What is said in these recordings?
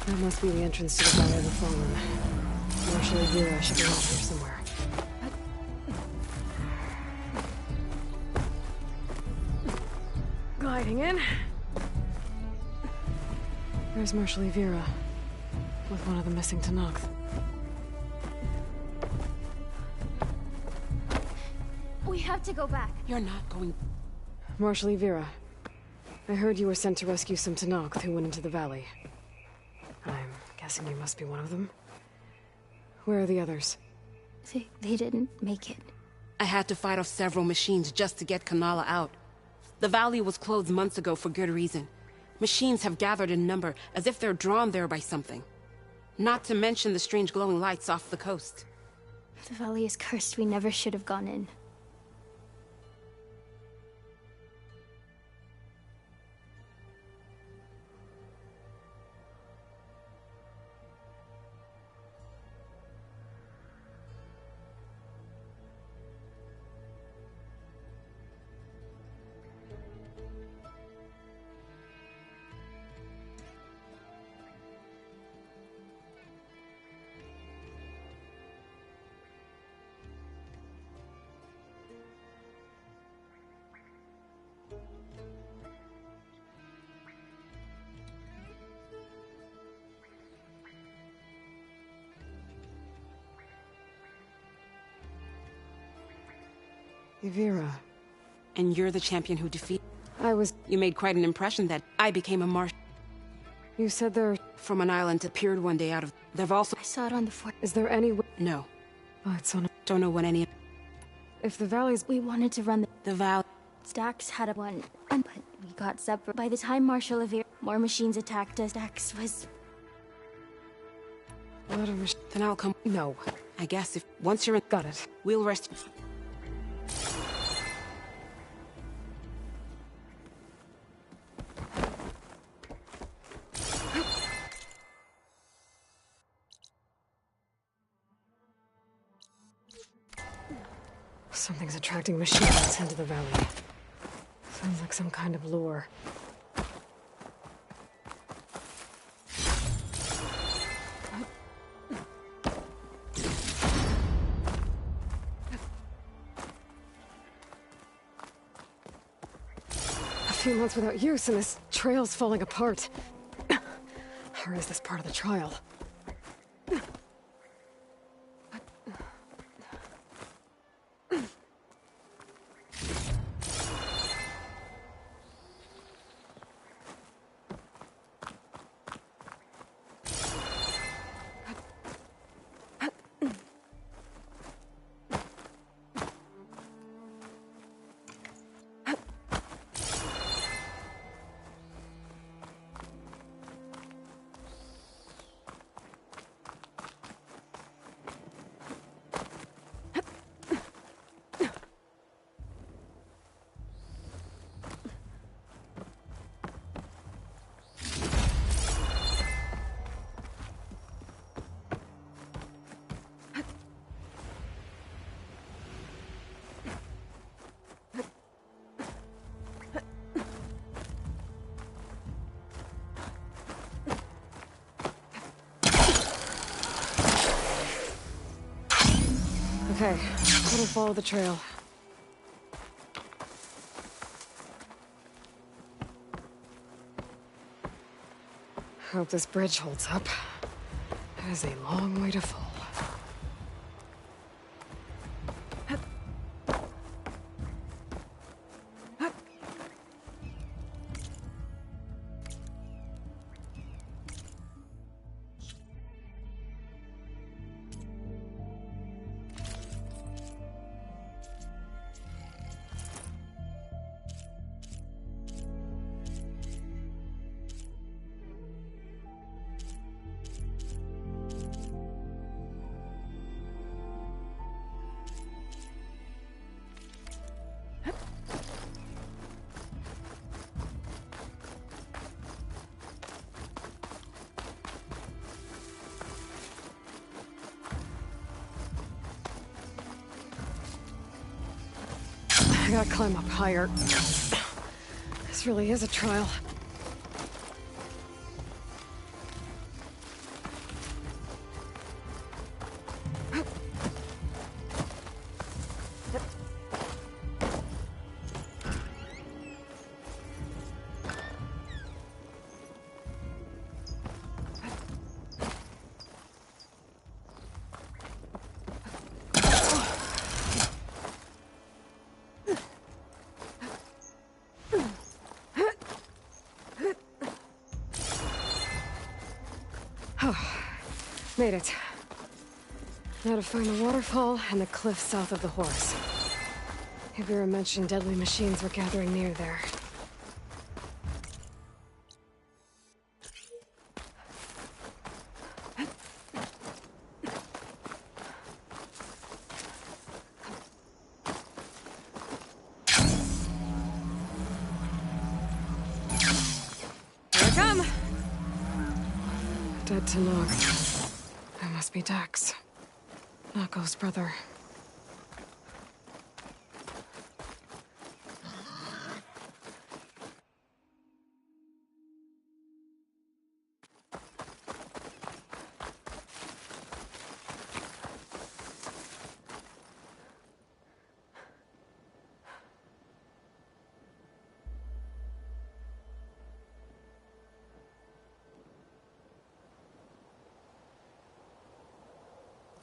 That must be the entrance to the Valley of the Fallen. Marshal Vera should be out here somewhere. Gliding in. There's Marshal Vera with one of the missing Tanakh. We have to go back. You're not going... Marshal Vera, I heard you were sent to rescue some Tanakh who went into the valley. I'm guessing you must be one of them. Where are the others? They didn't make it. I had to fight off several machines just to get Kanala out. The valley was closed months ago for good reason. Machines have gathered in number, as if they're drawn there by something. Not to mention the strange glowing lights off the coast. The valley is cursed. We never should have gone in. Vera. And you're the champion who defeated... I was... You made quite an impression that I became a marshal. You said there... From an island appeared one day out of... They've also... I saw it on the fort. Is there any way... No. Oh, it's on... Don't know when any... If the valley's... We wanted to run The valley... Stax had one, but we got separate. By the time Marshal Vera, more machines attacked us. Stax was... What a Then I'll come... No. I guess if... Once you're in... Got it. We'll rest... Something's attracting machines into the valley. Sounds like some kind of lure. A few months without use and this trail's falling apart. Or is this part of the trial? Okay, we'll follow the trail. Hope this bridge holds up. That is a long way to fall. I gotta climb up higher. This really is a trial. Made it. Now to find the waterfall and the cliff south of the horse. Vera mentioned deadly machines were gathering near there. Here I come! Dead to Nog. That must be Dax. Nako's brother.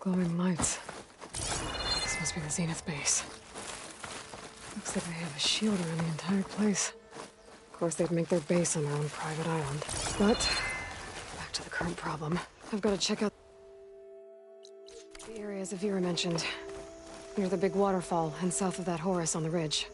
Glowing lights. This must be the Zenith base. Looks like they have a shield around the entire place. Of course, they'd make their base on their own private island. But, back to the current problem. I've got to check out the areas Vera mentioned. Near the big waterfall and south of that Horus on the ridge.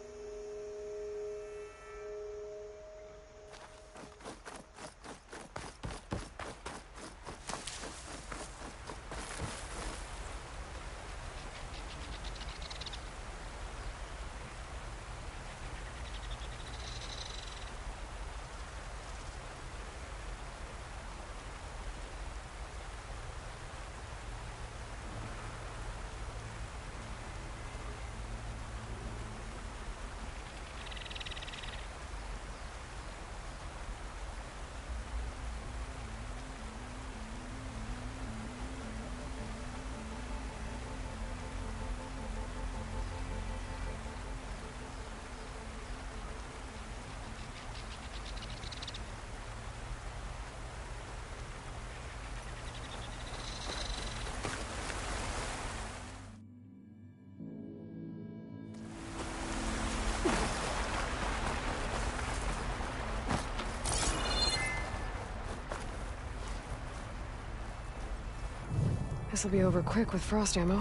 This'll be over quick with frost ammo.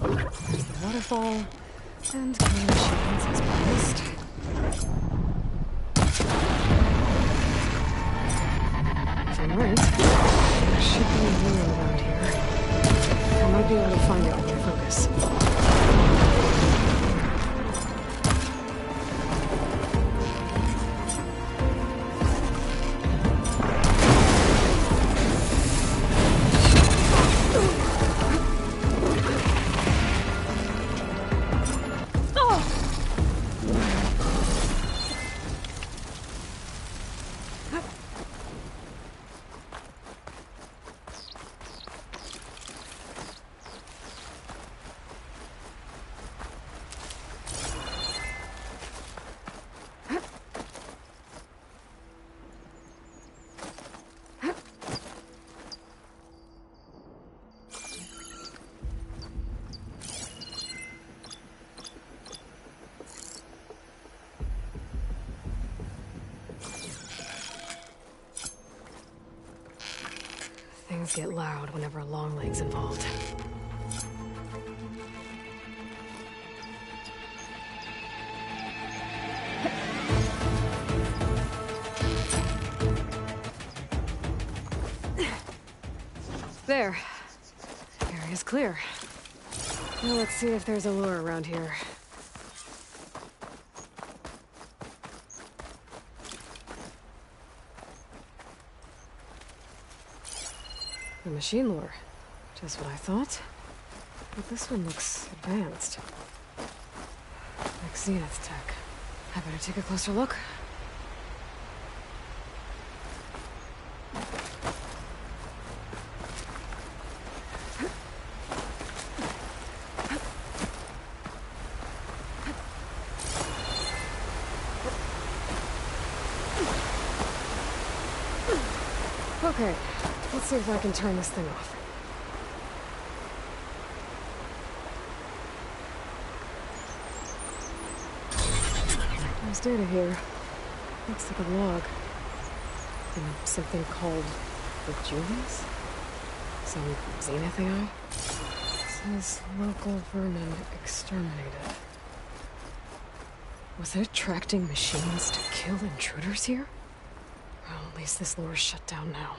There's the waterfall, and killing machines as promised. If I'm right, there should be a lure around here. I might be able to find it with my focus. Things get loud whenever Longleg's involved. There. Area's clear. Now let's see if there's a lure around here. A machine lure. Just what I thought. But this one looks advanced. Like Zenith tech. I better take a closer look. Okay, let's see if I can turn this thing off. There's data here. Looks like a log. And something called The Julius? Some zenith AI? Says local vermin exterminated. Was it attracting machines to kill intruders here? Well, at least this lore's shut down now.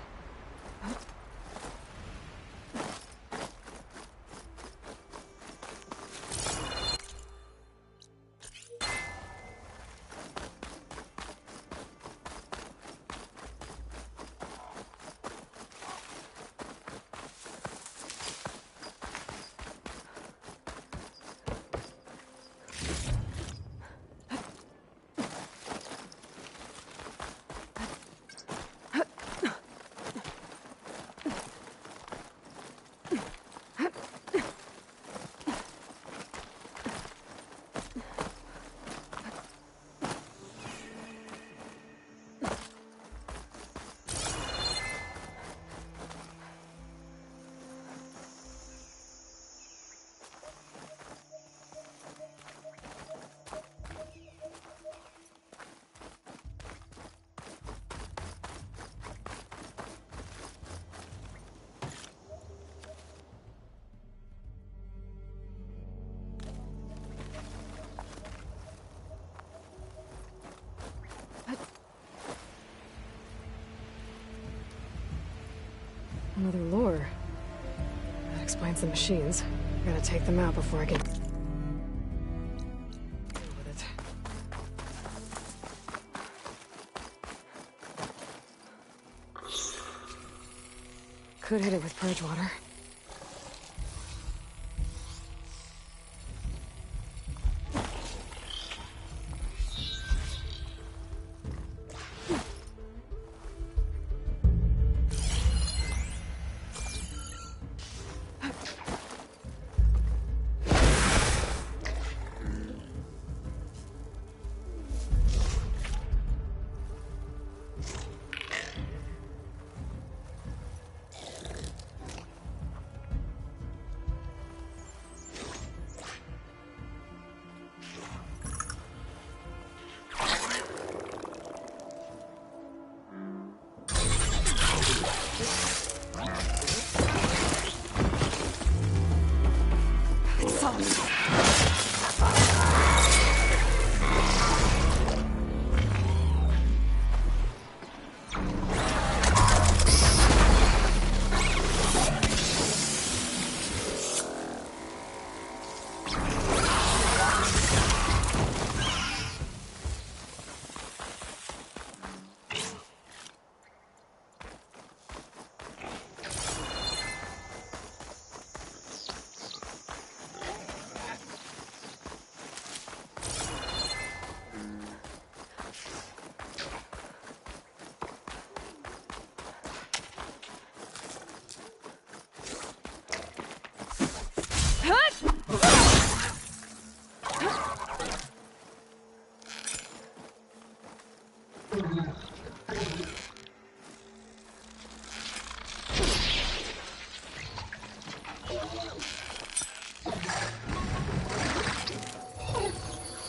Another lure. That explains the machines. I gotta take them out before I can deal with it. Could hit it with purge water.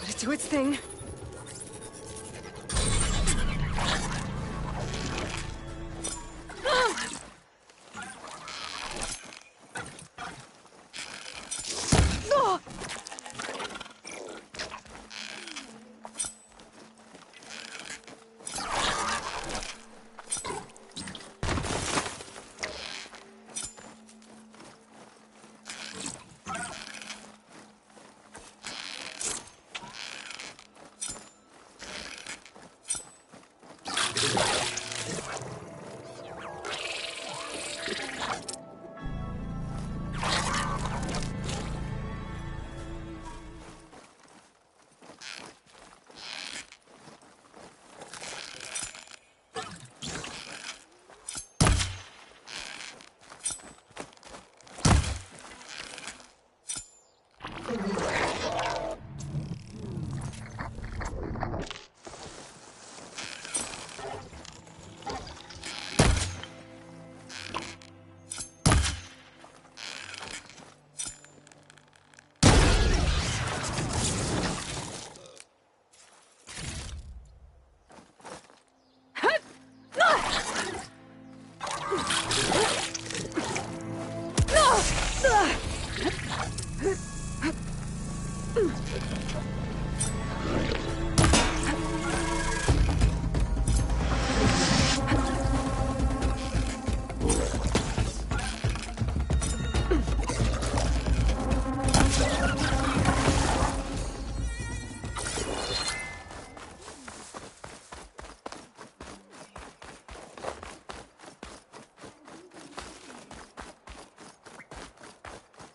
Let it do its thing.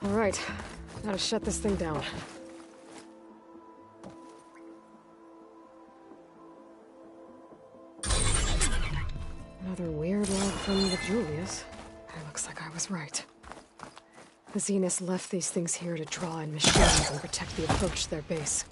All right, now to shut this thing down. Another weird log from the Julius. It looks like I was right. The Zeniths left these things here to draw in machines and protect the approach to their base.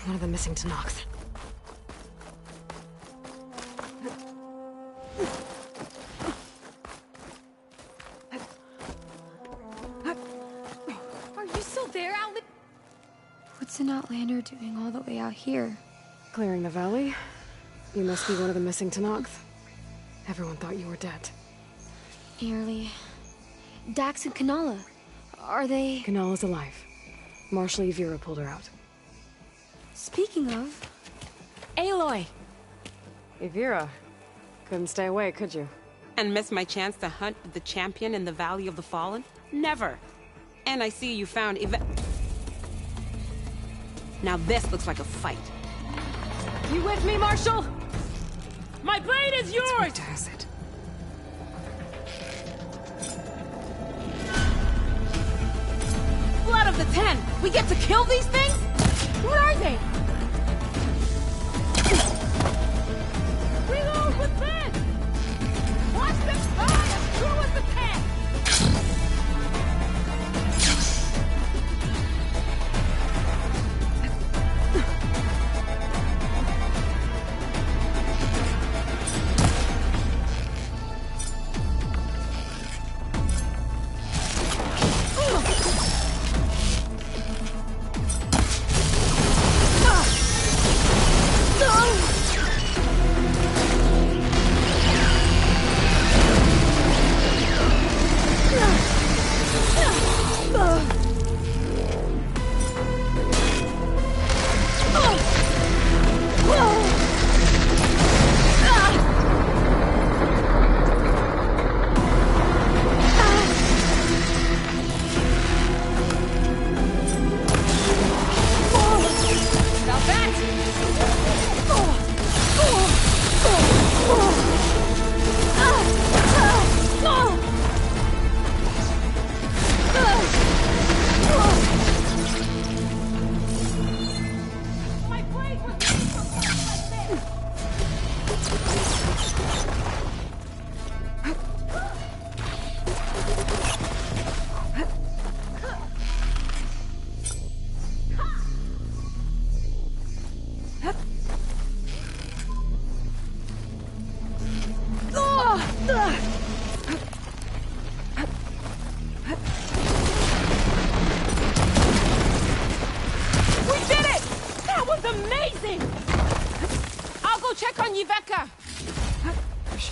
One of the missing Tanakhs. Are you still there, Outlander? What's an Outlander doing all the way out here? Clearing the valley? You must be one of the missing Tanakhs. Everyone thought you were dead. Nearly. Dax and Kanala. Are they... Kanala's alive. Marshal Yvira pulled her out. Speaking of... Aloy! Yvira. Couldn't stay away, could you? And miss my chance to hunt with the champion in the Valley of the Fallen? Never! And I see you found Now this looks like a fight. You with me, Marshal? My blade is yours! Let's to acid. Blood of the Ten! We get to kill these things? What are they? Reload with this! Watch them fly as true as the Ten!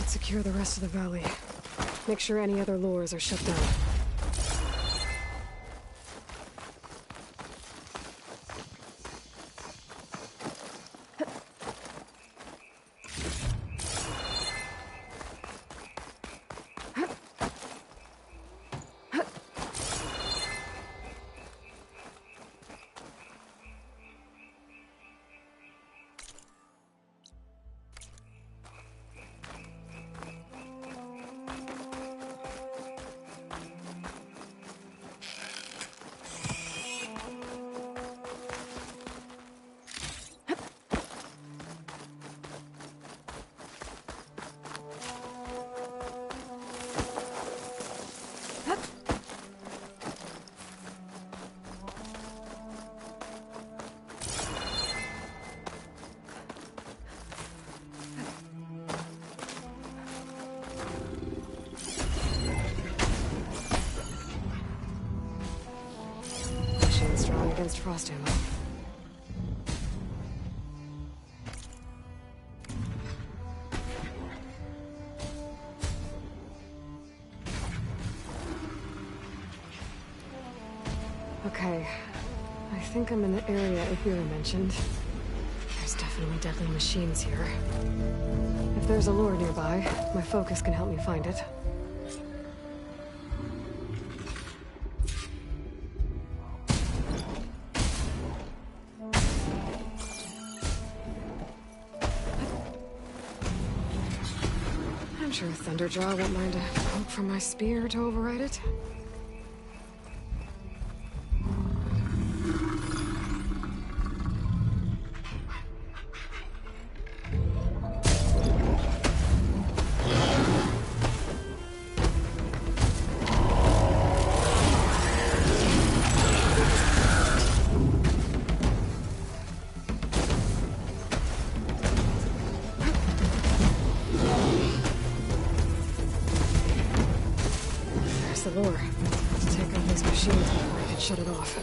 Secure the rest of the valley. Make sure any other lures are shut down. Strong against frost ammo. Okay, I think I'm in the area Akira mentioned. There's definitely definitely deadly machines here. If there's a lure nearby, my focus can help me find it. I'm sure Thunderjaw won't mind a poke from my spear to override it. The lure. Let's take out these machines before I can shut it off.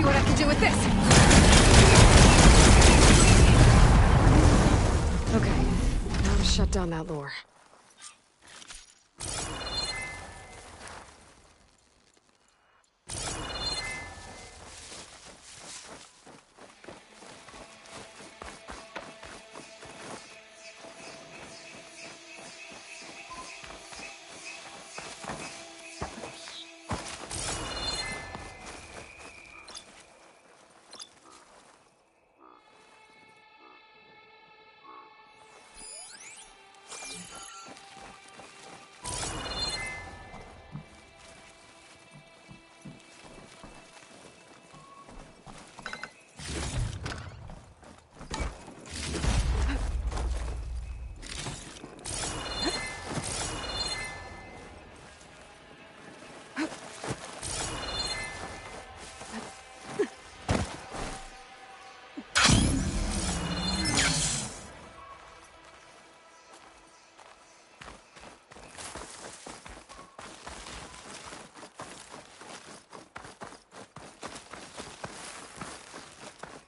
what I can do with this. Okay, now to shut down that lure.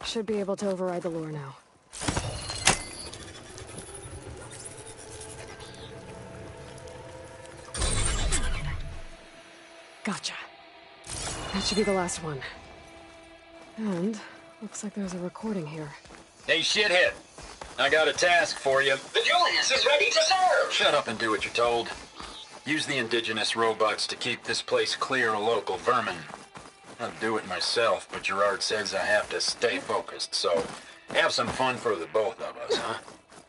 Should be able to override the lure now. Gotcha. That should be the last one. And looks like there's a recording here. Hey, shithead. I got a task for you. The Julius is ready to serve! Shut up and do what you're told. Use the indigenous robots to keep this place clear of local vermin. I'd do it myself, but Gerard says I have to stay focused, so have some fun for the both of us, huh?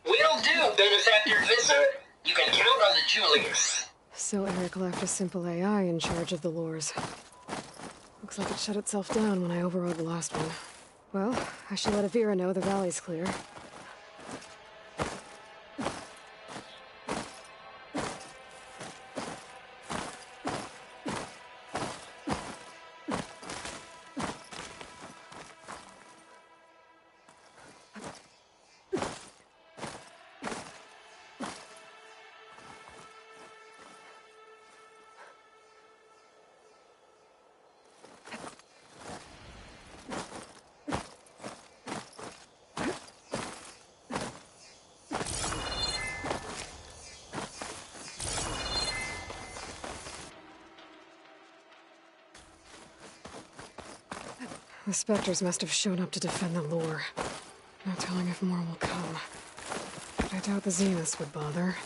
Will do, Benefactor Visser. You can count on the Julius. So Eric left a simple AI in charge of the lures. Looks like it shut itself down when I overrode the last one. Well, I should let Avira know the valley's clear. The specters must have shown up to defend the lure. No telling if more will come. But I doubt the Zeniths would bother.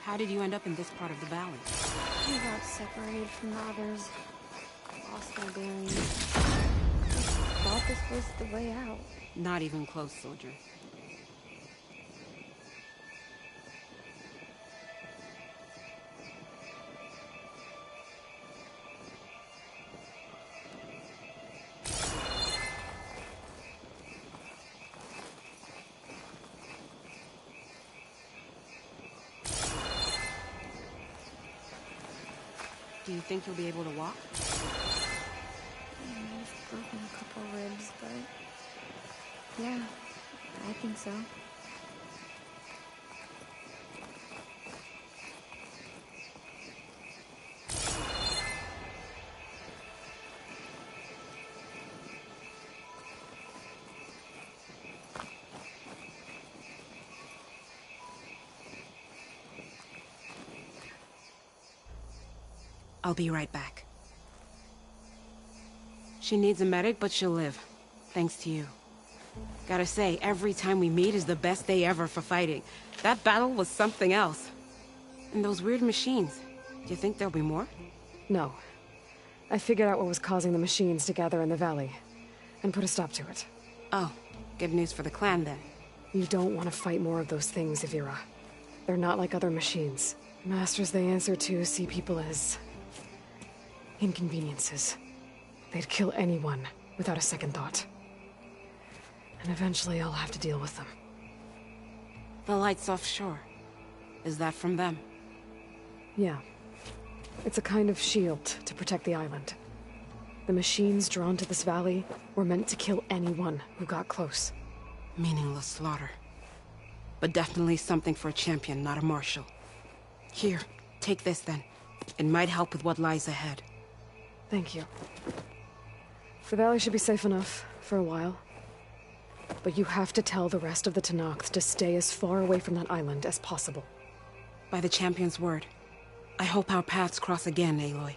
How did you end up in this part of the valley? I got separated from the others. Lost my bearings. Thought this was the way out. Not even close, soldier. Do you think you'll be able to walk? I've broken a couple ribs, but yeah, I think so. I'll be right back. She needs a medic, but she'll live. Thanks to you. Gotta say, every time we meet is the best day ever for fighting. That battle was something else. And those weird machines. Do you think there'll be more? No. I figured out what was causing the machines to gather in the valley, and put a stop to it. Oh, good news for the clan then. You don't want to fight more of those things, Avira. They're not like other machines. Masters they answer to see people as inconveniences. They'd kill anyone without a second thought. And eventually I'll have to deal with them. The lights offshore. Is that from them? Yeah. It's a kind of shield to protect the island. The machines drawn to this valley were meant to kill anyone who got close. Meaningless slaughter. But definitely something for a champion, not a marshal. Here, take this then. It might help with what lies ahead. Thank you. The valley should be safe enough for a while. But you have to tell the rest of the Tenakth to stay as far away from that island as possible. By the champion's word. I hope our paths cross again, Aloy.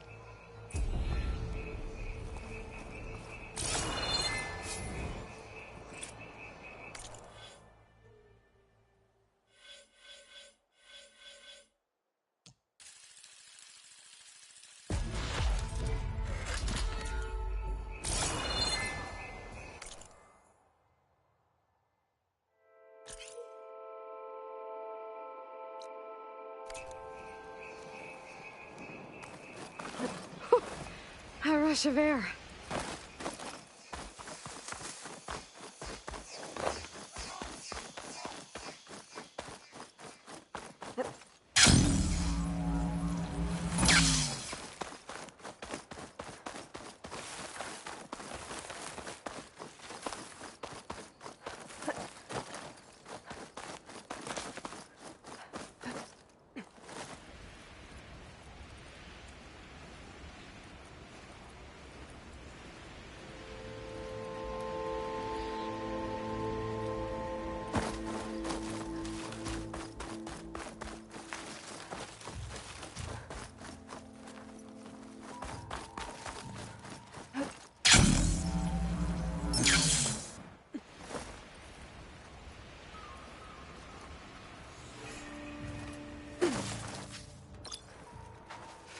A rush of air.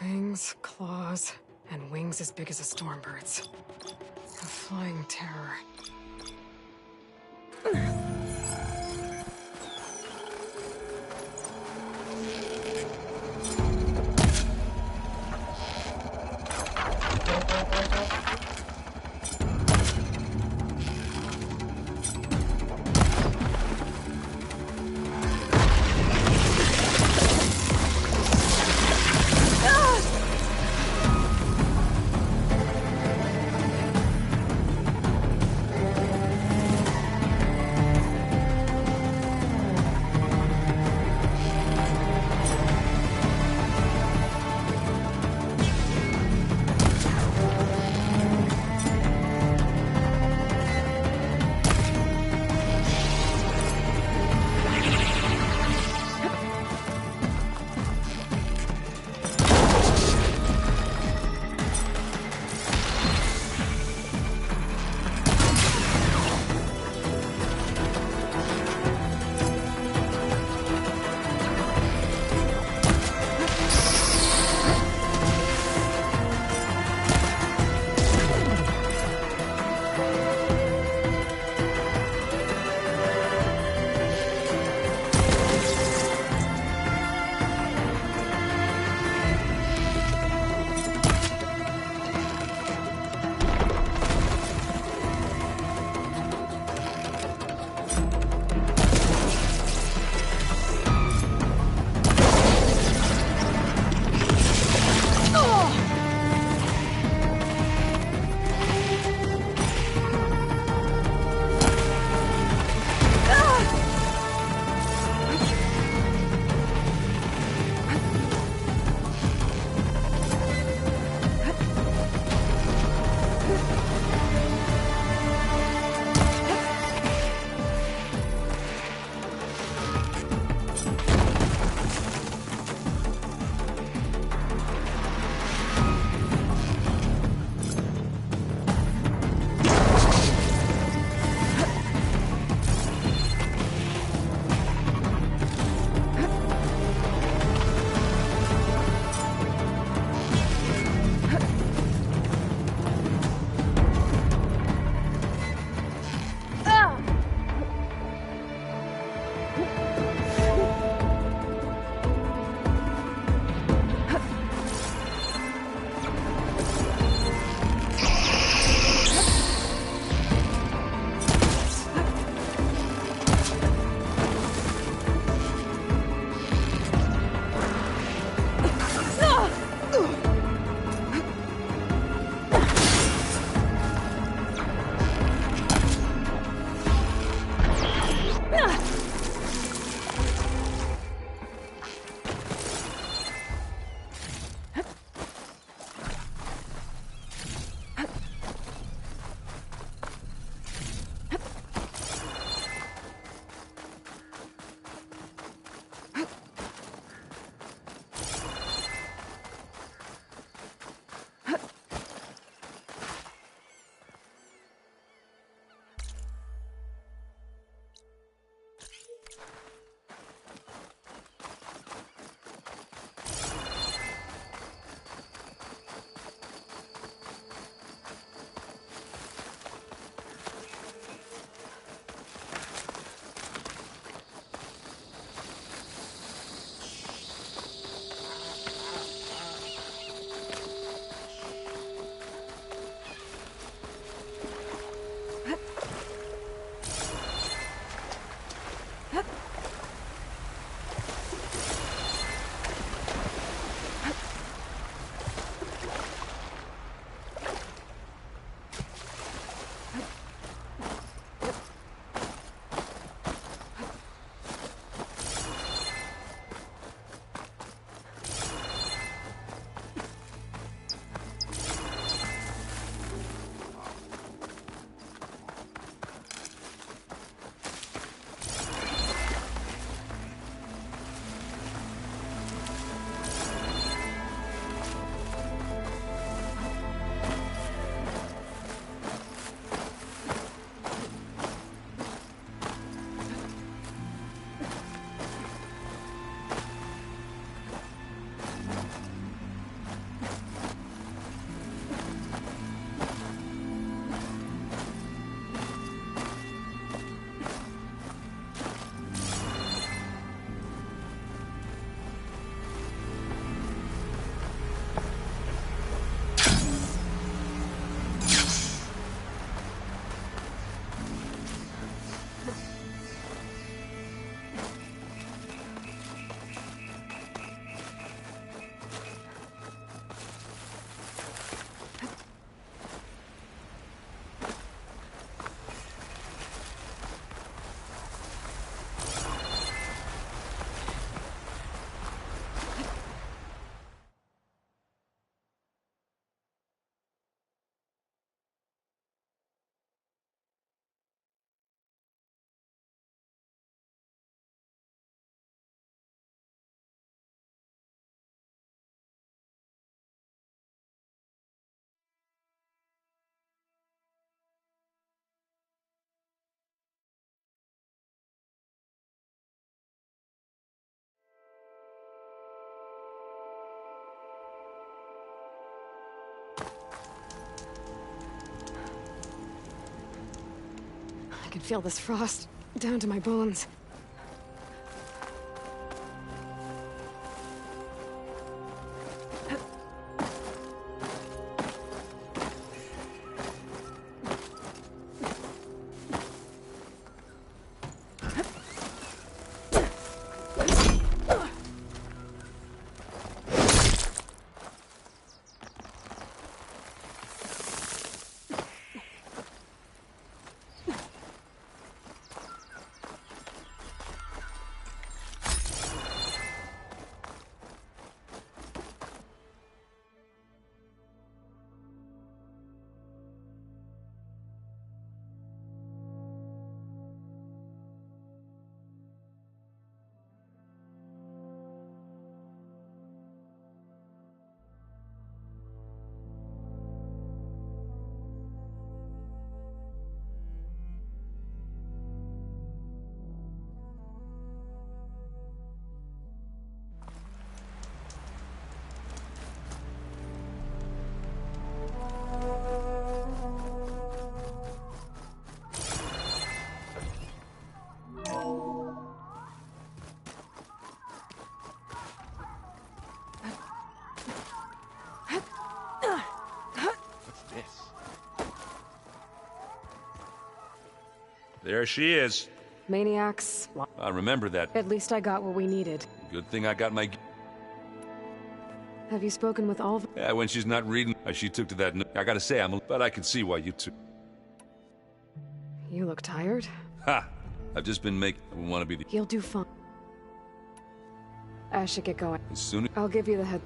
Fangs, claws, and wings as big as a stormbird's. A flying terror. I can feel this frost down to my bones. There she is. Maniacs. I remember that. At least I got what we needed. Good thing I got my... Have you spoken with all of... Yeah, when she's not reading, she took to that... I gotta say, but I can see why you two... You look tired? Ha! I've just been making... I want to be the... You'll do fine. I should get going. As soon as... I'll give you the head...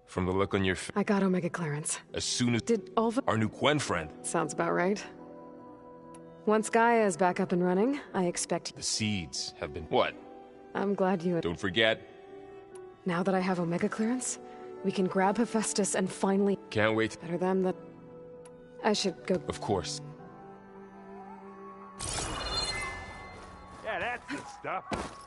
From the look on your face. I got Omega clearance. As soon as... Did Olva... Our new Quen friend. Sounds about right. Once Gaia is back up and running, I expect... The seeds have been... What? I'm glad you... Don't forget. Now that I have Omega clearance, we can grab Hephaestus and finally... Can't wait. Better them that... I should go... Of course. Yeah, that's good stuff.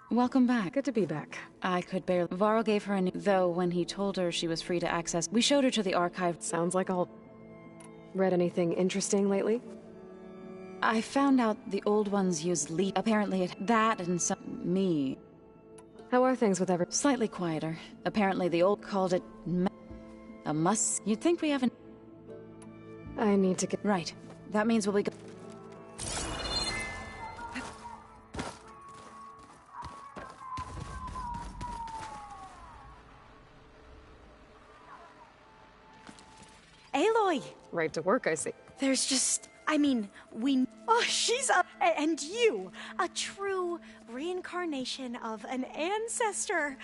Welcome back. Good to be back. I could barely... Varl gave her a new... Though, when he told her she was free to access... We showed her to the archive. Sounds like all... Read anything interesting lately? I found out the old ones used lead. Apparently that and some... Me. How are things with every... Slightly quieter. Apparently the old called it... A must... You'd think we haven't... I need to get... Right. That means we'll be... Aloy! Right to work, I see. There's just... I mean, we... Oh, she's up... And you! A true reincarnation of an ancestor.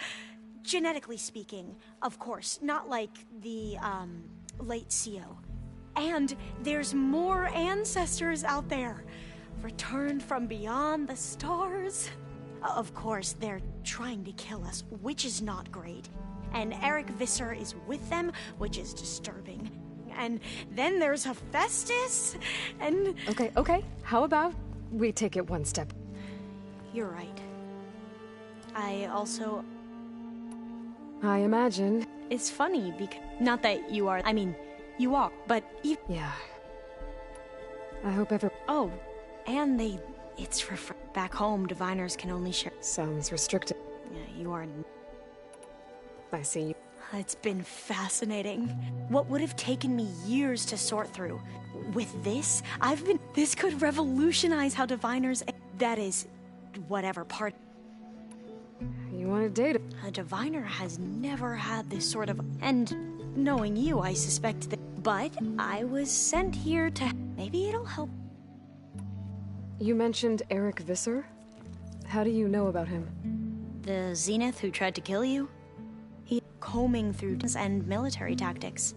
Genetically speaking, of course. Not like the, late CO. And there's more ancestors out there. Returned from beyond the stars. Of course, they're trying to kill us, which is not great. And Eric Visser is with them, which is disturbing. And then there's Hephaestus, and... Okay. How about we take it one step? You're right. I also... I imagine... It's funny, because... Not that you are... I mean, you are, but... Yeah. I hope ever... Oh, and they... It's for... Back home, diviners can only share... Sounds restricted. Yeah, you are... I see you. It's been fascinating. What would have taken me years to sort through. With this, This could revolutionize how diviners... That is... Whatever part... You want to date it? A diviner has never had this sort of... And knowing you, I suspect that... But I was sent here to... Maybe it'll help. You mentioned Eric Visser? How do you know about him? The Zenith who tried to kill you? He combing through and military tactics.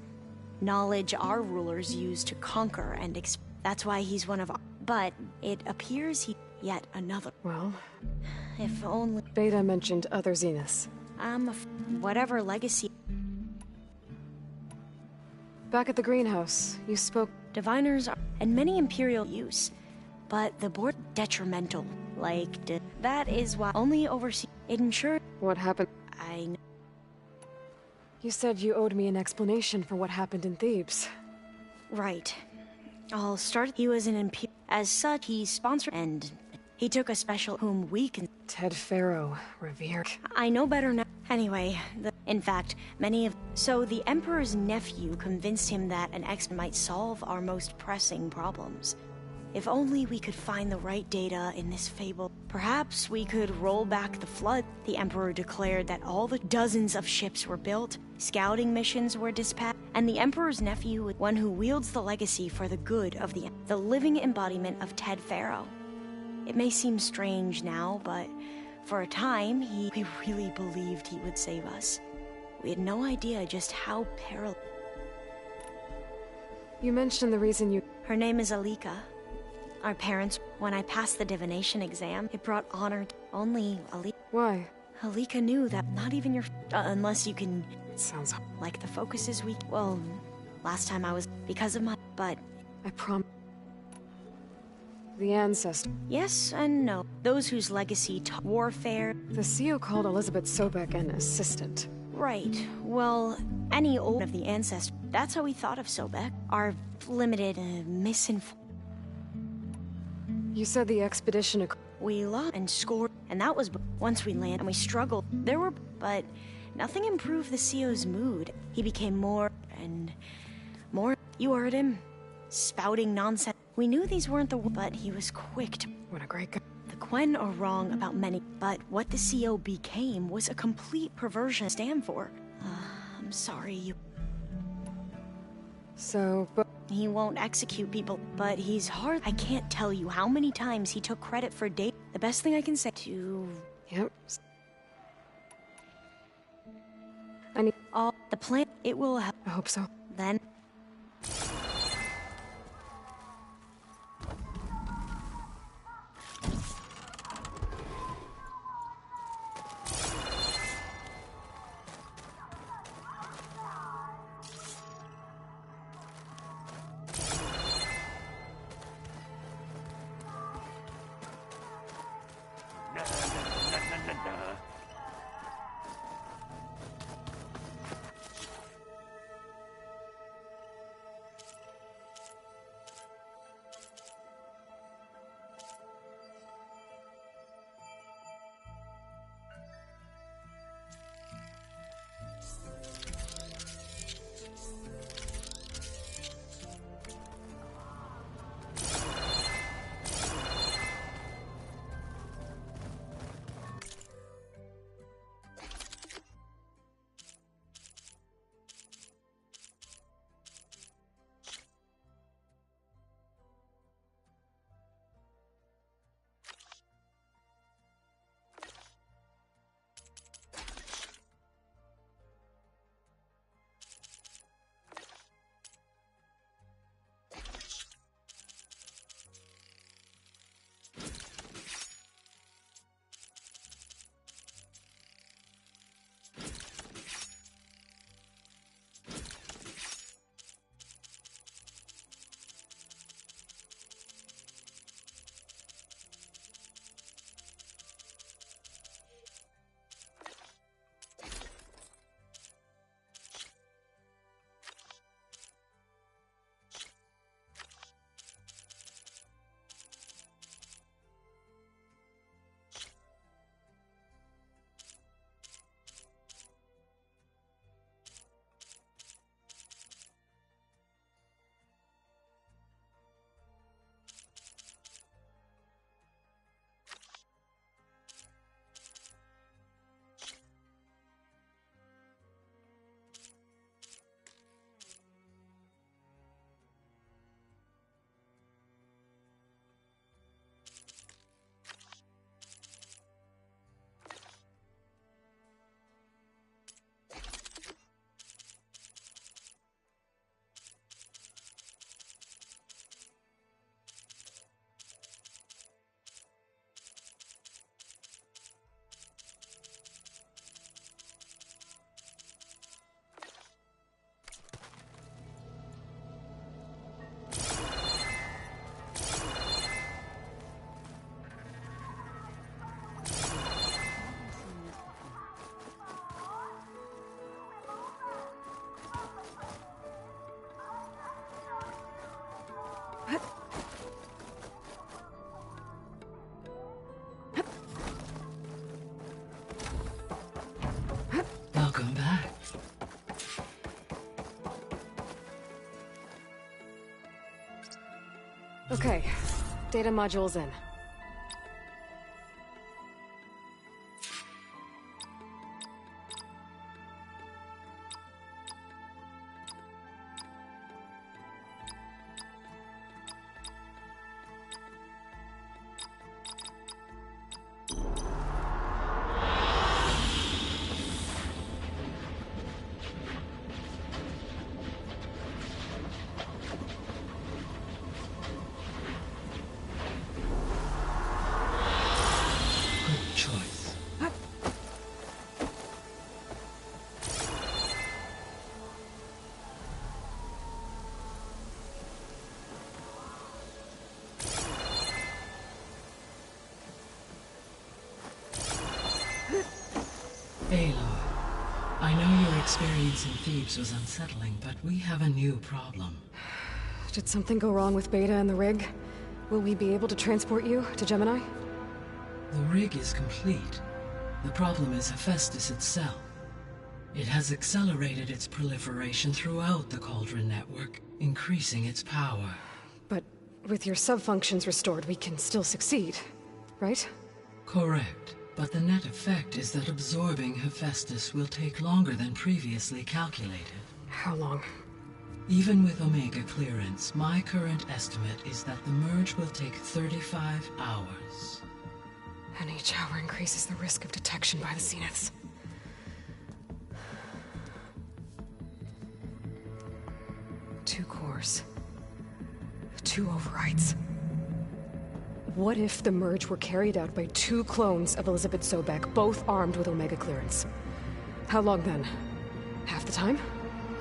Knowledge our rulers use to conquer and that's why he's one of our... But it appears he... Yet another. Well... If only... Beta mentioned other Zeniths. Whatever legacy... Back at the greenhouse, you spoke... Diviners are... And many Imperial use. But the board... Detrimental. That is why... Only oversee... It ensured... What happened? I know. You said you owed me an explanation for what happened in Thebes. Right. I'll start. He was an as such, he sponsored and he took a special whom we can. Ted Faro, revered. I know better now. Anyway, in fact, many of. So the Emperor's nephew convinced him that an X might solve our most pressing problems. If only we could find the right data in this fable, perhaps we could roll back the flood. The Emperor declared that all the dozens of ships were built, scouting missions were dispatched, and the Emperor's nephew is one who wields the legacy for the good of the living embodiment of Ted Faro. It may seem strange now, but for a time, we really believed he would save us. We had no idea just how perilous. You mentioned the reason you... Her name is Alika. Our parents, when I passed the divination exam, it brought honor to only Alika. Why? Alika knew that not even your... unless you can... It sounds... Like the focus is weak. Well, last time I was... Because of my... But... I promise. The ancestor. Yes and no. Those whose legacy taught warfare. The CEO called Elizabeth Sobek an assistant. Right. Well, any old of the ancestors. That's how we thought of Sobek. Our limited, misinformed. You said the expedition... We lost and scored, and that was once we landed and we struggled. There were... But nothing improved the CEO's mood. He became more and more... You heard him. Spouting nonsense. We knew these weren't the... But he was quick to... What a great guy. The Quen are wrong about many, but what the CEO became was a complete perversion to stand for. I'm sorry, you... So, but... He won't execute people, but he's hard. I can't tell you how many times he took credit for date. The best thing I can say to... Yep. I need... All the plan, it will help. I hope so. Then... Okay, data module's in. Aloy, I know your experience in Thebes was unsettling, but we have a new problem. Did something go wrong with Beta and the rig? Will we be able to transport you to Gemini? The rig is complete. The problem is Hephaestus itself. It has accelerated its proliferation throughout the Cauldron network, increasing its power. But with your sub-functions restored, we can still succeed, right? Correct. But the net effect is that absorbing Hephaestus will take longer than previously calculated. How long? Even with Omega clearance, my current estimate is that the merge will take 35 hours. And each hour increases the risk of detection by the Zeniths. Two cores. Two overrides. What if the merge were carried out by two clones of Elizabeth Sobek, both armed with Omega clearance? How long then? Half the time?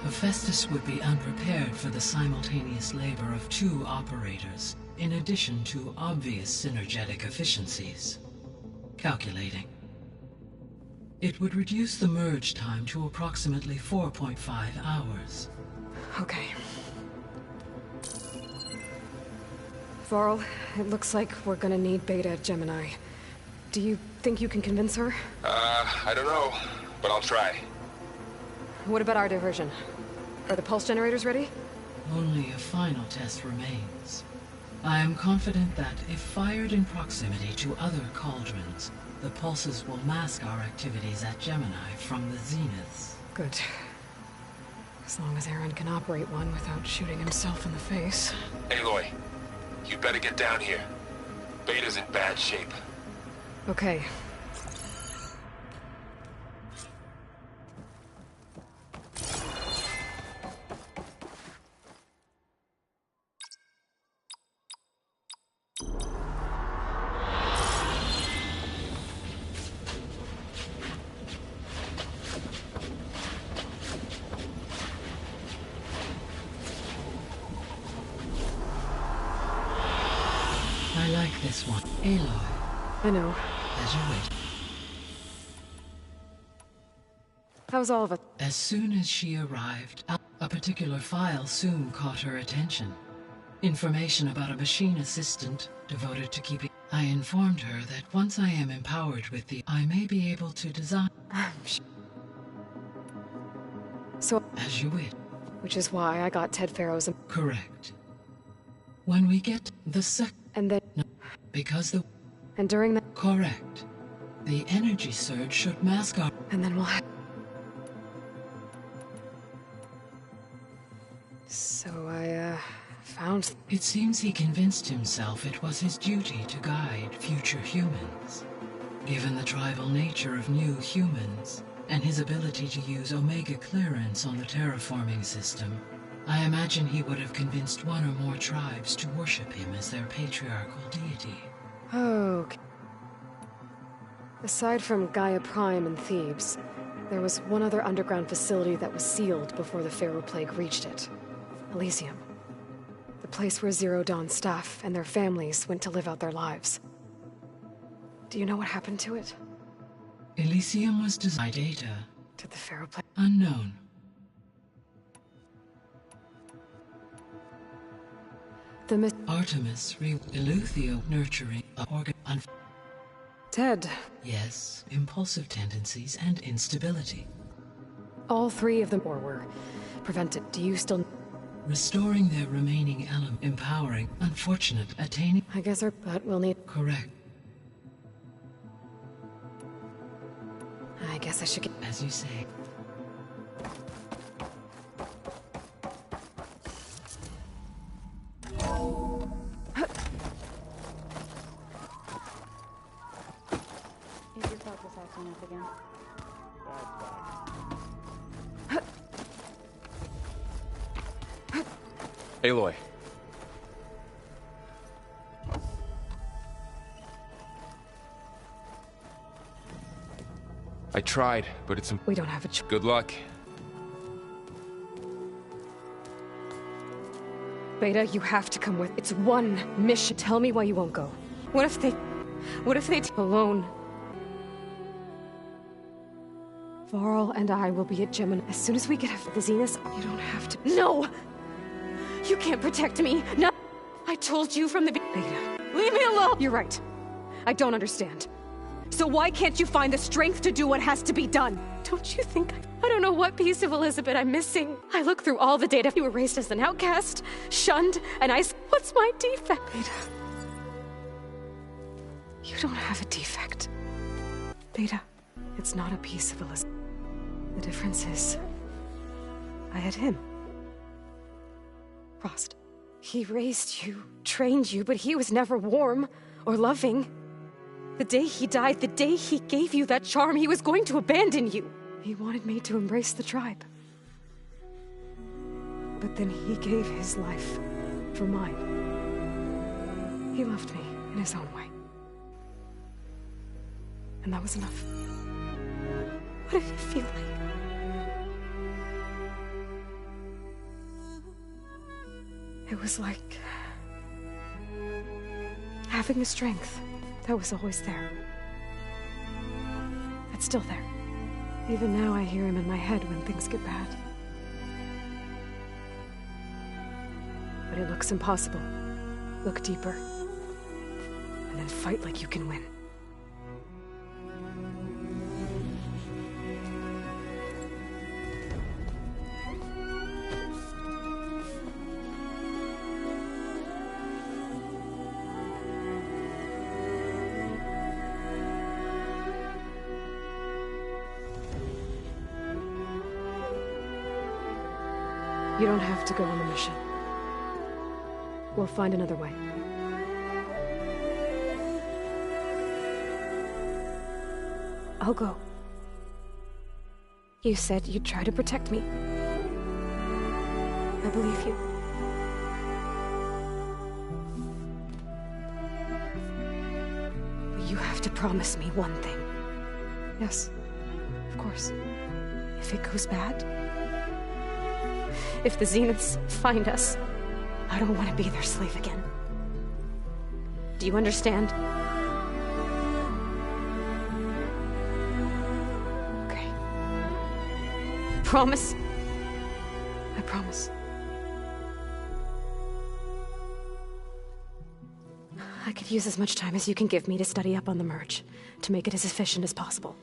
Hephaestus would be unprepared for the simultaneous labor of two operators, in addition to obvious synergetic efficiencies. Calculating. It would reduce the merge time to approximately 4.5 hours. Okay. Varl, it looks like we're gonna need Beta at Gemini. Do you think you can convince her? I don't know, but I'll try. What about our diversion? Are the pulse generators ready? Only a final test remains. I am confident that if fired in proximity to other cauldrons, the pulses will mask our activities at Gemini from the Zeniths. Good. As long as Aaron can operate one without shooting himself in the face. Aloy, you better get down here. Beta's in bad shape. Okay. I like this one. Aloy. I know. As you wish. How's all of it? As soon as she arrived, a particular file soon caught her attention. Information about a machine assistant devoted to keeping... I informed her that once I am empowered with I may be able to design... So... As you wish. Which is why I got Ted Farrow's... Correct. When we get the And then... No, because the... And during the... Correct. The energy surge should mask our... And then we'll have... So I, found... It seems he convinced himself it was his duty to guide future humans. Given the tribal nature of new humans, and his ability to use Omega clearance on the terraforming system, I imagine he would have convinced one or more tribes to worship him as their patriarchal deity. Okay. Aside from Gaia Prime and Thebes, there was one other underground facility that was sealed before the Pharaoh Plague reached it. Elysium. The place where Zero Dawn staff and their families went to live out their lives. Do you know what happened to it? Elysium was designed data. To the Pharaoh Plague? Unknown. The Artemis Eleuther nurturing organ. Ted. Yes, impulsive tendencies and instability. All 3 of them were prevented. Do you still... Restoring their remaining element, empowering, unfortunate, attaining... I guess but we'll need... Correct. I guess I should get... As you say. Is your focus acting up again? Aloy. I tried, but it's... We don't have a choice. Good luck. Beta, you have to come with... It's one mission. Tell me why you won't go. What if they... alone? Varl and I will be at Gemini. As soon as we get the Zenith, you don't have to... No! You can't protect me. No! I told you from the Beta, leave me alone! You're right. I don't understand. So why can't you find the strength to do what has to be done? Don't you think I don't know what piece of Elizabeth I'm missing. I look through all the data. You were raised as an outcast, shunned, and what's my defect? Beta. You don't have a defect. Beta, it's not a piece of Elizabeth. The difference is, I had him. Frost. He raised you, trained you, but he was never warm or loving. The day he died, the day he gave you that charm, he was going to abandon you. He wanted me to embrace the tribe. But then he gave his life for mine. He loved me in his own way. And that was enough. What did it feel like? It was like having the strength that was always there. That's still there. Even now I hear him in my head when things get bad. But it looks impossible. Look deeper. And then fight like you can win. You don't have to go on the mission. We'll find another way. I'll go. You said you'd try to protect me. I believe you. But you have to promise me one thing. Yes, of course. If it goes bad, if the Zeniths find us, I don't want to be their slave again. Do you understand? Okay. Promise? I promise. I could use as much time as you can give me to study up on the merge, to make it as efficient as possible.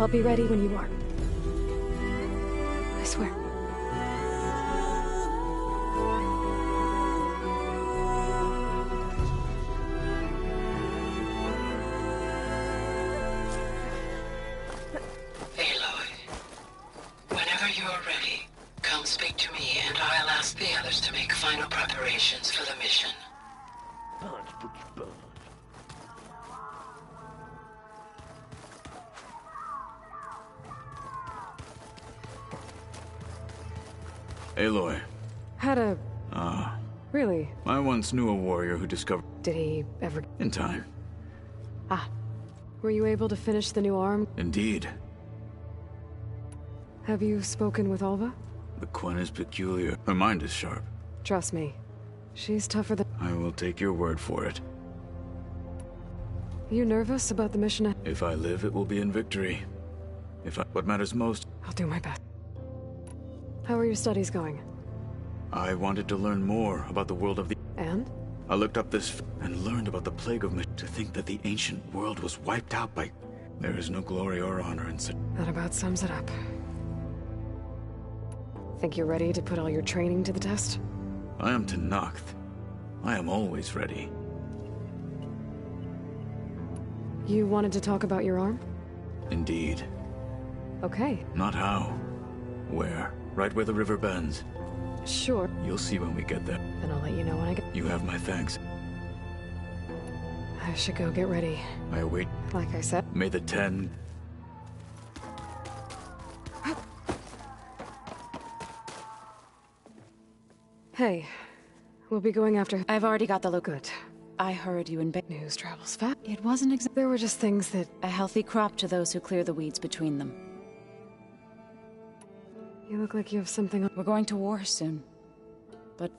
I'll be ready when you are. I swear. Aloy, whenever you are ready, come speak to me and I'll ask the others to make final preparations for the mission. Aloy. Had a... Really? I once knew a warrior who discovered... Did he ever... In time. Ah. Were you able to finish the new arm? Indeed. Have you spoken with Alva? The Quen is peculiar. Her mind is sharp. Trust me. She's tougher than... I will take your word for it. You nervous about the mission? If I live, it will be in victory. What matters most... I'll do my best. How are your studies going? I wanted to learn more about the world of the... And? I looked up this and learned about the plague of to think that the ancient world was wiped out by... There is no glory or honor in such... That about sums it up. Think you're ready to put all your training to the test? I am Tenakth. I am always ready. You wanted to talk about your arm? Indeed. Okay. Not how. Where? Right where the river bends. Sure. You'll see when we get there. Then I'll let you know when I get... You have my thanks. I should go get ready. I await. Like I said. May the 10... Hey, we'll be going after... I've already got the look. Good. I heard you in bed. News travels fast. It wasn't exactly... There were just things that... A healthy crop to those who clear the weeds between them. You look like you have something on... We're going to war soon. But...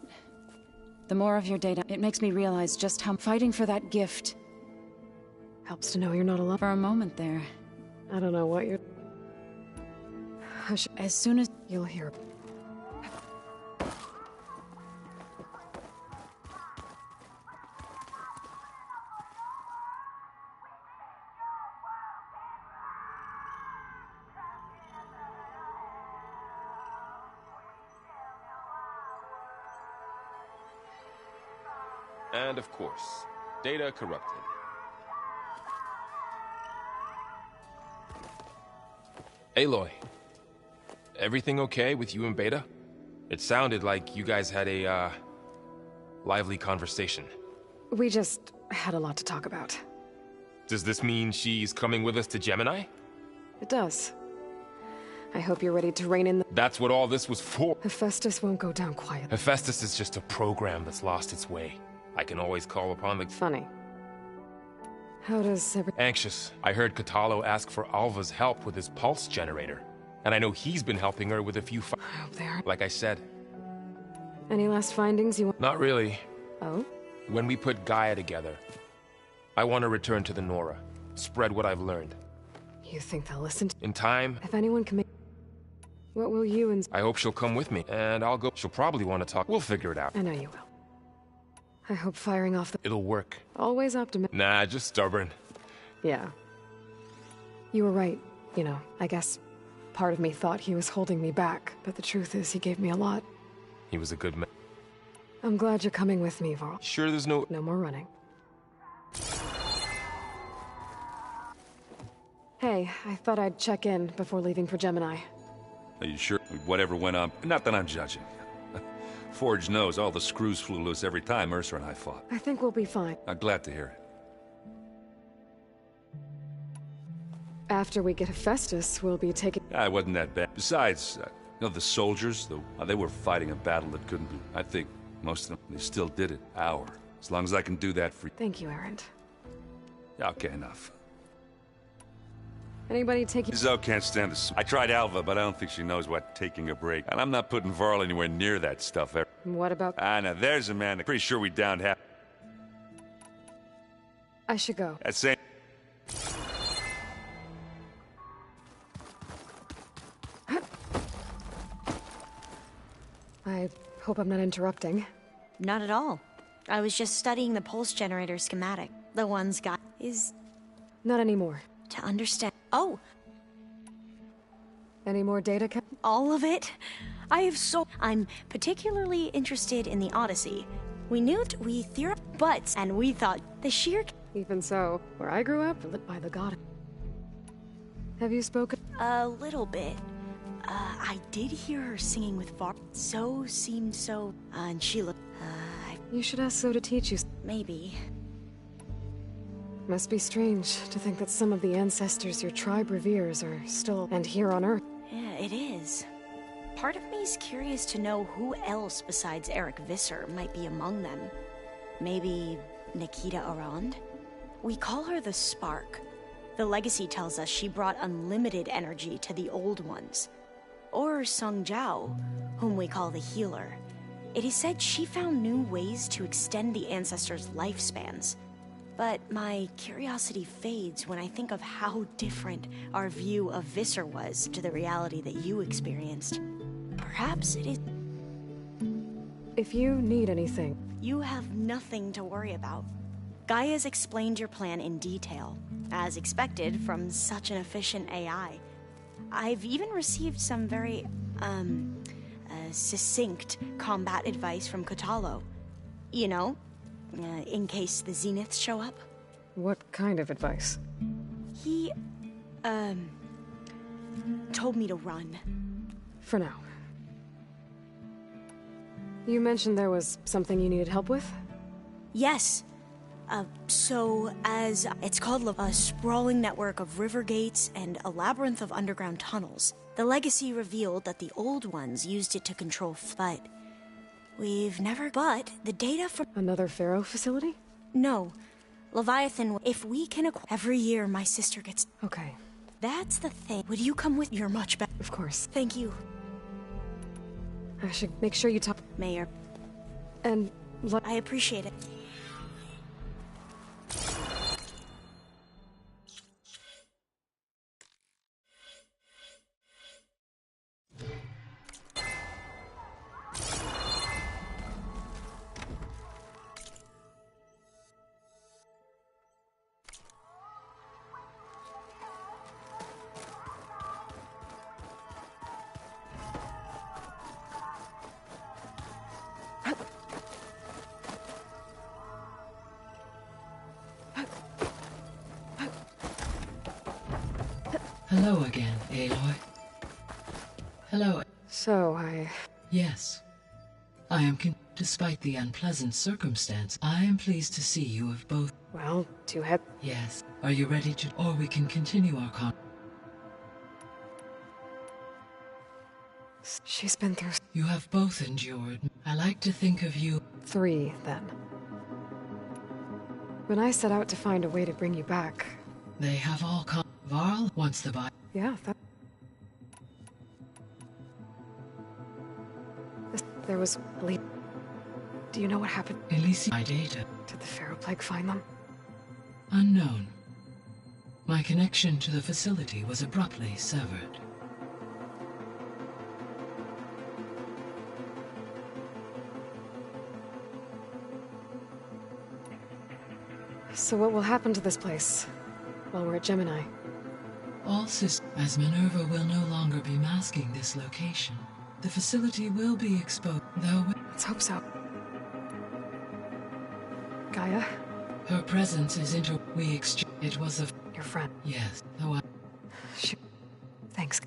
the more of your data, it makes me realize just how fighting for that gift... Helps to know you're not alone. For a moment there. I don't know what you're... Hush. As soon as... You'll hear... And of course, data corrupted. Aloy, everything okay with you and Beta? It sounded like you guys had a, lively conversation. We just had a lot to talk about. Does this mean she's coming with us to Gemini? It does. I hope you're ready to rein in the... That's what all this was for. Hephaestus won't go down quietly. Hephaestus is just a program that's lost its way. I can always call upon the... Funny. How does Anxious. I heard Katalo ask for Alva's help with his pulse generator. And I know he's been helping her with a few I hope they are. Like I said. Any last findings you want? Not really. Oh? When we put Gaia together, I want to return to the Nora. Spread what I've learned. You think they'll listen to... In time... If anyone can make... What will you and... I hope she'll come with me, and I'll go... She'll probably want to talk. We'll figure it out. I know you will. I hope firing off the... It'll work. Always optimistic. Nah, just stubborn. Yeah. You were right. You know, I guess part of me thought he was holding me back, but the truth is he gave me a lot. He was a good man. I'm glad you're coming with me, Varl. Sure there's no... No more running. Hey, I thought I'd check in before leaving for Gemini. Are you sure? Whatever went on... Not that I'm judging. Forge knows all the screws flew loose every time Mercer and I fought. I think we'll be fine. I'm glad to hear it. After we get Hephaestus, we'll be taking... It wasn't that bad. Besides, the soldiers, they were fighting a battle that couldn't be... I think most of them, they still did it. As long as I can do that for... Thank you, Erend. Okay, enough. Anybody taking... Zoe can't stand this. I tried Alva, but I don't think she knows what taking a break. And I'm not putting Varl anywhere near that stuff. What about... Now there's a man. Pretty sure we downed half... I should go. That same... I hope I'm not interrupting. Not at all. I was just studying the pulse generator schematic. The one's got is... Not anymore. To understand... Oh! Any more data, All of it? I'm particularly interested in the Odyssey. We knew it, we theorized, but... And we thought the sheer... Even so, where I grew up, lit by the god. Have you spoken? A little bit. I did hear her singing with Var. Seemed so... and she looked... You should ask So to teach you. Maybe. Must be strange to think that some of the ancestors your tribe reveres are still... and here on Earth. Yeah, it is. Part of me's curious to know who else besides Eric Visser might be among them. Maybe Nikita Arand? We call her the Spark. The legacy tells us she brought unlimited energy to the old ones. Or Sung Jiao, whom we call the Healer. It is said she found new ways to extend the ancestors' lifespans. But my curiosity fades when I think of how different our view of Visser was to the reality that you experienced. Perhaps it is... If you need anything... You have nothing to worry about. Gaia's explained your plan in detail, as expected from such an efficient AI. I've even received some very, succinct combat advice from Kotalo. You know, in case the Zeniths show up. What kind of advice? He, told me to run. For now. You mentioned there was something you needed help with? Yes. It's called a sprawling network of river gates and a labyrinth of underground tunnels. The legacy revealed that the old ones used it to control but the data from... Another Pharaoh facility? No. Leviathan, if we can every year my sister gets... Okay. That's the thing. Would you come with... You're much better. Of course. Thank you. I should make sure you talk... Mayor. And... I appreciate it. Hello again, Aloy. Hello. So, Yes. I am despite the unpleasant circumstance, I am pleased to see you have both... Well, to head... Yes. Are you ready to... Or we can continue our She's been through... You have both endured. I like to think of you... 3, then. When I set out to find a way to bring you back... They have all come... Varl wants the body. Yeah, There was... Do you know what happened? Elise, my data. Did the Pharaoh Plague find them? Unknown. My connection to the facility was abruptly severed. So what will happen to this place while we're at Gemini? All as Minerva will no longer be masking this location. The facility will be exposed, though... Let's hope so. Gaia? Her presence is It was a... Your friend? Yes, though I... Thanks.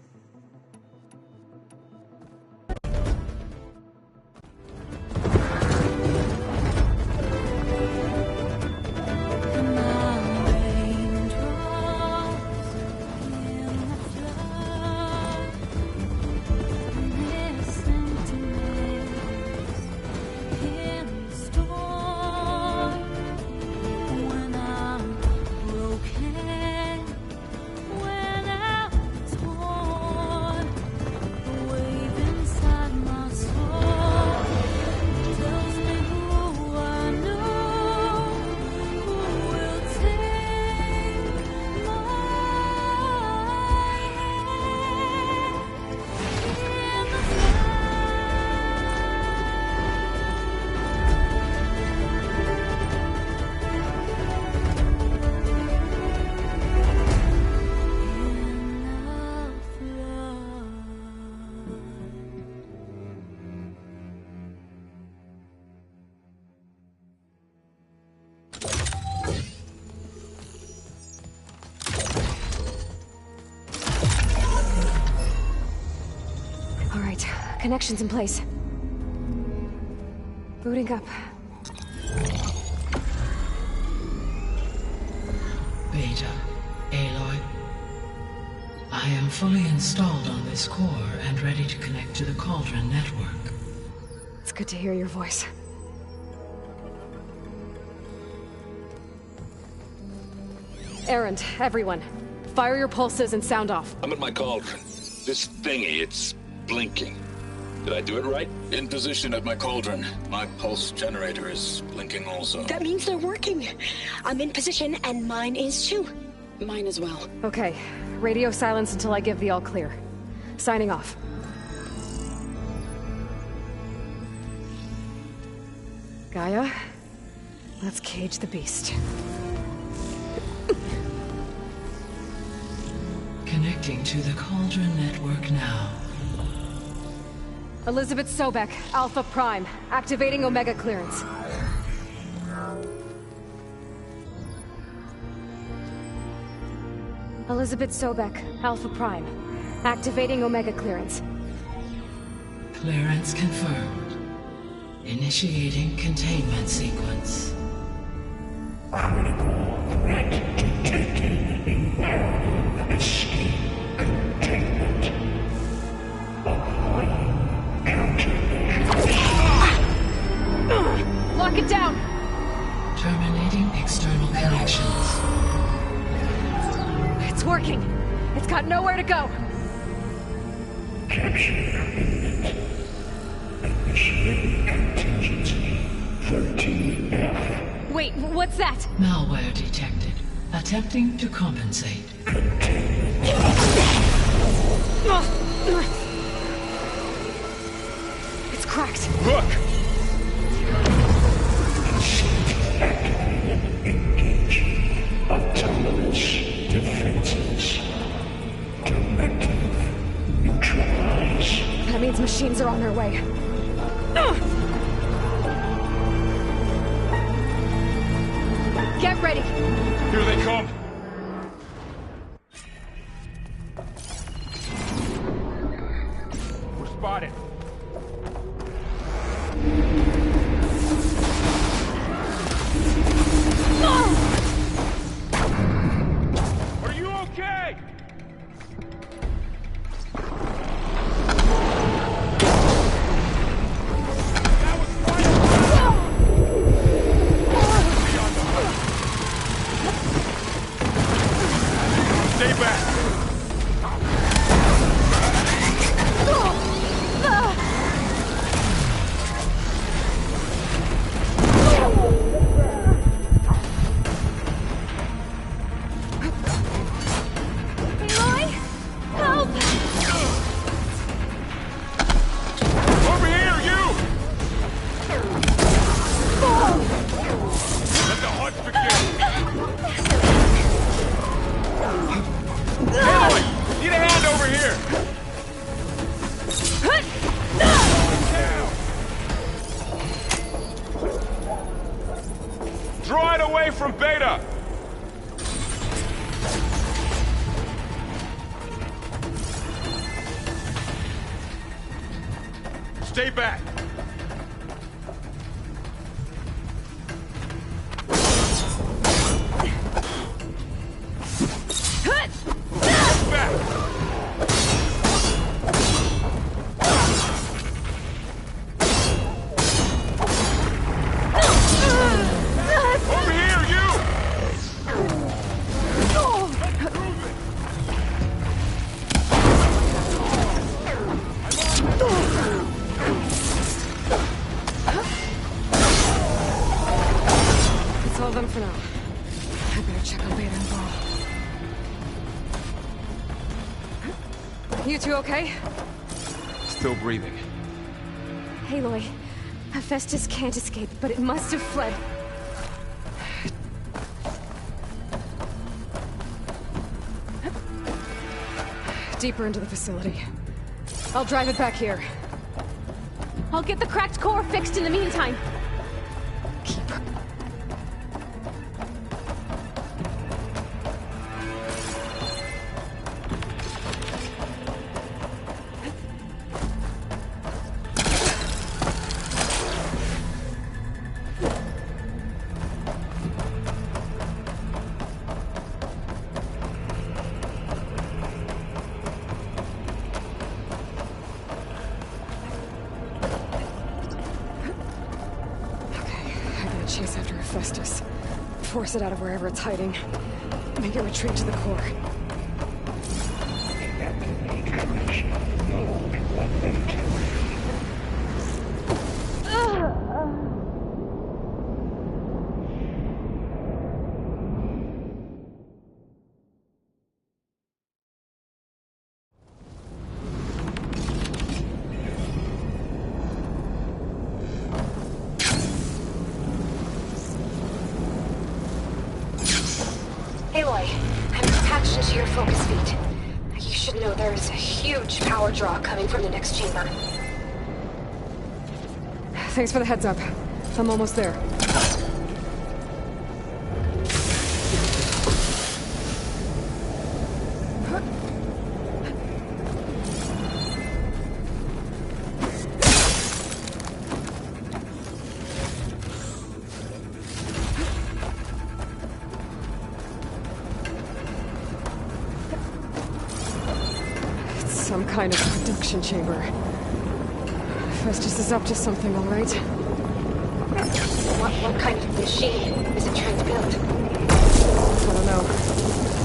Connections in place. Booting up. Beta, Aloy. I am fully installed on this core and ready to connect to the Cauldron network. It's good to hear your voice. Errand, everyone. Fire your pulses and sound off. I'm at my Cauldron. This thingy, it's blinking. Did I do it right? In position at my Cauldron. My pulse generator is blinking also. That means they're working. I'm in position, and mine is too. Mine as well. Okay. Radio silence until I give the all clear. Signing off. Gaia, let's cage the beast. Connecting to the Cauldron network now. Elizabeth Sobek, Alpha Prime, activating Omega clearance. Elizabeth Sobek, Alpha Prime, activating Omega clearance. Clearance confirmed. Initiating containment sequence. Critical threat detected. Escape containment. Applying countermeasures. Lock it down! Terminating external connections. It's working! It's got nowhere to go! Capture imminent. Initiating contingency 13F. Wait, what's that? Malware detected. Attempting to compensate. It's cracked. Look! Engage autonomous defenses. Directive neutralize. That means machines are on their way. Get ready! Here they come! We're spotted. Are you okay? That was Stay back! Aloy? Help! Over here, you! Let the hunt begin! Aloy! Need a hand over here! Draw it away from Beta! Stay back! Back! Over here, you! That's all of them for now. I better check on Beta and Ball. You two okay? Still breathing. Aloy, Hephaestus can't escape, but it must have fled. Deeper into the facility. I'll drive it back here. I'll get the cracked core fixed in the meantime. Keep. Chase after Hephaestus. Force it out of wherever it's hiding. Make it retreat to the core. Aloy, I'm patched into your focus feed. You should know there's a huge power draw coming from the next chamber. Thanks for the heads up. I'm almost there. Some kind of production chamber. Festus is up to something, all right? What kind of machine is it trying to build? I don't know,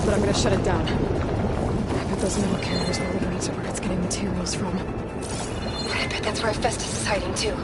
but I'm gonna shut it down. I bet those metal carriers will lead to where it's getting materials from. I bet that's where Festus is hiding too.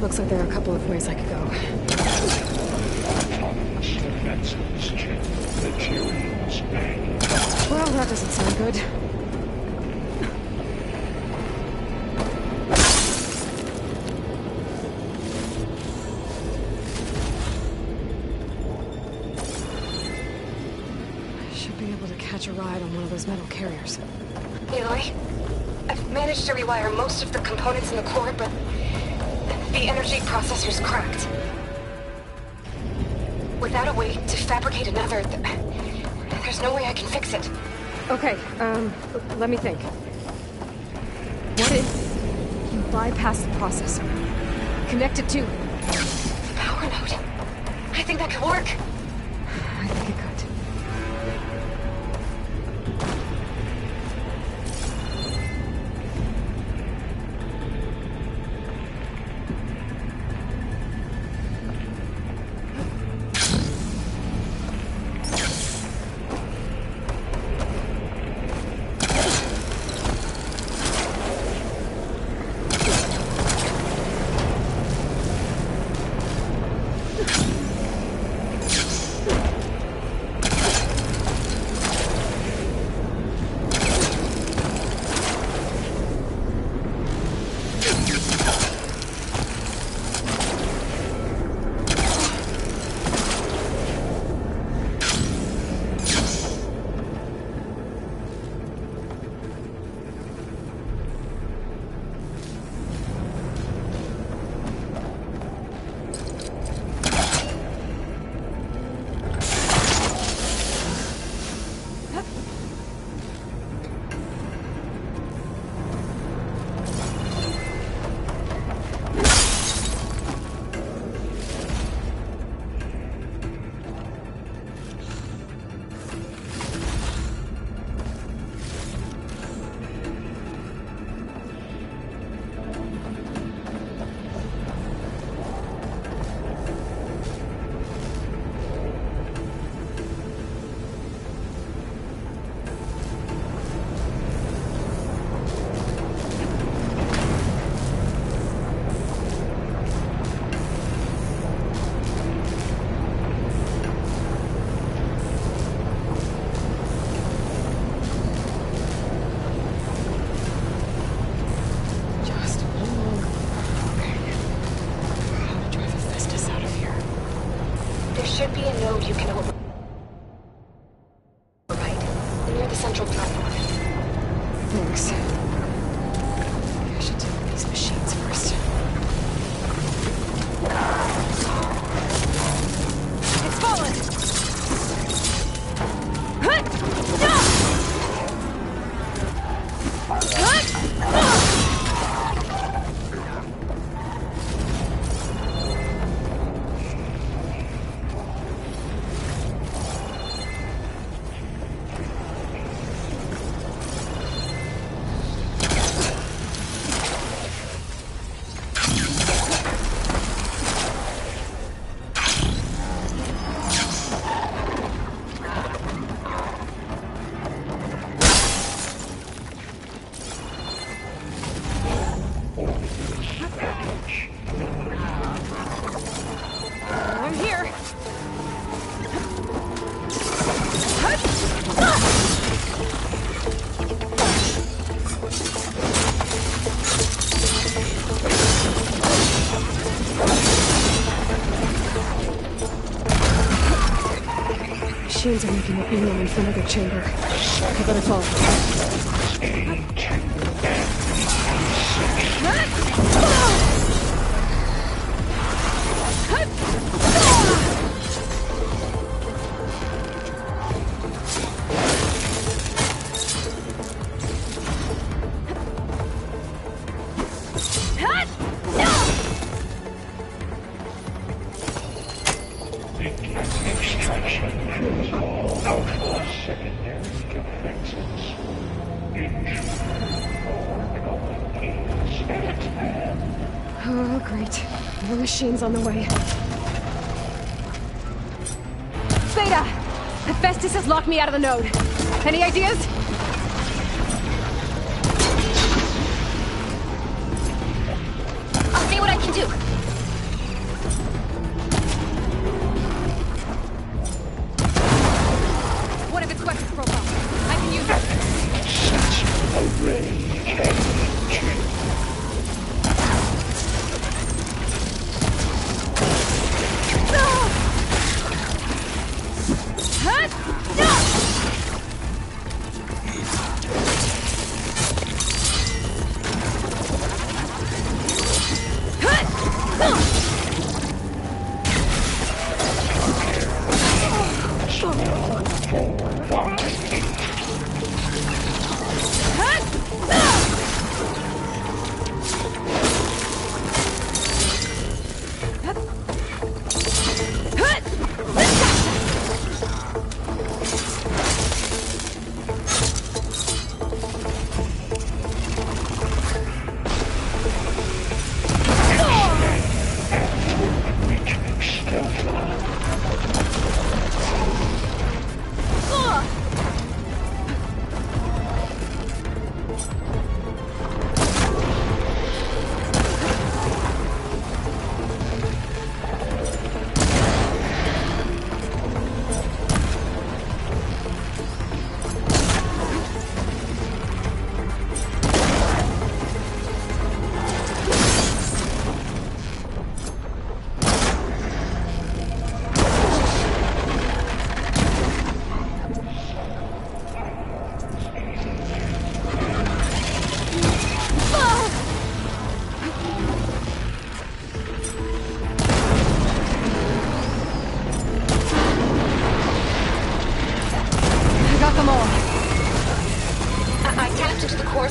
Looks like there are a couple of ways I could go. Well, that doesn't sound good. I should be able to catch a ride on one of those metal carriers. Aloy, I've managed to rewire most of the components in the core, but the energy processor's cracked. Without a way to fabricate another, there's no way I can fix it. Okay, let me think. What if you bypass the processor? Connect it to... the power node. I think that could work. I think it could. Should be a node you can override near the central platform. Thanks. I should deal with these machines first. It's fallen! machines are making a beeline for another chamber. I better follow. Extraction protocol Alpha secondary defenses. Oh, great. More machines on the way. Beta! Hephaestus has locked me out of the node. Any ideas? I'll see what I can do. One of its weapons broke off. I can use it.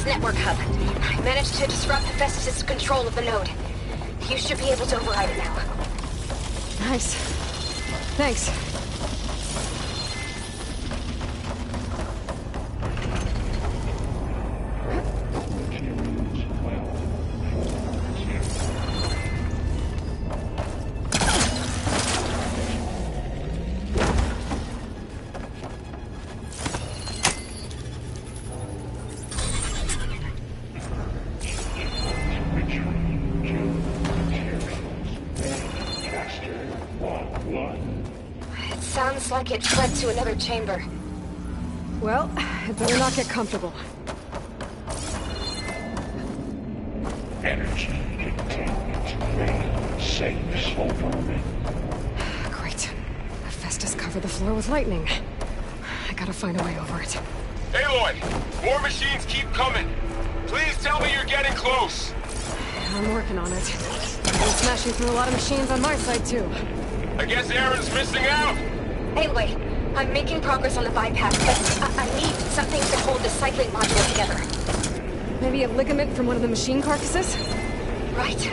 Network hub. I managed to disrupt Hephaestus' control of the node. You should be able to override it now. Nice. Thanks. Sounds like it fled to another chamber. Well, it better not get comfortable. Energy containment. Safe for vermin. Great. Hephaestus covered the floor with lightning. I gotta find a way over it. Aloy! More machines keep coming! Please tell me you're getting close! I'm working on it. I'm smashing through a lot of machines on my side, too. I guess Aaron's missing out! Anyway, I'm making progress on the bypass, but I need something to hold the cycling module together. Maybe a ligament from one of the machine carcasses? Right.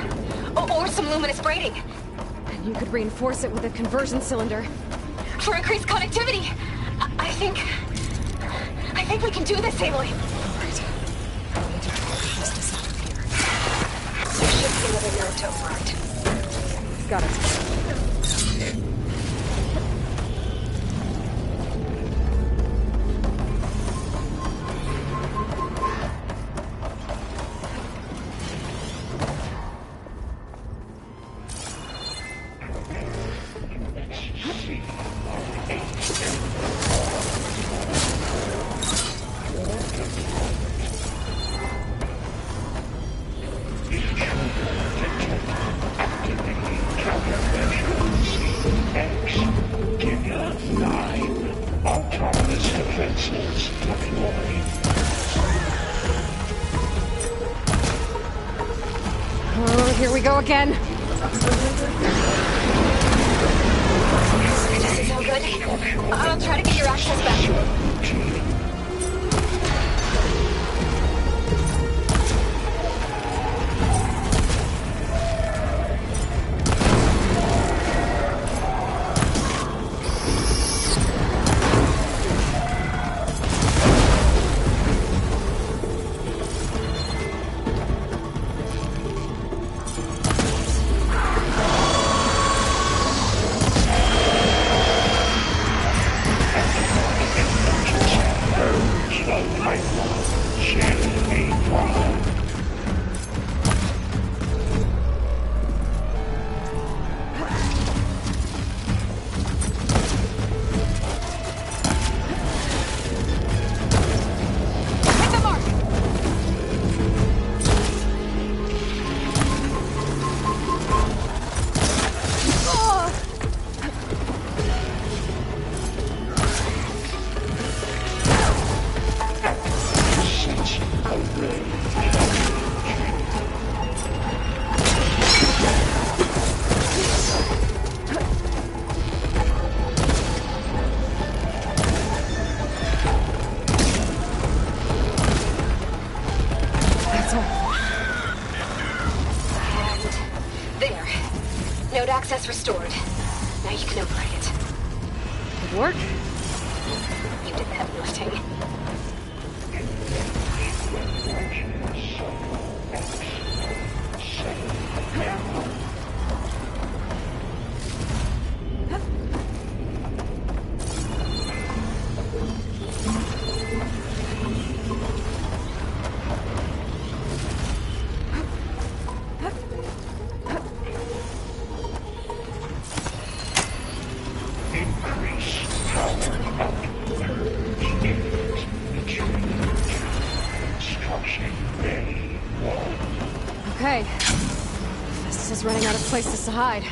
Or some luminous braiding. And you could reinforce it with a conversion cylinder. For increased connectivity! I think we can do this, Aloy. Right. I need to pull Hephaestus out of here. There should be another node to override. Got it. Activating countermeasures. again. Doesn't sound good. I'll try to get your access back. Access restored. Now you can operate it. Good work? You did the heavy lifting. Okay. Festus is running out of places to hide.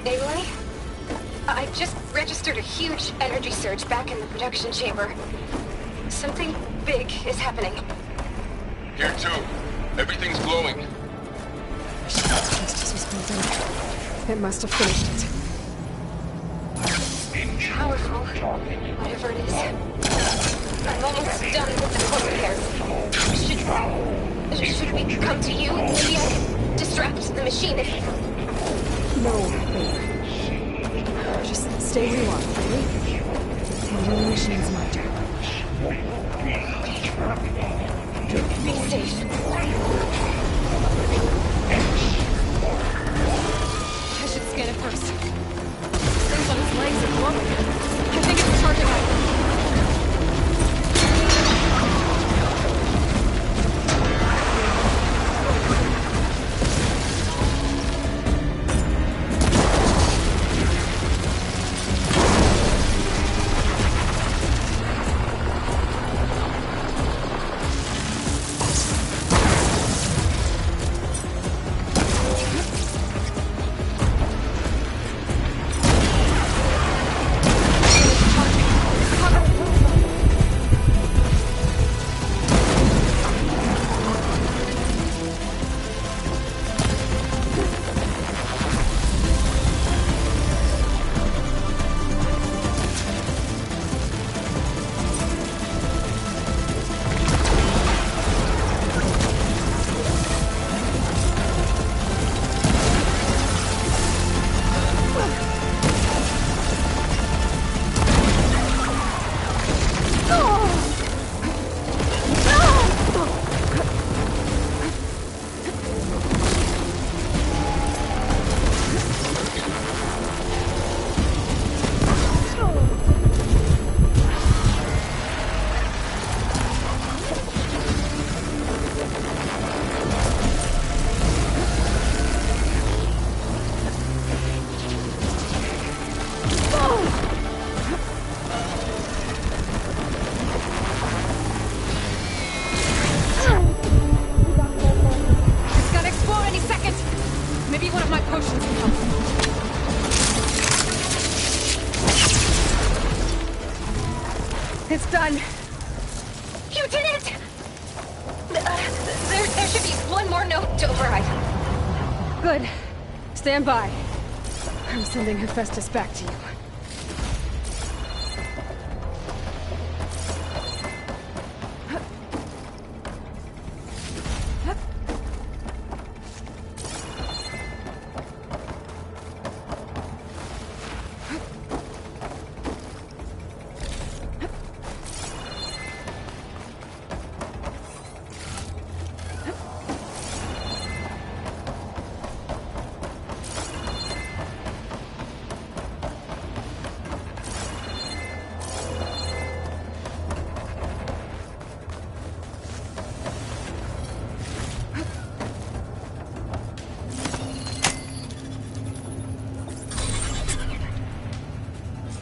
Aloy? I just registered a huge energy surge back in the production chamber. Something big is happening. Here too. Everything's glowing. Festus was building. It must have finished it. Powerful. Whatever it is. I'm almost done with the core repairs. Should we come to you? Maybe I can distract the machine if... No, babe. Just stay where you are, okay? Handle the machine's my job. Be safe. I should scan it first. Things on its legs are glowing. I think it's charging up. It's done. You did it! There should be one more more note to override. Good. Stand by. I'm sending Hephaestus back to you.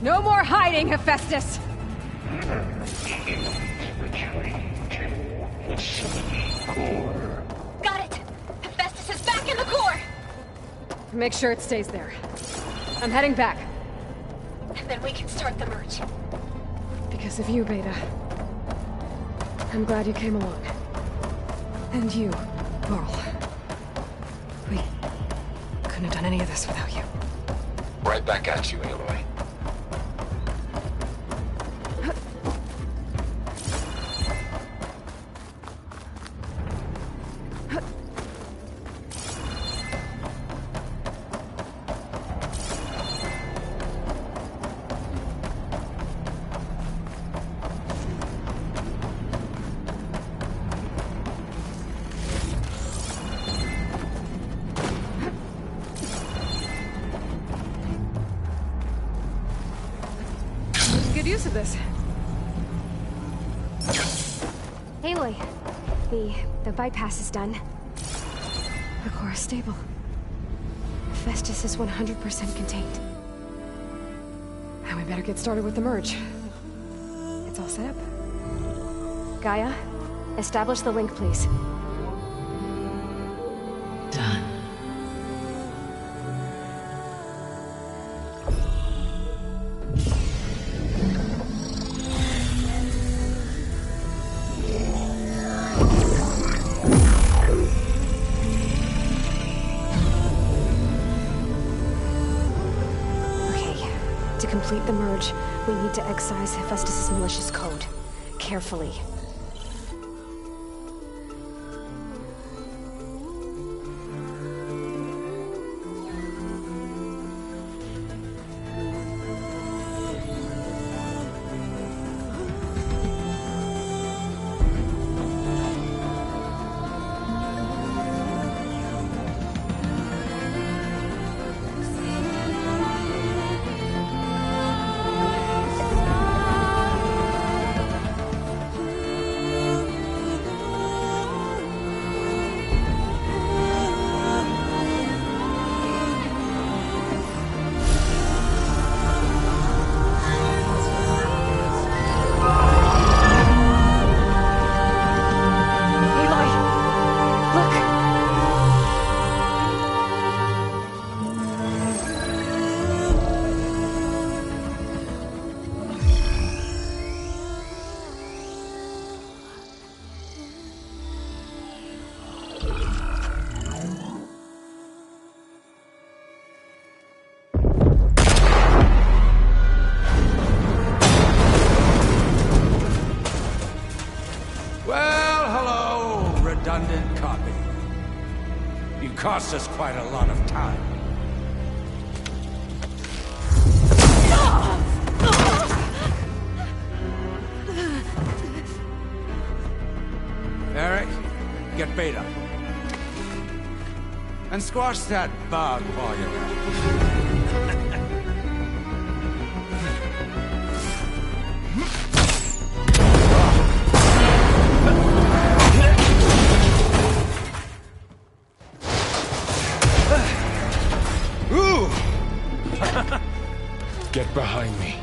No more hiding, Hephaestus! Got it! Hephaestus is back in the core! Make sure it stays there. I'm heading back. And then we can start the merge. Because of you, Beta. I'm glad you came along. And you, Laurel. We couldn't have done any of this without you. Right back at you, Aloy. Good use of this. Aloy, the bypass is done. The core is stable. Hephaestus is 100% contained. Now we better get started with the merge. It's all set up. Gaia, establish the link, please. Done. To complete the merge, we need to excise Hephaestus' malicious code. Carefully. Redundant copy. You cost us quite a lot of time. Eric, get Beta. And squash that bug while you're at it. Get behind me.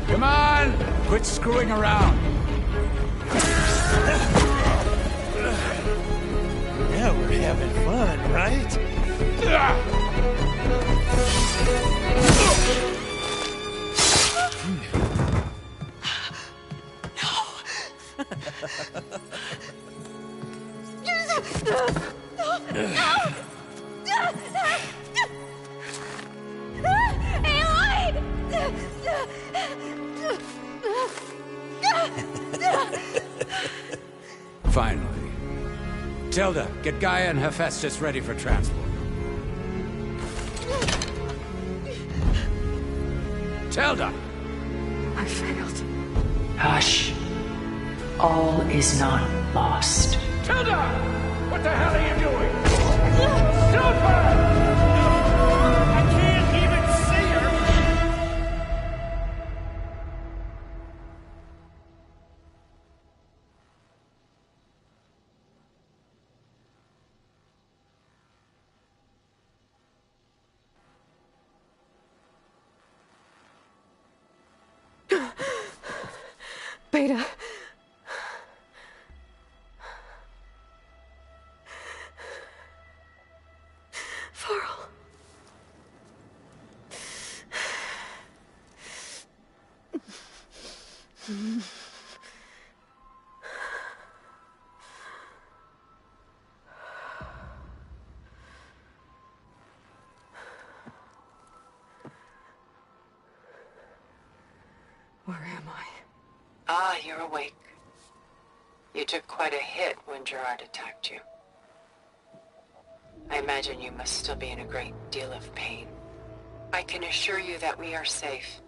Come on! Quit screwing around. Yeah, we're having fun, right? Finally. Tilda, get Gaia and Hephaestus ready for transport. Tilda! I failed. Hush. All is not lost. Tilda! What the hell are you doing? Silver! I can't even see her! Beta. Farrell. Where am I? Ah, you're awake. You took quite a hit when Gerard attacked you. I imagine you must still be in a great deal of pain. I can assure you that we are safe.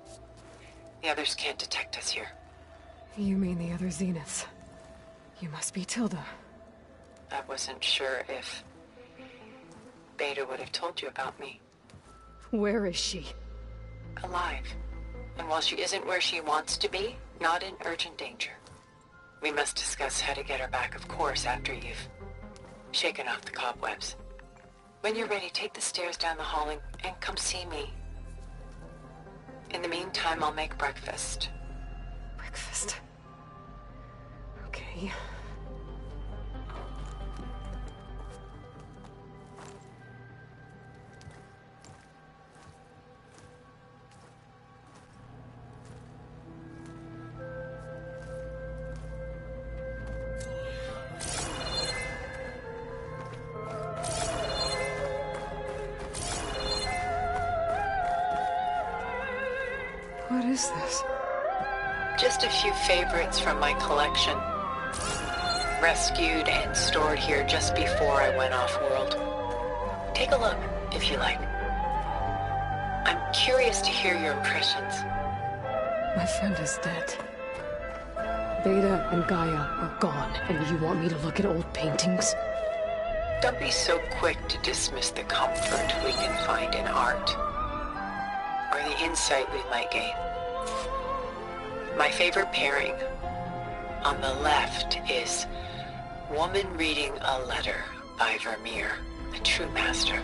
The others can't detect us here. You mean the other Zeniths? You must be Tilda. I wasn't sure if Beta would have told you about me. Where is she? Alive. And while she isn't where she wants to be, not in urgent danger. We must discuss how to get her back, of course, after you've shaken off the cobwebs. When you're ready, take the stairs down the hall and come see me. In the meantime, I'll make breakfast. Breakfast? Okay. What is this? Just a few favorites from my collection. Rescued and stored here just before I went off-world. Take a look, if you like. I'm curious to hear your impressions. My friend is dead. Beta and Gaia are gone, and you want me to look at old paintings? Don't be so quick to dismiss the comfort we can find in art, or the insight we might gain. My favorite pairing on the left is Woman Reading a Letter by Vermeer, a true master.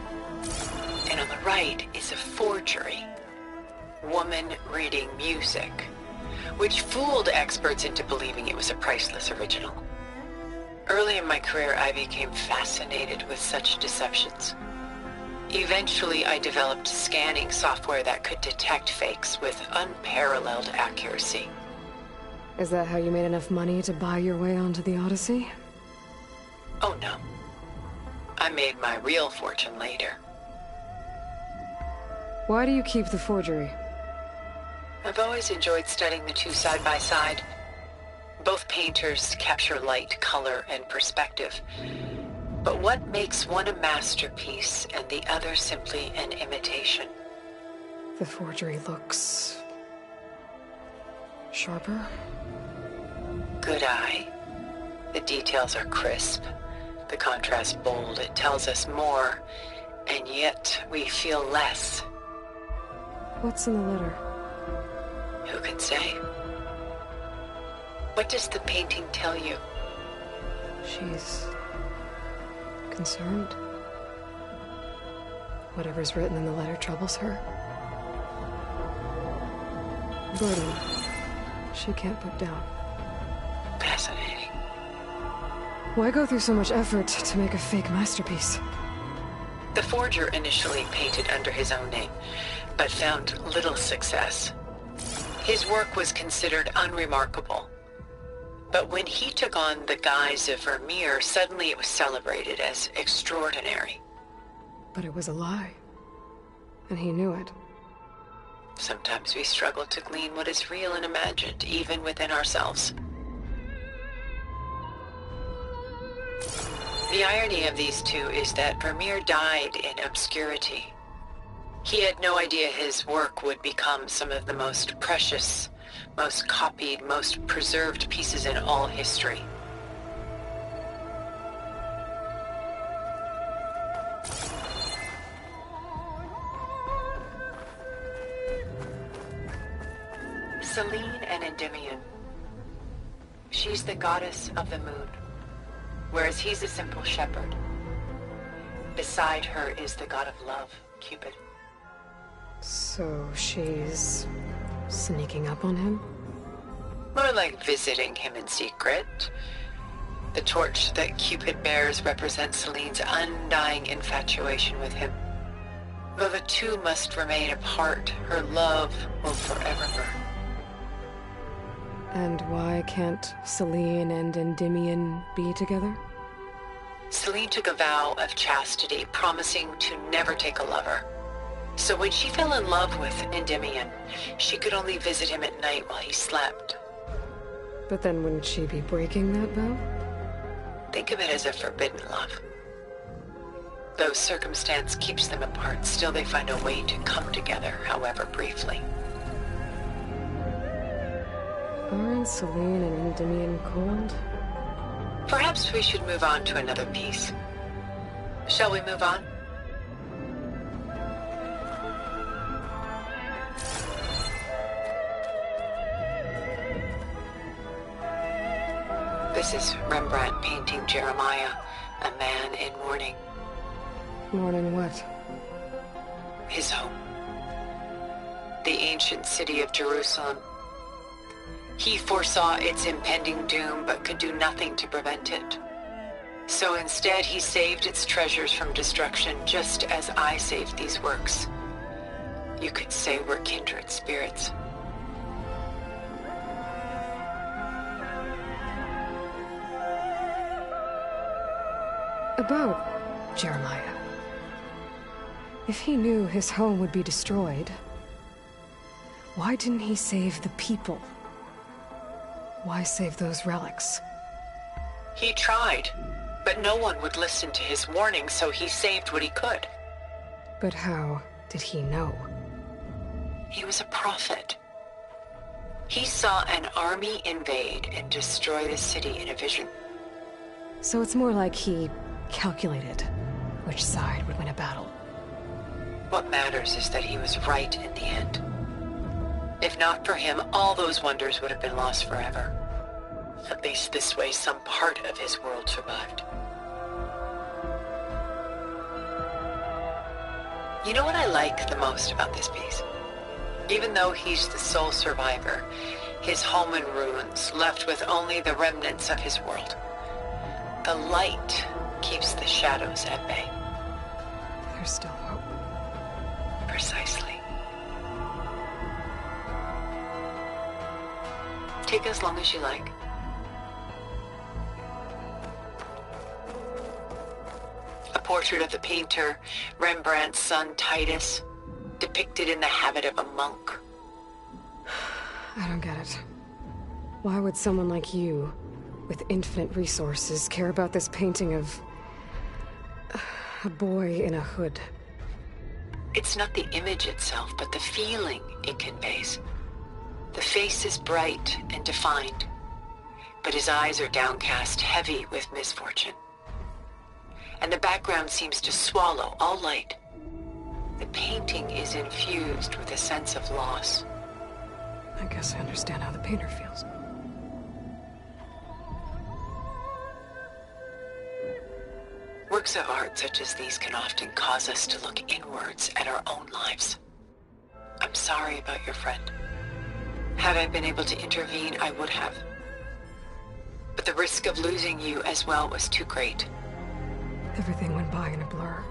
And on the right is a forgery, Woman Reading Music, which fooled experts into believing it was a priceless original. Early in my career, I became fascinated with such deceptions. Eventually, I developed scanning software that could detect fakes with unparalleled accuracy. Is that how you made enough money to buy your way onto the Odyssey? Oh no. I made my real fortune later. Why do you keep the forgery? I've always enjoyed studying the two side by side. Both painters capture light, color, and perspective. But what makes one a masterpiece and the other simply an imitation? The forgery looks... sharper? Good eye. The details are crisp. The contrast bold. It tells us more, and yet we feel less. What's in the letter? Who can say? What does the painting tell you? She's... concerned. Whatever's written in the letter troubles her. Burden. She can't put down. Fascinating. Why go through so much effort to make a fake masterpiece? The forger initially painted under his own name, but found little success. His work was considered unremarkable. But when he took on the guise of Vermeer, suddenly it was celebrated as extraordinary. But it was a lie. And he knew it. Sometimes we struggle to glean what is real and imagined, even within ourselves. The irony of these two is that Vermeer died in obscurity. He had no idea his work would become some of the most precious, most copied, most preserved pieces in all history. Selene and Endymion. She's the goddess of the moon, whereas he's a simple shepherd. Beside her is the god of love, Cupid. So she's sneaking up on him? More like visiting him in secret. The torch that Cupid bears represents Selene's undying infatuation with him. Though the two must remain apart, her love will forever burn. And why can't Selene and Endymion be together? Selene took a vow of chastity, promising to never take a lover. So when she fell in love with Endymion, she could only visit him at night while he slept. But then wouldn't she be breaking that vow? Think of it as a forbidden love. Though circumstance keeps them apart, still they find a way to come together, however briefly. Aren't Selene and Endymion cold? Perhaps we should move on to another piece. Shall we move on? This is Rembrandt painting Jeremiah, a man in mourning. Mourning what? His home. The ancient city of Jerusalem. He foresaw its impending doom, but could do nothing to prevent it. So instead, he saved its treasures from destruction, just as I saved these works. You could say we're kindred spirits. About Jeremiah. If he knew his home would be destroyed, why didn't he save the people? Why save those relics? He tried, but no one would listen to his warning, so he saved what he could. But how did he know? He was a prophet. He saw an army invade and destroy the city in a vision. So it's more like he calculated which side would win a battle. What matters is that he was right in the end. If not for him, all those wonders would have been lost forever. At least this way, some part of his world survived. You know what I like the most about this piece? Even though he's the sole survivor, his home in ruins, left with only the remnants of his world. The light keeps the shadows at bay. There's still hope. Precisely. Take as long as you like. A portrait of the painter, Rembrandt's son Titus, depicted in the habit of a monk. I don't get it. Why would someone like you, with infinite resources, care about this painting of a boy in a hood? It's not the image itself, but the feeling it conveys. The face is bright and defined, but his eyes are downcast, heavy with misfortune. And the background seems to swallow all light. The painting is infused with a sense of loss. I guess I understand how the painter feels. Works of art such as these can often cause us to look inwards at our own lives. I'm sorry about your friend. Had I been able to intervene, I would have. But the risk of losing you as well was too great. Everything went by in a blur.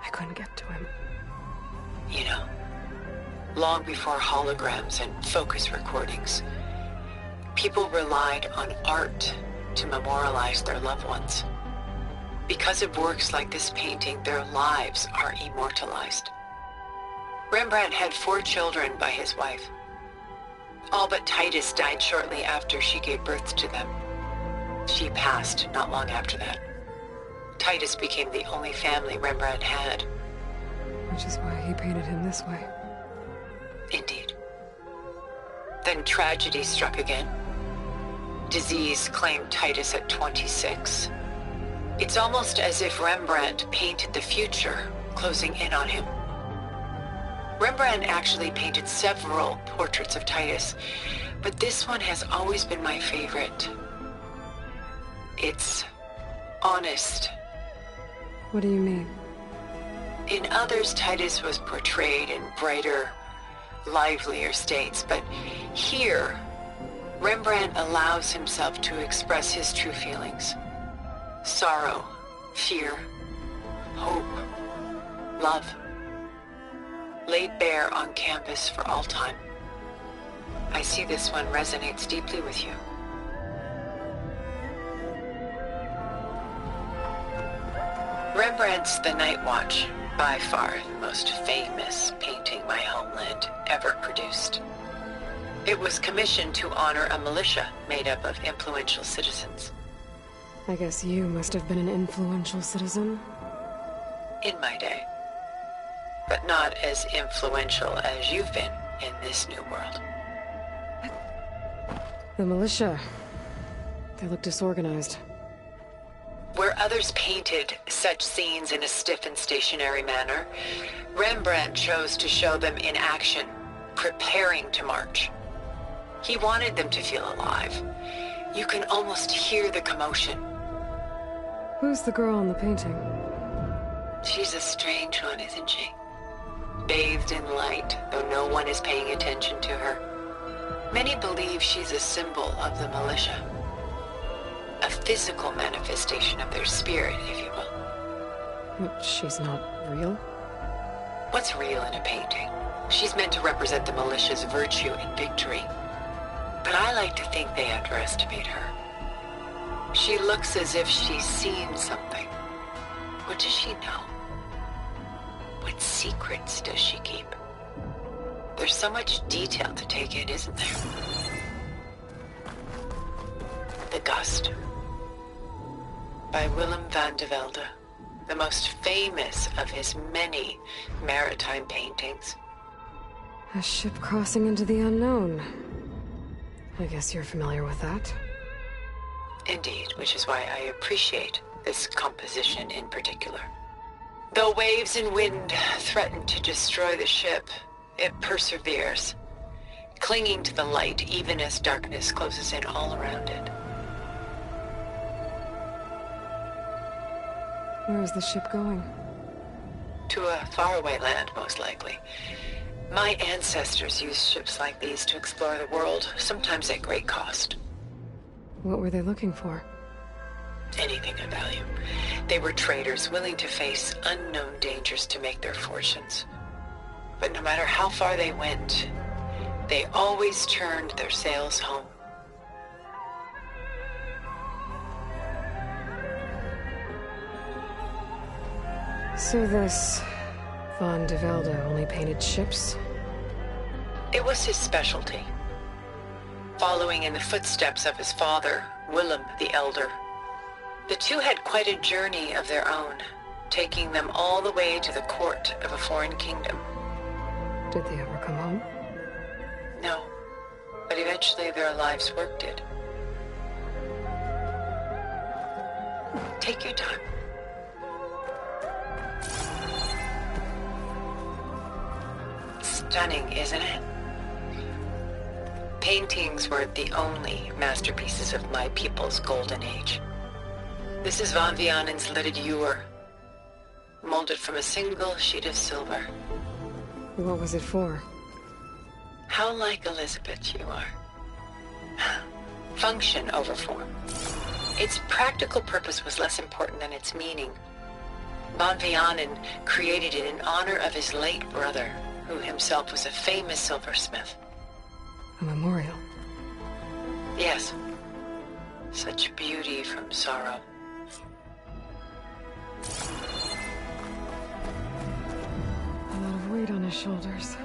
I couldn't get to him. You know, long before holograms and focus recordings, People relied on art to memorialize their loved ones. Because of works like this painting, their lives are immortalized. Rembrandt had 4 children by his wife. All but Titus died shortly after she gave birth to them. She passed not long after that. Titus became the only family Rembrandt had. Which is why he painted him this way. Indeed. Then tragedy struck again. Disease claimed Titus at 26. It's almost as if Rembrandt painted the future, closing in on him. Rembrandt actually painted several portraits of Titus, but this one has always been my favorite. It's honest. What do you mean? In others, Titus was portrayed in brighter, livelier states, but here, Rembrandt allows himself to express his true feelings. Sorrow, fear, hope, love. Laid bare on canvas for all time. I see this one resonates deeply with you. Rembrandt's The Night Watch, by far the most famous painting my homeland ever produced. It was commissioned to honor a militia made up of influential citizens. I guess you must have been an influential citizen. In my day. But not as influential as you've been in this new world. The militia. They look disorganized. Where others painted such scenes in a stiff and stationary manner, Rembrandt chose to show them in action, preparing to march. He wanted them to feel alive. You can almost hear the commotion. Who's the girl in the painting? She's a strange one, isn't she? Bathed in light, though no one is paying attention to her. Many believe she's a symbol of the militia. A physical manifestation of their spirit, if you will. But she's not real? What's real in a painting? She's meant to represent the militia's virtue and victory. But I like to think they underestimate her. She looks as if she's seen something. What does she know? What secrets does she keep? There's so much detail to take in, isn't there? The Gust. By Willem van de Velde, the most famous of his many maritime paintings. A ship crossing into the unknown. I guess you're familiar with that. Indeed, which is why I appreciate this composition in particular. Though waves and wind threaten to destroy the ship, it perseveres, clinging to the light even as darkness closes in all around it. Where is the ship going? To a faraway land, most likely. My ancestors used ships like these to explore the world, sometimes at great cost. What were they looking for? Anything of value. They were traders willing to face unknown dangers to make their fortunes. But no matter how far they went, they always turned their sails home. So this Van de Velde only painted ships? It was his specialty. Following in the footsteps of his father, Willem the Elder. The two had quite a journey of their own, taking them all the way to the court of a foreign kingdom. Did they ever come home? No, but eventually their life's work did. Take your time. Stunning, isn't it? Paintings were the only masterpieces of my people's golden age. This is Van Vianen's lidded ewer, molded from a single sheet of silver. What was it for? How like Elizabeth you are. Function over form. Its practical purpose was less important than its meaning. Van Vianen created it in honor of his late brother, who himself was a famous silversmith. A memorial. Yes. Such beauty from sorrow. A lot of weight on his shoulders.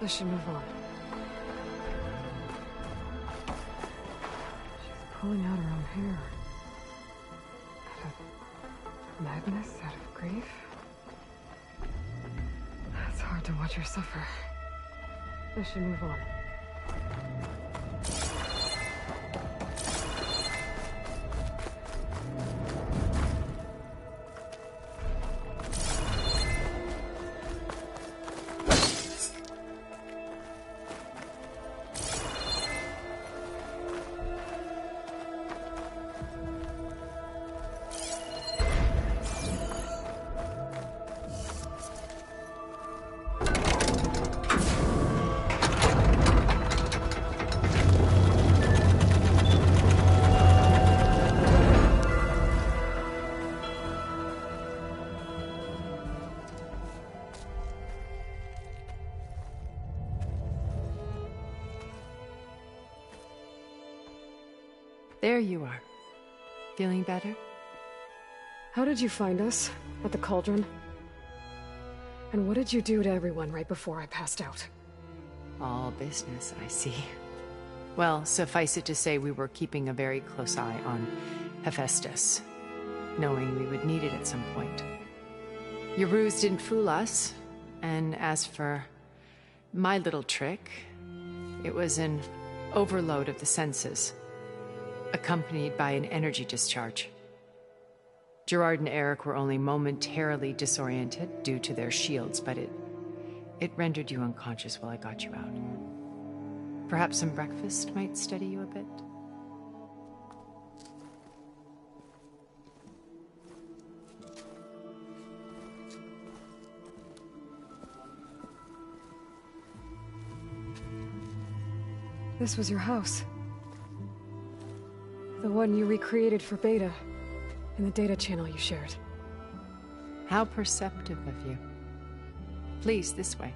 Let's should move on. She's pulling out her own hair. Out of madness, out of grief. It's hard to watch her suffer. Let's should move on. There you are. Feeling better? How did you find us? At the cauldron? And what did you do to everyone right before I passed out? All business, I see. Well, suffice it to say we were keeping a very close eye on Hephaestus, knowing we would need it at some point. Your ruse didn't fool us, and as for my little trick, it was an overload of the senses, accompanied by an energy discharge. Gerard and Eric were only momentarily disoriented due to their shields, but it rendered you unconscious while I got you out. Perhaps some breakfast might steady you a bit? This was your house. The one you recreated for Beta, in the data channel you shared. How perceptive of you. Please, this way.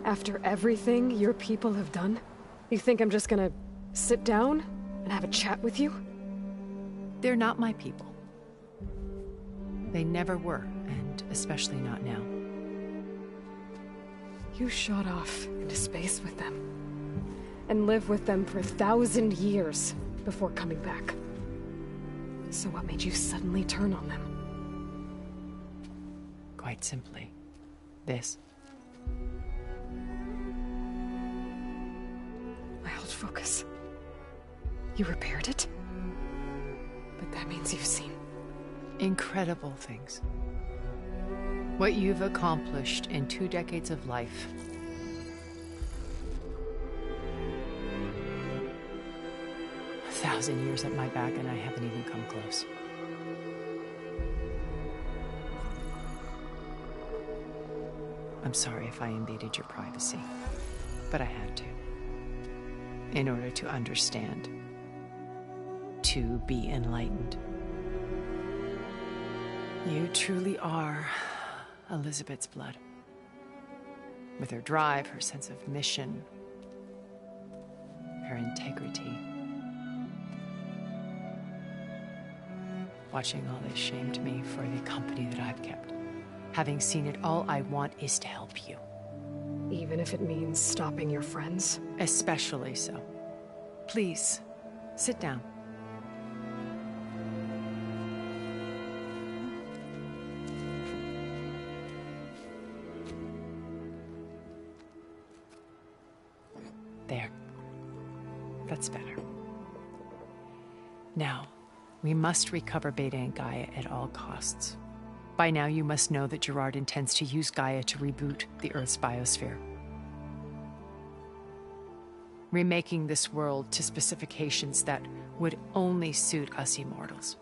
After everything your people have done, you think I'm just gonna sit down and have a chat with you? They're not my people. They never were, and especially not now. You shot off into space with them, and lived with them for 1,000 years before coming back. So what made you suddenly turn on them? Quite simply, this. My old focus. You repaired it? But that means you've seen incredible things. What you've accomplished in 2 decades of life. A 1,000 years at my back and I haven't even come close. I'm sorry if I invaded your privacy, but I had to. In order to understand. To be enlightened. You truly are Elizabeth's blood. With her drive, her sense of mission, her integrity. Watching all this shamed me for the company that I've kept. Having seen it, all I want is to help you. Even if it means stopping your friends? Especially so. Please, sit down. There. That's better. Now, we must recover Beta and Gaia at all costs. By now, you must know that Gerard intends to use Gaia to reboot the Earth's biosphere. Remaking this world to specifications that would only suit us immortals.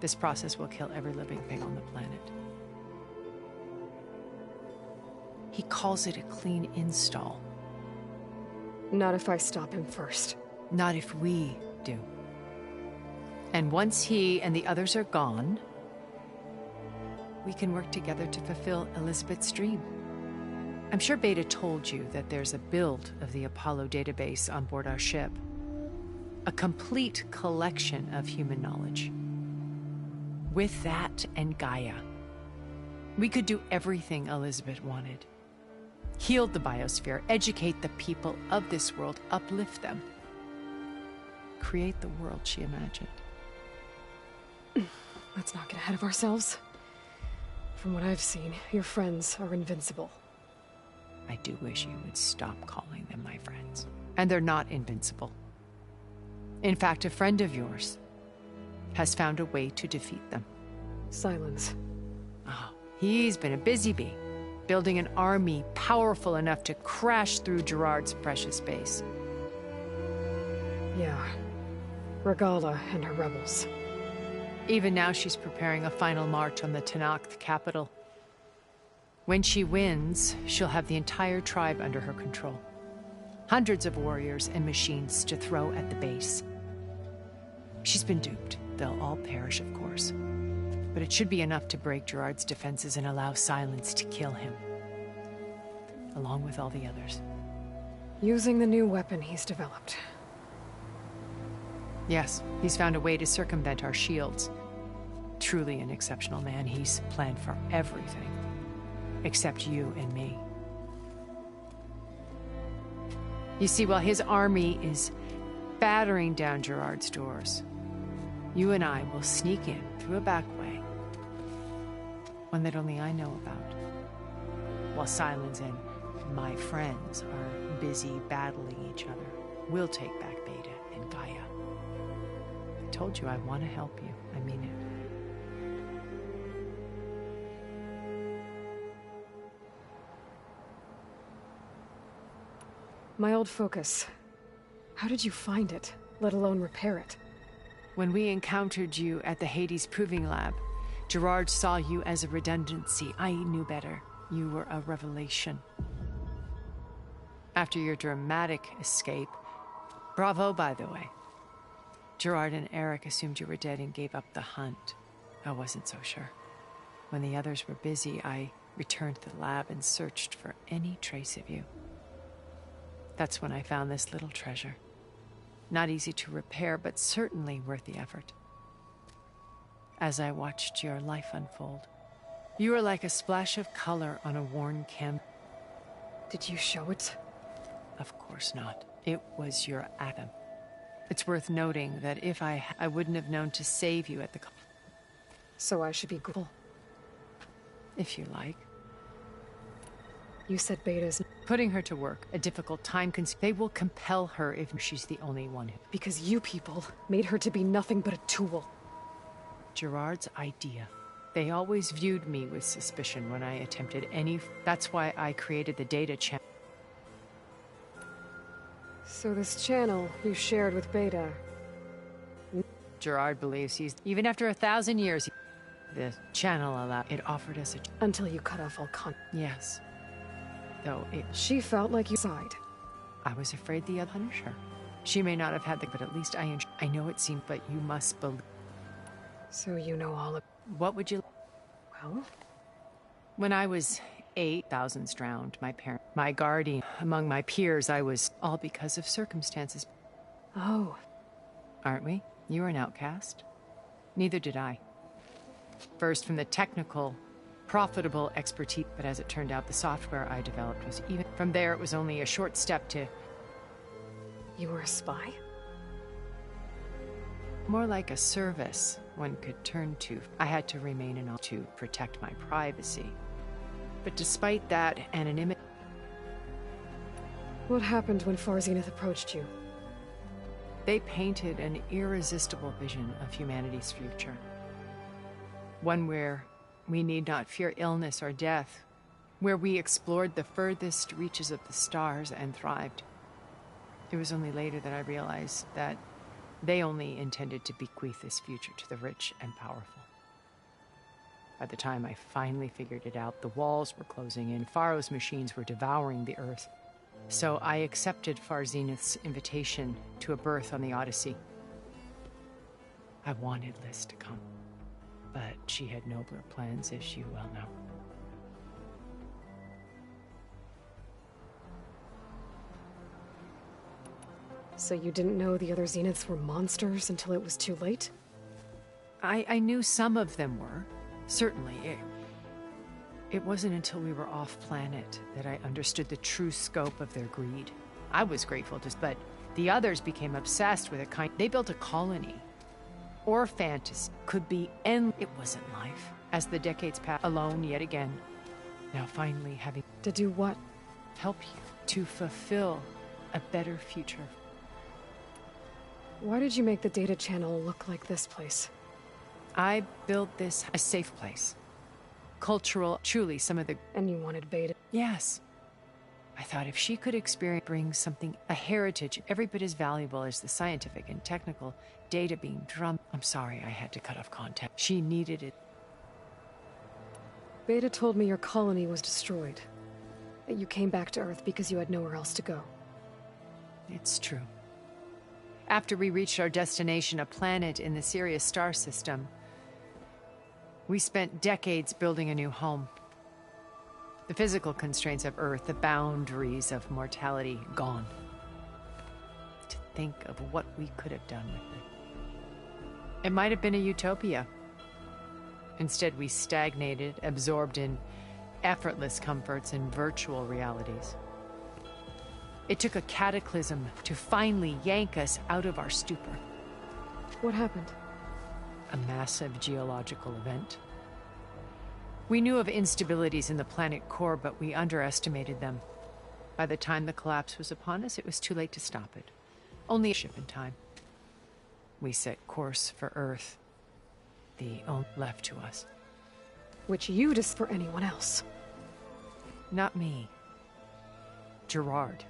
This process will kill every living thing on the planet. He calls it a clean install. Not if I stop him first. Not if we do. And once he and the others are gone, we can work together to fulfill Elizabeth's dream. I'm sure Beta told you that there's a build of the Apollo database on board our ship. A complete collection of human knowledge. With that and Gaia, we could do everything Elizabeth wanted. Heal the biosphere, educate the people of this world, uplift them. Create the world she imagined. Let's not get ahead of ourselves. From what I've seen, your friends are invincible. I do wish you would stop calling them my friends. And they're not invincible. In fact, a friend of yours has found a way to defeat them. Silence. Oh, he's been a busy bee, building an army powerful enough to crash through Gerard's precious base. Yeah. Regala and her rebels. Even now she's preparing a final march on the Tenakth capital. When she wins, she'll have the entire tribe under her control. Hundreds of warriors and machines to throw at the base. She's been duped. They'll all perish, of course. But it should be enough to break Gerard's defenses and allow Silence to kill him. Along with all the others. Using the new weapon he's developed. Yes, he's found a way to circumvent our shields. Truly an exceptional man. He's planned for everything. Except you and me. You see, while his army is battering down Gerard's doors, you and I will sneak in through a back way. One that only I know about. While Silence and my friends are busy battling each other, we'll take back Beta and Gaia. I told you I want to help you. I mean it. My old focus. How did you find it, let alone repair it? When we encountered you at the Hades Proving Lab, Gerard saw you as a redundancy. I knew better. You were a revelation. After your dramatic escape, bravo, by the way. Gerard and Eric assumed you were dead and gave up the hunt. I wasn't so sure. When the others were busy, I returned to the lab and searched for any trace of you. That's when I found this little treasure. Not easy to repair, but certainly worth the effort. As I watched your life unfold, you were like a splash of color on a worn canvas. Did you show it? Of course not. It was your atom. It's worth noting that if I wouldn't have known to save you at the... So I should be grateful. If you like. You said Beta's... Putting her to work, a difficult time they will compel her if she's the only one who... Because you people made her to be nothing but a tool. Gerard's idea. They always viewed me with suspicion when I attempted any... That's why I created the data channel. So this channel you shared with Beta... Gerard believes he's... Even after 1,000 years, the channel allowed... It offered us a... Until you cut off all Yes. Though it... She felt like you sighed. I was afraid the other punish her. She may not have had the... But at least I know it seemed, but you must believe... So you know all of... What would you... Well? When I was 8,000 drowned, my parent, my guardian, among my peers, I was... All because of circumstances. Oh. Aren't we? You were an outcast. Neither did I. First from the technical, profitable expertise, but as it turned out, the software I developed was even... From there, it was only a short step to... You were a spy? More like a service one could turn to. I had to remain anonymous to protect my privacy. But despite that anonymity... What happened when Far Zenith approached you? They painted an irresistible vision of humanity's future. One where we need not fear illness or death, where we explored the furthest reaches of the stars and thrived. It was only later that I realized that they only intended to bequeath this future to the rich and powerful. By the time I finally figured it out, the walls were closing in, Pharaoh's machines were devouring the earth. So I accepted Far Zenith's invitation to a berth on the Odyssey. I wanted Liz to come, but she had nobler plans, as you well know. So you didn't know the other Zeniths were monsters until it was too late? I knew some of them were. Certainly. It wasn't until we were off-planet that I understood the true scope of their greed. I was grateful but the others became obsessed with a kind... They built a colony. Or fantasy. Could be It wasn't life. As the decades passed, alone yet again. Now finally having... To do what? Help you. To fulfill a better future. Why did you make the data channel look like this place? I built this a safe place. Cultural, truly some of the... And you wanted Beta? Yes. I thought if she could bring something, a heritage, every bit as valuable as the scientific and technical data being drummed. I'm sorry I had to cut off contact. She needed it. Beta told me your colony was destroyed. That you came back to Earth because you had nowhere else to go. It's true. After we reached our destination, a planet in the Sirius star system, we spent decades building a new home. The physical constraints of Earth, the boundaries of mortality, gone. To think of what we could have done with it. It might have been a utopia. Instead, we stagnated, absorbed in effortless comforts and virtual realities. It took a cataclysm to finally yank us out of our stupor. What happened? A massive geological event. We knew of instabilities in the planet core, but we underestimated them. By the time the collapse was upon us, it was too late to stop it. Only a ship in time. We set course for Earth, the only left to us. Which you just for anyone else. Not me. Gerard.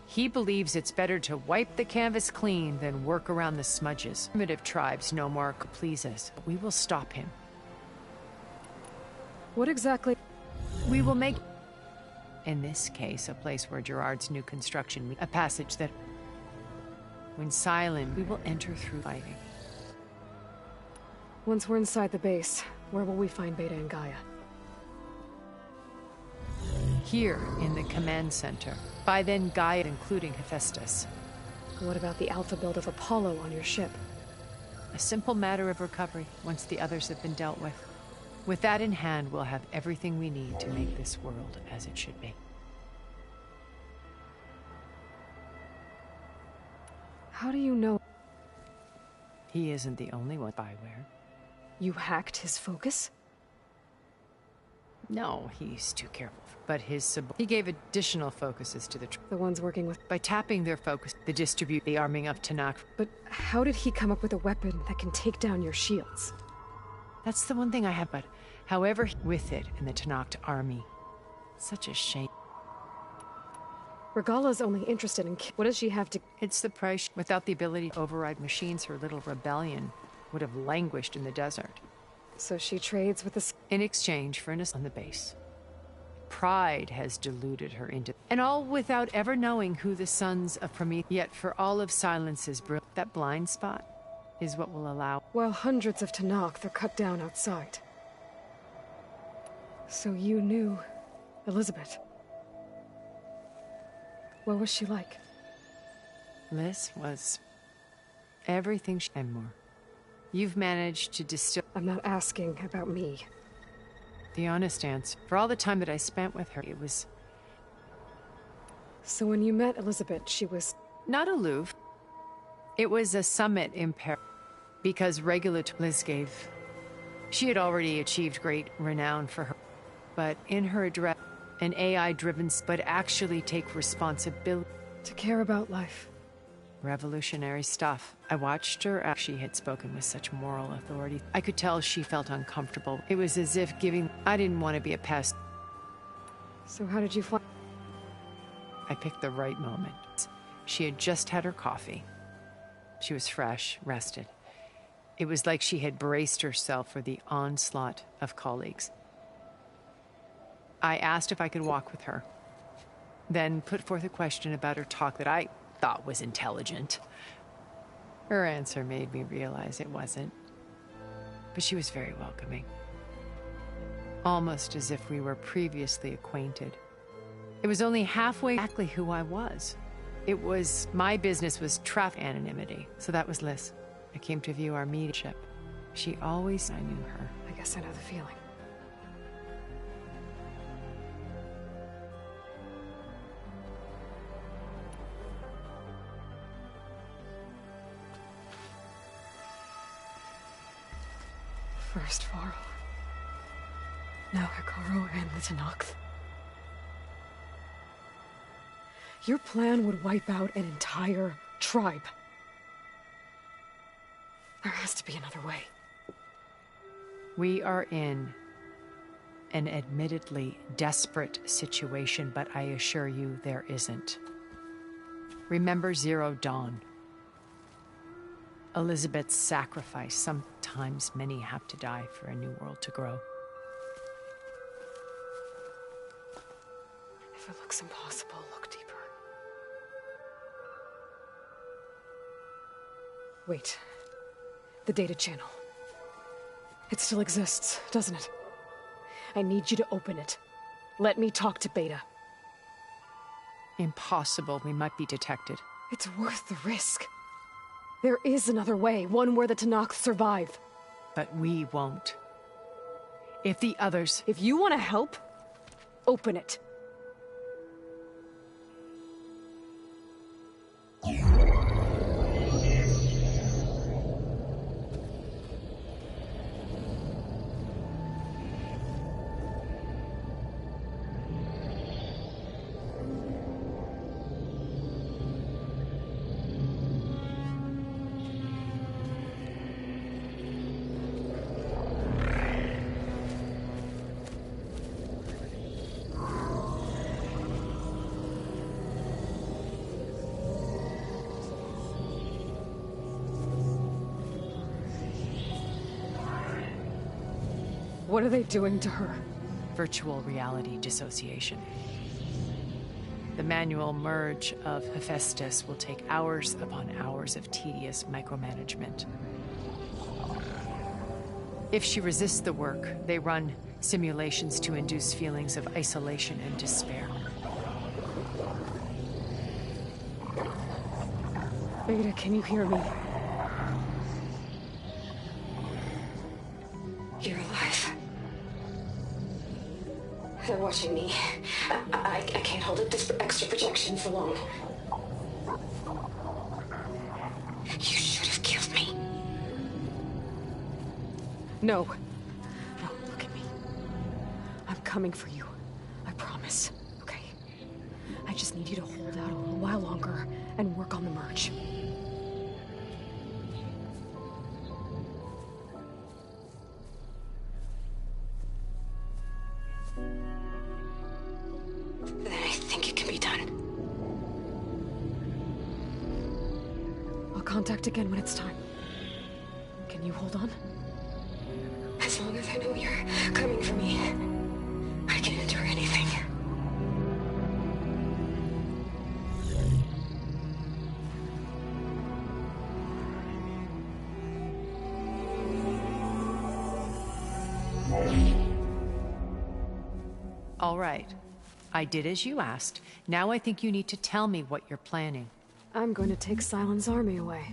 He believes it's better to wipe the canvas clean than work around the smudges. Primitive tribes no more could please us. We will stop him. What exactly? We will make, in this case, a place where Gerard's new construction, a passage that, when silent, we will enter through fighting. Once we're inside the base, where will we find Beta and Gaia? Here, in the command center. By then, Gaia, including Hephaestus. What about the alpha build of Apollo on your ship? A simple matter of recovery, once the others have been dealt with. With that in hand, we'll have everything we need to make this world as it should be. How do you know? He isn't the only one, spyware. You hacked his focus? No, he's too careful. But he gave additional focuses to the ones working with... By tapping their focus, the arming of Tanakh. But how did he come up with a weapon that can take down your shields? That's the one thing I have, but however, with it in the Tanakh army. Such a shame. Regala's only interested in... What does she have to... It's the price. Without the ability to override machines, her little rebellion would have languished in the desert. So she trades with the... In exchange for an on the base. Pride has deluded her into... And all without ever knowing who the sons of Prometheus... Yet for all of Silence's that blind spot is what will allow... While hundreds of Tanakh are cut down outside. So you knew Elizabeth. What was she like? Liz was everything and more. You've managed to distill... I'm not asking about me. The honest answer. For all the time that I spent with her, it was... So when you met Elizabeth, she was... Not aloof. It was a summit in Paris. Because Liz gave... She had already achieved great renown for her. But in her address, an AI-driven... But actually take responsibility. To care about life. Revolutionary stuff. I watched her after she had spoken with such moral authority. I could tell she felt uncomfortable. It was as if giving... I didn't want to be a pest. So how did you find... I picked the right moment. She had just had her coffee. She was fresh, rested. It was like she had braced herself for the onslaught of colleagues. I asked if I could walk with her. Then put forth a question about her talk that I thought was intelligent. Her answer made me realize it wasn't. But she was very welcoming. Almost as if we were previously acquainted. It was only halfway exactly who I was. My business was traffic anonymity, so that was Liz. I came to view our mediumship. She always, I knew her. I guess I know the feeling. First Varl. Now Hikaru and the Tenakth. Your plan would wipe out an entire tribe. There has to be another way. We are in an admittedly desperate situation, but I assure you there isn't. Remember Zero Dawn. Elizabeth's sacrifice. Sometimes many have to die for a new world to grow. If it looks impossible, look deeper. Wait. The data channel. It still exists, doesn't it? I need you to open it. Let me talk to Beta. Impossible. We might be detected. It's worth the risk. There is another way, one where the Tenakth survive. But we won't. If the others... If you want to help, open it. What are they doing to her? Virtual reality dissociation. The manual merge of Hephaestus will take hours upon hours of tedious micromanagement. If she resists the work, they run simulations to induce feelings of isolation and despair. Beta, can you hear me? You're alive. They're watching me. I can't hold up this extra projection for long. You should have killed me. No. No, look at me. I'm coming for you. I promise. Okay? I just need you to hold out a little while longer and work on the merge. Contact again when it's time. Can you hold on? As long as I know you're coming for me, I can endure anything. All right. I did as you asked. Now I think you need to tell me what you're planning. I'm going to take Silent's army away.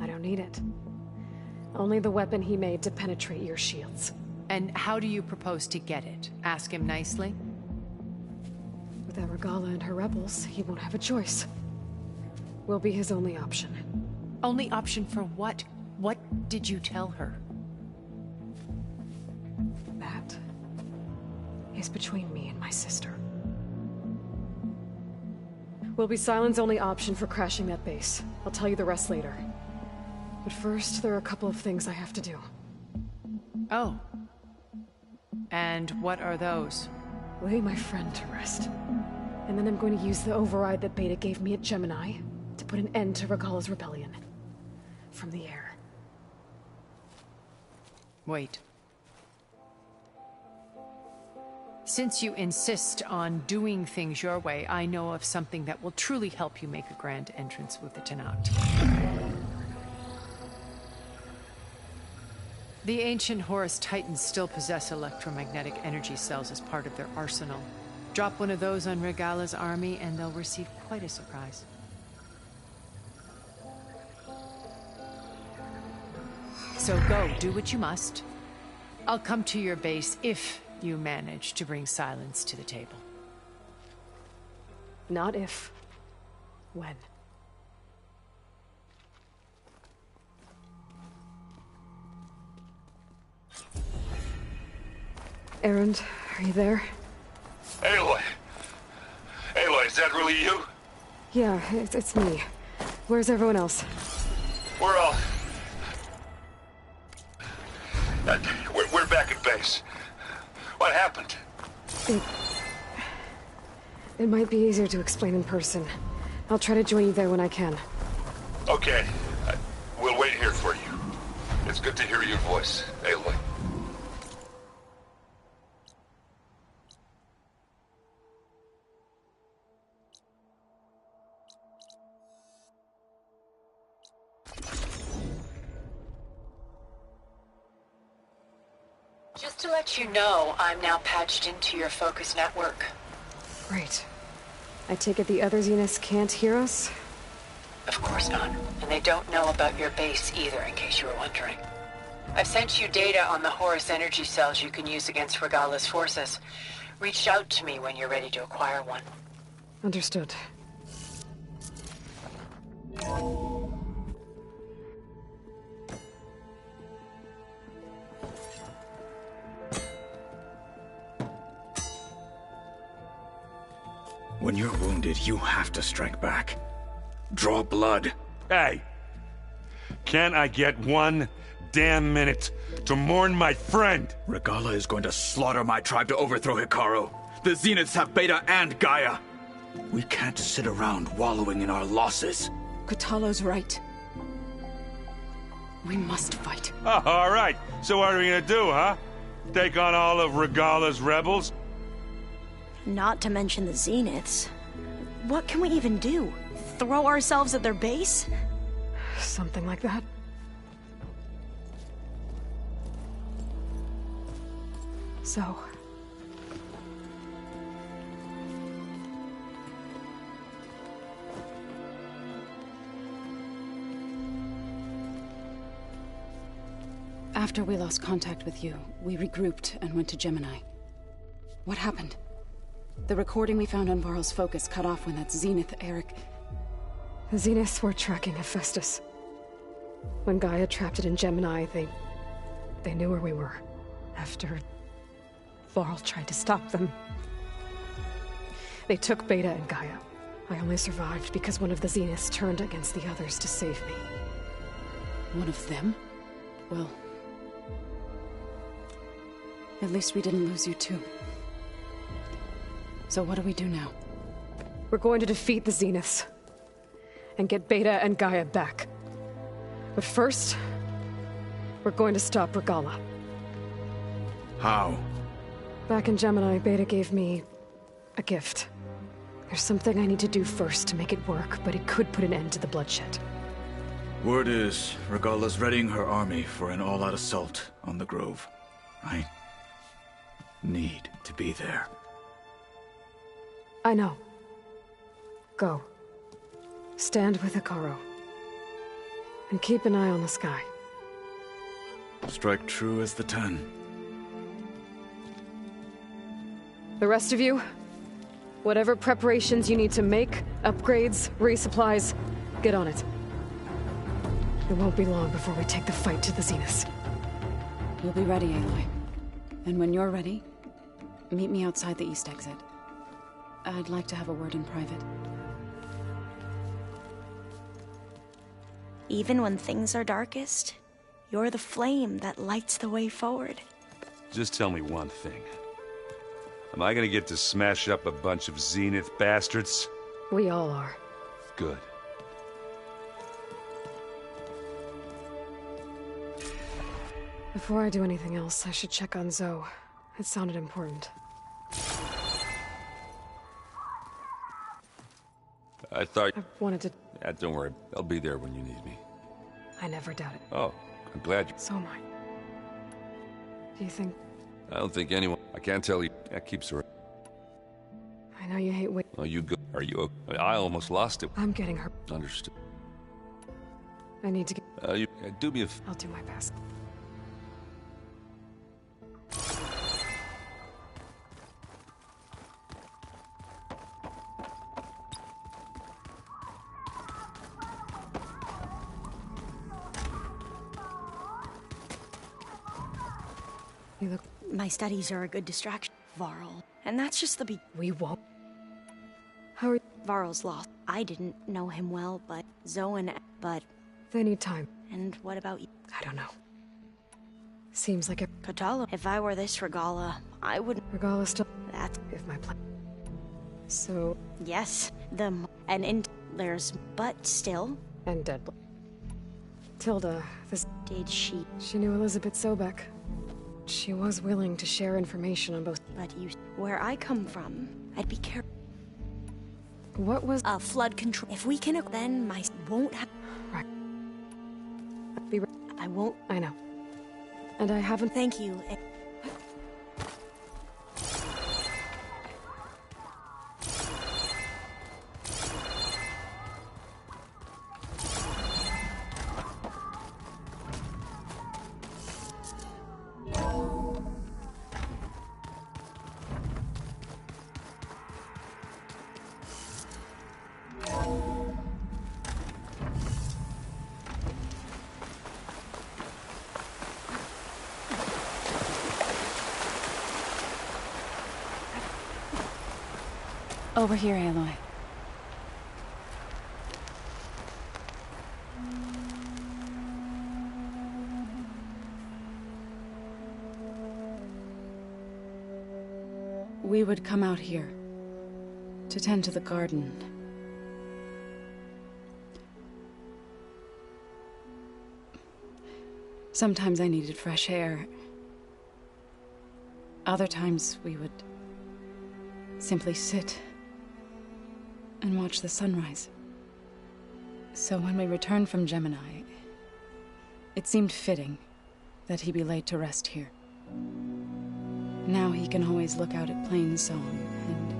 I don't need it. Only the weapon he made to penetrate your shields. And how do you propose to get it? Ask him nicely? With Aragala and her rebels, he won't have a choice. We'll be his only option. Only option for what? What did you tell her? That is between me and my sister. Will be Silent's only option for crashing that base. I'll tell you the rest later. But first, there are a couple of things I have to do. Oh. And what are those? Lay my friend to rest. And then I'm going to use the override that Beta gave me at Gemini to put an end to Regala's rebellion. From the air. Wait. Since you insist on doing things your way, I know of something that will truly help you make a grand entrance with the Tenakth. The ancient Horus Titans still possess electromagnetic energy cells as part of their arsenal. Drop one of those on Regala's army and they'll receive quite a surprise. So go, do what you must. I'll come to your base if you manage to bring silence to the table. Not if. When. Erend, are you there? Aloy! Aloy, is that really you? Yeah, it's me. Where's everyone else? We're all... We're back at base. What happened? It might be easier to explain in person. I'll try to join you there when I can. Okay. We'll wait here for you. It's good to hear your voice, Aloy. Just to let you know, I'm now patched into your focus network. Great. I take it the other Zeniths can't hear us? Of course not. And they don't know about your base either, in case you were wondering. I've sent you data on the Horus energy cells you can use against Regala's forces. Reach out to me when you're ready to acquire one. Understood. When you're wounded, you have to strike back. Draw blood. Hey! Can't I get one damn minute to mourn my friend? Regala is going to slaughter my tribe to overthrow Hikaru. The Zeniths have Beta and Gaia. We can't sit around wallowing in our losses. Kotallo's right. We must fight. Oh, all right. So what are we gonna do, huh? Take on all of Regala's rebels? Not to mention the Zeniths. What can we even do? Throw ourselves at their base? Something like that. So... After we lost contact with you, we regrouped and went to Gemini. What happened? The recording we found on Varl's focus cut off when that Zenith, Eric... The Zeniths were tracking Hephaestus. When Gaia trapped it in Gemini, they knew where we were. After... Varl tried to stop them. They took Beta and Gaia. I only survived because one of the Zeniths turned against the others to save me. One of them? Well... At least we didn't lose you too. So what do we do now? We're going to defeat the Zeniths. And get Beta and Gaia back. But first... we're going to stop Regala. How? Back in Gemini, Beta gave me... a gift. There's something I need to do first to make it work, but it could put an end to the bloodshed. Word is, Regala's readying her army for an all-out assault on the Grove. I... need to be there. I know. Go. Stand with Hikaru. And keep an eye on the sky. Strike true as the 10. The rest of you, whatever preparations you need to make, upgrades, resupplies, get on it. It won't be long before we take the fight to the Zeniths. We'll be ready, Aloy. And when you're ready, meet me outside the east exit. I'd like to have a word in private. Even when things are darkest, you're the flame that lights the way forward. Just tell me one thing. Am I gonna get to smash up a bunch of Zenith bastards? We all are. Good. Before I do anything else, I should check on Zoe. It sounded important. I thought... I wanted to... Don't worry. I'll be there when you need me. I never doubt it. Oh, I'm glad you... So am I. Do you think... I don't think anyone... I can't tell you. That keeps her... I know you hate wait. Oh, you go... Are you okay? I mean, I almost lost it. I'm getting her. Understood. I need to get... You... do me a... I'll do my best. You look... My studies are a good distraction, Varl. And that's just the We won't. How are... Varl's lost. I didn't know him well, but Zoe and... But... They need time. And what about you? I don't know. Seems like a... Katala. If I were this Regala, I wouldn't... Regala still... That's... If my plan... So... Yes. There's... But still... And Deadly. Tilda, this... Did she... She knew Elizabeth Sobek. She was willing to share information on both... But you... Where I come from, I'd be careful. What was... Flood control. If we can... Then my... Won't have... Right. I won't... I know. And I haven't... Thank you. Over here, Aloy. We would come out here to tend to the garden. Sometimes I needed fresh air. Other times we would simply sit and watch the sunrise. So when we returned from Gemini, it seemed fitting that he be laid to rest here. Now he can always look out at Plainsong and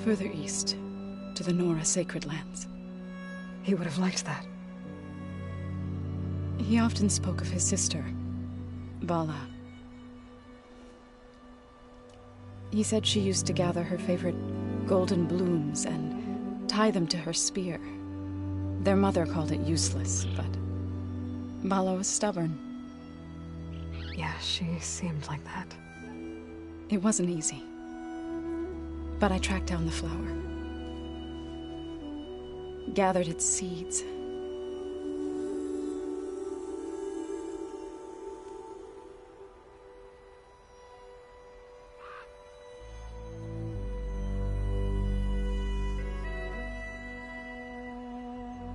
further east to the Nora Sacred Lands. He would have liked that. He often spoke of his sister, Vala. He said she used to gather her favorite golden blooms and tie them to her spear. Their mother called it useless, but Vala was stubborn. Yeah, she seemed like that. It wasn't easy. But I tracked down the flower. Gathered its seeds.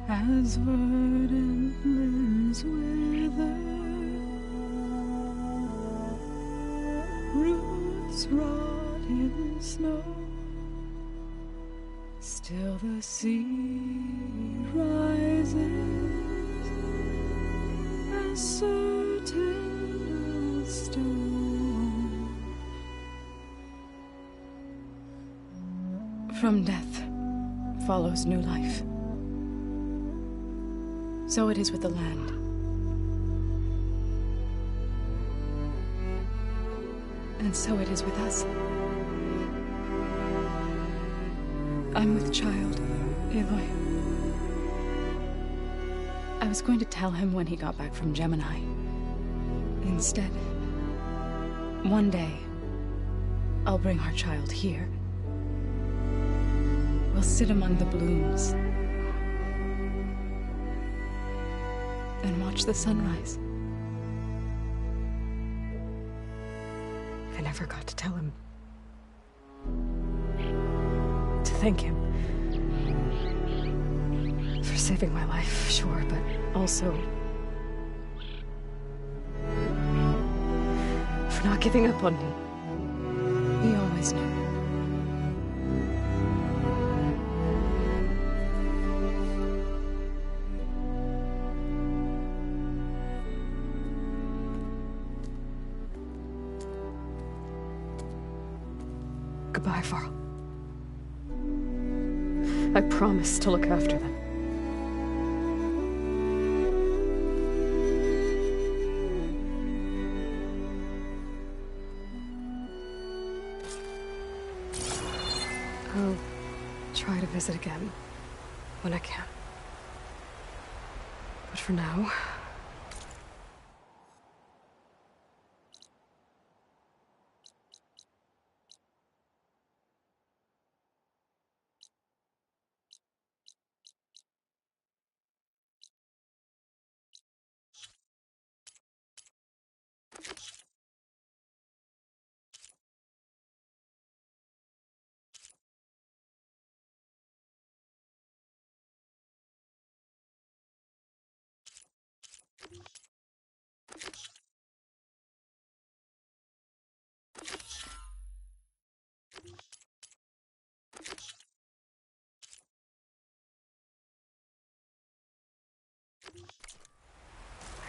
As verdant limbs wither, roots rot in snow, still the sea rises, as certain as stone. From death follows new life. So it is with the land. And so it is with us. I'm with child, Aloy. I was going to tell him when he got back from Gemini. Instead, one day, I'll bring our child here. We'll sit among the blooms and watch the sunrise. I never got to tell him. To thank him. For saving my life, sure, but also... for not giving up on me. He always knew. Goodbye, Varl. I promise to look after them. I'll try to visit again when I can. But for now...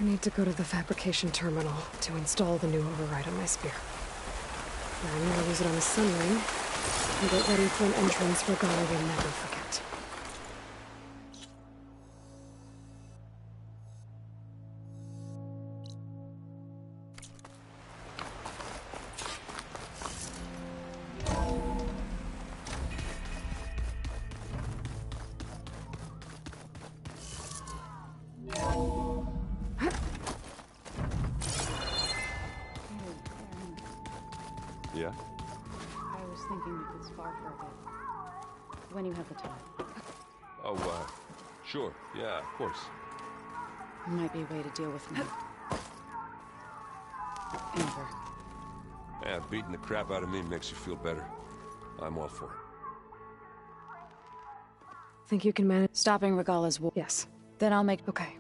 I need to go to the fabrication terminal to install the new override on my spear. Then I'll use it on a sunring and get ready for an entrance Regala will never forget. Yeah? I was thinking we could spar for a bit. When you have the time. Oh, sure. Yeah, of course. Might be a way to deal with me. Amber. Yeah, beating the crap out of me makes you feel better. I'm all for it. Think you can manage stopping Regala's war? Yes. Then I'll make... Okay.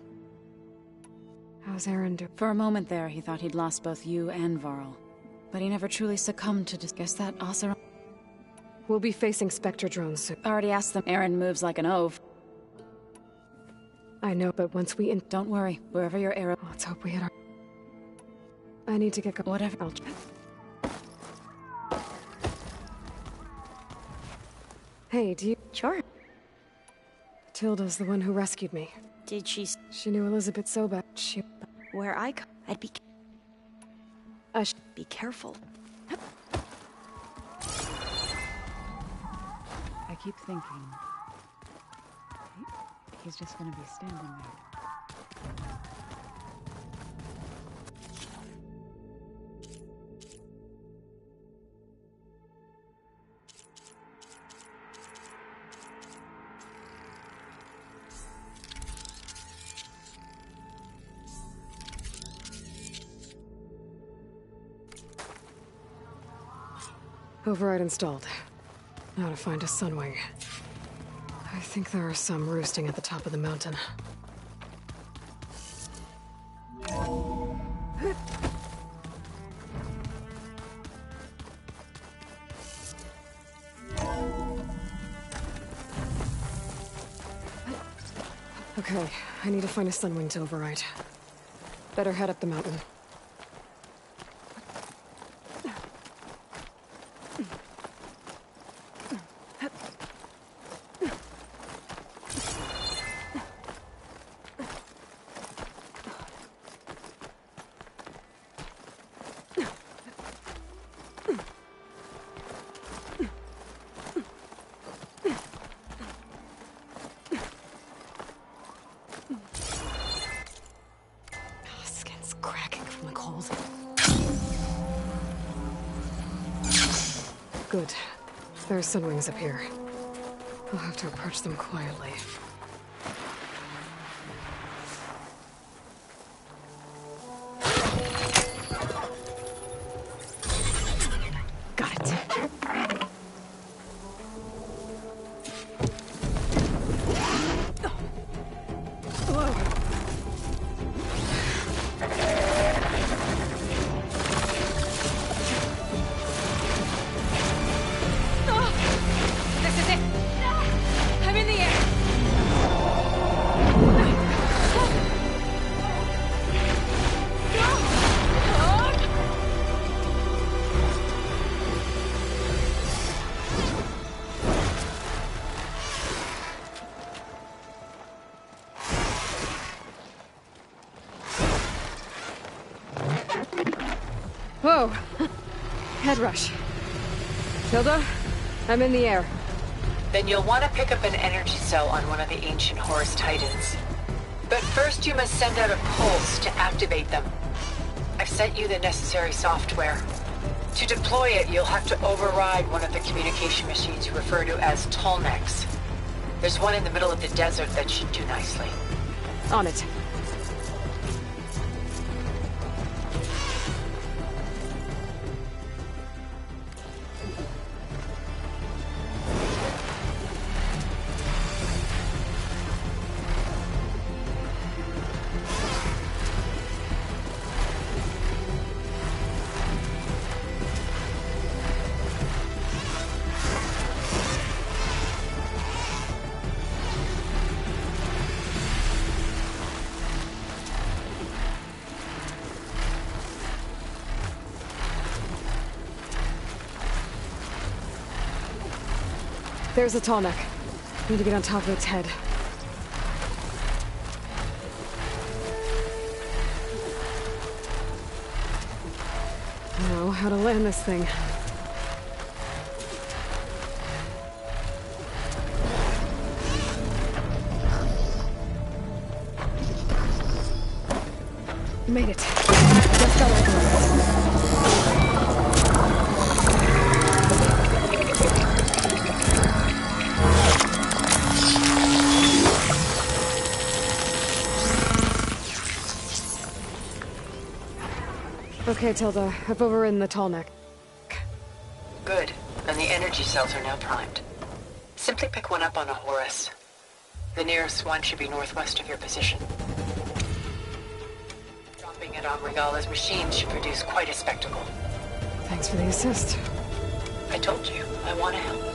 How's Aaron doing? For a moment there, he thought he'd lost both you and Varl. But he never truly succumbed to guess that Oseram. We'll be facing Spectre drones soon. Already asked them. Aaron moves like an ove. I know, but once we Don't worry. Wherever your arrow... Let's hope we hit our... I need to get going. Whatever. I'll... Hey, do you... Sure. Tilda's the one who rescued me. Did she... She knew Elizabeth so bad. Where I come, I'd be... Be careful. I keep thinking... He's just gonna be standing there. Override installed. Now to find a sunwing. I think there are some roosting at the top of the mountain. Okay, I need to find a sunwing to override. Better head up the mountain. Good. There are sunwings up here. I'll have to approach them quietly. Got it. I'm in the air! Whoa! Head rush. Tilda, I'm in the air. Then you'll want to pick up an energy cell on one of the ancient Horus Titans. But first you must send out a pulse to activate them. I've sent you the necessary software. To deploy it, you'll have to override one of the communication machines you refer to as Tolnecs. There's one in the middle of the desert that should do nicely. On it. There's a tall neck. Need to get on top of its head. I know how to land this thing. Made it. Just got like that. Okay, Tilda. I've overridden the tall neck. Good. And the energy cells are now primed. Simply pick one up on a Horus. The nearest one should be northwest of your position. Dropping it on Regala's machine should produce quite a spectacle. Thanks for the assist. I told you, I want to help.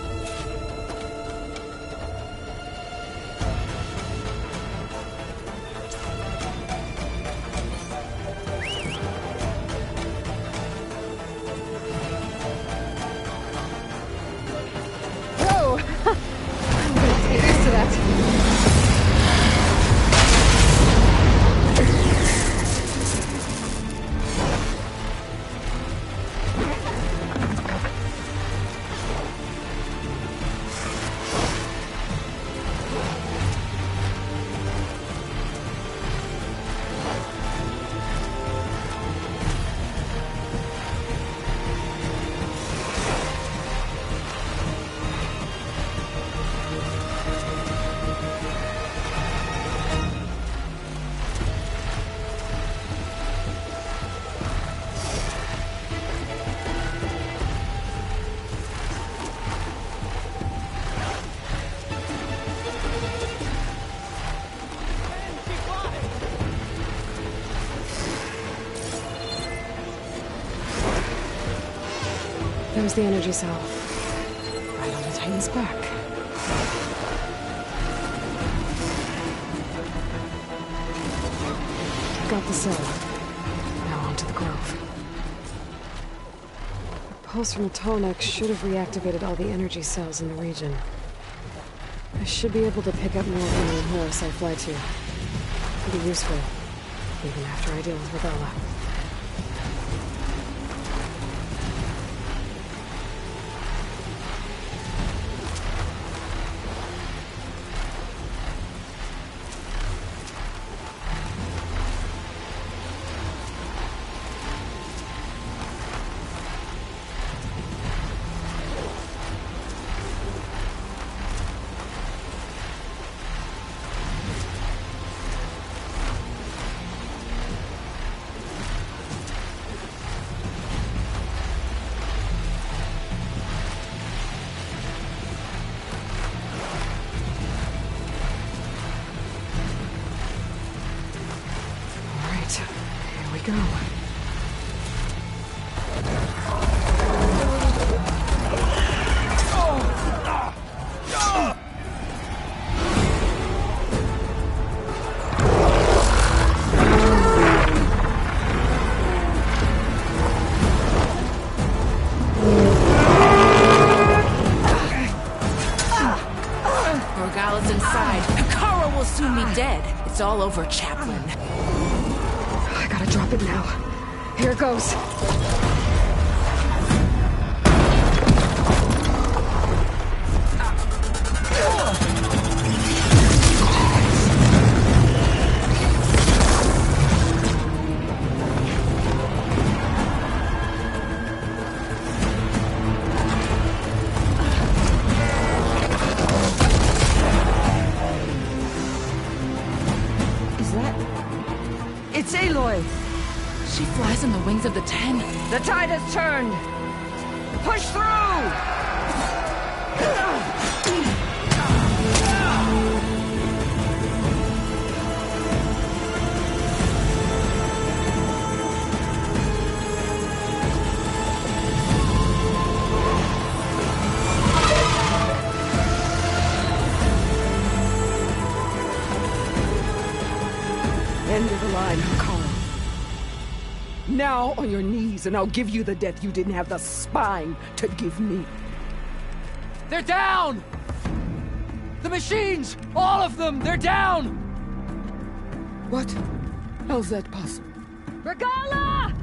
There's the energy cell. Right on the Titan's back. Got the cell. Now onto the Grove. The pulse from the Tolneck should have reactivated all the energy cells in the region. I should be able to pick up more from the Horus I fly to. It'll be useful, even after I deal with Regala. Here we go. Regala's inside. Kara will soon be dead. It's all over, Chaplain. I gotta drop it now. Here goes. It's Aloy! She flies on the wings of the Ten. The tide has turned! Push through! End of the line, Hakara. Now on your knees, and I'll give you the death you didn't have the spine to give me. They're down! The machines! All of them! They're down! What? How's that possible? Regala!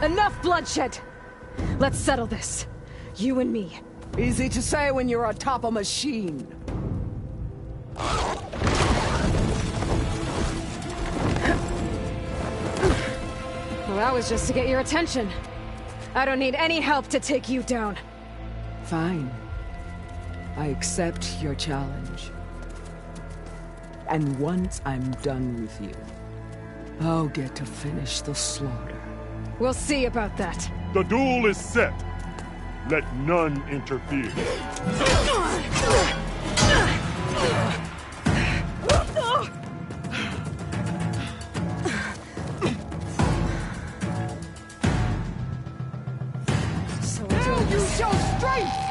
Enough bloodshed! Let's settle this. You and me. Easy to say when you're atop a machine. Well, that was just to get your attention. I don't need any help to take you down. Fine. I accept your challenge. And once I'm done with you, I'll get to finish the slaughter. We'll see about that. The duel is set. Let none interfere. You show strength!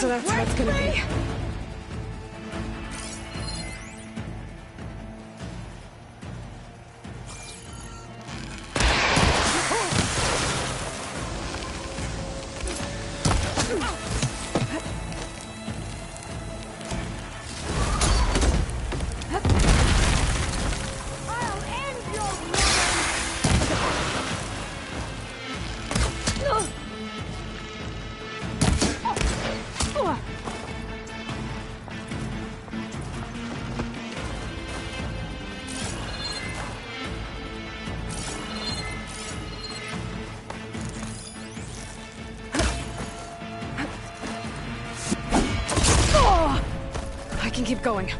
So that's how it's gonna be. I can keep going.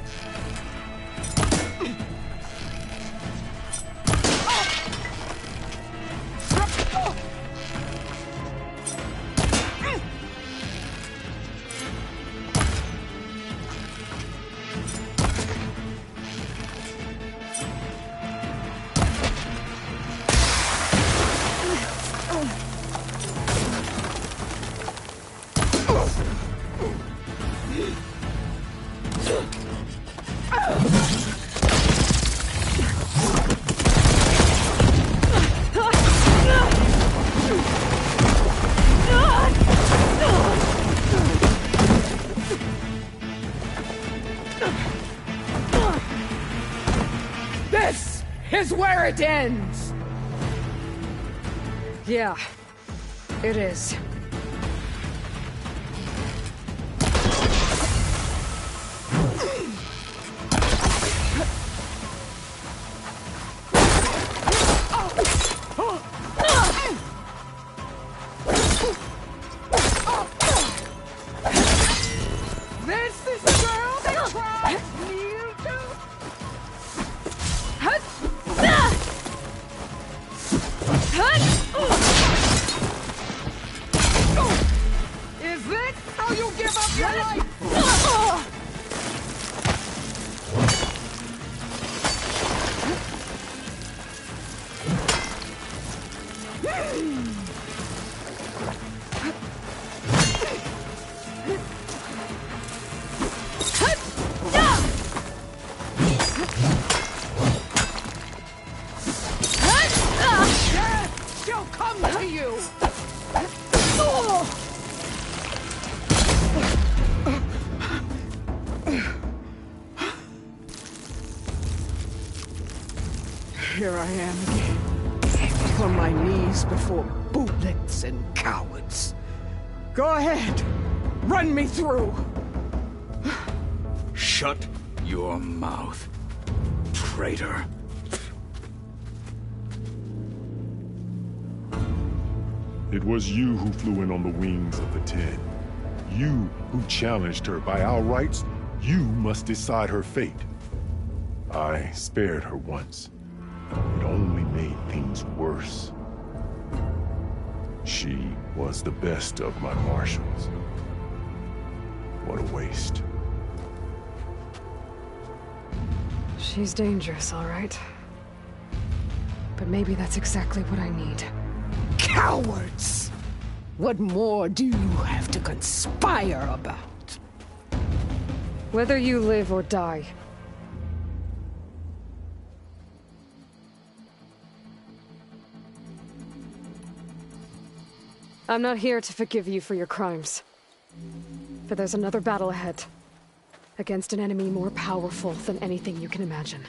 This is where it ends! Yeah, it is. Death shall come to you! Here I am again, on my knees before bootlets and cowards. Go ahead, run me through. Shut your mouth, traitor. It was you who flew in on the wings of the 10. You who challenged her. By our rights, you must decide her fate. I spared her once. It only made things worse. She was the best of my marshals. What a waste. She's dangerous, all right. But maybe that's exactly what I need. Cowards! What more do you have to conspire about? Whether you live or die. I'm not here to forgive you for your crimes. For there's another battle ahead. Against an enemy more powerful than anything you can imagine.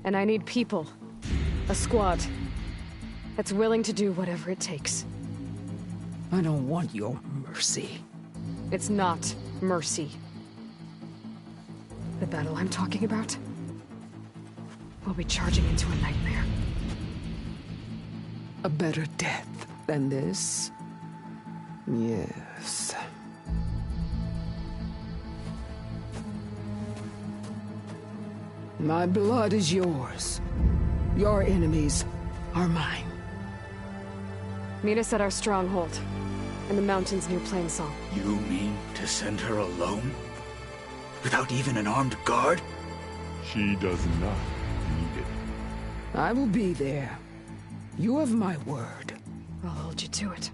And I need people. A squad. That's willing to do whatever it takes. I don't want your mercy. It's not mercy. The battle I'm talking about will be charging into a nightmare. A better death than this? Yes. My blood is yours. Your enemies are mine. Meet us at our stronghold, in the mountains near Plainsong. You mean to send her alone? Without even an armed guard? She does not need it. I will be there. You have my word. I'll hold you to it.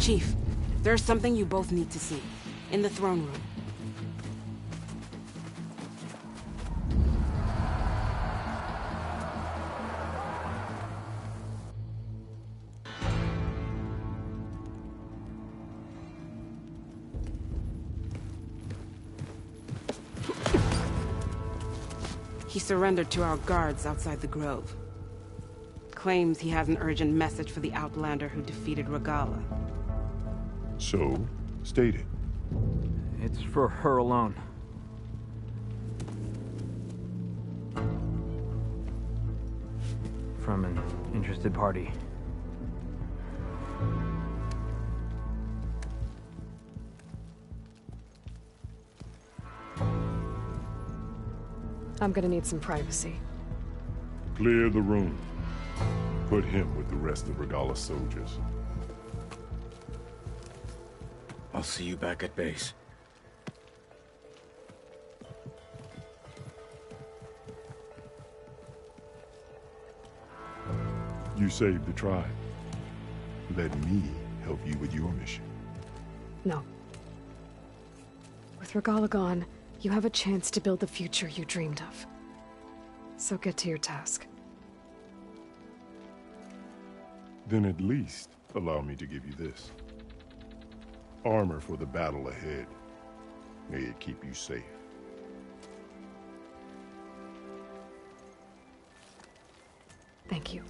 Chief, there's something you both need to see. In the throne room. He surrendered to our guards outside the grove. Claims he has an urgent message for the Outlander who defeated Regala. So, state it. It's for her alone. From an interested party. I'm gonna need some privacy. Clear the room. Put him with the rest of Regala's soldiers. I'll see you back at base. You saved the tribe. Let me help you with your mission. No. With Regala gone, you have a chance to build the future you dreamed of. So get to your task. Then at least allow me to give you this. Armor for the battle ahead. May it keep you safe. Thank you.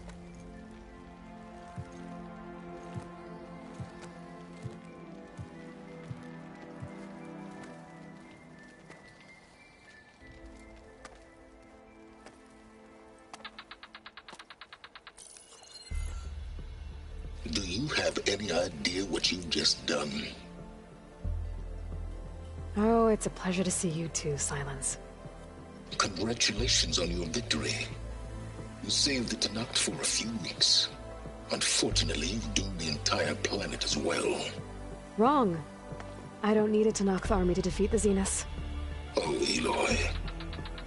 Do you have any idea what you've just done? Oh, it's a pleasure to see you too, Silence. Congratulations on your victory. You saved the Tanakh for a few weeks. Unfortunately, you've doomed the entire planet as well. Wrong. I don't need a Tanakh army to defeat the Zeniths. Oh, Aloy.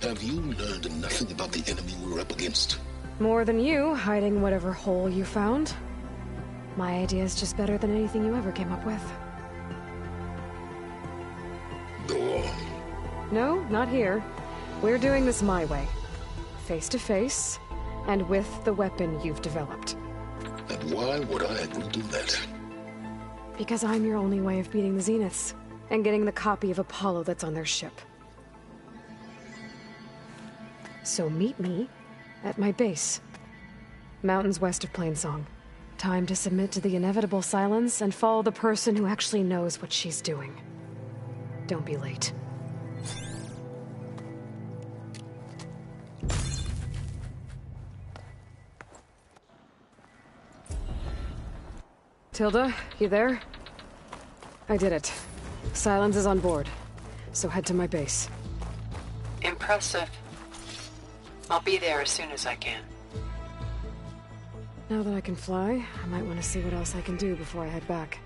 Have you learned nothing about the enemy we're up against? More than you, hiding whatever hole you found. My idea is just better than anything you ever came up with. Go on. No, not here. We're doing this my way. Face to face, and with the weapon you've developed. And why would I agree to that? Because I'm your only way of beating the Zeniths, and getting the copy of Apollo that's on their ship. So meet me at my base. Mountains west of Plainsong. Time to submit to the inevitable silence and follow the person who actually knows what she's doing. Don't be late. Tilda, you there? I did it. Silence is on board, so head to my base. Impressive. I'll be there as soon as I can. Now that I can fly, I might want to see what else I can do before I head back.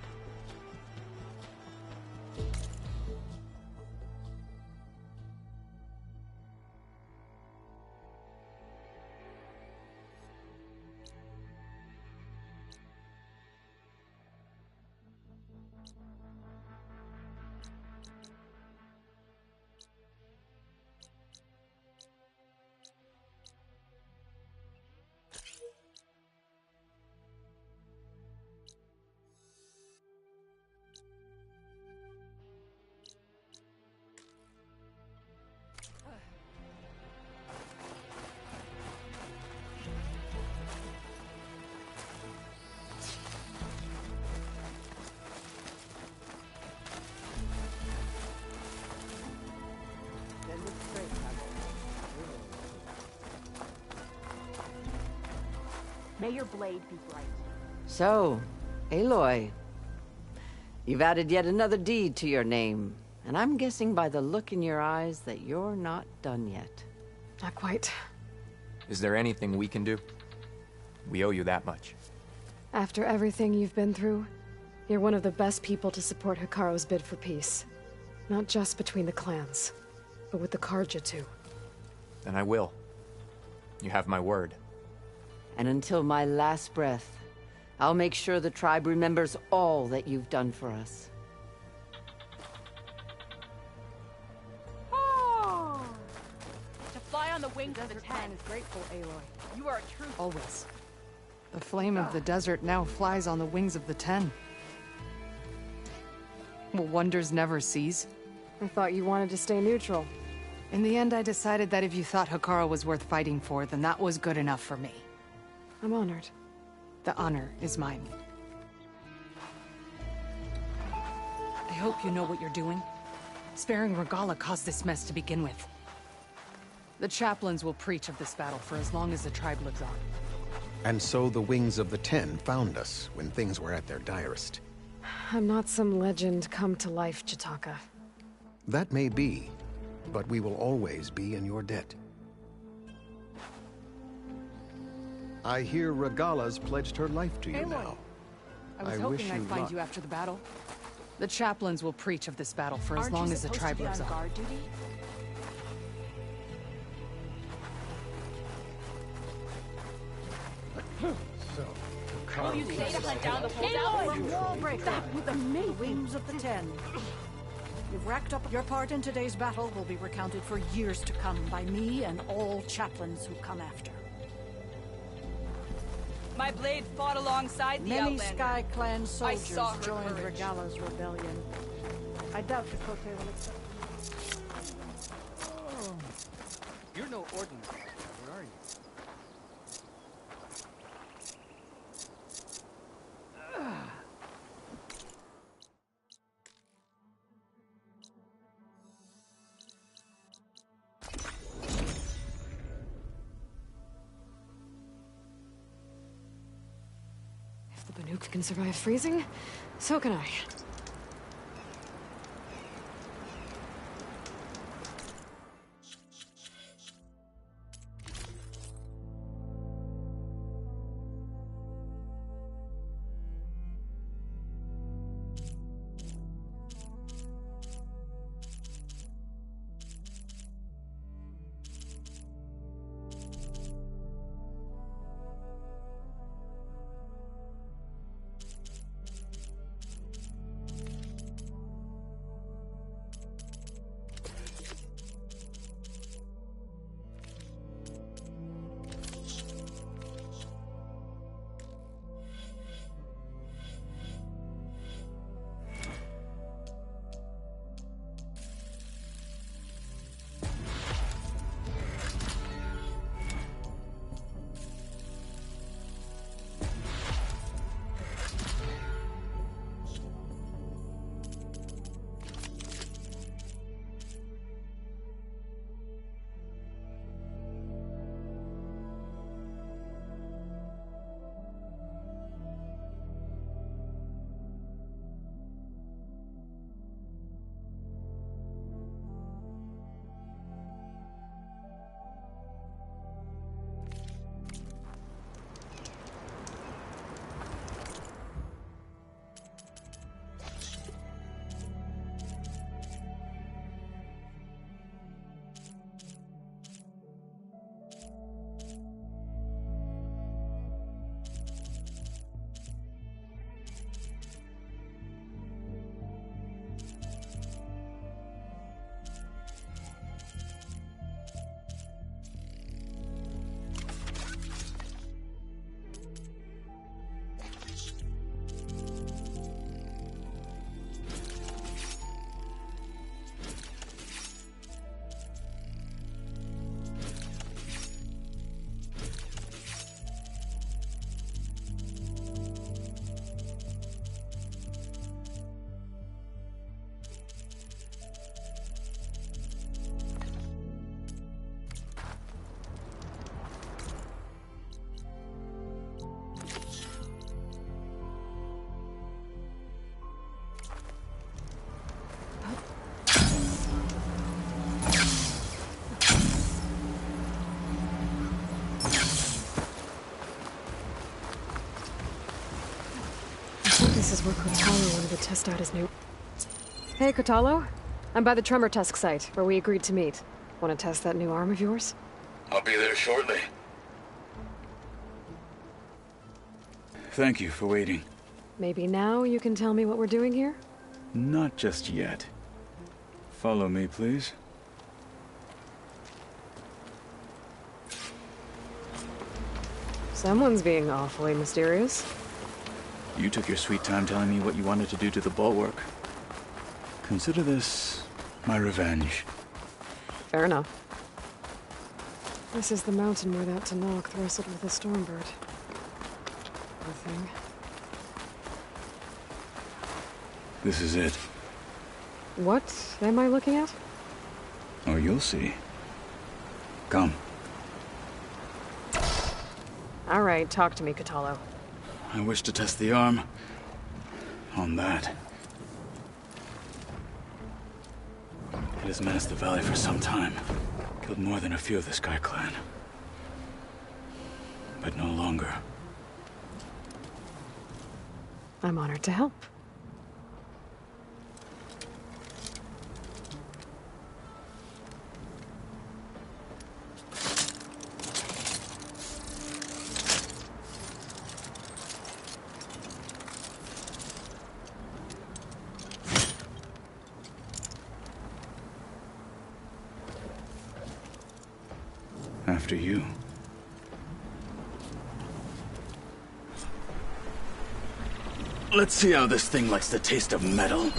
May your blade be bright. So, Aloy, you've added yet another deed to your name, and I'm guessing by the look in your eyes that you're not done yet. Not quite. Is there anything we can do? We owe you that much. After everything you've been through, you're one of the best people to support Hikaru's bid for peace. Not just between the clans, but with the Carja too. And I will. You have my word. And until my last breath, I'll make sure the tribe remembers all that you've done for us. Oh! To fly on the wings of the Ten is grateful, Aloy. You are a true... Always. The flame of the desert now flies on the wings of the Ten. Will wonders never cease? I thought you wanted to stay neutral. In the end, I decided that if you thought Hikaru was worth fighting for, then that was good enough for me. I'm honored. The honor is mine. I hope you know what you're doing. Sparing Regala caused this mess to begin with. The chaplains will preach of this battle for as long as the tribe lives on. And so the Wings of the Ten found us when things were at their direst. I'm not some legend come to life, Chitaka. That may be, but we will always be in your debt. I hear Regala's pledged her life to you now. I was hoping I'd find you after the battle. The chaplains will preach of this battle for as long as the tribe lives on. Guard duty? Will you stay to hunt down the holdouts? Wall breaker. That was amazing. Wings of the Ten. You've racked up your part in today's battle will be recounted for years to come by me and all chaplains who come after. My blade fought alongside the Many Outlander. Sky Clan I soldiers saw her joined courage. Regala's rebellion. I doubt the Kote will accept. You're no ordinary driver, are you? If the Banuk can survive freezing, so can I. is where Kotalo wanted to test out his new... Hey, Kotalo. I'm by the Tremor Tusk site, where we agreed to meet. Want to test that new arm of yours? I'll be there shortly. Thank you for waiting. Maybe now you can tell me what we're doing here? Not just yet. Follow me, please. Someone's being awfully mysterious. You took your sweet time telling me what you wanted to do to the bulwark. Consider this my revenge. Fair enough. This is the mountain where that Tanakh wrestled with the Stormbird. Poor thing. This is it. What am I looking at? Oh, you'll see. Come. All right, talk to me, Kotalo. I wish to test the arm on that. It has menaced the valley for some time. Killed more than a few of the Sky Clan. But no longer. I'm honored to help. After you. Let's see how this thing likes the taste of metal.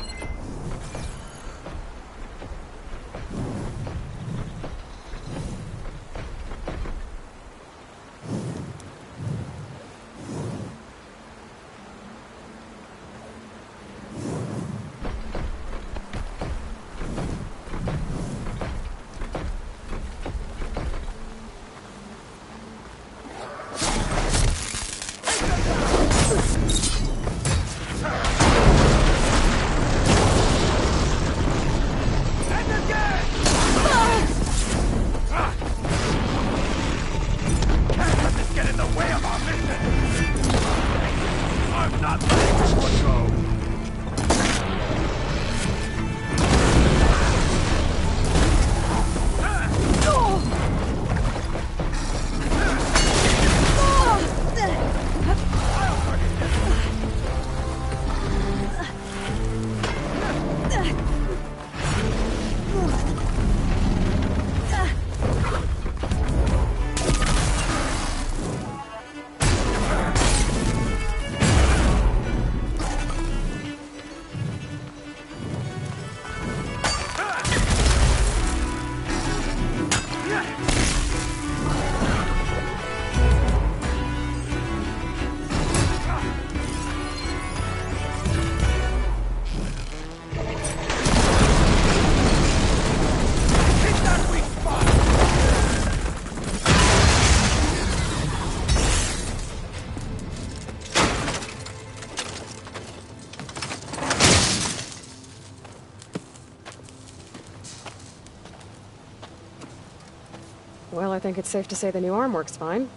Well, I think it's safe to say the new arm works fine.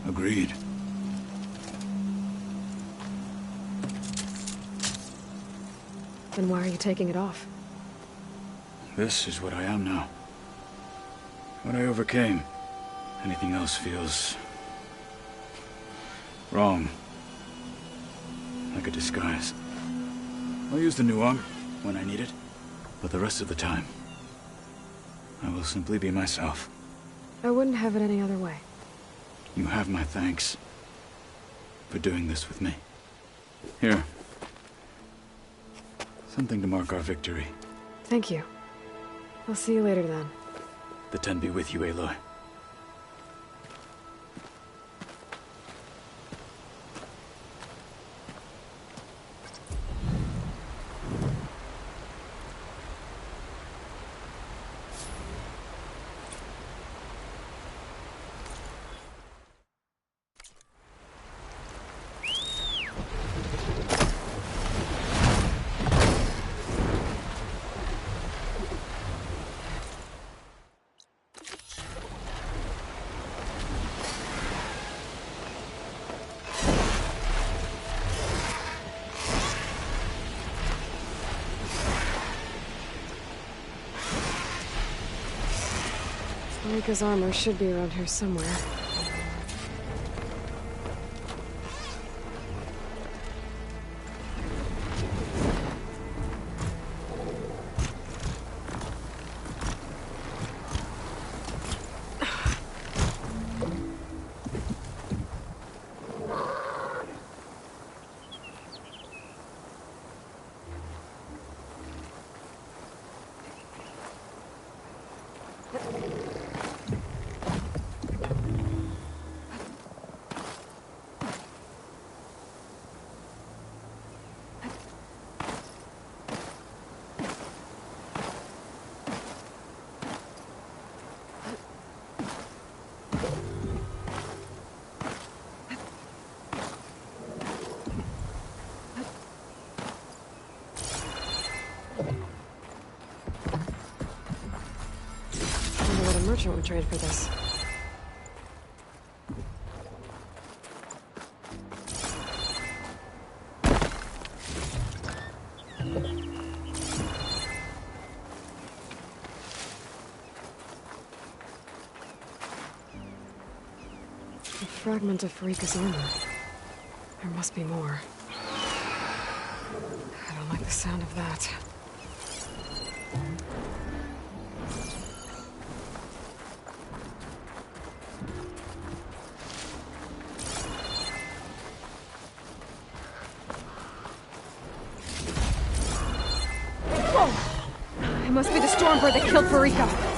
Agreed. Then why are you taking it off? This is what I am now. What I overcame. Anything else feels... wrong. Like a disguise. I'll use the new arm when I need it, but the rest of the time, I will simply be myself. I wouldn't have it any other way. You have my thanks for doing this with me. Here. Something to mark our victory. Thank you. I'll see you later then. The Ten be with you, Aloy. Rika's armor should be around here somewhere. Merchant would trade for this. A fragment of Rika's armor. There must be more. I don't like the sound of that. It must be the Stormbird that killed Farika.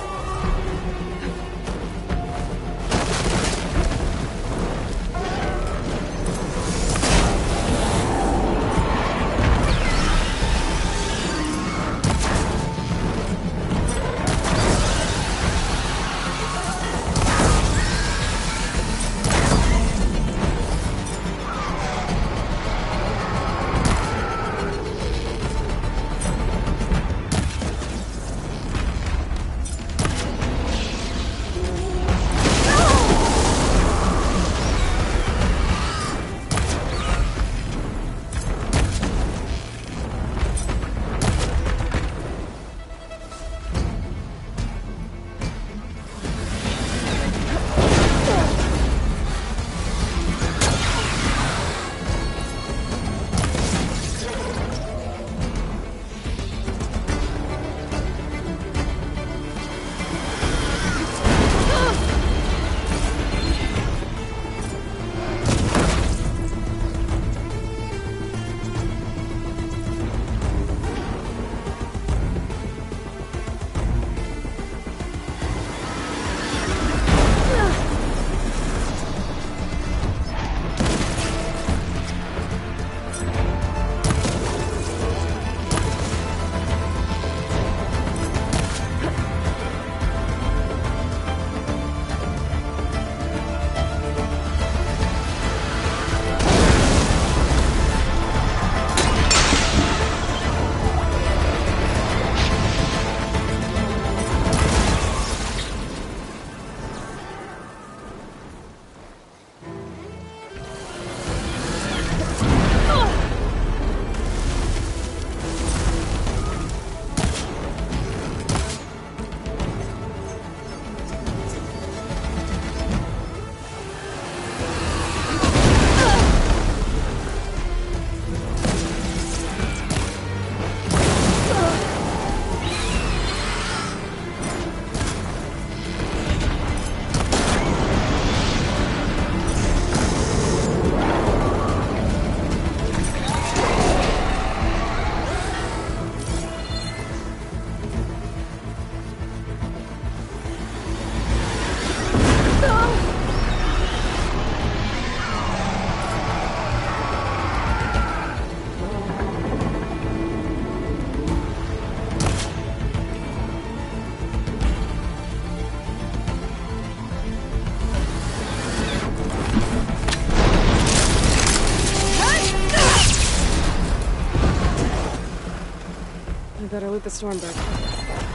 Better loot the Stormbird.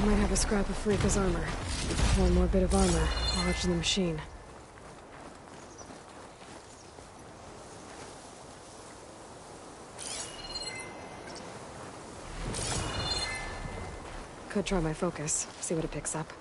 I might have a scrap of Farika's armor. One more bit of armor lodged in the machine. Could try my focus, see what it picks up.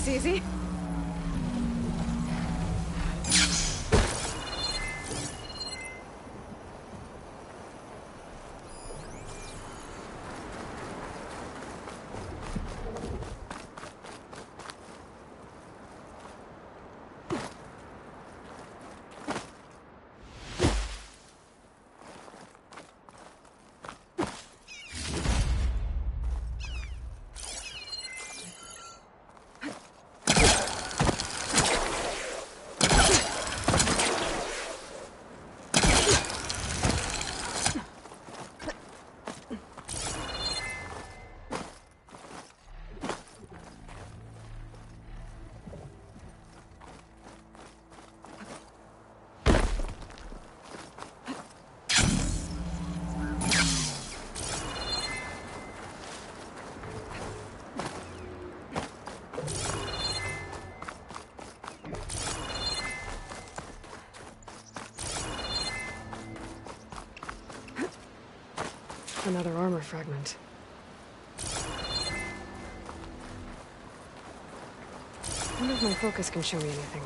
this easy. Another armor fragment. I wonder if my focus can show me anything.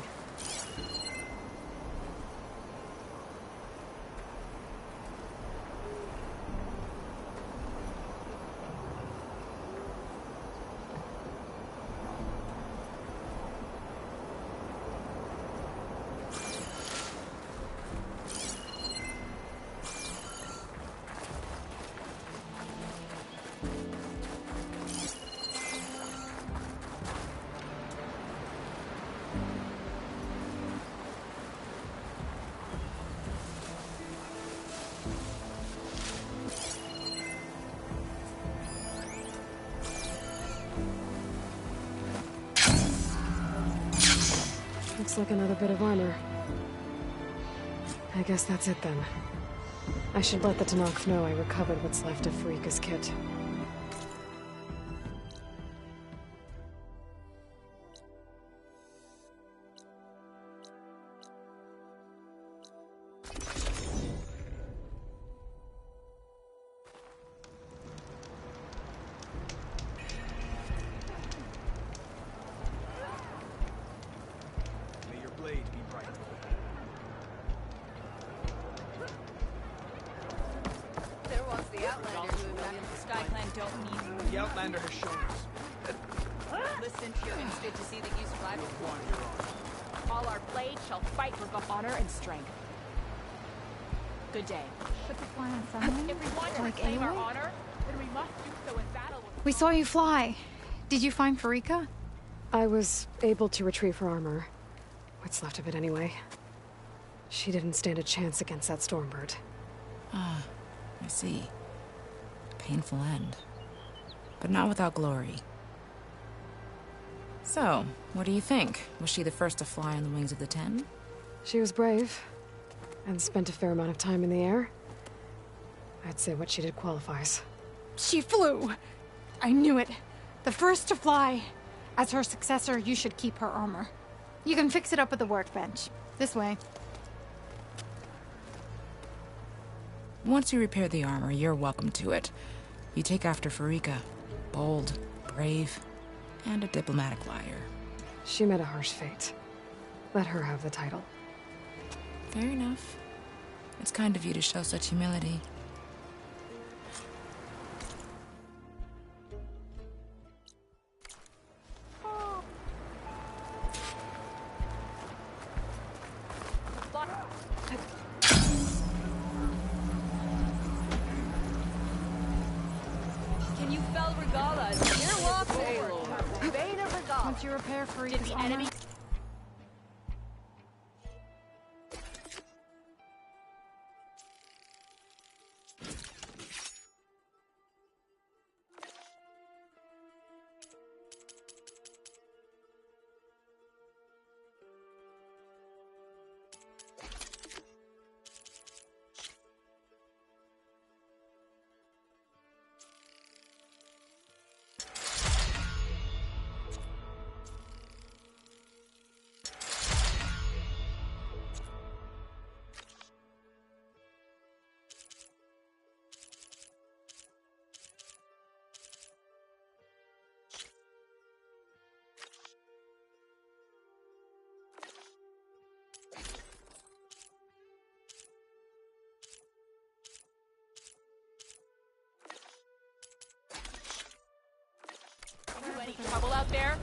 Looks like another bit of armor. I guess that's it then. I should let the Tanakh know I recovered what's left of Farika's kit. The Outlander has shown us. Listen to your instinct to see that you survived. All our blades shall fight for honor and strength. Good day. But to fly on something? If we want to Like reclaim our Aloy? honor, then we must do so in battle. We saw you fly. Did you find Farika? I was able to retrieve her armor. What's left of it anyway. She didn't stand a chance against that Stormbird. Ah, I see. Painful end. But not without glory. So, what do you think? Was she the first to fly on the wings of the Ten? She was brave, and spent a fair amount of time in the air. I'd say what she did qualifies. She flew! I knew it. The first to fly. As her successor, you should keep her armor. You can fix it up at the workbench. This way. Once you repair the armor, you're welcome to it. You take after Farika. Bold, brave, and a diplomatic liar. She met a harsh fate. Let her have the title. Fair enough. It's kind of you to show such humility. Can you fell Regala? Here walks Aloy. Bane of Regala. Once you repair Farika's Did the armor, enemy... Trouble out there?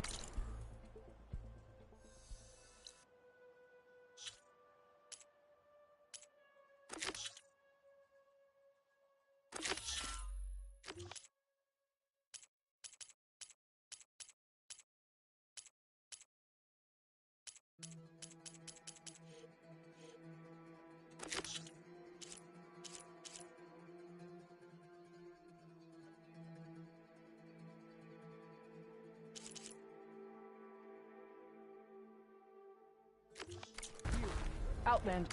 Outland.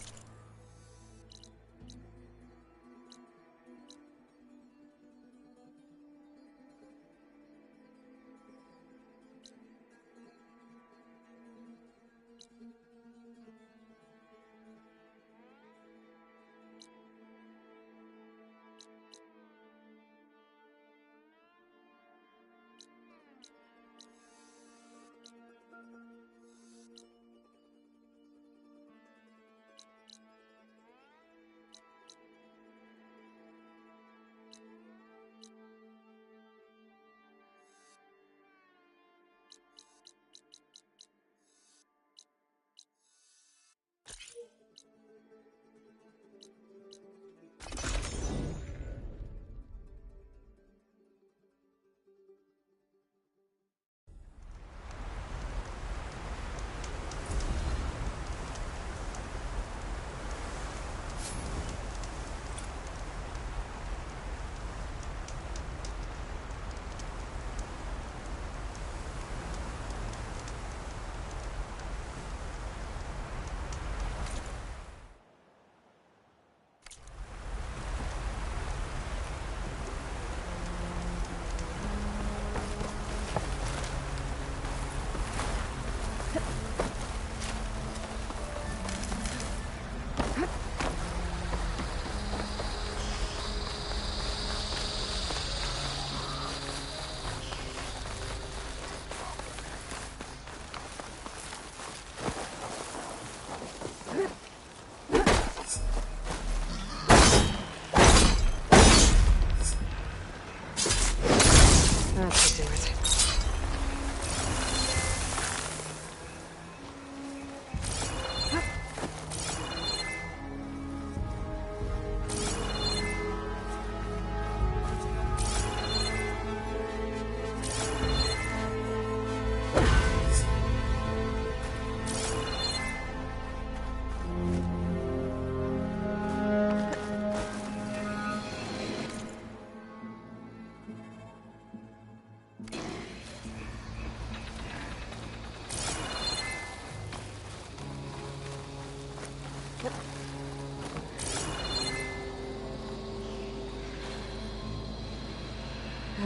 That should do it.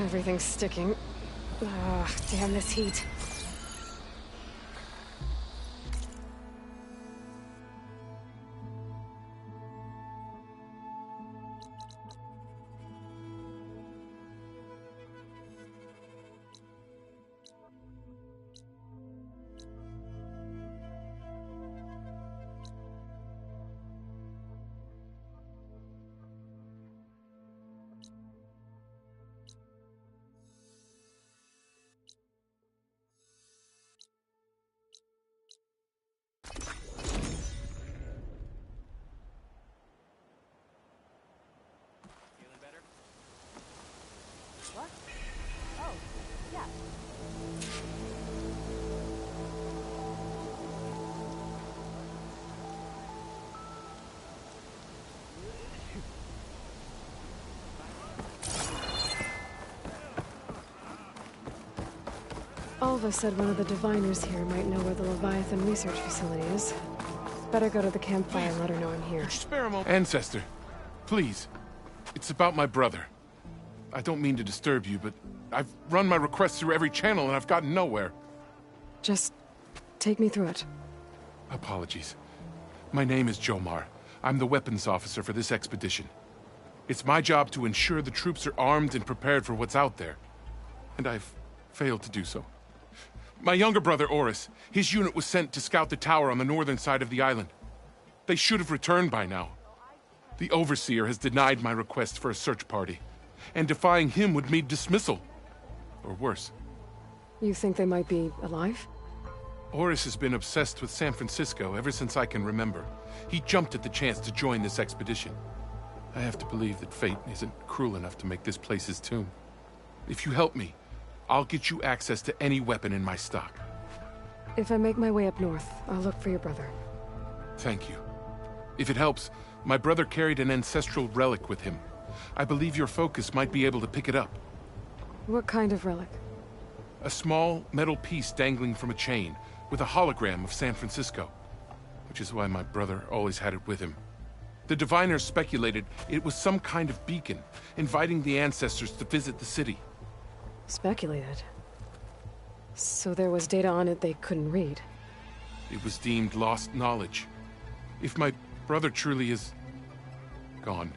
Everything's sticking. Ugh, damn this heat. What? Oh, yeah. Alva said one of the diviners here might know where the Leviathan research facility is. Better go to the campfire and let her know I'm here. Ancestor, please. It's about my brother. I don't mean to disturb you, but I've run my requests through every channel and I've gotten nowhere. Just take me through it. Apologies. My name is Jomar. I'm the weapons officer for this expedition. It's my job to ensure the troops are armed and prepared for what's out there. And I've failed to do so. My younger brother, Oris, his unit was sent to scout the tower on the northern side of the island. They should have returned by now. The Overseer has denied my request for a search party, and defying him would mean dismissal. Or worse. You think they might be alive? Horus has been obsessed with San Francisco ever since I can remember. He jumped at the chance to join this expedition. I have to believe that fate isn't cruel enough to make this place his tomb. If you help me, I'll get you access to any weapon in my stock. If I make my way up north, I'll look for your brother. Thank you. If it helps, my brother carried an ancestral relic with him. I believe your focus might be able to pick it up. What kind of relic? A small metal piece dangling from a chain, with a hologram of San Francisco. Which is why my brother always had it with him. The diviners speculated it was some kind of beacon, inviting the ancestors to visit the city. Speculated? So there was data on it they couldn't read? It was deemed lost knowledge. If my brother truly is gone,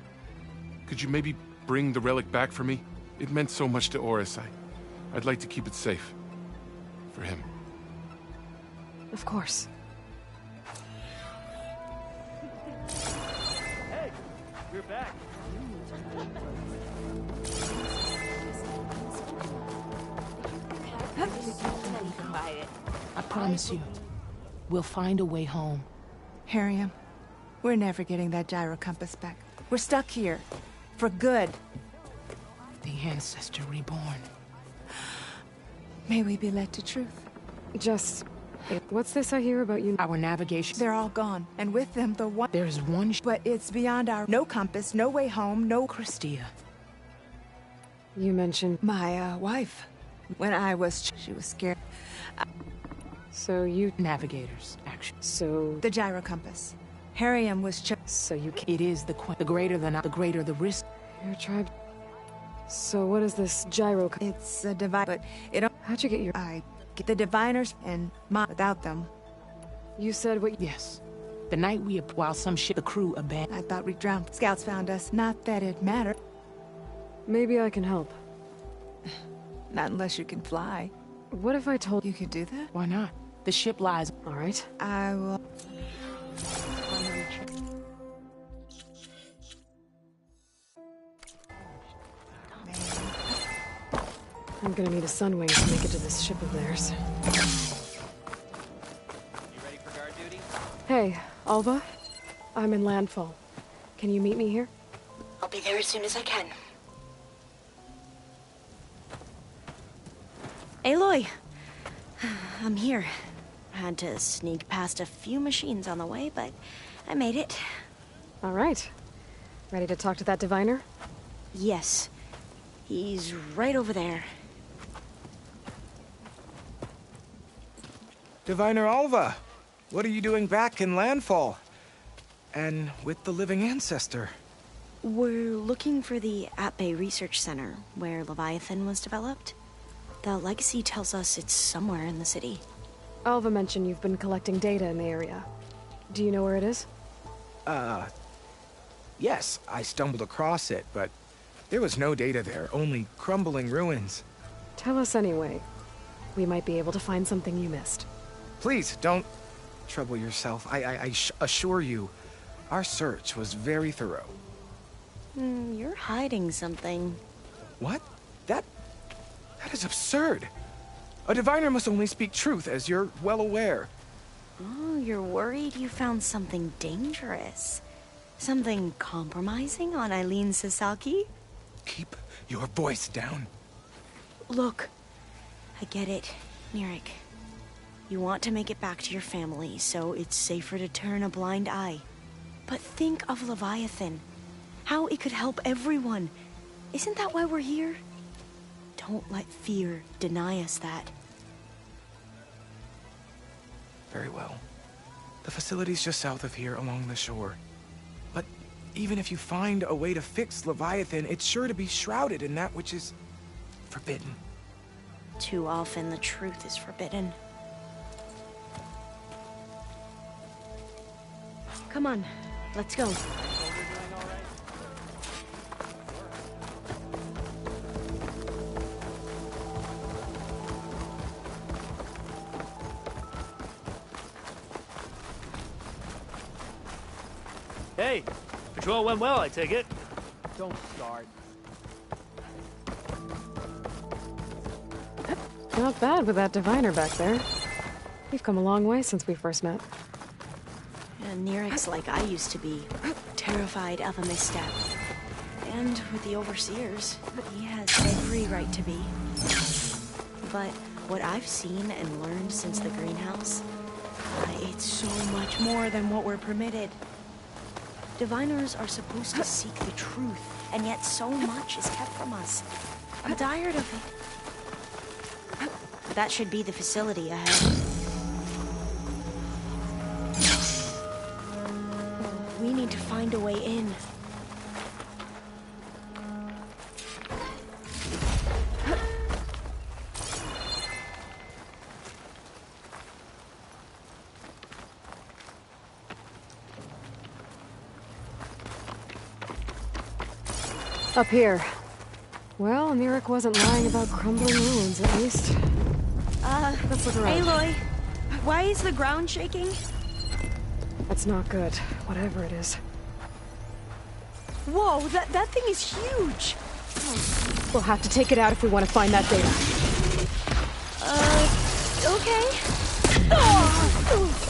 could you maybe bring the relic back for me? It meant so much to Horus. I'd like to keep it safe. For him. Of course. Hey, we're back. I promise you, we'll find a way home. Harriam, we're never getting that gyro compass back. We're stuck here. For good. The ancestor reborn. May we be led to truth. Just... what's this I hear about you? Our navigation... They're all gone, and with them the one... There's one... But it's beyond our... No compass, no way home, no... Christia. You mentioned... My, wife. When I was... She was scared. So you... Navigators, actually. So... The gyro compass. Harriam was... So you... It is the greater the greater the risk. Your tribe... So what is this gyro... It's a divine... But it... How'd you get your... I get the diviners and without them. You said what... Yes. The night we... While some ship the crew abandoned... I thought we drowned. Scouts found us. Not that it mattered. Maybe I can help. Not unless you can fly. What if I told... You could do that? Why not? The ship lies... All right. I will... I'm gonna need a sunwing to make it to this ship of theirs. You ready for guard duty? Hey, Alva. I'm in landfall. Can you meet me here? I'll be there as soon as I can. Aloy! I'm here. Had to sneak past a few machines on the way, but I made it. All right. Ready to talk to that diviner? Yes. He's right over there. Diviner Alva, what are you doing back in Landfall? And with the living ancestor? We're looking for the At-Bay Research Center, where Leviathan was developed. The legacy tells us it's somewhere in the city. Alva mentioned you've been collecting data in the area. Do you know where it is? Yes, I stumbled across it, but there was no data there, only crumbling ruins. Tell us anyway. We might be able to find something you missed. Please, don't trouble yourself. I assure you, our search was very thorough. You're hiding something. What? That is absurd. A diviner must only speak truth, as you're well aware. Oh, you're worried you found something dangerous. Something compromising on Eileen Sasaki? Keep your voice down. Look, I get it, Nirik. You want to make it back to your family, so it's safer to turn a blind eye. But think of Leviathan. How it could help everyone. Isn't that why we're here? Don't let fear deny us that. Very well. The facility's just south of here, along the shore. But even if you find a way to fix Leviathan, it's sure to be shrouded in that which is forbidden. Too often the truth is forbidden. Come on, let's go. Hey, patrol went well, I take it. Don't start. Not bad with that diviner back there. We've come a long way since we first met. And Nerek's like I used to be, terrified of a misstep. And with the Overseers, he has every right to be. But what I've seen and learned since the greenhouse, it's so much more than what we're permitted. Diviners are supposed to seek the truth, and yet so much is kept from us. I'm tired of it. That should be the facility ahead. We need to find a way in. Up here. Well, Nerek wasn't lying about crumbling ruins, at least. Let's look around. Aloy, why is the ground shaking? That's not good, whatever it is. Whoa, that thing is huge! We'll have to take it out if we want to find that data. Okay. Oh!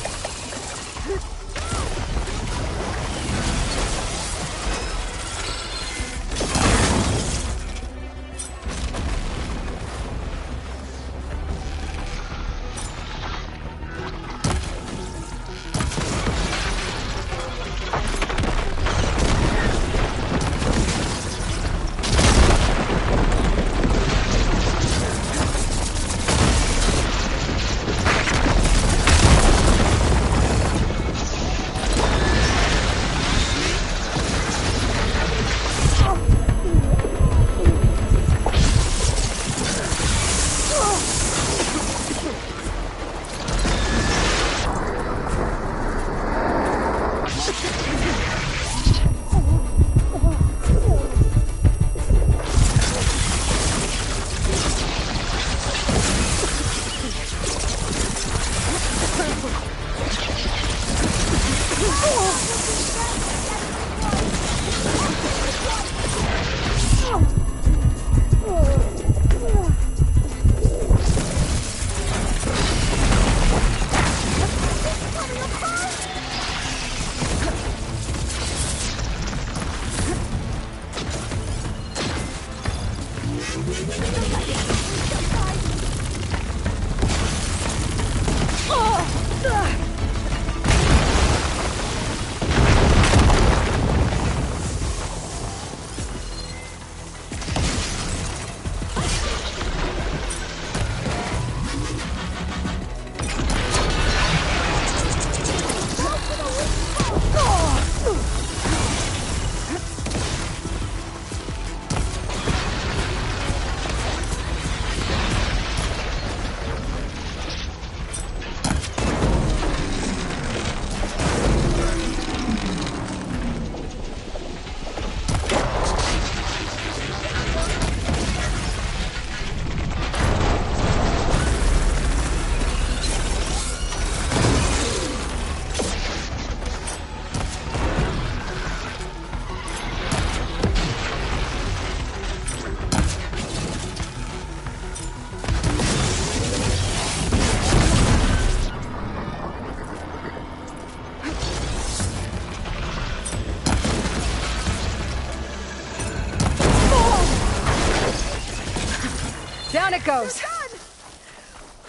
Down it goes!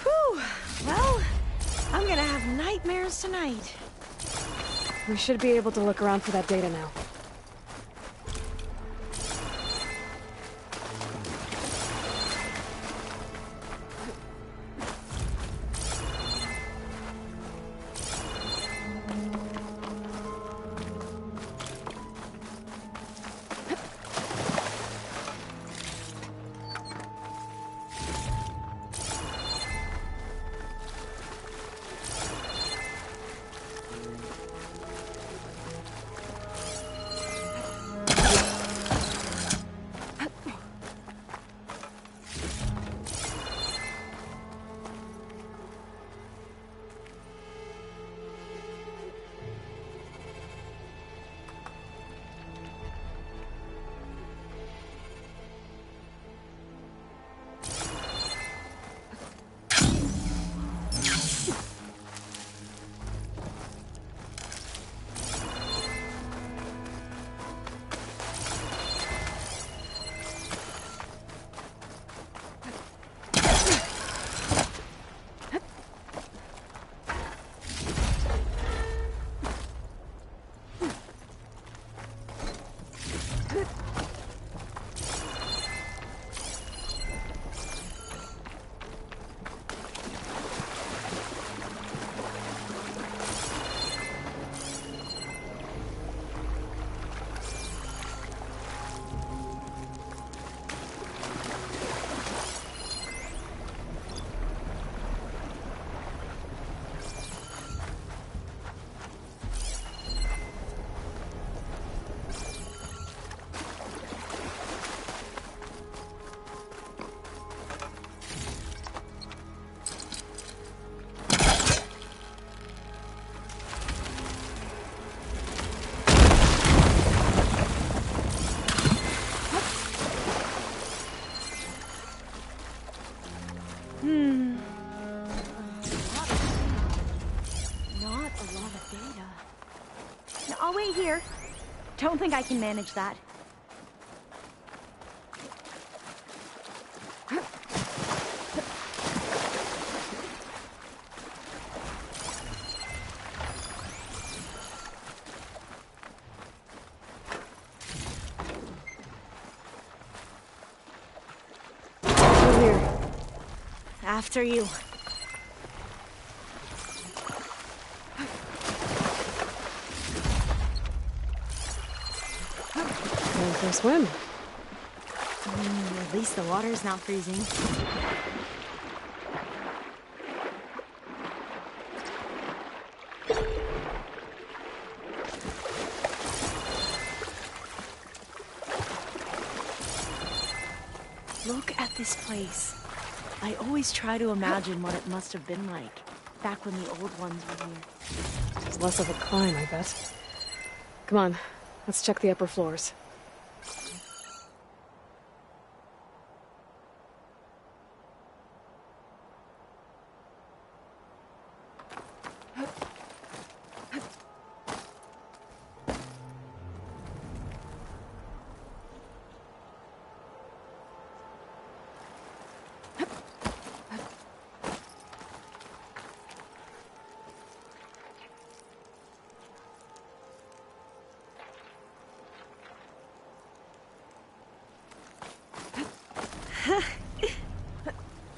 Whew. Well, I'm gonna have nightmares tonight. We should be able to look around for that data now. wait here. Don't think I can manage that. After you. Going for a swim. At least the water's not freezing. Look at this place. I always try to imagine what it must have been like back when the old ones were here. It's less of a climb, I bet. Come on, let's check the upper floors.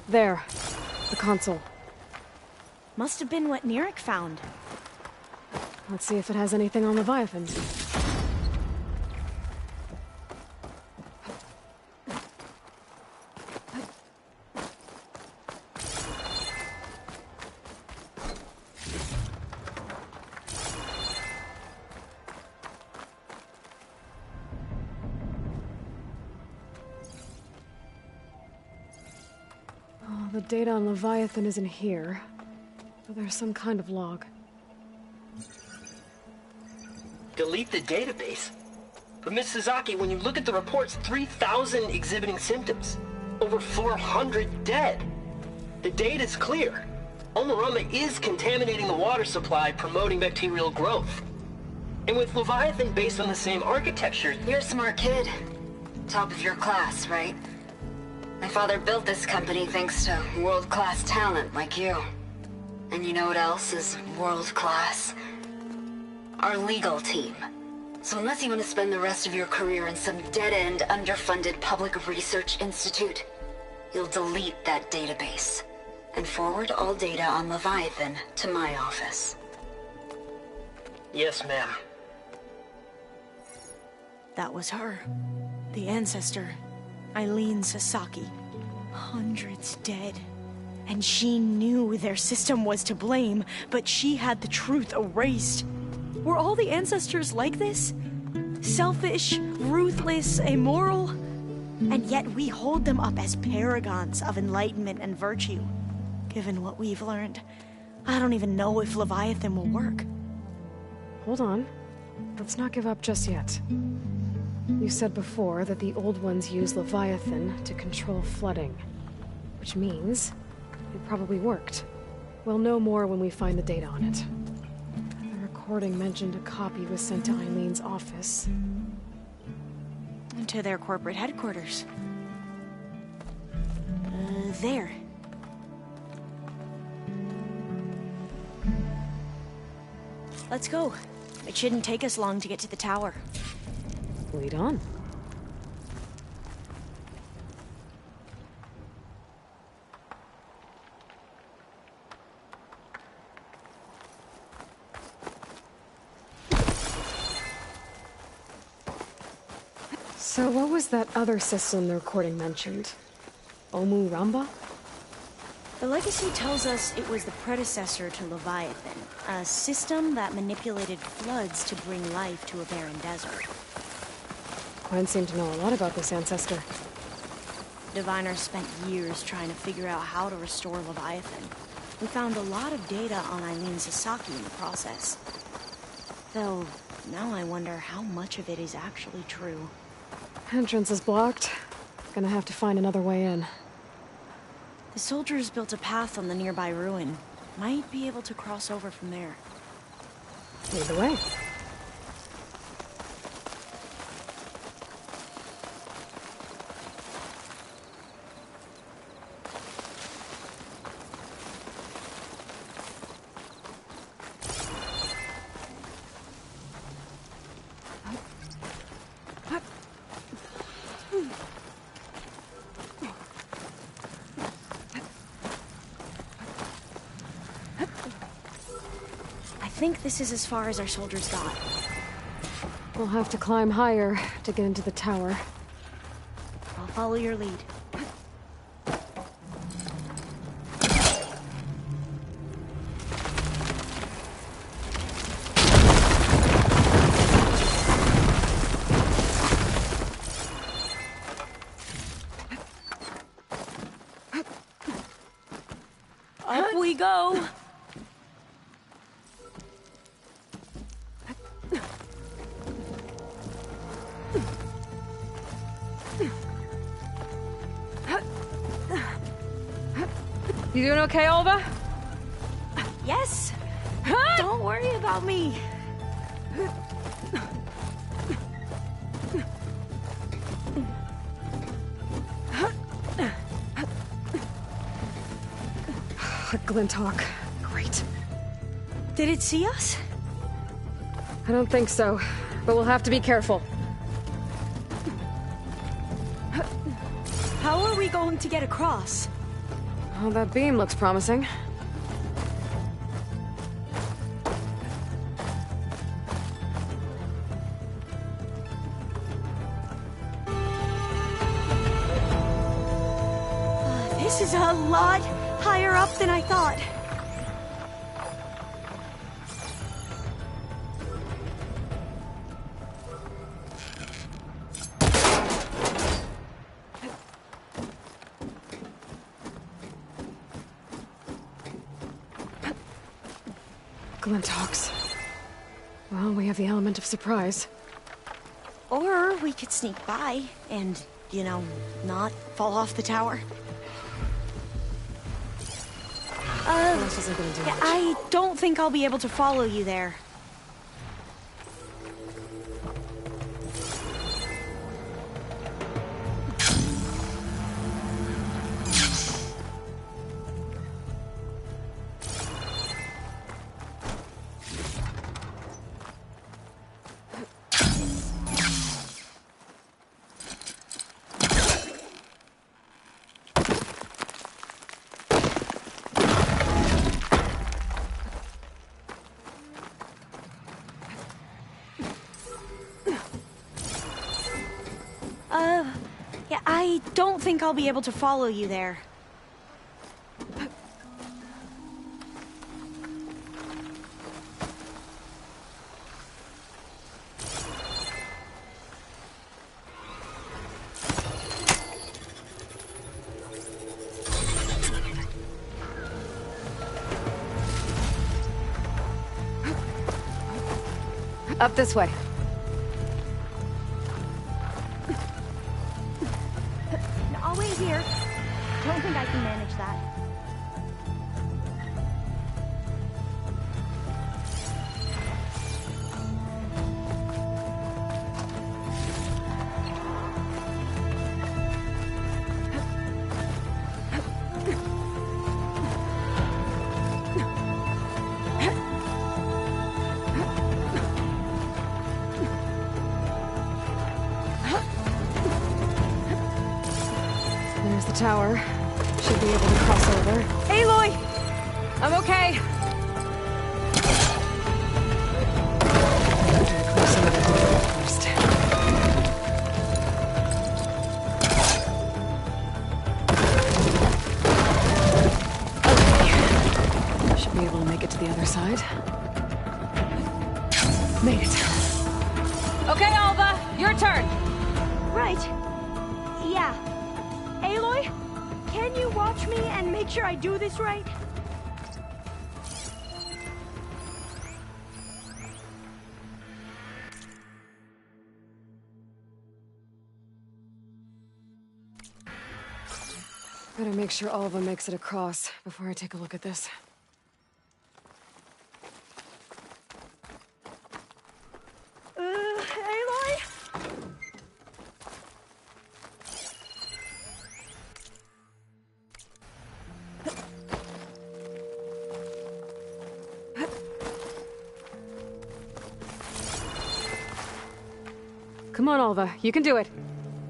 There. The console. Must have been what Neric found. Let's see if it has anything on Leviathans. The data on Leviathan isn't here, but there's some kind of log. Delete the database? But Miss Sasaki, when you look at the reports, 3,000 exhibiting symptoms. Over 400 dead. The data's clear. Omarama is contaminating the water supply, promoting bacterial growth. And with Leviathan based on the same architecture... You're a smart kid. Top of your class, right? My father built this company thanks to world-class talent like you. And you know what else is world-class? Our legal team. So unless you want to spend the rest of your career in some dead-end, underfunded public research institute, you'll delete that database and forward all data on Leviathan to my office. Yes, ma'am. That was her. The ancestor. Eileen Sasaki. Hundreds dead. And she knew their system was to blame, but she had the truth erased. Were all the ancestors like this? Selfish, ruthless, immoral? And yet we hold them up as paragons of enlightenment and virtue. Given what we've learned, I don't even know if Leviathan will work. Hold on. Let's not give up just yet. You said before that the old ones use Leviathan to control flooding. Which means it probably worked. We'll know more when we find the data on it. The recording mentioned a copy was sent to Eileen's office. To their corporate headquarters. There. Let's go. It shouldn't take us long to get to the tower. Lead on. So what was that other system the recording mentioned? Omu Ramba? The legacy tells us it was the predecessor to Leviathan, a system that manipulated floods to bring life to a barren desert. Gwen seemed to know a lot about this ancestor. Diviners spent years trying to figure out how to restore Leviathan. We found a lot of data on Eileen Sasaki in the process. Though, now I wonder how much of it is actually true. Entrance is blocked. Gonna have to find another way in. The soldiers built a path on the nearby ruin. Might be able to cross over from there. Lead the way. think this is as far as our soldiers got. We'll have to climb higher to get into the tower. I'll follow your lead. Up we go! You doing okay, Olva? Yes! Don't worry about me! Glinthawk. Great. Did it see us? I don't think so, but we'll have to be careful. How are we going to get across? Oh, that beam looks promising. This is a lot higher up than I thought. Glinthawks. Well, we have the element of surprise. Or we could sneak by and, you know, not fall off the tower. This isn't gonna do much. I don't think I'll be able to follow you there. Yeah, I don't think I'll be able to follow you there. Up this way. I'll wait here. Don't think I can manage that. There's the tower. Should be able to cross over. Aloy! I'm okay. First. Okay. Should be able to make it to the other side. Made it. Okay, Alva, your turn. Right. Yeah. Aloy, can you watch me and make sure I do this right? Better make sure Alva makes it across before I take a look at this. Aloy? Come on, Alva. You can do it.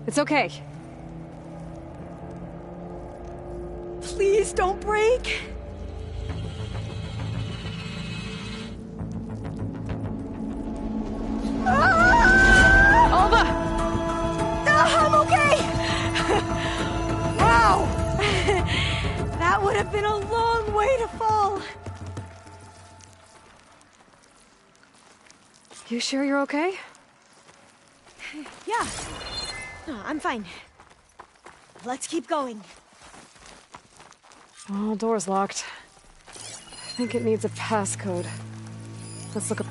It's okay. Please don't break. would have been a long way to fall. You sure you're okay? Yeah. No, I'm fine. Let's keep going. Oh, door's locked. I think it needs a passcode. Let's look up.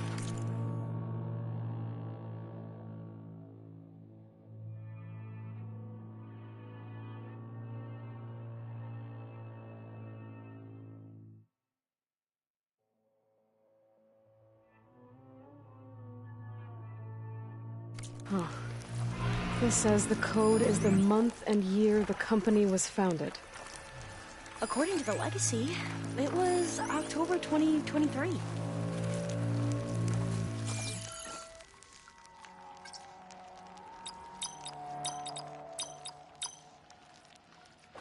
Huh. This says the code is the month and year the company was founded. According to the legacy, it was October 2023.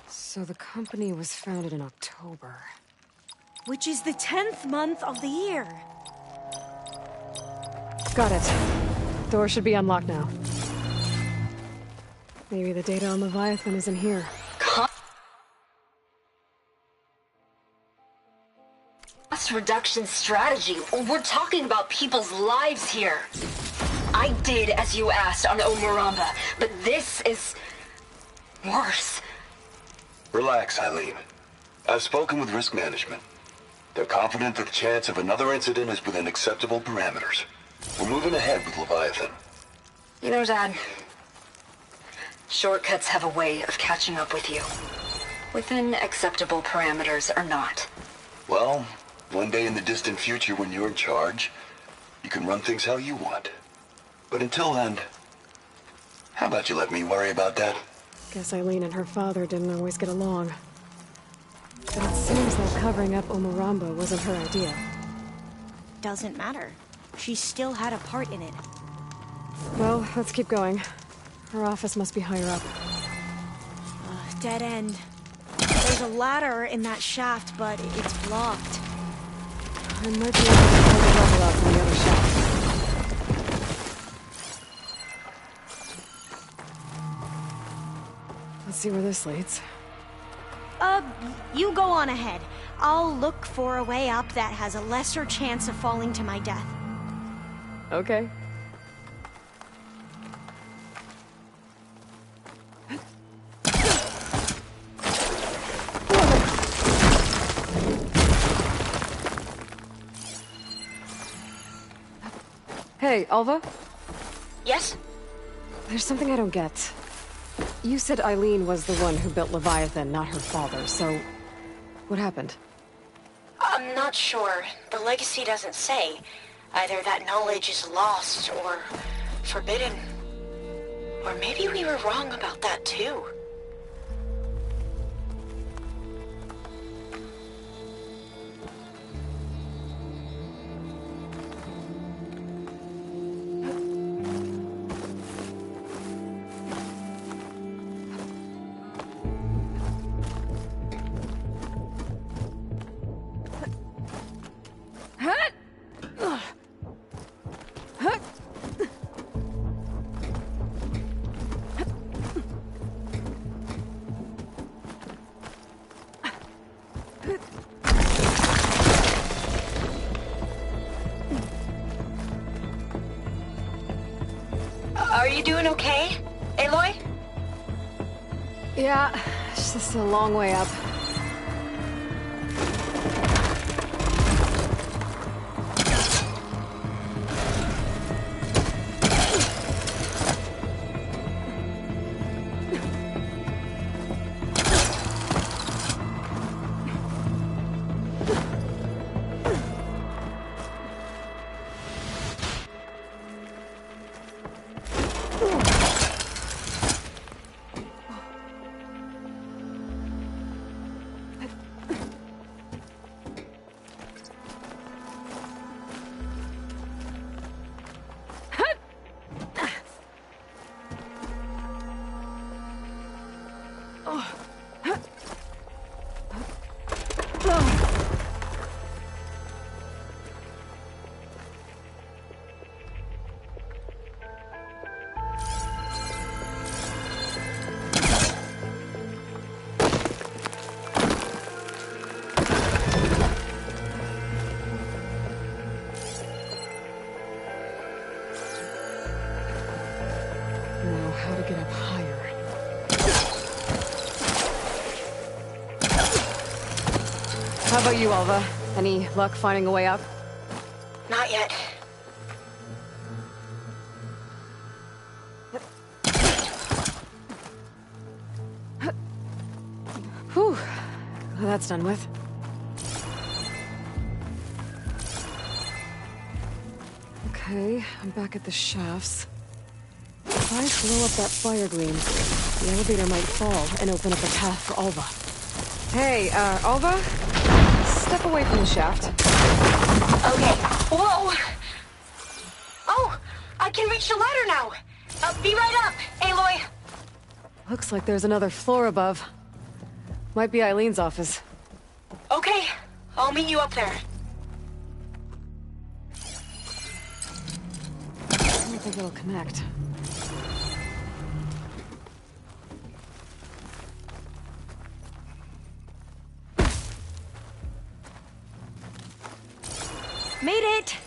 So the company was founded in October. Which is the 10th month of the year. Got it. Door should be unlocked now. Maybe the data on Leviathan is in here. Cost reduction strategy. We're talking about people's lives here. I did as you asked on Omuramba, but this is worse. Relax, Eileen. I've spoken with risk management. They're confident that the chance of another incident is within acceptable parameters. We're moving ahead with Leviathan. You know, Dad, shortcuts have a way of catching up with you. Within acceptable parameters or not. Well, one day in the distant future when you're in charge, you can run things how you want. But until then, how about you let me worry about that? Guess Eileen and her father didn't always get along. But it seems that covering up Omuramba wasn't her idea. Doesn't matter. She still had a part in it. Well, let's keep going. Her office must be higher up. Dead end. There's a ladder in that shaft, but it's blocked. I might be able to pull the level out from the other shaft. Let's see where this leads. You go on ahead. I'll look for a way up that has a lesser chance of falling to my death. Okay. Hey, Alva? Yes? There's something I don't get. You said Eileen was the one who built Leviathan, not her father, so... what happened? I'm not sure. The legacy doesn't say. Either that knowledge is lost, or forbidden. Or maybe we were wrong about that too. Are you doing okay, Aloy? Yeah, it's just a long way up. how to get up higher. How about you, Alva? Any luck finding a way up? Not yet. Whew. Well, that's done with. Okay, I'm back at the shafts. If I blow up that fire gleam, the elevator might fall and open up a path for Alva. Hey, Alva? Step away from the shaft. Okay. Whoa! Oh! I can reach the ladder now! Be right up, Aloy! Looks like there's another floor above. Might be Eileen's office. Okay, I'll meet you up there. I don't think it'll connect. Made it!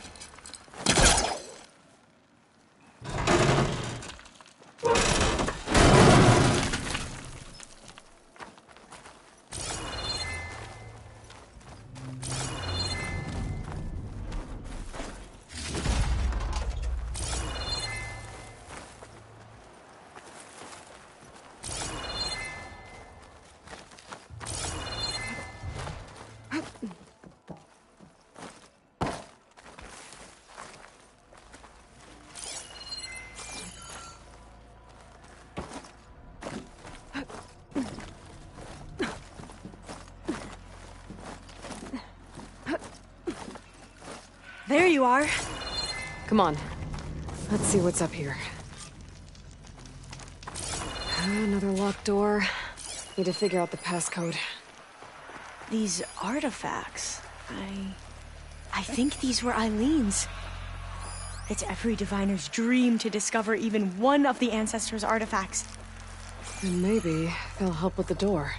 There you are. Come on. Let's see what's up here. Another locked door. Need to figure out the passcode. These artifacts, I think these were Eileen's. It's every diviner's dream to discover even one of the ancestors' artifacts. And maybe they'll help with the door.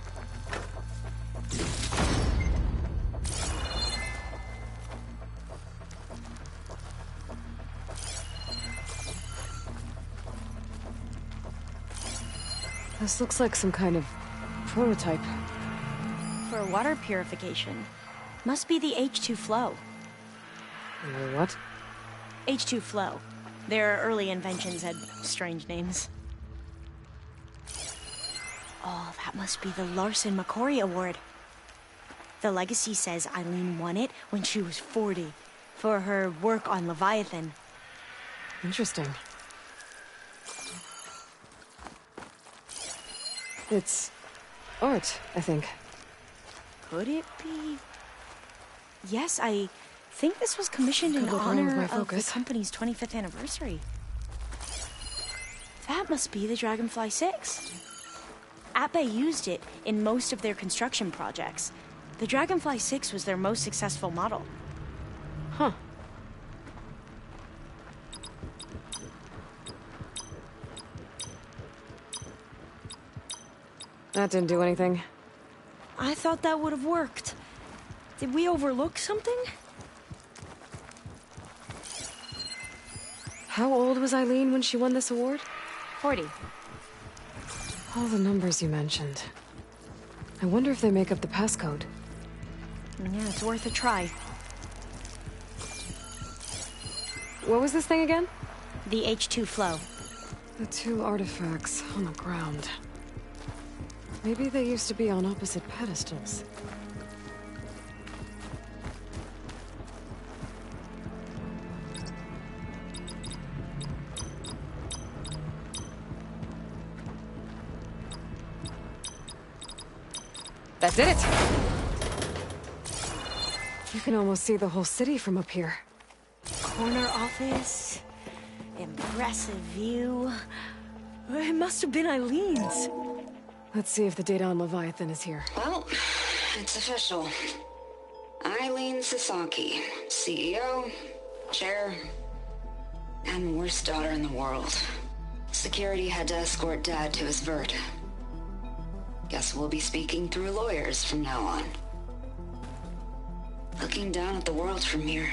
This looks like some kind of prototype. For water purification. Must be the H2 flow. What? H2 flow. Their early inventions had strange names. Oh, that must be the Larson McCory Award. The legacy says Eileen won it when she was 40 for her work on Leviathan. Interesting. It's art, I think. Could it be? Yes, I think this was commissioned in Could look wrong with honor my of the focus. company's 25th anniversary. That must be the Dragonfly 6. Ape used it in most of their construction projects. The Dragonfly 6 was their most successful model. Huh. That didn't do anything. I thought that would have worked. Did we overlook something? How old was Eileen when she won this award? 40. All the numbers you mentioned. I wonder if they make up the passcode. Yeah, it's worth a try. What was this thing again? The H2 flow. The two artifacts on the ground. Maybe they used to be on opposite pedestals. That did it! You can almost see the whole city from up here. Corner office. Impressive view. It must have been Eileen's. Let's see if the data on Leviathan is here. Well, it's official. Eileen Sasaki, CEO, chair, and worst daughter in the world. Security had to escort Dad to his vert. Guess we'll be speaking through lawyers from now on. Looking down at the world from here.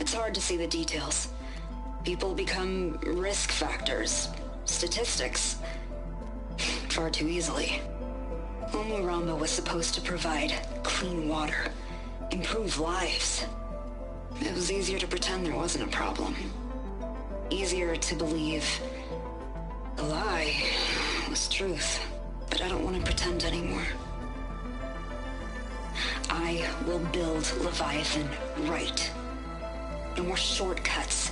It's hard to see the details, People become risk factors, statistics, far too easily. Omuramba was supposed to provide clean water, improve lives. It was easier to pretend there wasn't a problem. Easier to believe the lie was truth. But I don't want to pretend anymore. I will build Leviathan right. No more shortcuts.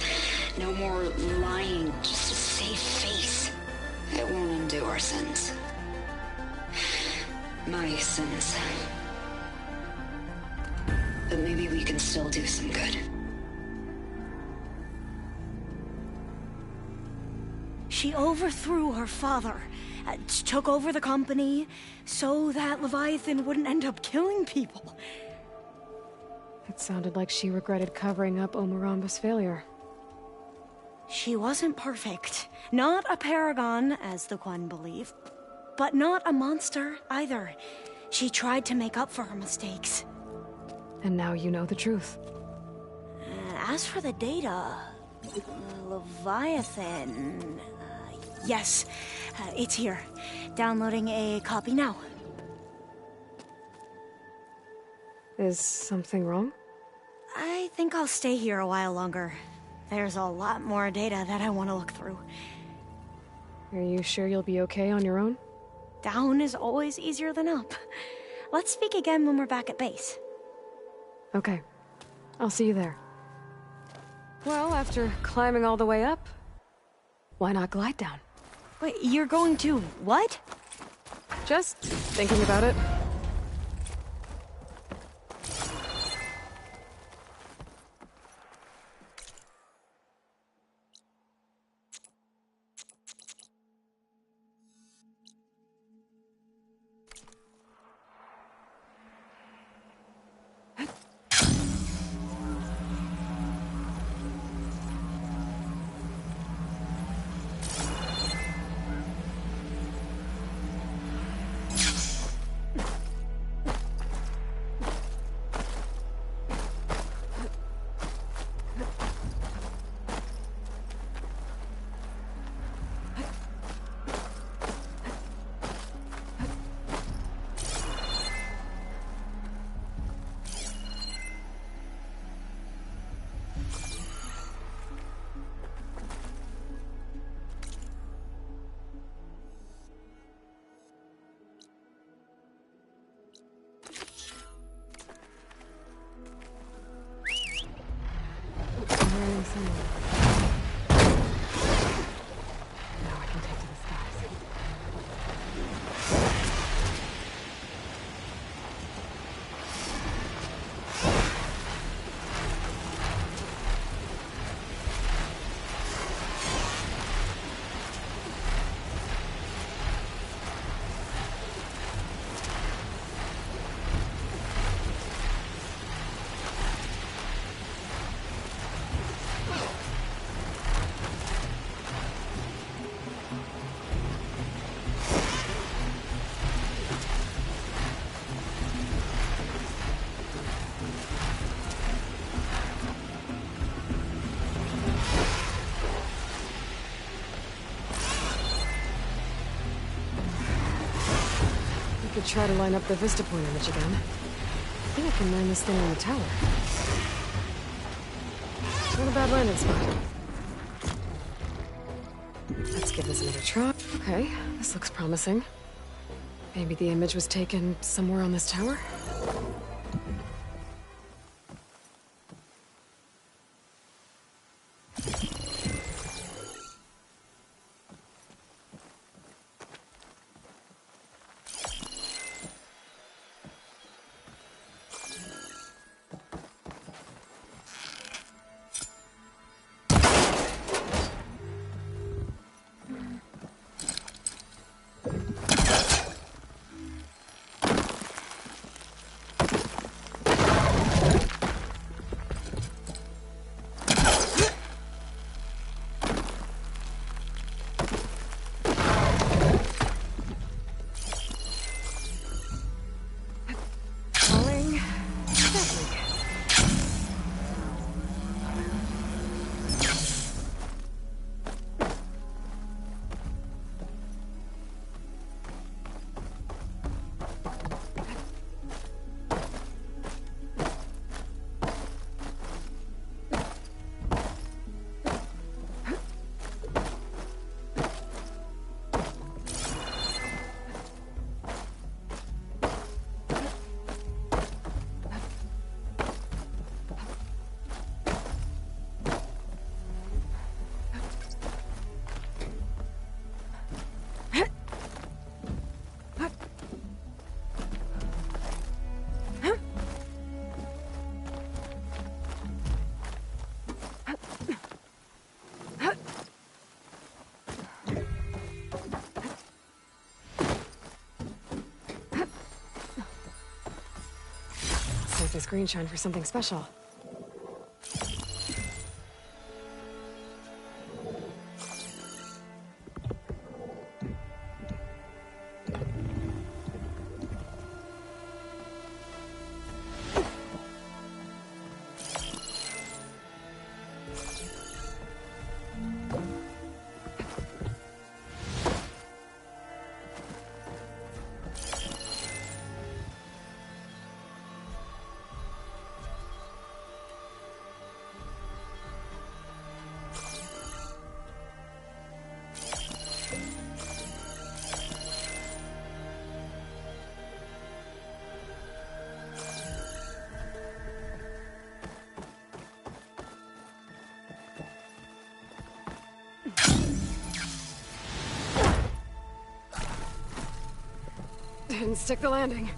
No more lying just to save face. It won't undo our sins. My sins. But maybe we can still do some good. She overthrew her father, took over the company, so that Leviathan wouldn't end up killing people. It sounded like she regretted covering up Omuramba's failure. She wasn't perfect. Not a paragon, as the Quan believe, but not a monster either. She tried to make up for her mistakes. And now you know the truth. As for the data, Leviathan... yes, it's here. Downloading a copy now. Is something wrong? I think I'll stay here a while longer. There's a lot more data that I want to look through. Are you sure you'll be okay on your own? Down is always easier than up. Let's speak again when we're back at base. Okay. I'll see you there. Well, after climbing all the way up, why not glide down? Wait, you're going to what? Just thinking about it. Could try to line up the vista point image again. I think I can land this thing on the tower. Not a bad landing spot. Let's give this another try. Okay, this looks promising. Maybe the image was taken somewhere on this tower? this green shine for something special. Didn't stick the landing.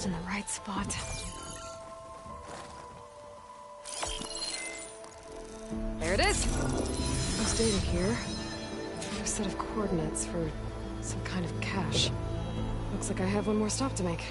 In the right spot. There it is! There's data here. A set of coordinates for some kind of cache. Looks like I have one more stop to make.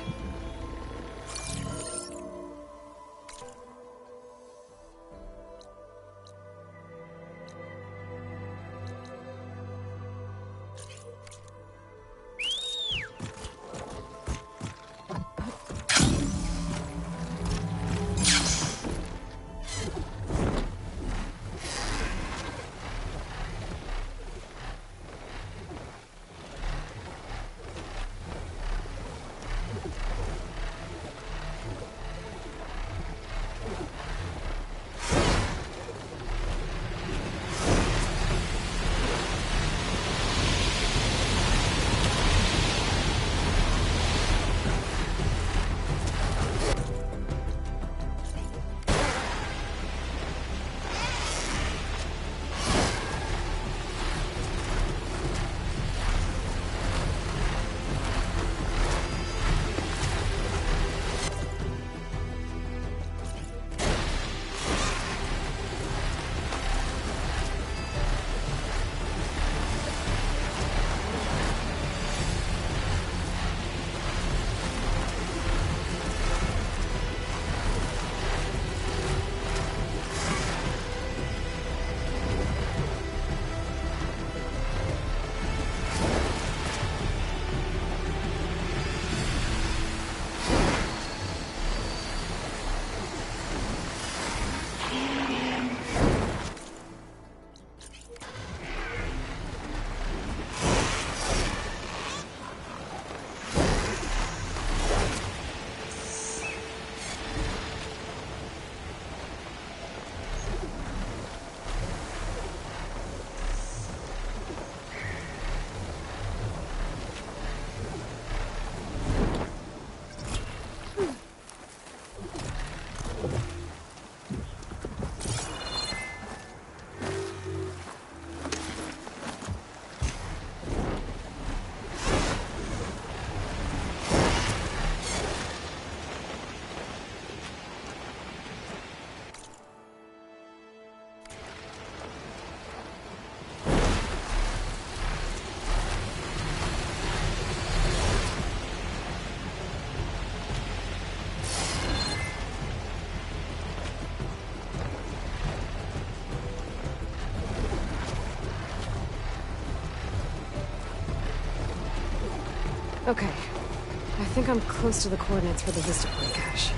Okay. I think I'm close to the coordinates for the Vista Point cache.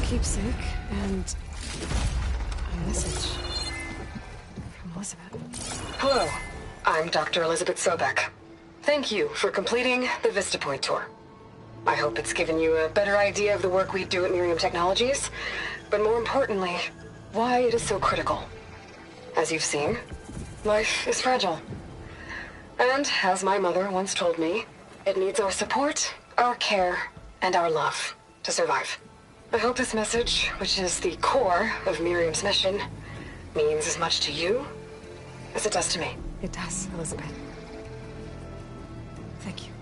Keepsake, and a message from Elizabeth. Hello, I'm Dr. Elizabeth Sobek. Thank you for completing the Vista Point tour. I hope it's given you a better idea of the work we do at Miriam Technologies, but more importantly, why it is so critical. As you've seen, life is fragile. And, as my mother once told me, it needs our support, our care, and our love to survive. I hope this message, which is the core of Miriam's mission, means as much to you as it does to me. It does, Elizabeth. Thank you.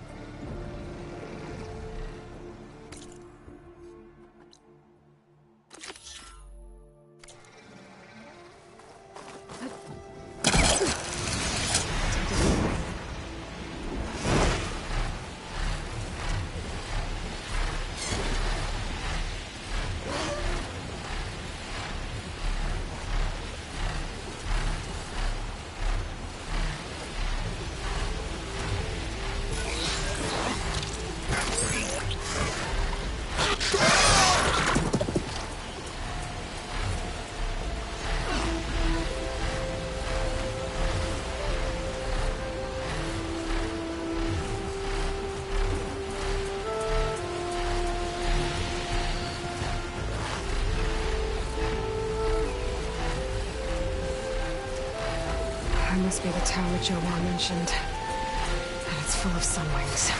Must be the tower Jomar mentioned. And it's full of sunwings.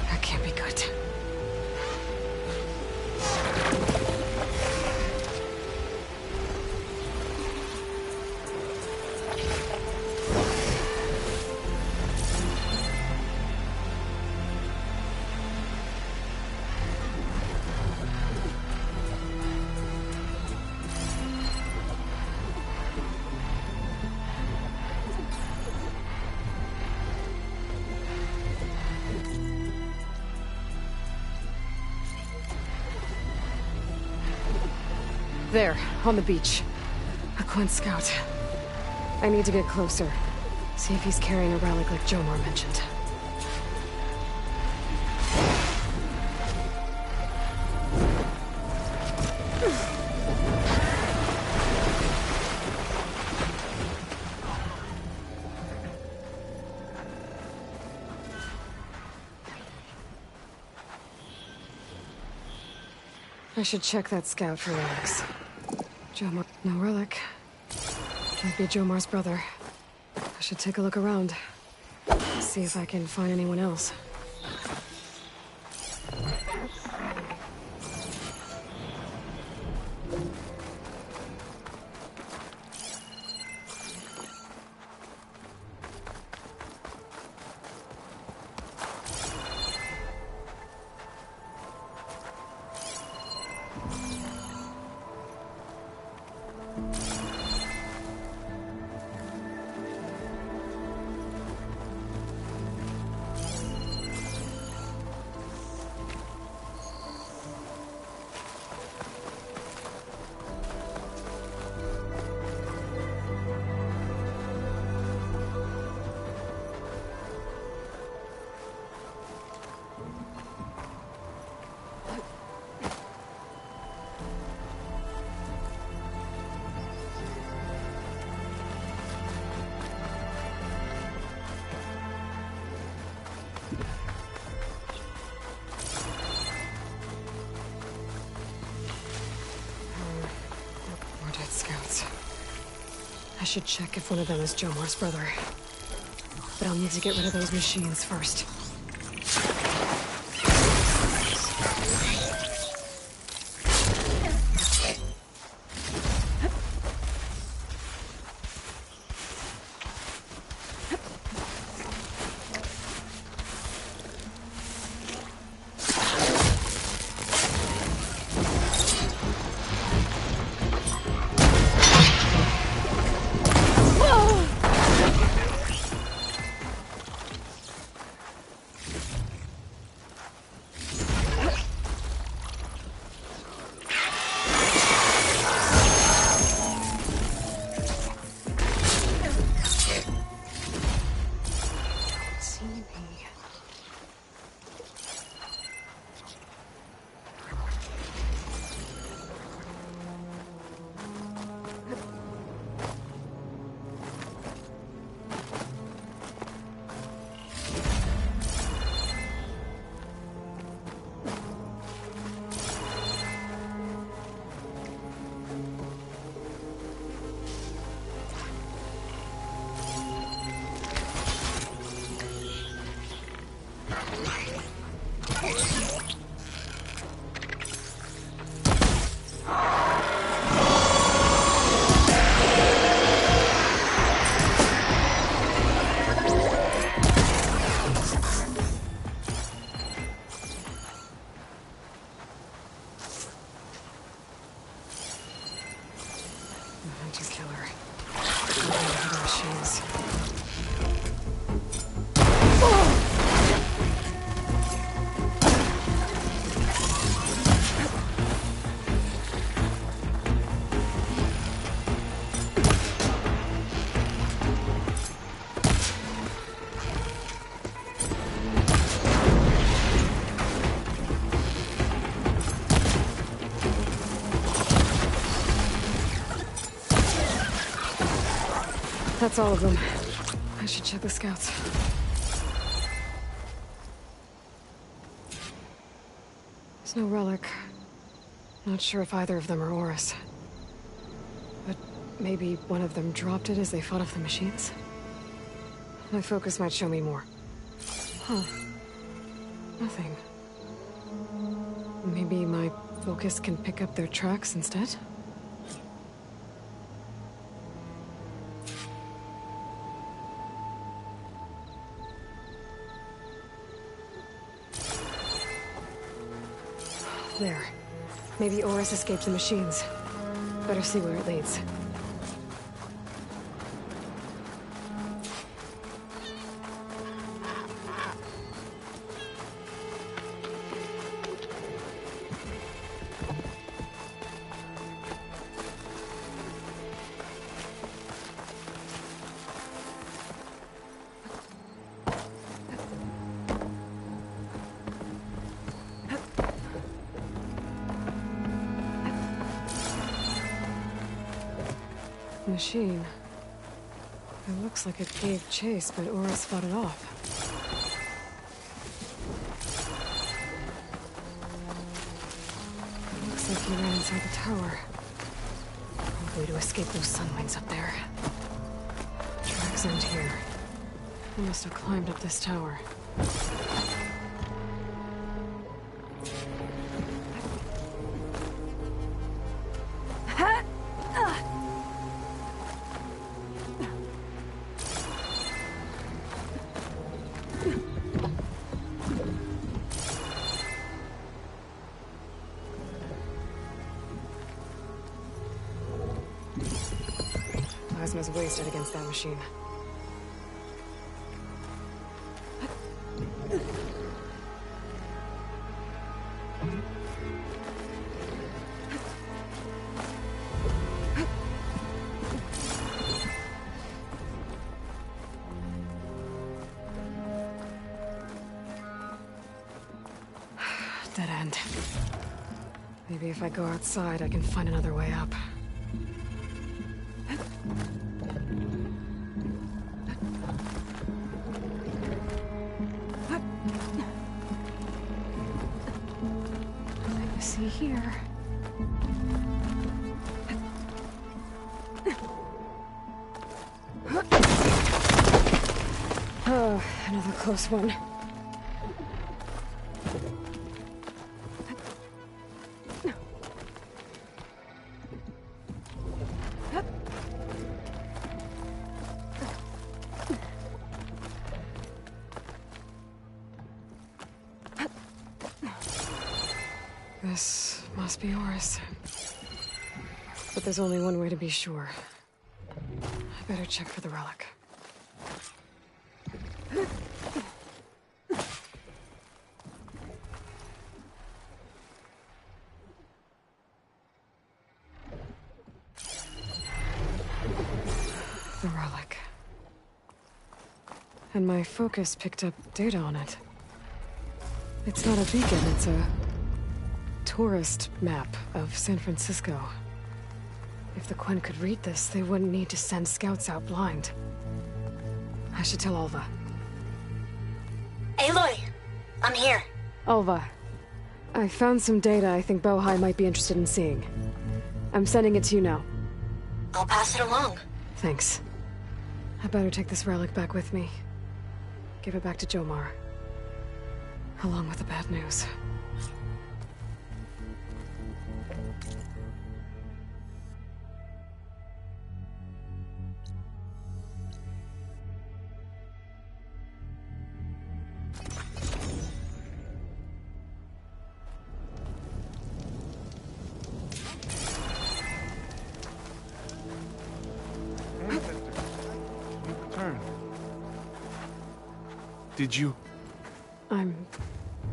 That can't be good. There, on the beach. A Quint scout. I need to get closer. See if he's carrying a relic like Jomar mentioned. I should check that scout for relics. Jomar, no relic. Can't be Jomar's brother. I should take a look around. See if I can find anyone else. I should check if one of them is Jomar's brother. But I'll need to get rid of those machines first. That's all of them. I should check the scouts. There's no relic. Not sure if either of them are Oris. But maybe one of them dropped it as they fought off the machines? My focus might show me more. Huh. Nothing. Maybe my focus can pick up their tracks instead? There. Maybe Oris escaped the machines. Better see where it leads. Machine. It looks like it gave chase, but Oris fought it off. It looks like he ran inside the tower. Probably to escape those sunwings up there. Tracks end here. He must have climbed up this tower. Plasma's wasted against that machine. Dead end. Maybe if I go outside, I can find another way up. See here. Oh, another close one. This must be Oris. But there's only one way to be sure. I better check for the relic. The relic. And my focus picked up data on it. It's not a beacon, it's a tourist map of San Francisco. If the Quen could read this, they wouldn't need to send scouts out blind. I should tell Alva. Aloy! I'm here. Alva, I found some data I think Bohai might be interested in seeing. I'm sending it to you now. I'll pass it along. Thanks. I better take this relic back with me. Give it back to Jomar. Along with the bad news. Did you? I'm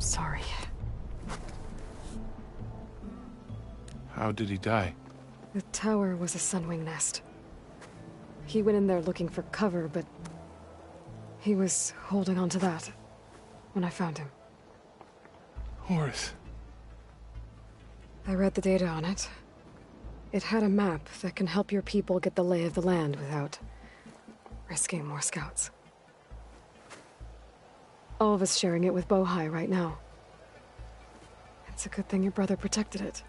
sorry. How did he die? The tower was a sunwing nest. He went in there looking for cover, but he was holding on to that when I found him. Horace. I read the data on it. It had a map that can help your people get the lay of the land without risking more scouts. All of us sharing it with Bohai right now. It's a good thing your brother protected it.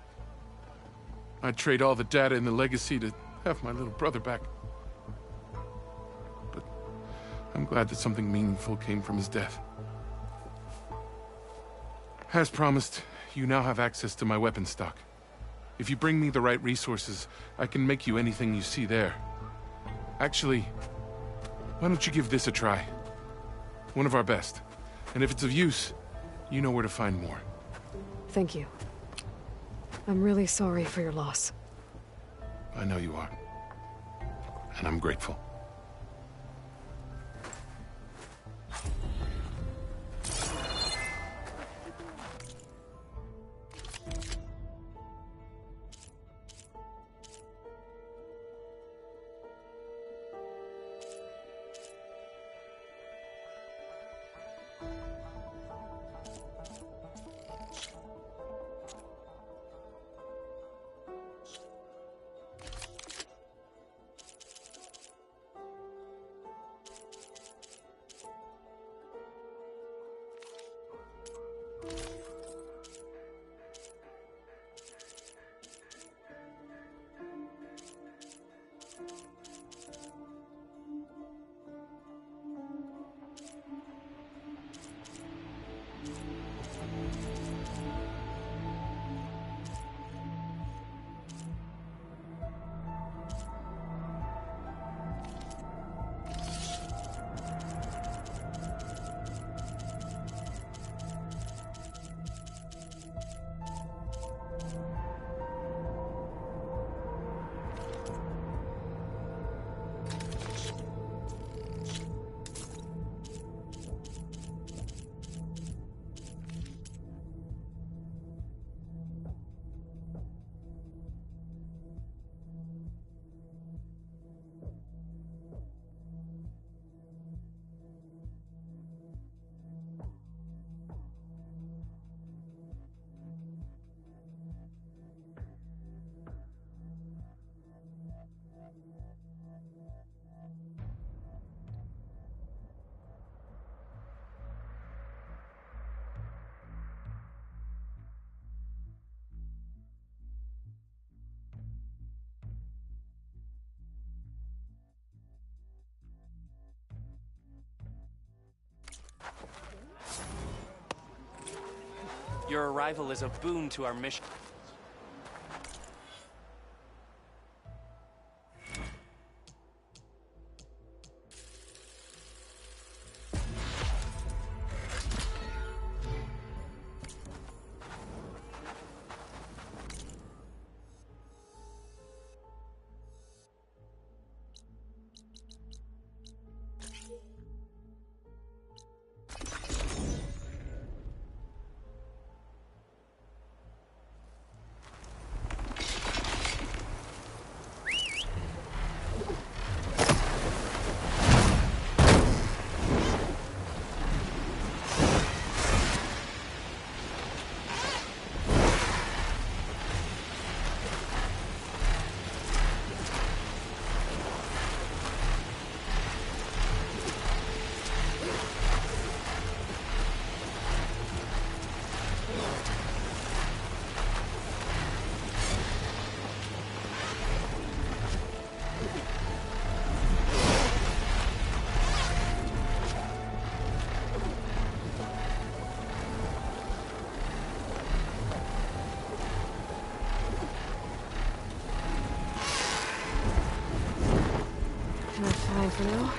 I'd trade all the data in the Legacy to have my little brother back. But I'm glad that something meaningful came from his death. As promised, you now have access to my weapon stock. If you bring me the right resources, I can make you anything you see there. Actually, why don't you give this a try? One of our best. And if it's of use, you know where to find more. Thank you. I'm really sorry for your loss. I know you are. And I'm grateful. Your arrival is a boon to our mission. Fine for now.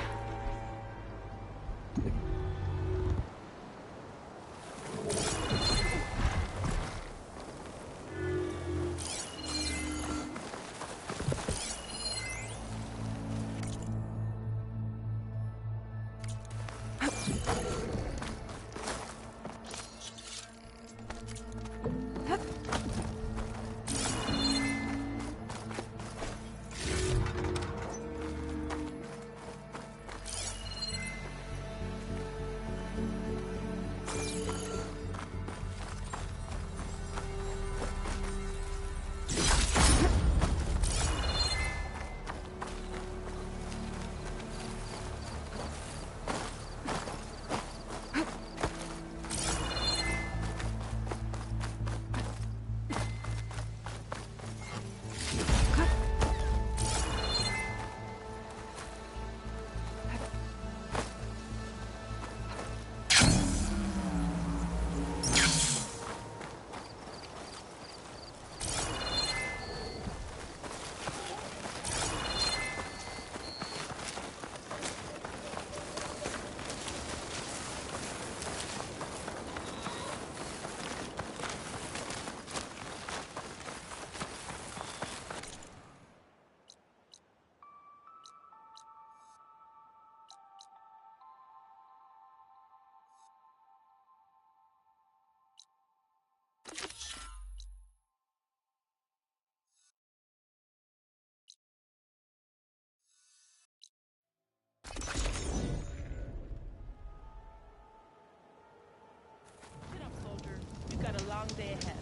long day ahead.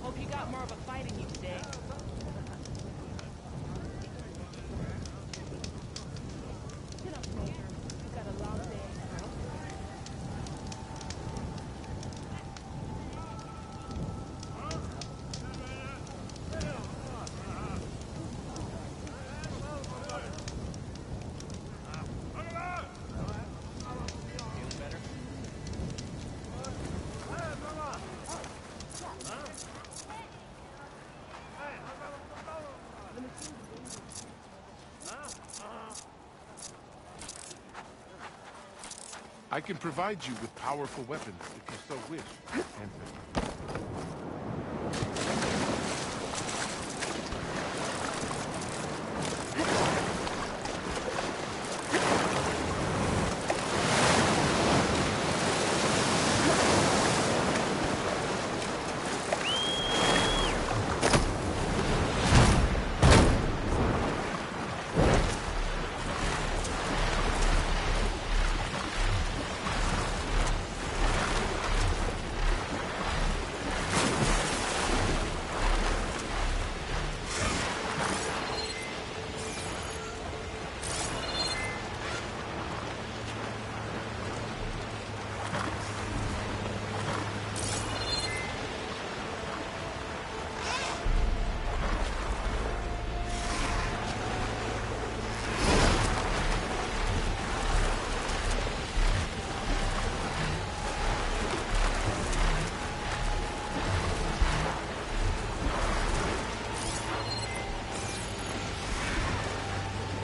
Hope you got more of a fight in you today. Get up, Major. You've got a long day ahead. I can provide you with powerful weapons if you so wish, Anthony.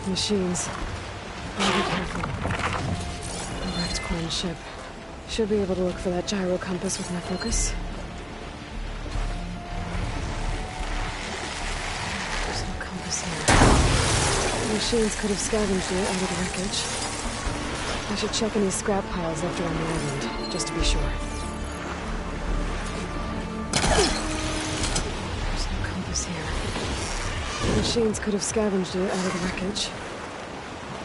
Machines. Better be careful. A wrecked Quinn ship. Should be able to look for that gyro compass with my focus. There's no compass here. The machines could have scavenged it out of the wreckage. I should check any scrap piles left around the island, just to be sure. There's no compass here. The machines could have scavenged it out of the wreckage.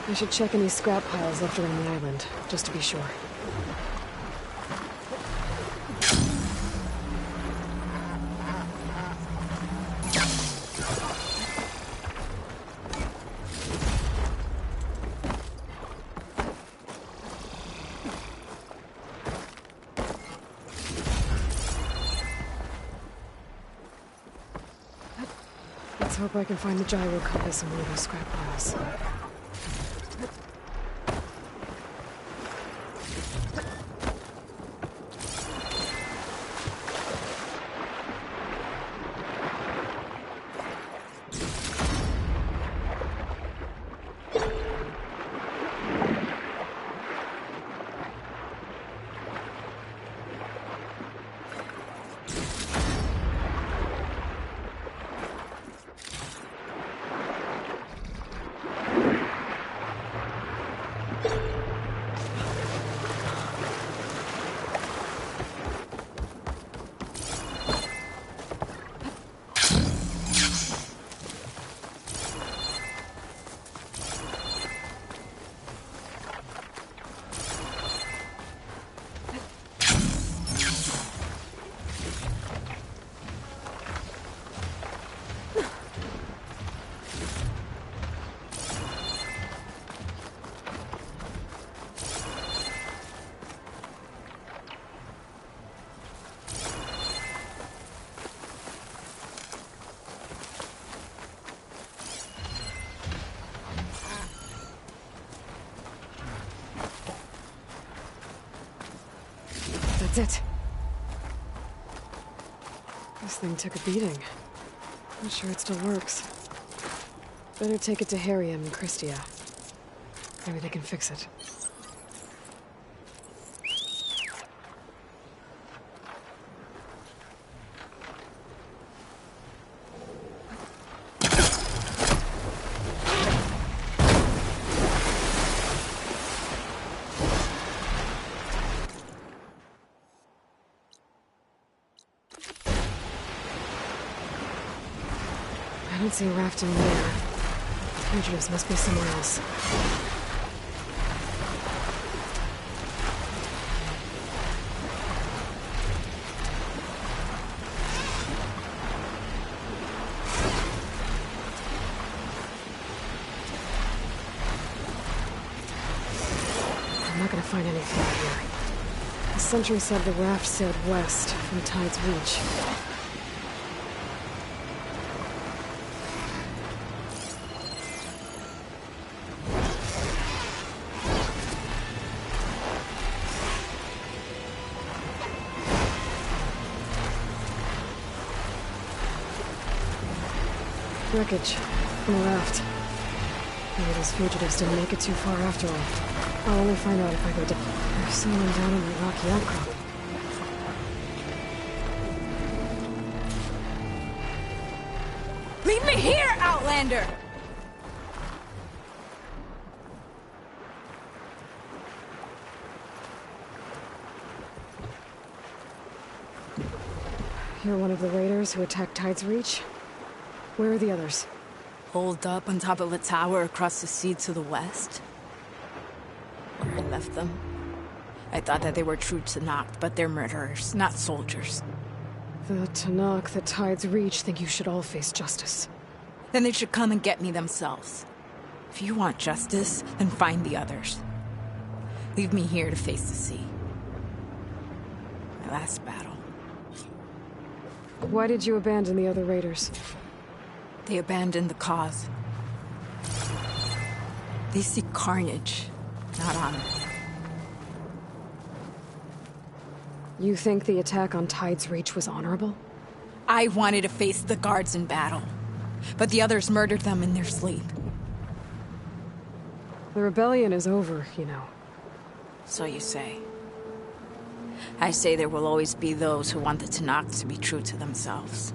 I should check any scrap piles left around the island, just to be sure. Let's hope I can find the gyro compass in one of those scrap piles. That's it. This thing took a beating. I'm sure it still works. Better take it to Harry and Christia. Maybe they can fix it. I don't see a raft in there. Fugitives must be somewhere else. I'm not gonna find anything out here. The sentry said the raft sailed west from Tide's Reach. Wreckage from a raft. Maybe those fugitives didn't make it too far after all. I'll only find out if I go down. There's someone down in the rocky outcrop. Leave me here, Outlander! You're one of the raiders who attacked Tide's Reach? Where are the others? Holed up on top of a tower across the sea to the west. Where I left them. I thought that they were true Tanakh, but they're murderers, not soldiers. The Tanakh that Tide's Reach think you should all face justice. Then they should come and get me themselves. If you want justice, then find the others. Leave me here to face the sea. My last battle. Why did you abandon the other raiders? They abandoned the cause. They seek carnage, not honor. You think the attack on Tide's Reach was honorable? I wanted to face the guards in battle, but the others murdered them in their sleep. The rebellion is over, you know. So you say. I say there will always be those who want the Tanakh to be true to themselves.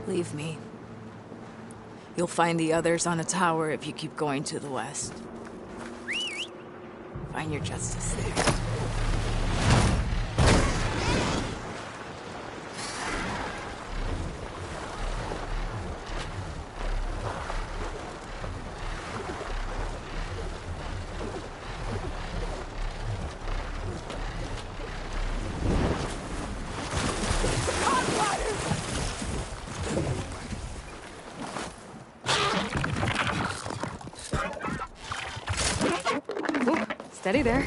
Leave me. You'll find the others on the tower if you keep going to the west. Find your justice there. Steady there.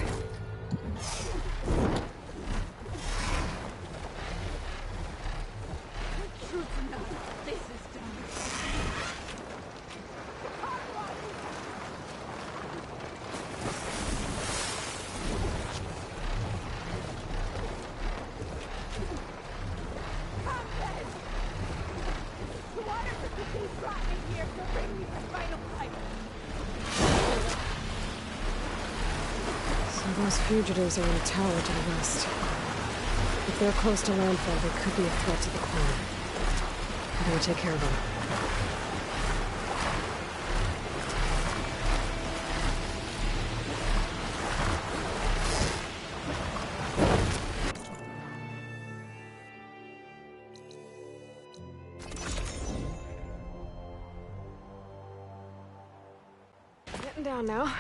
Those fugitives are in a tower to the west. If they're close to landfall, they could be a threat to the clan. I'm gonna take care of them. Getting down now.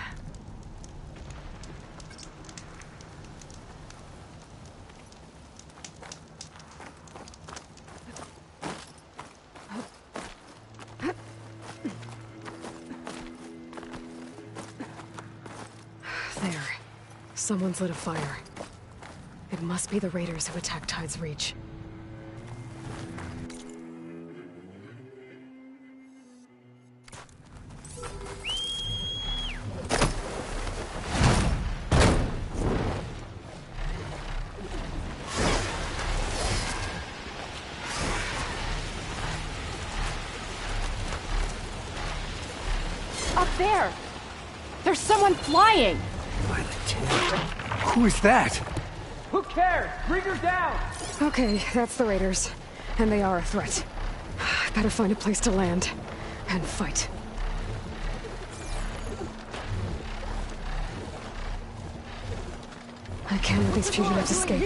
There. Someone's lit a fire. It must be the raiders who attacked Tide's Reach. Up there! There's someone flying! Who is that? Who cares? Bring her down! Okay, that's the raiders. And they are a threat. Better find a place to land. And fight. I can't let these fugitives escape.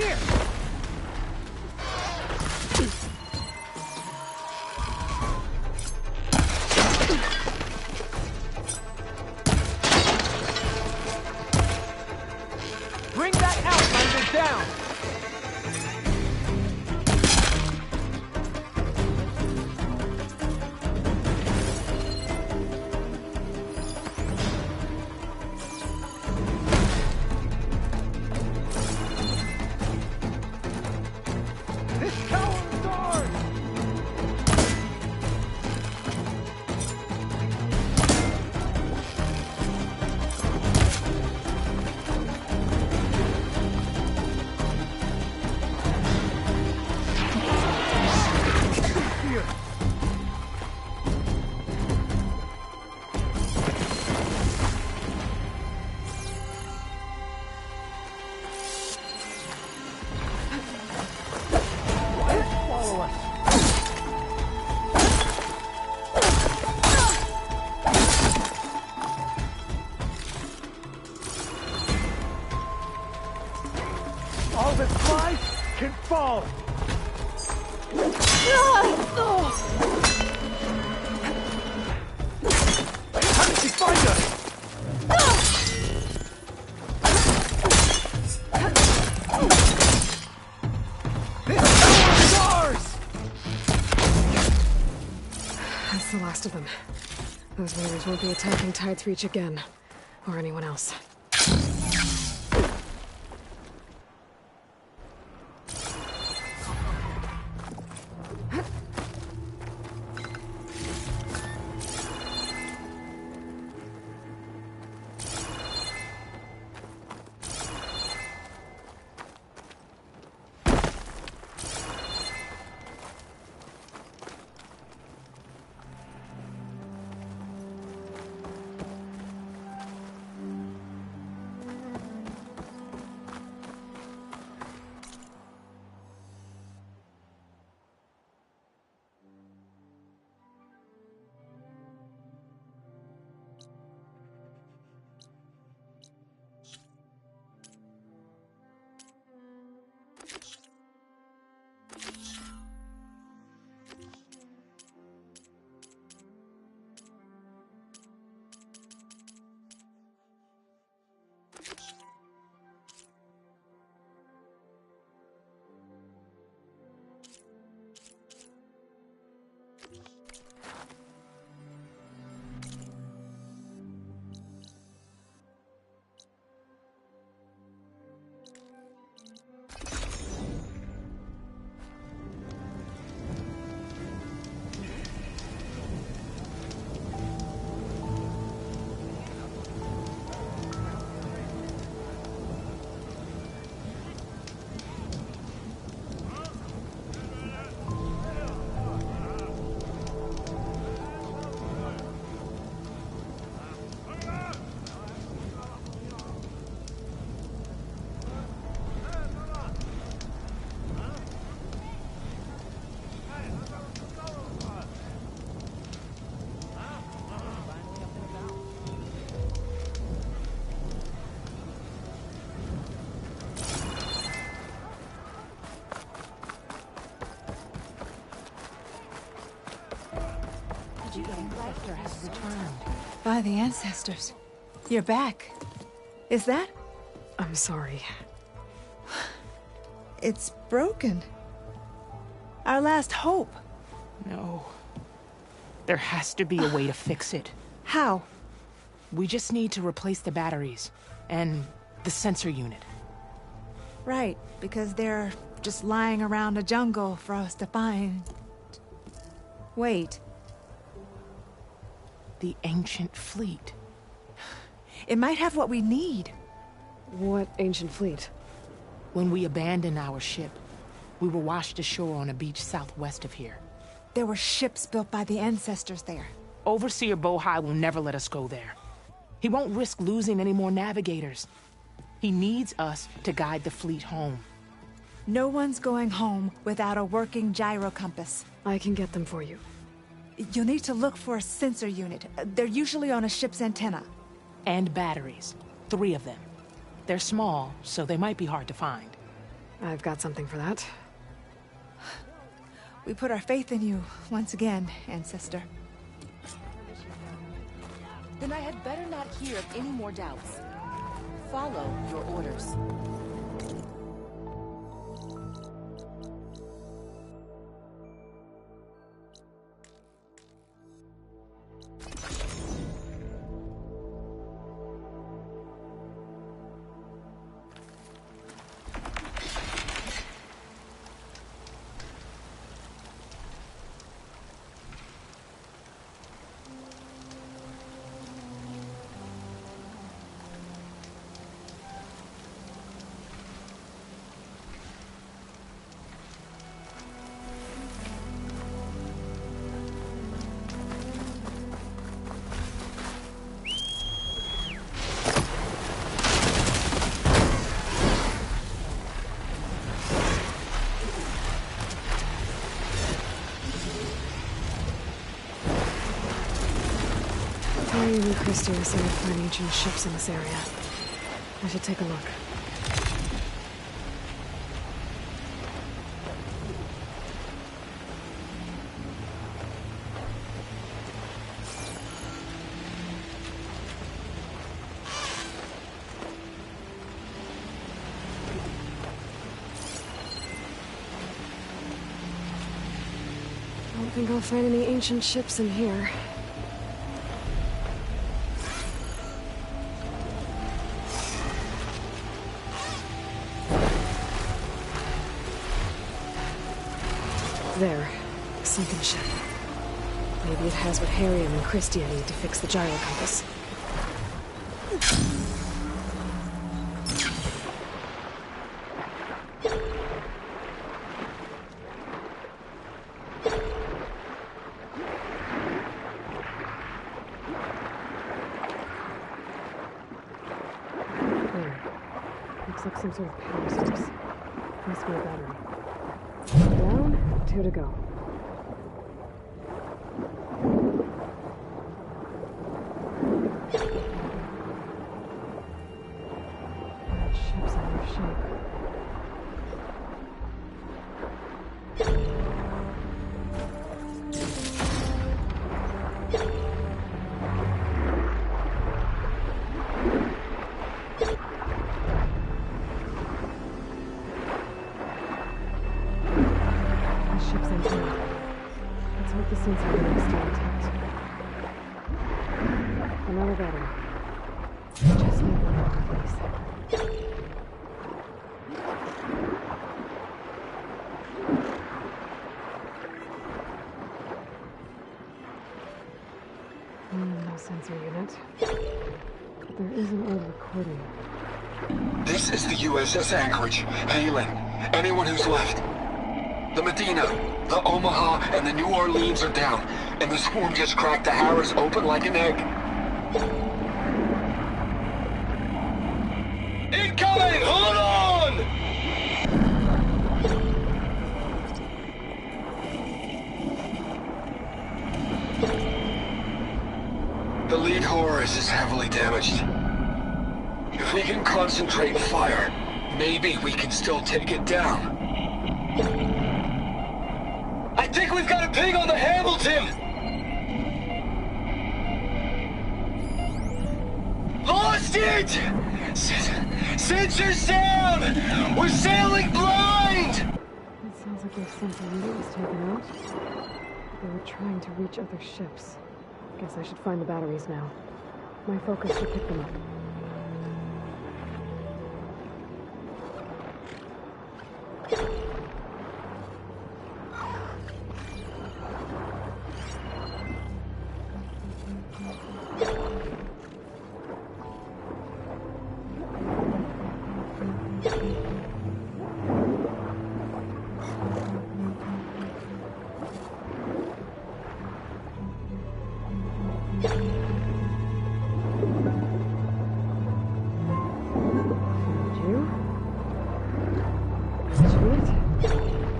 That's the last of them. Those raiders won't be attacking Tide's Reach again. Or anyone else. Ancestor has returned. By the ancestors. You're back. Is that? I'm sorry. It's broken. Our last hope. No. There has to be a way to fix it. How? We just need to replace the batteries. And the sensor unit. Right, because they're just lying around a jungle for us to find. Wait. The ancient fleet. It might have what we need. What ancient fleet? When we abandoned our ship, we were washed ashore on a beach southwest of here. There were ships built by the ancestors there. Overseer Bohai will never let us go there. He won't risk losing any more navigators. He needs us to guide the fleet home. No one's going home without a working gyro compass. I can get them for you. You'll need to look for a sensor unit. They're usually on a ship's antenna. And batteries. 3 of them. They're small, so they might be hard to find. I've got something for that. We put our faith in you once again, Ancestor. Then I had better not hear of any more doubts. Follow your orders. Terry and Christy said I'd find ancient ships in this area. I should take a look. Don't think I'll find any ancient ships in here. There. A sunken ship. Maybe it has what Harriam and Christia need to fix the gyro compass. There. Looks like some sort of power source. Must be a battery. Down, 2 to go. That ship's out of shape. Ship's antenna. Let's hope the sensor unit is still intact. Another battery. Just need one more, please. No sensor unit. But there is an old recording. This is the USS Anchorage. Hailing anyone who's left. The Medina, the Omaha, and the New Orleans are down, and the swarm just cracked the Harris open like an egg. Incoming! Hold on! The lead Horus is heavily damaged. If we can concentrate fire, maybe we can still take it down. I think we've got a ping on the Hamilton! Lost it! Sensors down! We're sailing blind! It sounds like their sensor unit was taken out. They were trying to reach other ships. Guess I should find the batteries now. My focus should pick them up.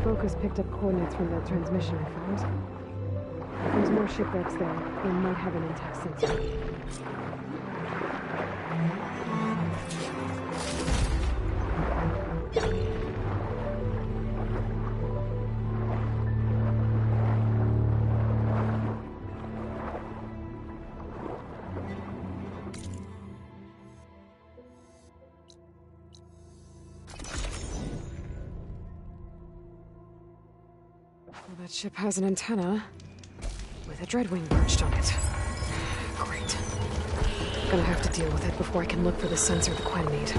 Focus picked up coordinates from that transmission I found. If there's more shipwrecks there, they might have an intact sensor. Well, that ship has an antenna with a dreadwing perched on it. Great. Gonna have to deal with it before I can look for the sensor the Quen need.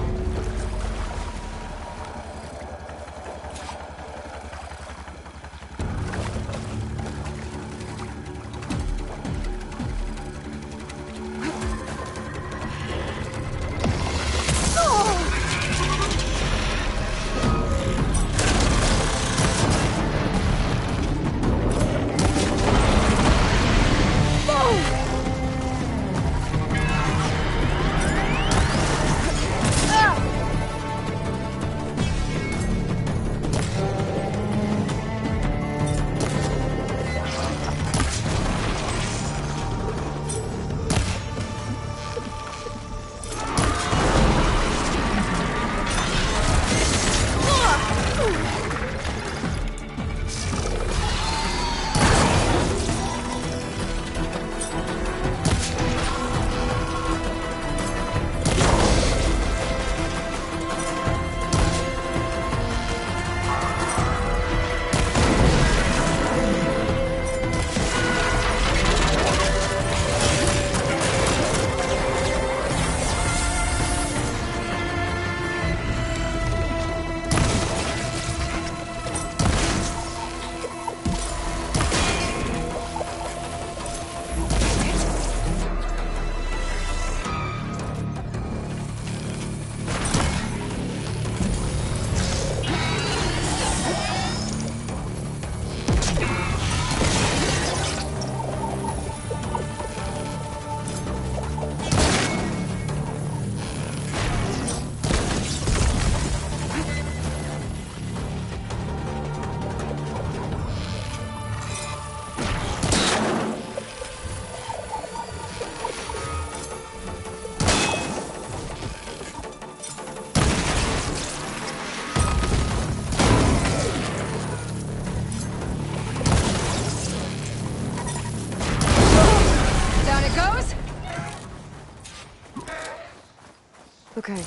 Okay,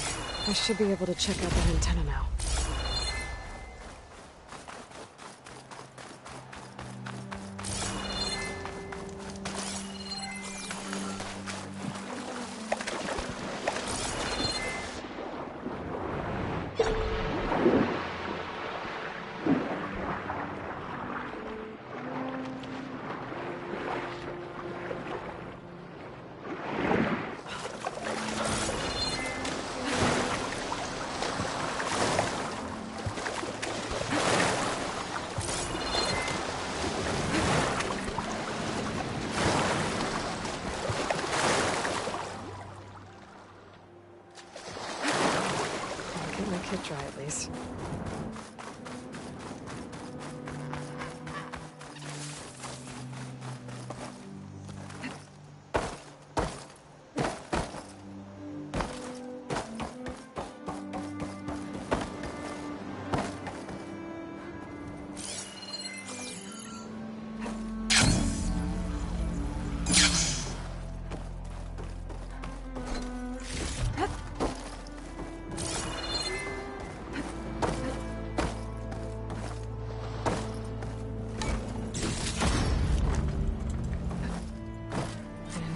I should be able to check out that antenna now. Get dry at least.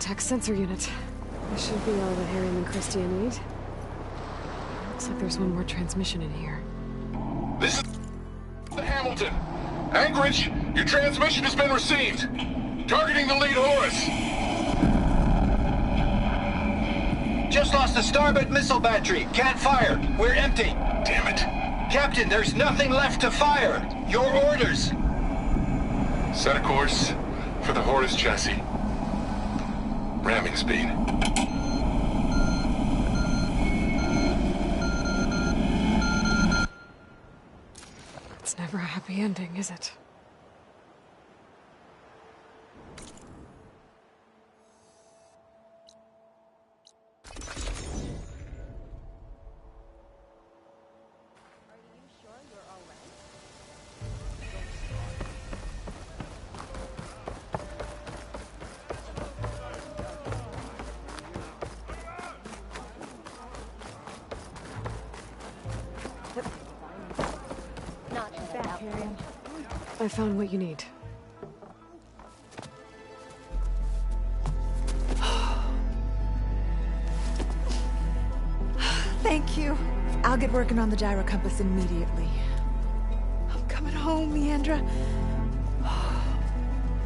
Tech sensor unit. This should be all that Harry and Christie need. Looks like there's one more transmission in here. This is Hamilton. Anchorage, your transmission has been received. Targeting the lead Horus. Just lost the starboard missile battery. Can't fire. We're empty. Damn it. Captain, there's nothing left to fire. Your orders. Set a course for the Horus chassis. Ramming speed. It's never a happy ending, is it? I found what you need. Thank you. I'll get working on the gyro compass immediately. I'm coming home, Leandra.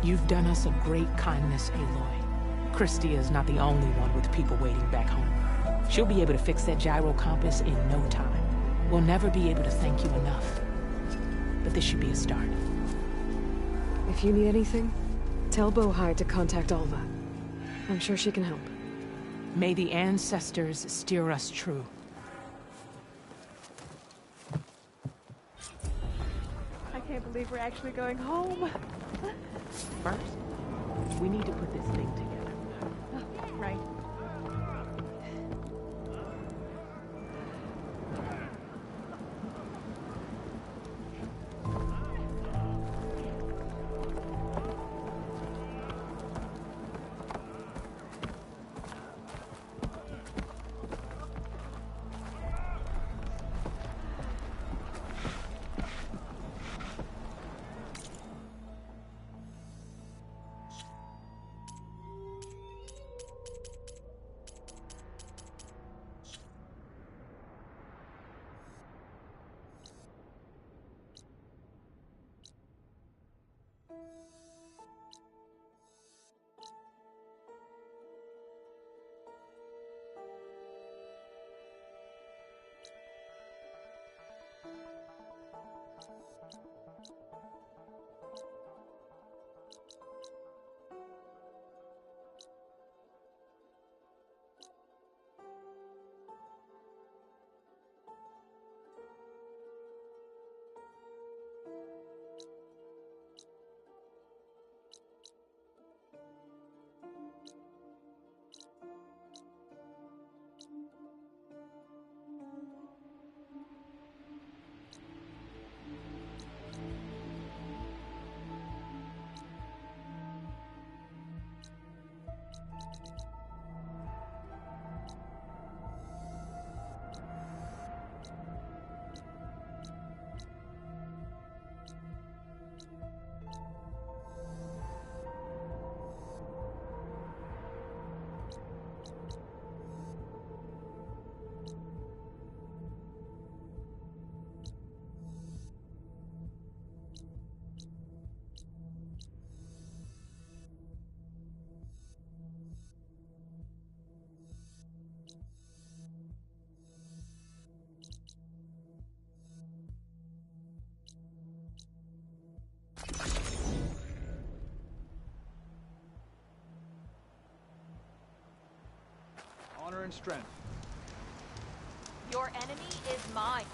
You've done us a great kindness, Aloy. Christie is not the only one with people waiting back home. She'll be able to fix that gyro compass in no time. We'll never be able to thank you enough. But this should be a start. If you need anything, tell Bohai to contact Alva. I'm sure she can help. May the ancestors steer us true. I can't believe we're actually going home. First, we need to put this thing together. Right. and strength. Your enemy is mine.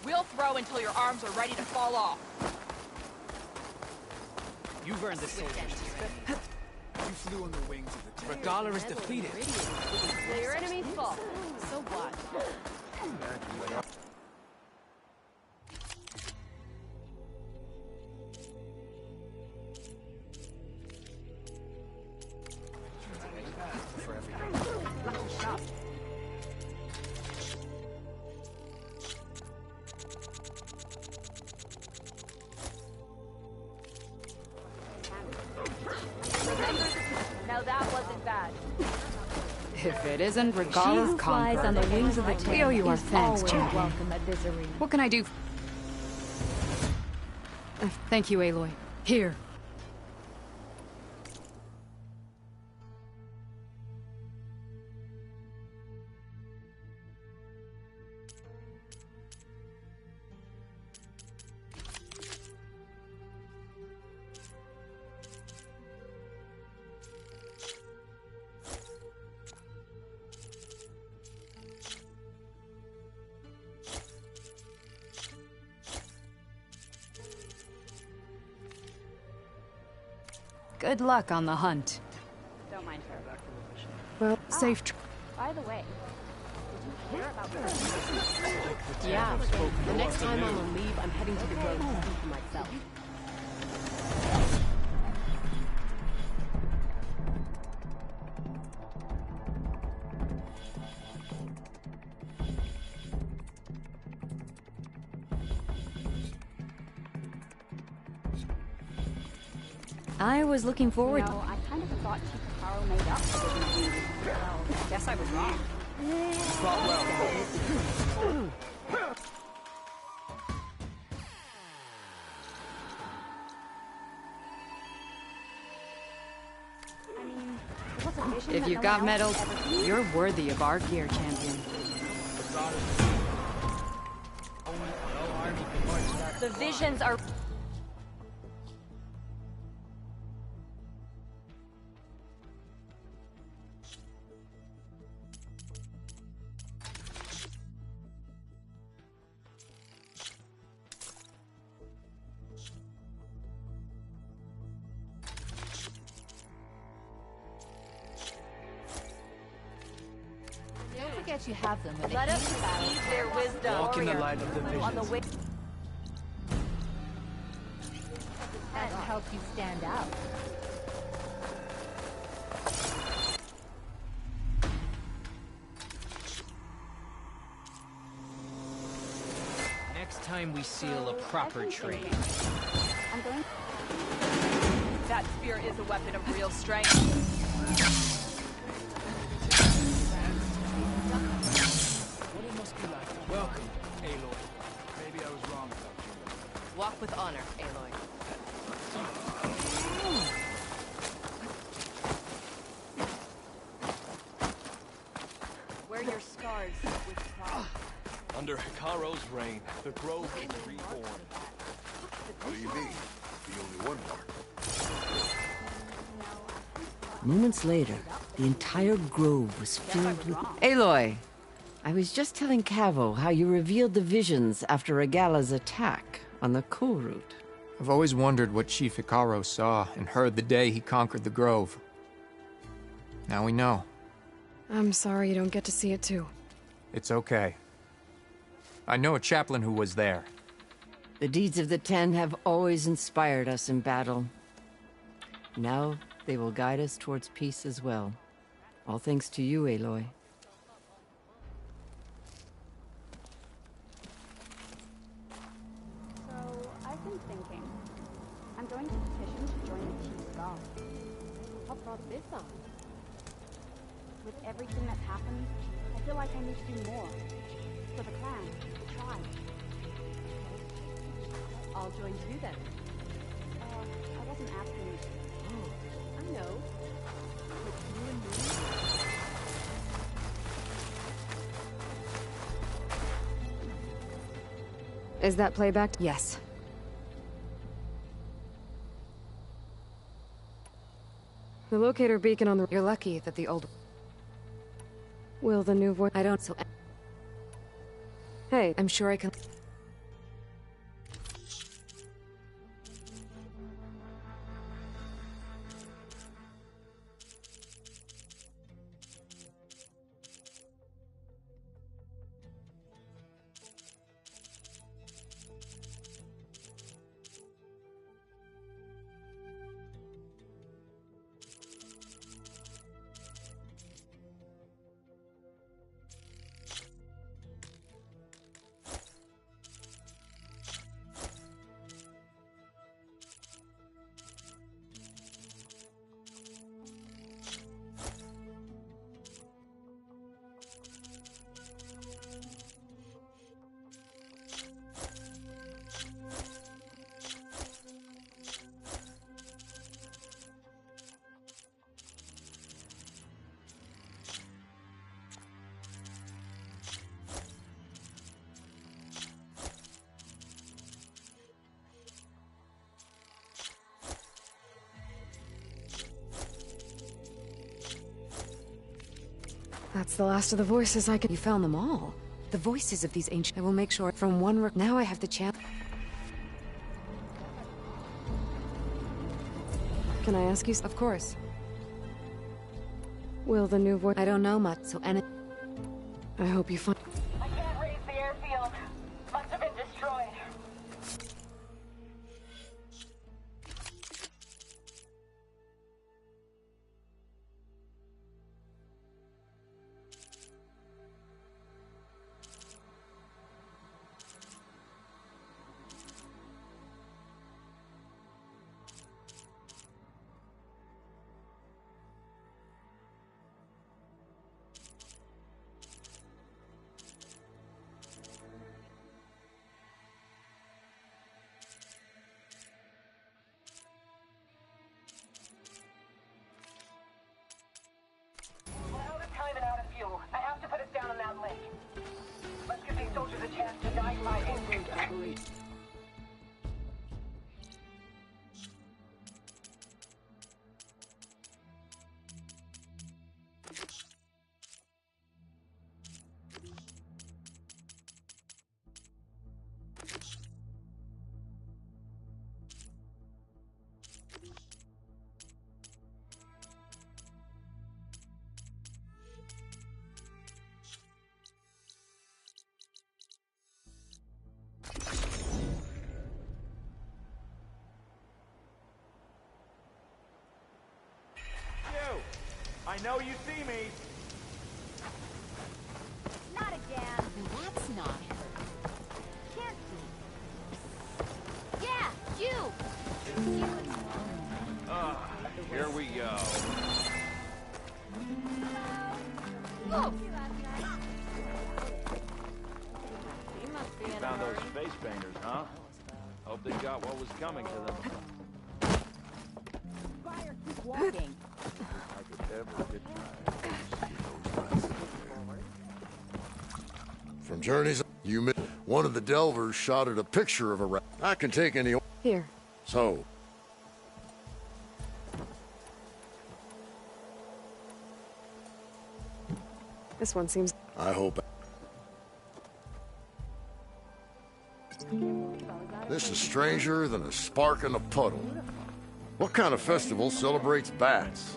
We'll throw until your arms are ready to fall off. You've earned this soldier's respect. You flew on the wings of the Tempest. Regala is defeated. Well, your enemy's full. So what? Now that wasn't bad. If it isn't Regala's flies on the wings of the tail. We owe you our is thanks, always champion. welcome at this arena. What can I do? Thank you, Aloy. Here. Good luck on the hunt. Don't mind her. Well, safe By the way, did you hear about the... Yeah. The next time I'm on leave, I'm heading to the Grove to see for myself. I was looking forward to... I kind of thought Chief Caro made up for the well, I guess I was wrong. I mean, there was a vision If that you no got one else medals, ever seen. you're worthy of our gear, champion. The visions are... Don't forget you have them. Let us receive their wisdom. Walk in the light of the On the visions. way... And help you stand out. Next time we seal a proper trade. I'm going... That spear is a weapon of real strength. What it must be like. Welcome, Aloy. Maybe I was wrong about you. Walk with honor, Aloy. Wear your scars with pride. Under Hikaro's reign, the Grove was reborn. What do you mean? The only one mark. Moments later, the entire grove was filled with... Aloy, I was just telling Cavo how you revealed the visions after Regala's attack on the cool route. I've always wondered what Chief Hikaro saw and heard the day he conquered the grove. Now we know. I'm sorry you don't get to see it too. It's okay. I know a chaplain who was there. The deeds of the Ten have always inspired us in battle. Now they will guide us towards peace as well. All thanks to you, Aloy. So, I've been thinking. I'm going to petition to join the Chief's Guard. What brought this on? With everything that's happened, I feel like I need to do more. For the clan, the tribe. I'll join you then. I wasn't asking. Oh, I know. But you and me... Is that playback? The locator beacon on the... You're lucky that the old... Will the new voice... I don't... So... Hey, I'm sure I can... That's the last of the voices I can... You found them all. The voices of these ancient... I will make sure from one... Now I have the chance... Can I ask you... Of course. Will the new voice... I don't know much, so... I hope you find... I can't raise the airfield. Must have been destroyed. I have to put us down on that lake. Let's give these soldiers a chance to guide my instinct. I know you see me. Not again. That's not her. Can't be. Yeah, you. Here we go. Look. Found those face painters, huh? Hope they got what was coming to them. Fire, keep walking. From Journeys, one of the Delvers shot at a picture of a rat. I can take any... Here. So... This one seems... I hope... This is stranger than a spark in a puddle. What kind of festival celebrates bats?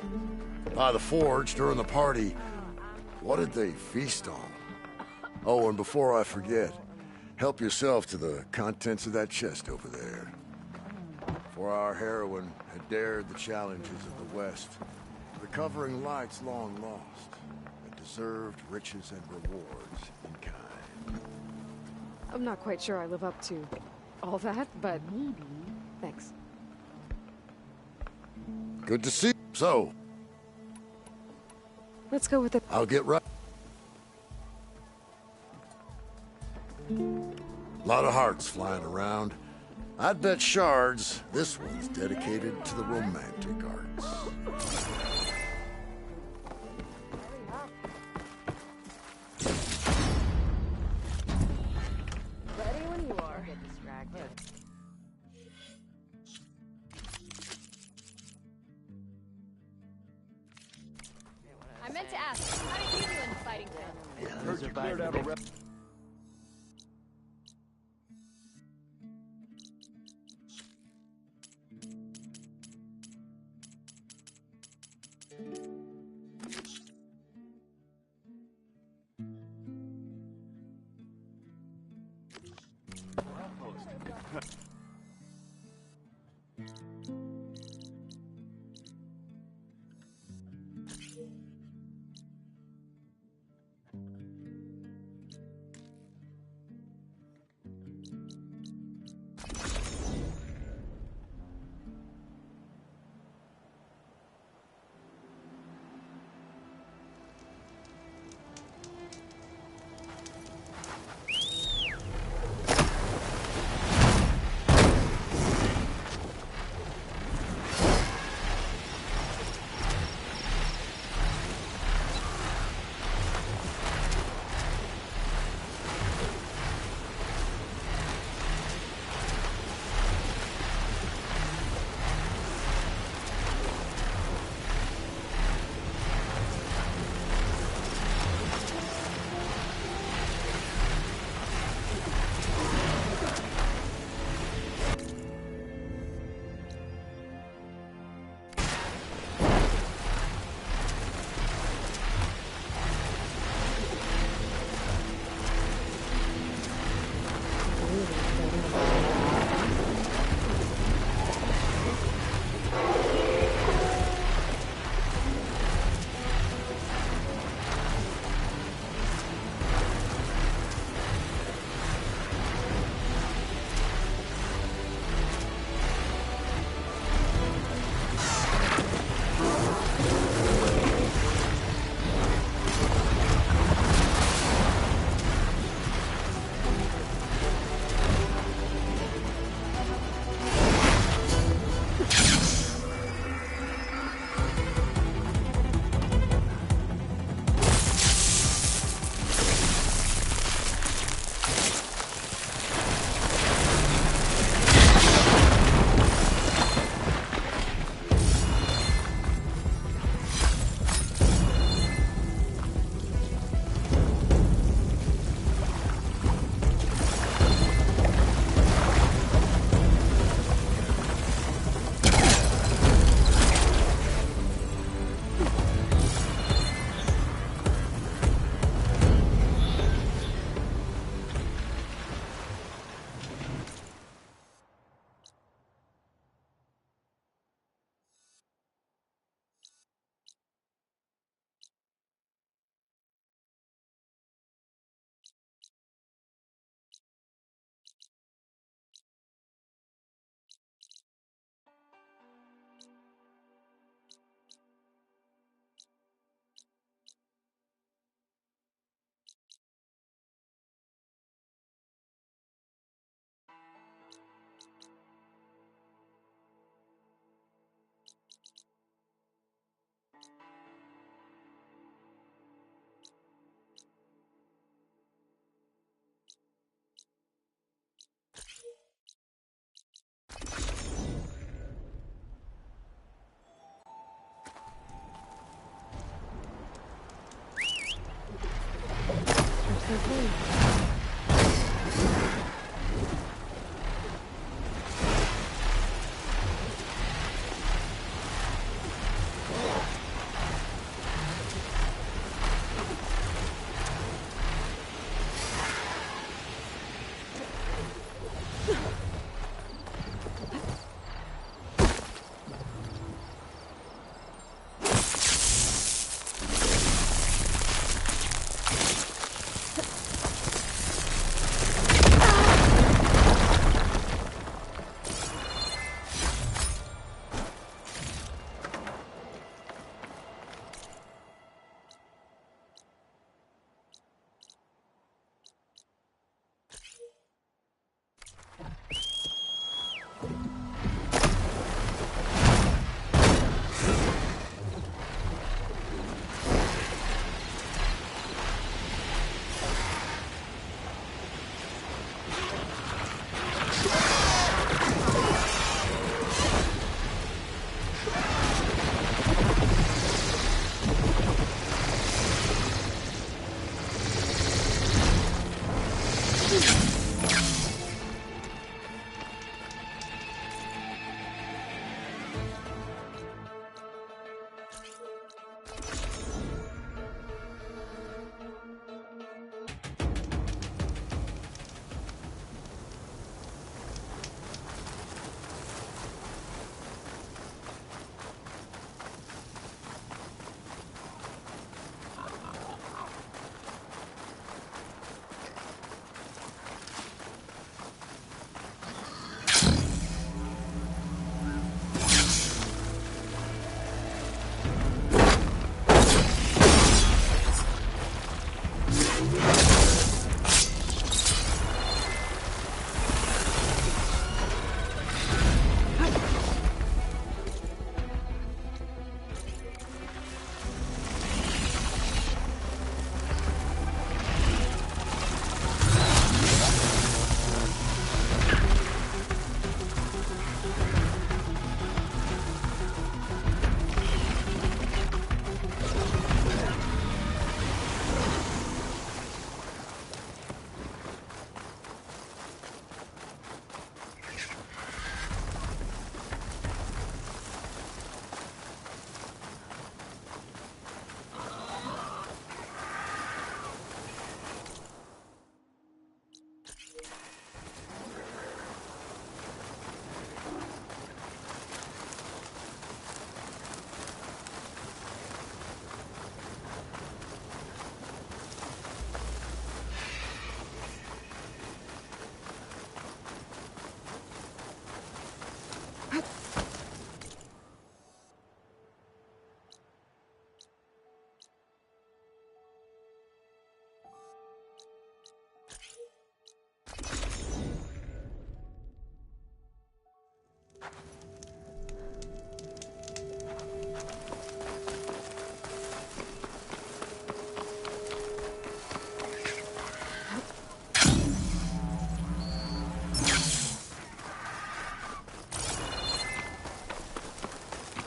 By the forge, during the party, what did they feast on? Oh, and before I forget, help yourself to the contents of that chest over there. For our heroine had dared the challenges of the West, recovering lights long lost, and deserved riches and rewards in kind. I'm not quite sure I live up to all that, but thanks. Good to see you. So, let's go with it. I'll get right. Lot of hearts flying around. I'd bet shards this one's dedicated to the romantic arts. Ready when you are. Get distracted. cleared out a rep.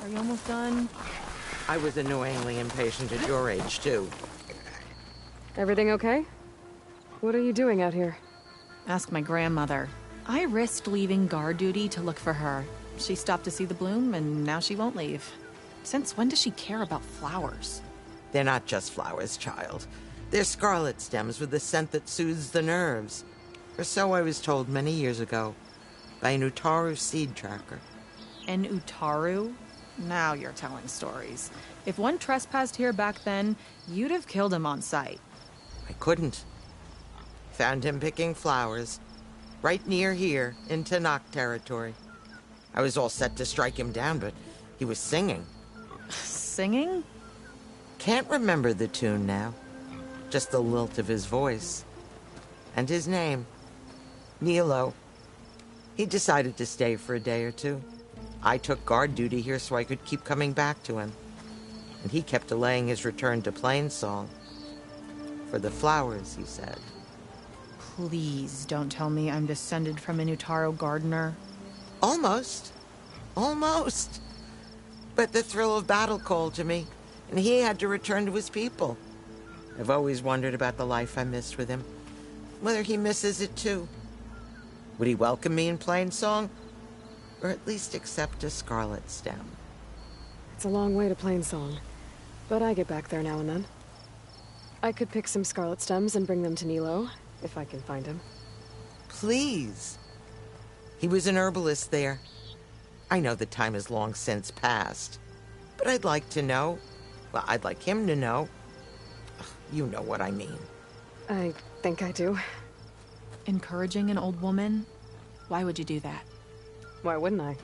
Are you almost done? I was annoyingly impatient at your age, too. Everything okay? What are you doing out here? Ask my grandmother. I risked leaving guard duty to look for her. She stopped to see the bloom, and now she won't leave. Since when does she care about flowers? They're not just flowers, child. They're scarlet stems with a scent that soothes the nerves. Or so I was told many years ago by an Utaru seed tracker. An Utaru? Now you're telling stories. If one trespassed here back then, you'd have killed him on sight. I couldn't. Found him picking flowers, right near here, in Tanakh territory. I was all set to strike him down, but he was singing. Singing? Can't remember the tune now. Just the lilt of his voice. And his name. Nilo. He decided to stay for a day or two. I took guard duty here so I could keep coming back to him. And he kept delaying his return to Plainsong. For the flowers, he said. Please don't tell me I'm descended from an Utaru gardener. Almost. Almost. But the thrill of battle called to me, and he had to return to his people. I've always wondered about the life I missed with him. Whether he misses it too. Would he welcome me in Plainsong? Or at least accept a scarlet stem? It's a long way to Plainsong, but I get back there now and then. I could pick some scarlet stems and bring them to Nilo, if I can find him. Please. He was an herbalist there. I know the time has long since passed, but I'd like to know. Well, I'd like him to know. You know what I mean. I think I do. Encouraging an old woman? Why would you do that? Why wouldn't I?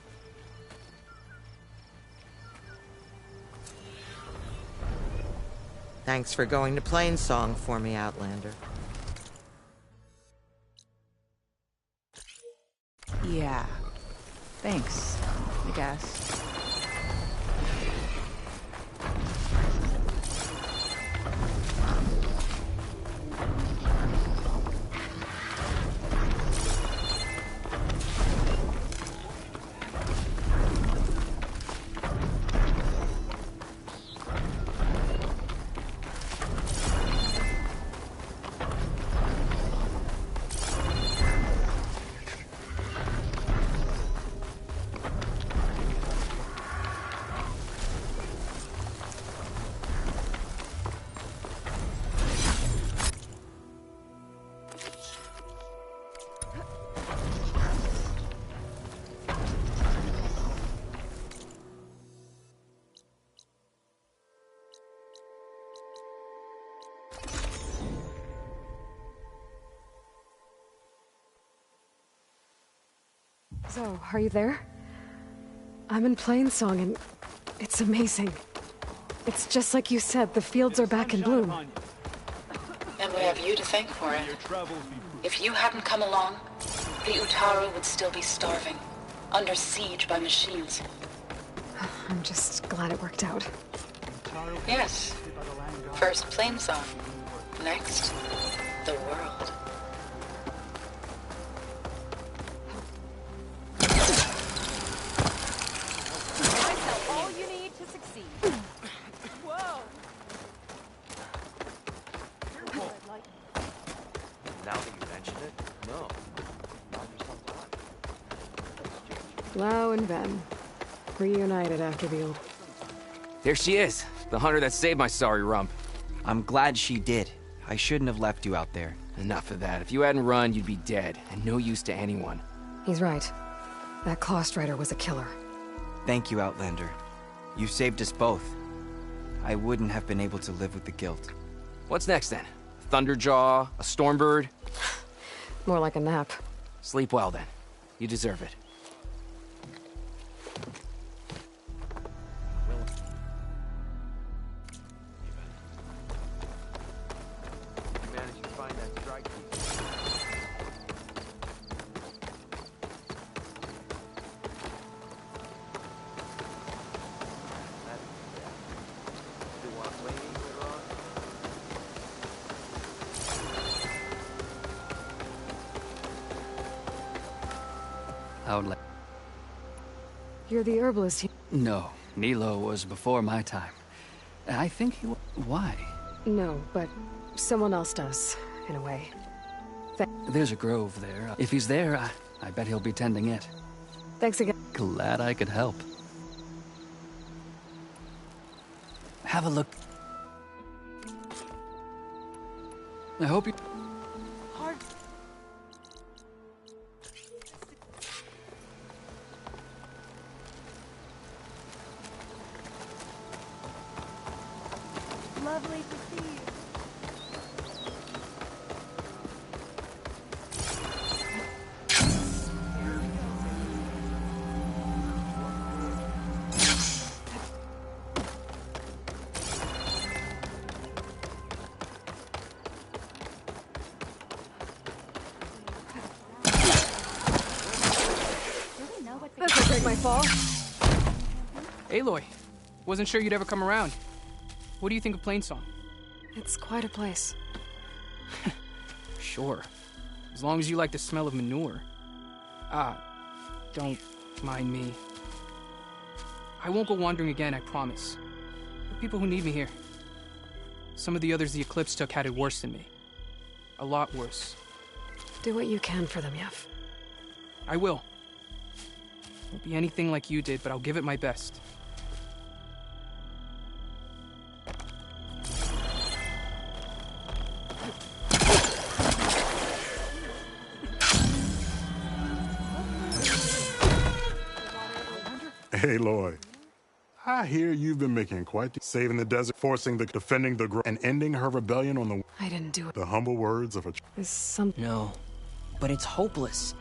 Thanks for going to Plainsong for me, Outlander. Yeah. Thanks, I guess. So, are you there? I'm in Plainsong and it's amazing. It's just like you said, the fields are back in bloom. And we have you to thank for it. If you hadn't come along, the Utaru would still be starving, under siege by machines. I'm just glad it worked out. Yes. First Plainsong. Next, the world. All you need to succeed. Whoa! Now that you mention it, no. Lau and Ben, reunited after the old... There she is, the hunter that saved my sorry rump. I'm glad she did. I shouldn't have left you out there. Enough of that. If you hadn't run, you'd be dead, and no use to anyone. He's right. That Claw Strider was a killer. Thank you, Outlander. You saved us both. I wouldn't have been able to live with the guilt. What's next, then? Thunderjaw? A Stormbird? More like a nap. Sleep well, then. You deserve it. Outlander. You're the herbalist. No, Nilo was before my time. I think he... Why? No, but someone else does, in a way. There's a grove there. If he's there, I bet he'll be tending it. Thanks again. Glad I could help. Have a look. I hope you... Hard. Lovely to see you. This'll break my fall. Aloy, wasn't sure you'd ever come around. What do you think of Plainsong? It's quite a place. Sure. As long as you like the smell of manure. Don't mind me. I won't go wandering again, I promise. There are people who need me here. Some of the others the Eclipse took had it worse than me. A lot worse. Do what you can for them, Yev. I will. Won't be anything like you did, but I'll give it my best. Aloy, I hear you've been making quite the saving the desert, forcing the defending the and ending her rebellion on the... I didn't do it. The humble words of a... Is some... No, but it's hopeless.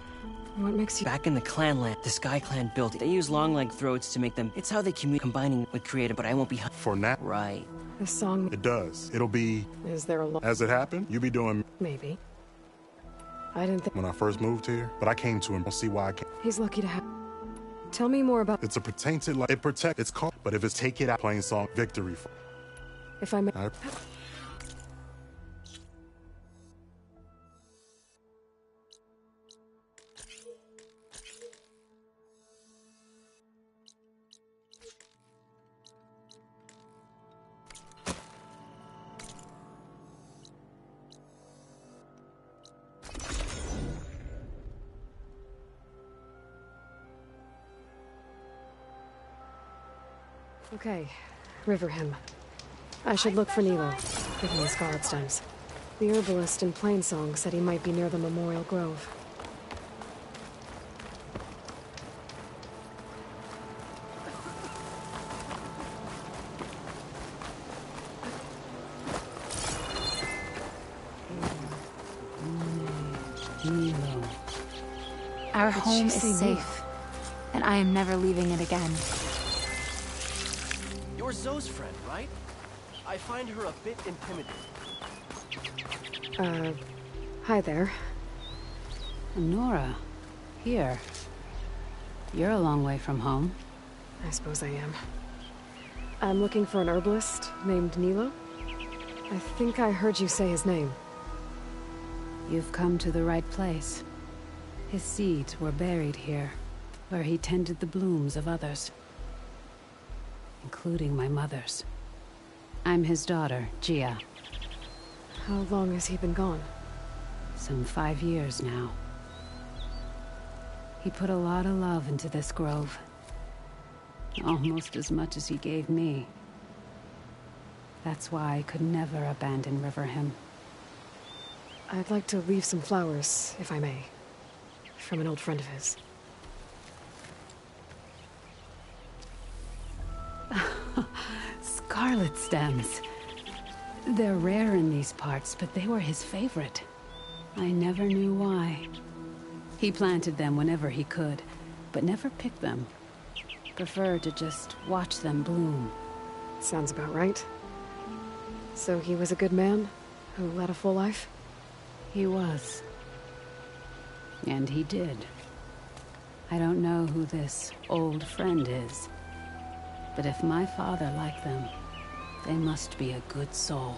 What makes you... Back in the Clanland, the Sky Clan built it. They use long-legged throats to make them... It's how they communicate, combining with creative, but I won't be... For now? Right. This song... It does. It'll be... Is there a lot... As it happened, you'll be doing... Maybe. I didn't think... When I first moved here, but I came to him. I'll see why I came. He's lucky to have... Tell me more about... It's a tainted... It protect... It's called... But if it's take it out, Plainsong, victory. If I may... Okay, River Hymn. I should look for Nilo, give him the scarlet stems. The herbalist in Plainsong said he might be near the Memorial Grove. Nilo. Our home is safe, and I am never leaving it again. You're Zoe's friend, right? I find her a bit intimidating. Hi there. Nora, here. You're a long way from home. I suppose I am. I'm looking for an herbalist named Nilo. I think I heard you say his name. You've come to the right place. His seeds were buried here, where he tended the blooms of others, including my mother's. I'm his daughter, Gia. How long has he been gone? Some 5 years now. He put a lot of love into this grove. Almost as much as he gave me. That's why I could never abandon Riverhymn. I'd like to leave some flowers, if I may. From an old friend of his. Scarlet stems. They're rare in these parts, but they were his favorite. I never knew why. He planted them whenever he could, but never picked them. Preferred to just watch them bloom. Sounds about right. So he was a good man who led a full life? He was. And he did. I don't know who this old friend is, but if my father liked them, they must be a good soul.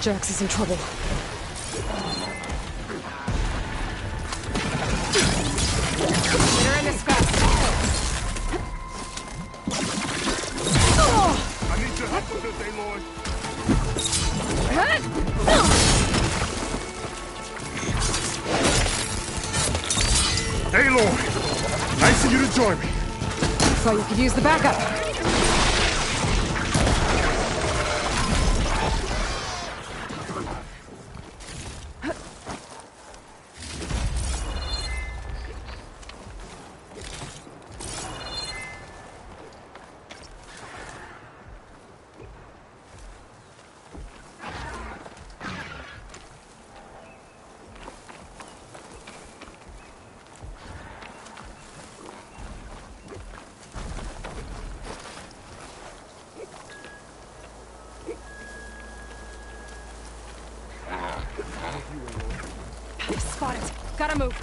Jax is in trouble. Get her in this fast. I need your help with this, Aloy. Aloy! Nice of you to join me. Thought you could use the backup. Spot it. Gotta move.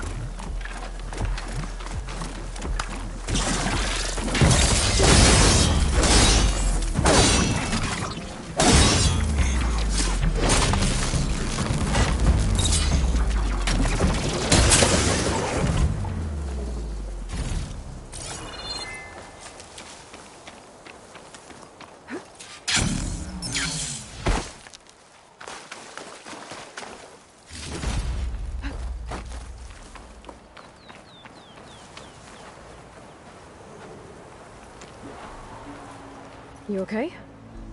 You okay?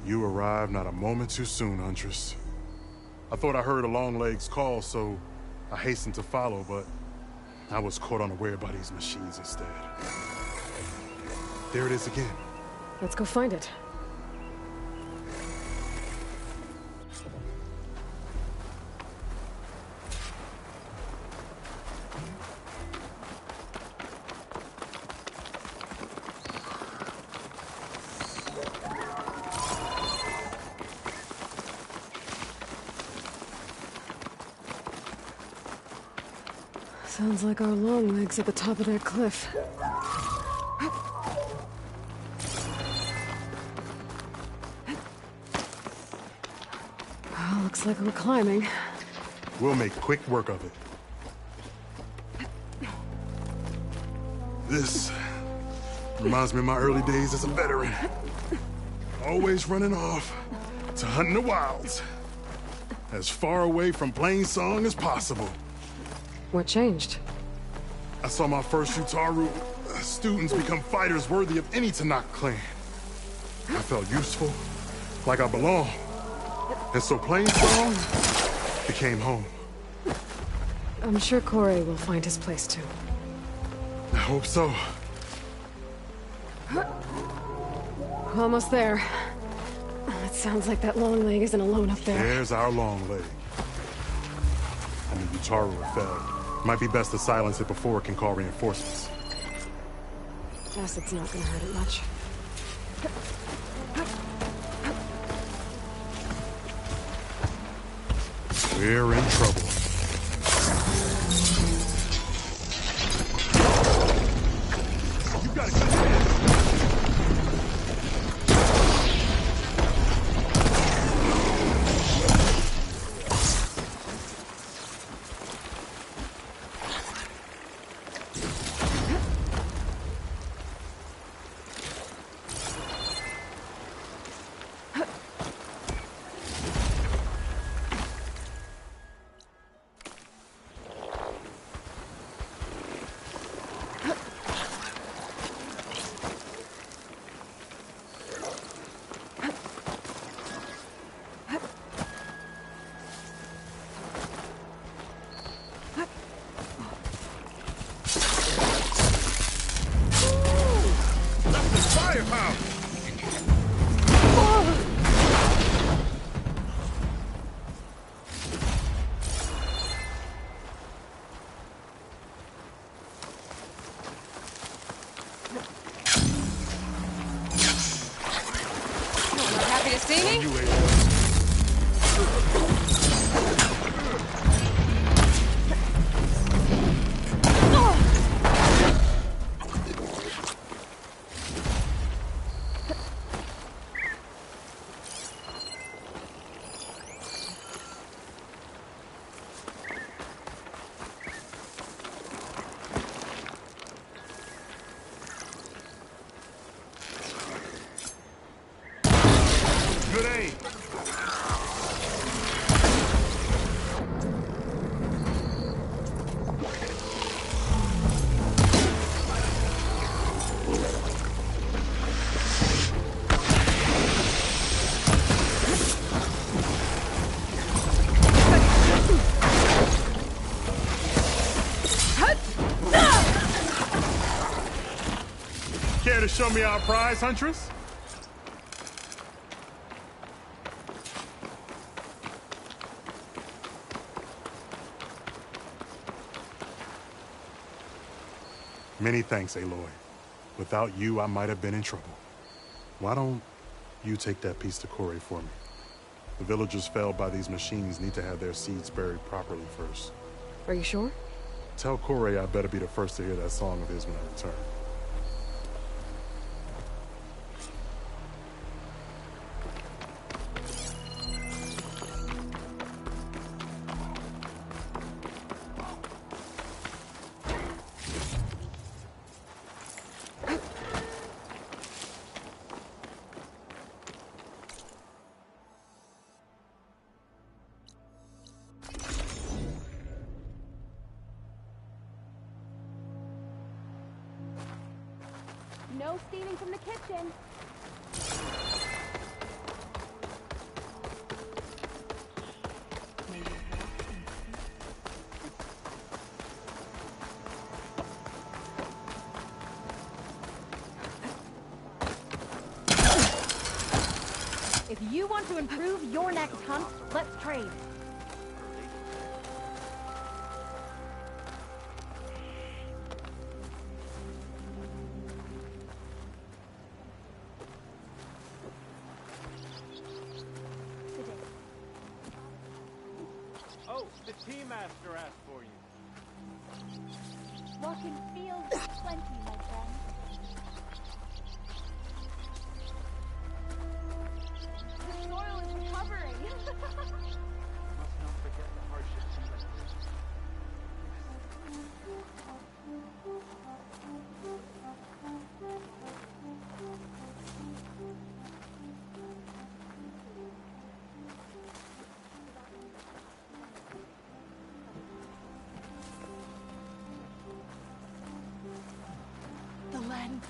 You arrived not a moment too soon, Huntress. I thought I heard a Longleg's call, so I hastened to follow, but I was caught unaware by these machines instead. There it is again. Let's go find it. Sounds like our long legs at the top of that cliff. Well, looks like we're climbing. We'll make quick work of it. This reminds me of my early days as a veteran. Always running off to hunt in the wilds. As far away from Plainsong as possible. What changed? I saw my first Utaru students become fighters worthy of any Tanakh clan. I felt useful, like I belonged. And so Plainsong became home. I'm sure Corey will find his place too. I hope so. Almost there. It sounds like that long leg isn't alone up there. There's our long leg. And the Utaru fell. Might be best to silence it before it can call reinforcements. Acid's not gonna hurt it much. We're in trouble. You got it. Happy to see me? Care to show me our prize, Huntress? Many thanks, Aloy. Without you, I might have been in trouble. Why don't you take that piece to Corey for me? The villagers felled by these machines need to have their seeds buried properly first. Are you sure? Tell Corey I better be the first to hear that song of his when I return. No stealing from the kitchen. If you want to improve your next hunt, let's trade. Oh, the tea master asked for you. Walking fields of plenty, my friend. The soil is recovering. Must not forget the hardships you went through. The land.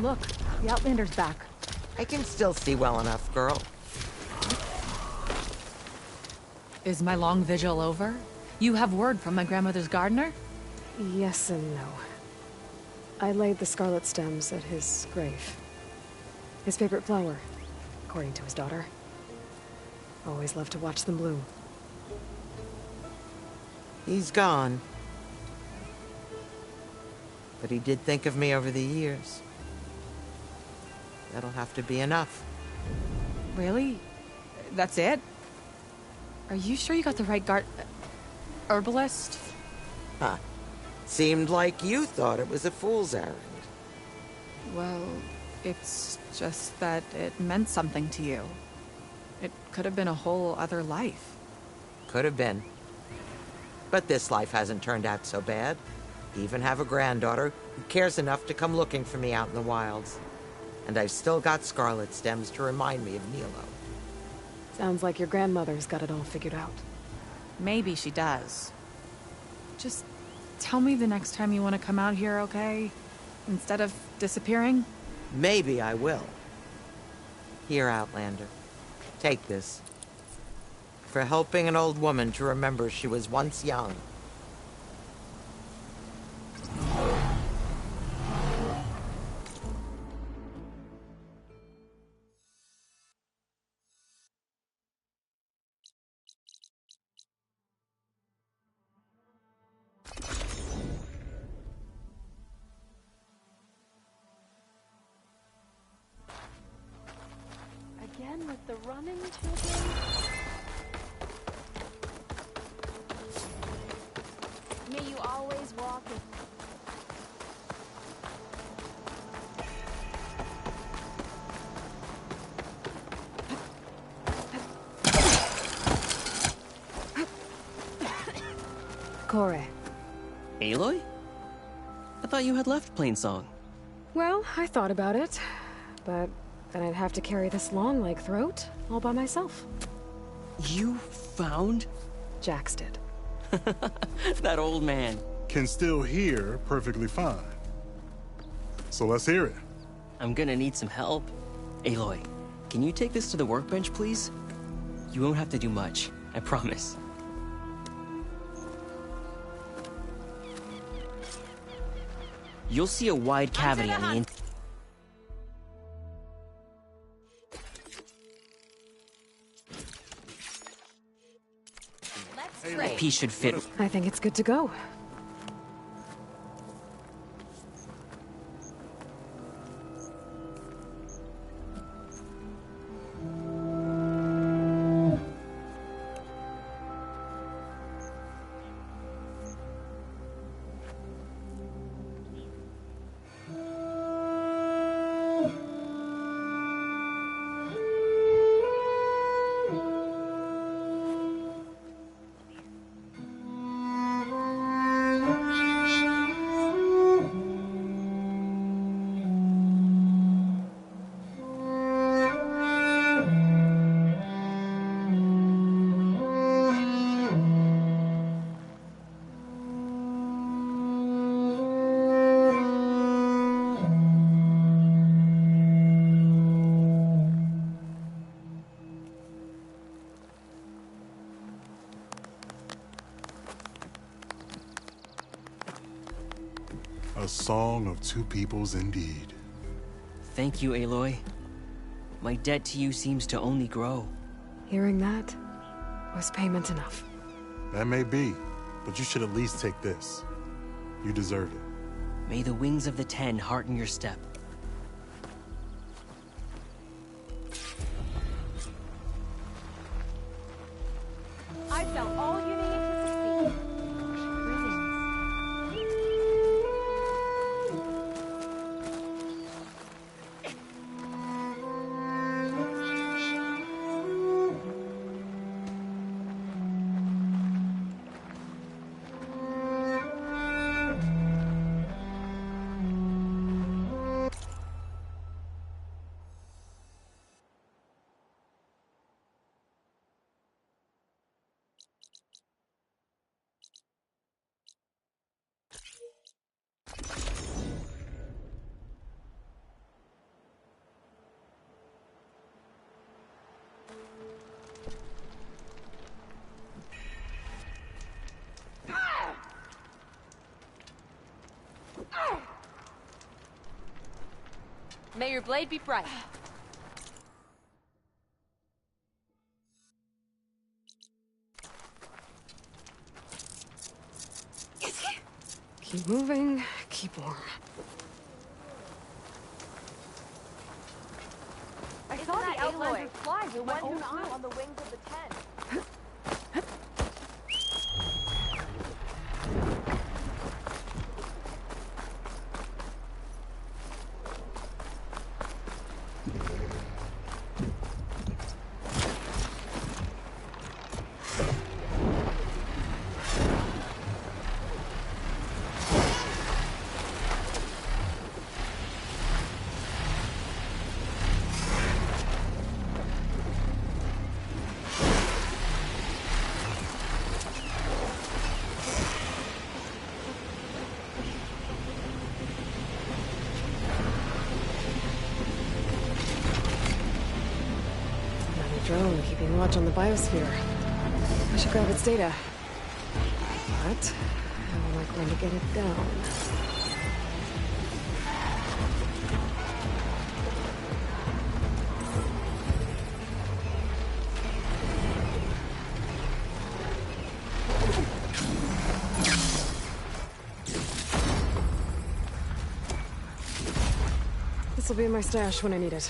Look, the Outlander's back. I can still see well enough, girl. Is my long vigil over? You have word from my grandmother's gardener? Yes and no. I laid the scarlet stems at his grave. His favorite flower, according to his daughter. Always loved to watch them bloom. He's gone. But he did think of me over the years. That'll have to be enough. Really? That's it? Are you sure you got the right herbalist? Huh. Seemed like you thought it was a fool's errand. Well, it's just that it meant something to you. It could have been a whole other life. Could have been. But this life hasn't turned out so bad. Even have a granddaughter who cares enough to come looking for me out in the wilds. And I've still got scarlet stems to remind me of Nilo. Sounds like your grandmother's got it all figured out. Maybe she does. Just tell me the next time you want to come out here, okay? Instead of disappearing? Maybe I will. Here, Outlander. Take this. For helping an old woman to remember she was once young. the running, children? May you always walk in... Kore. Aloy? I thought you had left Plainsong. Well, I thought about it, but then I'd have to carry this long leg throat all by myself. You found? Jax did. That old man. Can still hear perfectly fine. So let's hear it. I'm gonna need some help. Aloy, can you take this to the workbench, please? You won't have to do much, I promise. You'll see a wide cavity on the inside. That piece should fit. I think it's good to go. A song of two peoples indeed. Thank you, Aloy. My debt to you seems to only grow. Hearing that was payment enough. That may be, but you should at least take this. You deserve it. May the wings of the Ten hearten your step. I found all you need to succeed. May your blade be bright. Keep moving, keep warm. I saw the Outlander fly with my own eye on the wings of the Ten. Drone keeping watch on the biosphere. I should grab its data. But how am I going to get it down? This will be in my stash when I need it.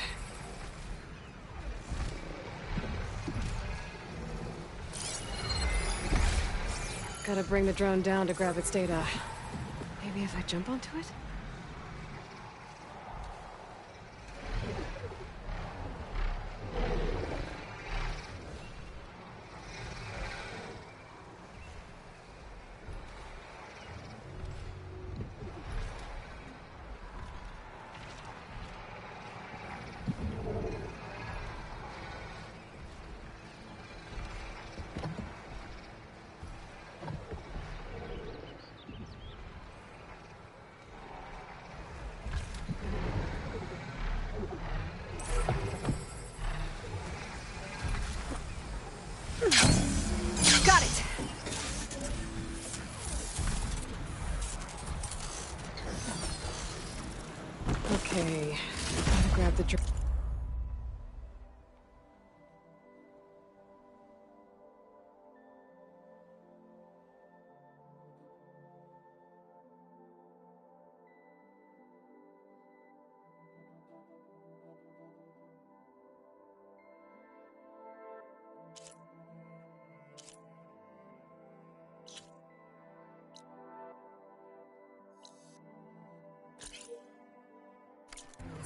Gotta bring the drone down to grab its data. Maybe if I jump onto it? Got it! Okay, gotta grab the drone.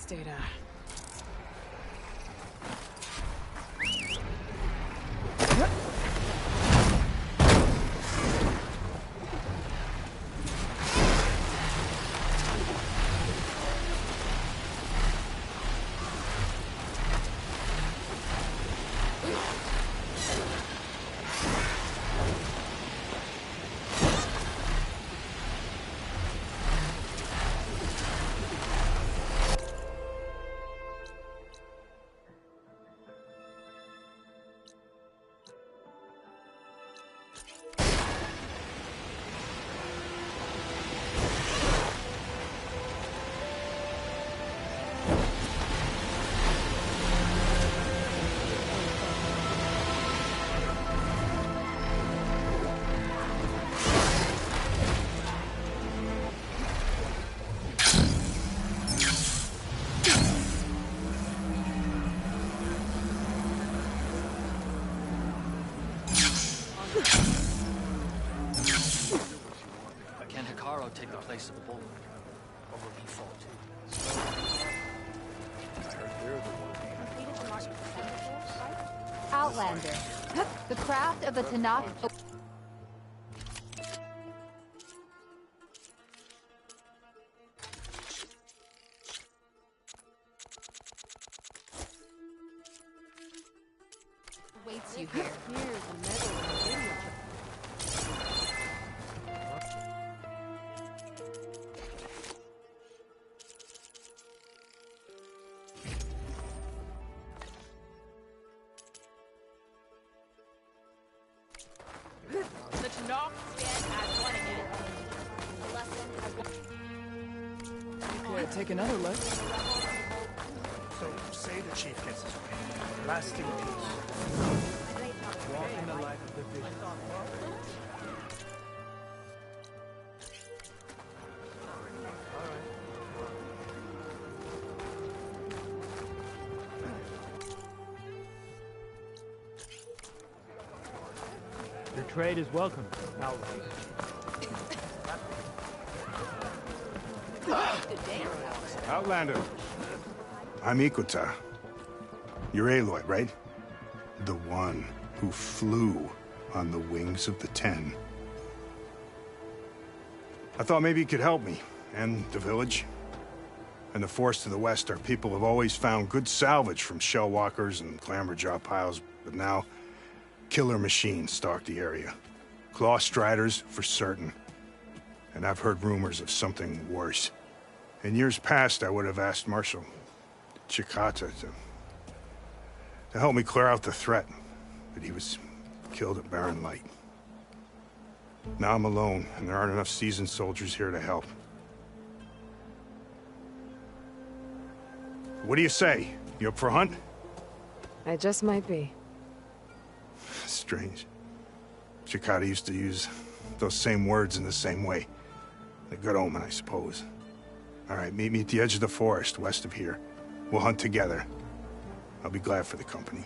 Data. Can Hikaru take the place of the bull? Or will he fall too? Outlander. The craft of the Tanakh. Waits you here. Here's a medal. The Tanakh stand as one again. The lesson has one. Okay, take another look. So, say the chief gets his way. Lasting peace. Walk in the light of the vision. Your trade is welcome, Outlander. Outlander. I'm Ikuta. You're Aloy, right? The one who flew on the wings of the 10. I thought maybe you could help me, and the village. And the forest to the west, our people have always found good salvage from shell walkers and clamberjaw piles, but now killer machines stalk the area. Claw striders, for certain. And I've heard rumors of something worse. In years past, I would have asked Marshal Chikata to help me clear out the threat, but he was killed at Barren Light. Now I'm alone, and there aren't enough seasoned soldiers here to help. What do you say? You up for a hunt? I just might be. Strange. Chikata used to use those same words in the same way. A good omen, I suppose. All right, meet me at the edge of the forest, west of here. We'll hunt together. I'll be glad for the company.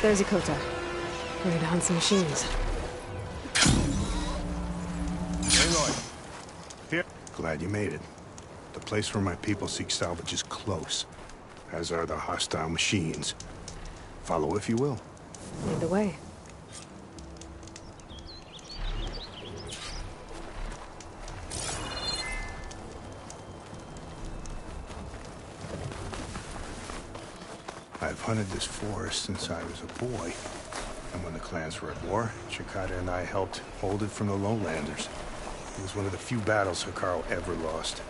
There's Yokota. Ready to hunt some machines. Aloy. Here. Glad you made it. The place where my people seek salvage is close, as are the hostile machines. Follow if you will. Lead the way. I've hunted this forest since I was a boy. And when the clans were at war, Chikata and I helped hold it from the lowlanders. It was one of the few battles Hikaru ever lost.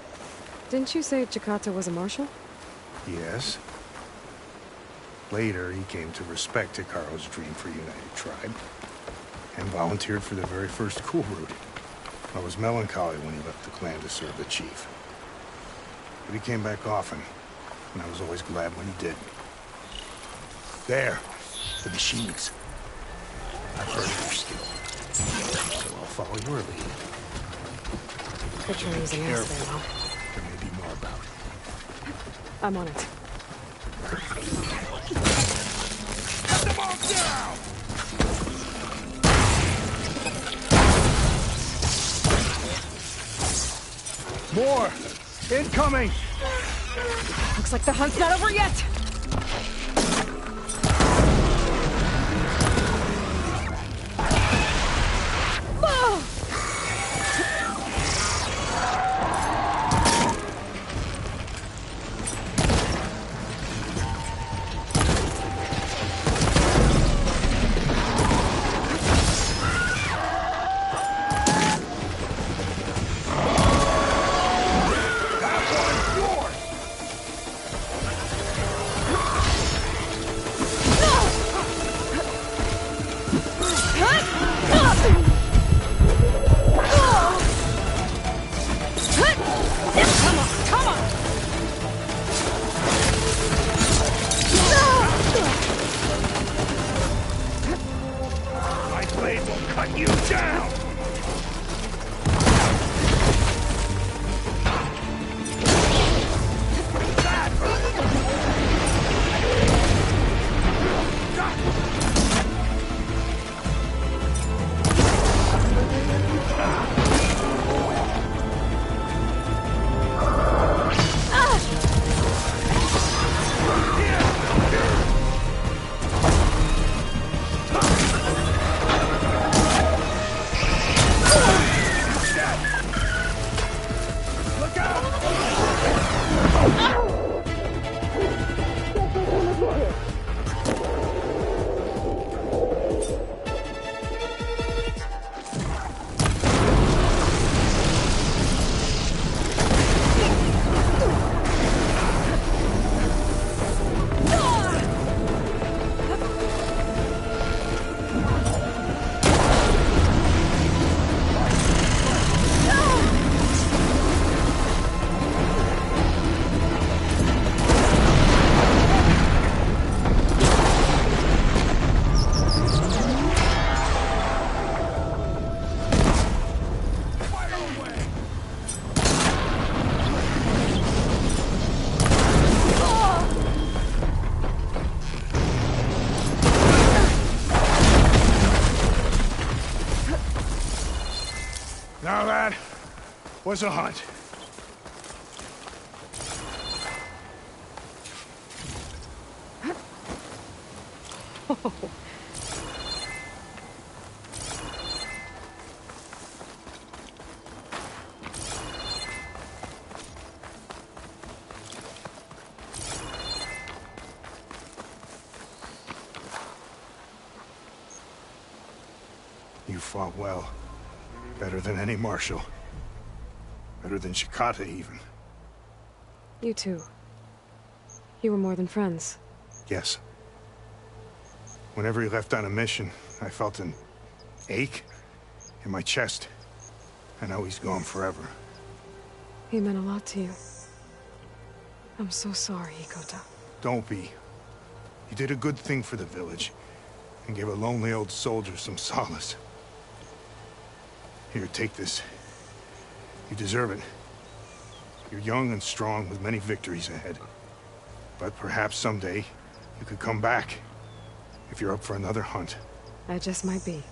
Didn't you say Chikata was a marshal? Yes. Later, he came to respect Hikaru's dream for a united tribe, and volunteered for the very first coup route. I was melancholy when he left the clan to serve the chief. But he came back often, and I was always glad when he did. There, the machines. I've heard of your skill, so I'll follow your lead. Good try using acid Careful. ammo. There may be more about. I'm on it. Cut them all down! More! Incoming! Looks like the hunt's not over yet! My blade will cut you down! Now that was a hunt. You fought well. Better than any marshal. Better than Chikata, even. You too. You were more than friends. Yes. Whenever he left on a mission, I felt an ache in my chest. I know he's gone forever. He meant a lot to you. I'm so sorry, Yokota. Don't be. You did a good thing for the village, and gave a lonely old soldier some solace. Here, take this. You deserve it. You're young and strong with many victories ahead. But perhaps someday, you could come back. if you're up for another hunt. I just might be.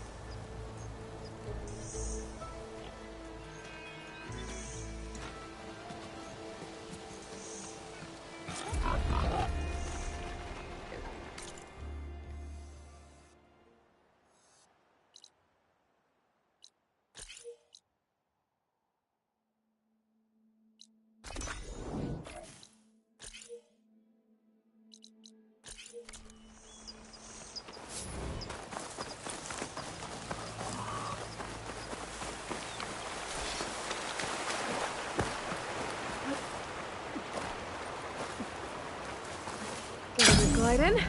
Glide in.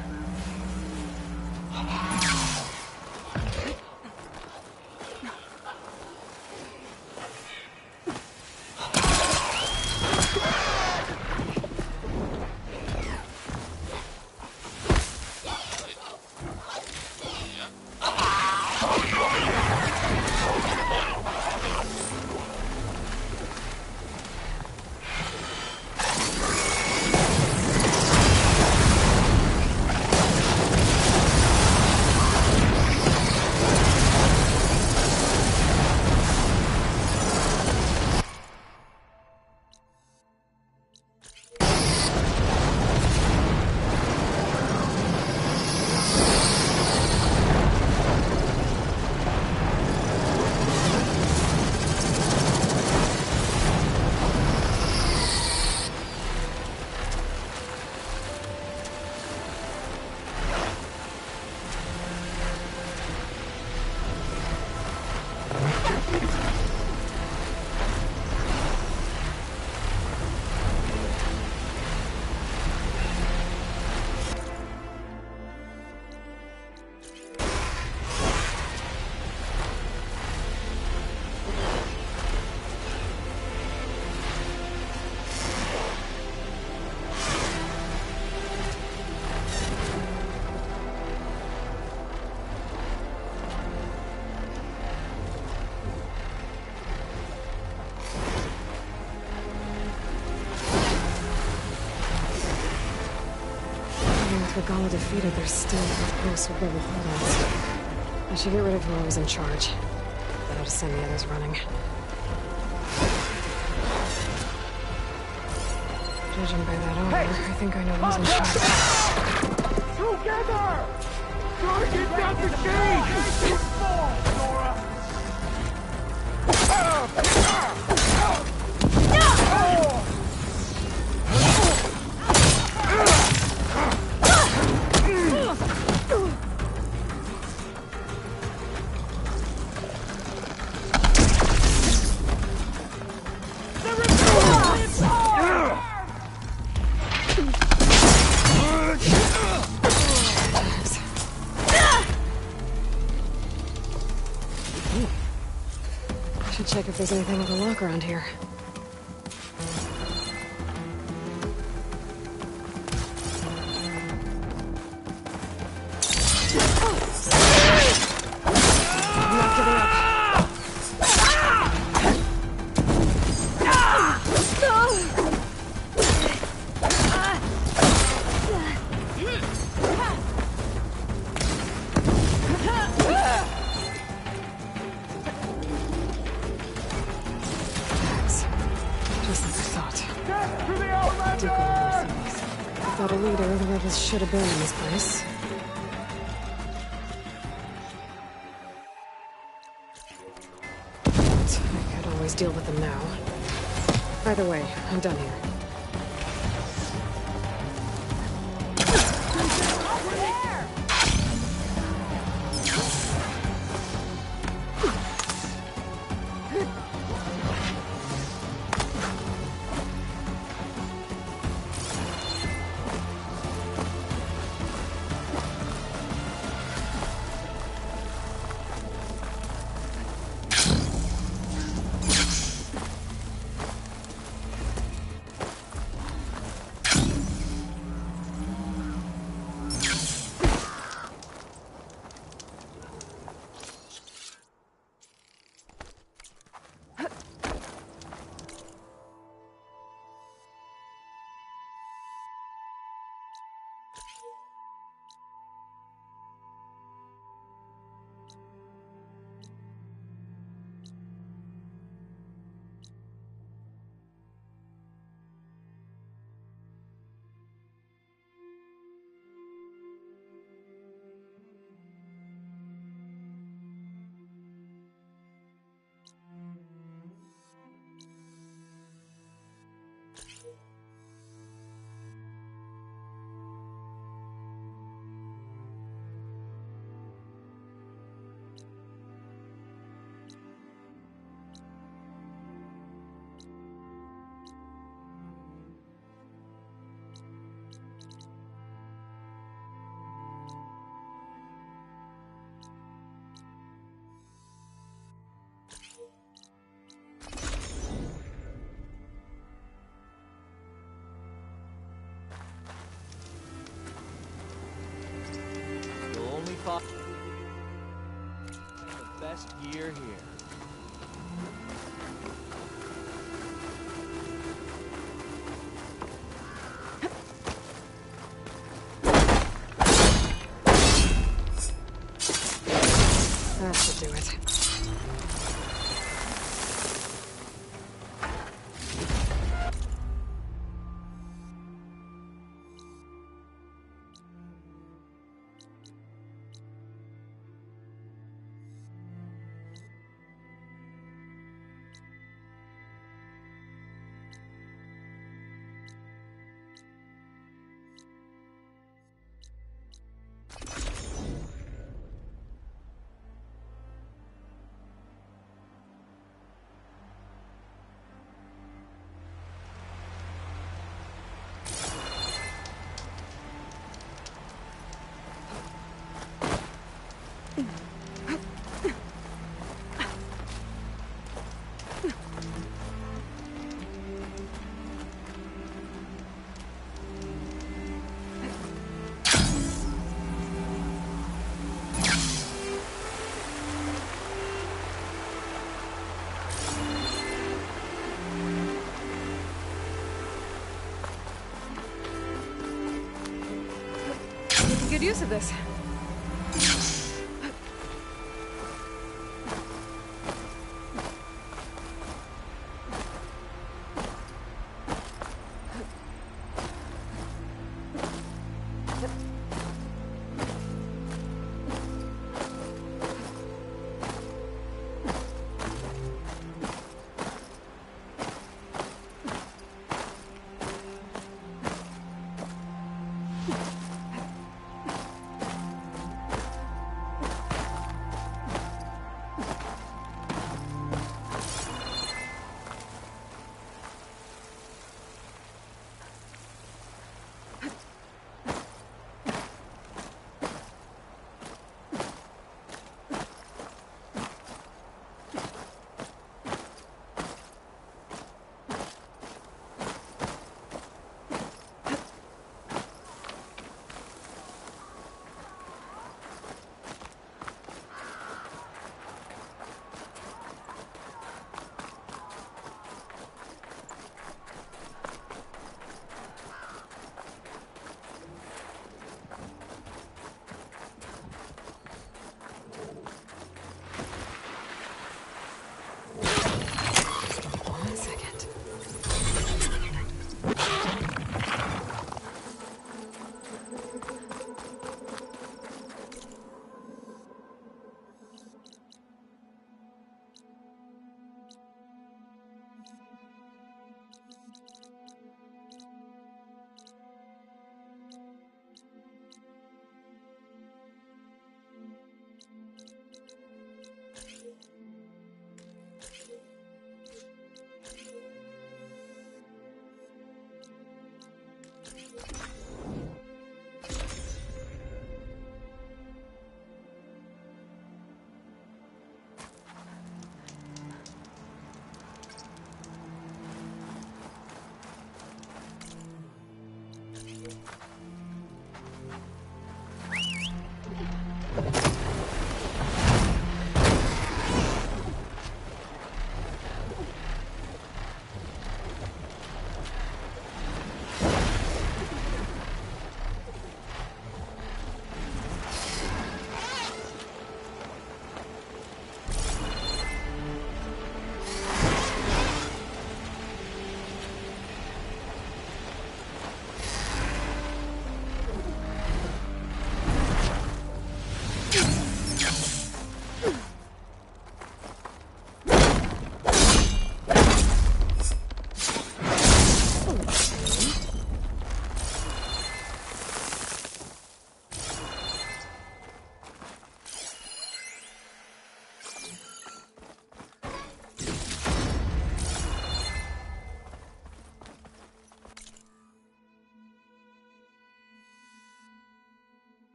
With Regala defeated, there's still outposts with rebel holdouts. I should get rid of whoever was in charge. Then I'll just send the others running. Judging by that order, I think I know who's in charge. Together! Try to get down the gate! Check if there's anything with a lock around here. I'm not giving up. Thought a leader of the rebels should have been in this place. But I could always deal with them now. Either way, I'm done here. use of this.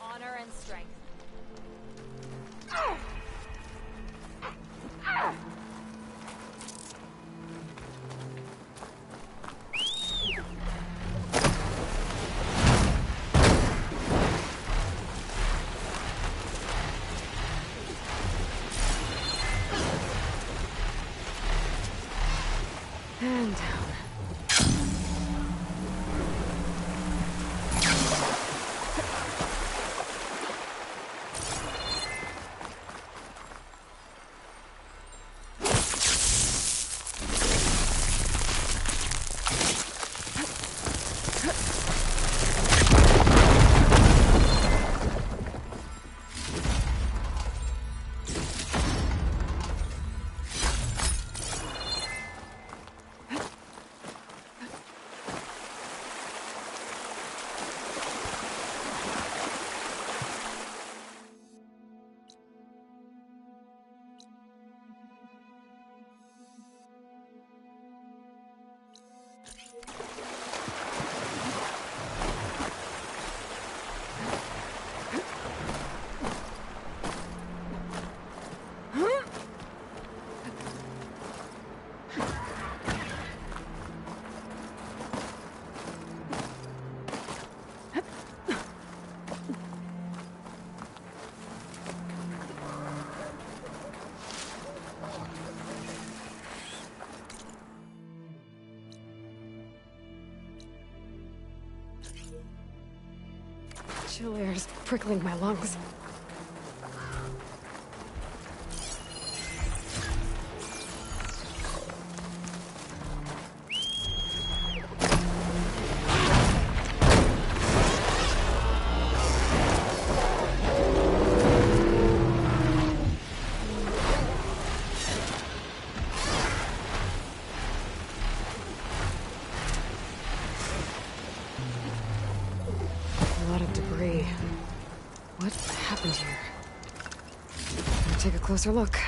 Honor and strength. And down. chill air's prickling my lungs. What happened here? Gotta take a closer look.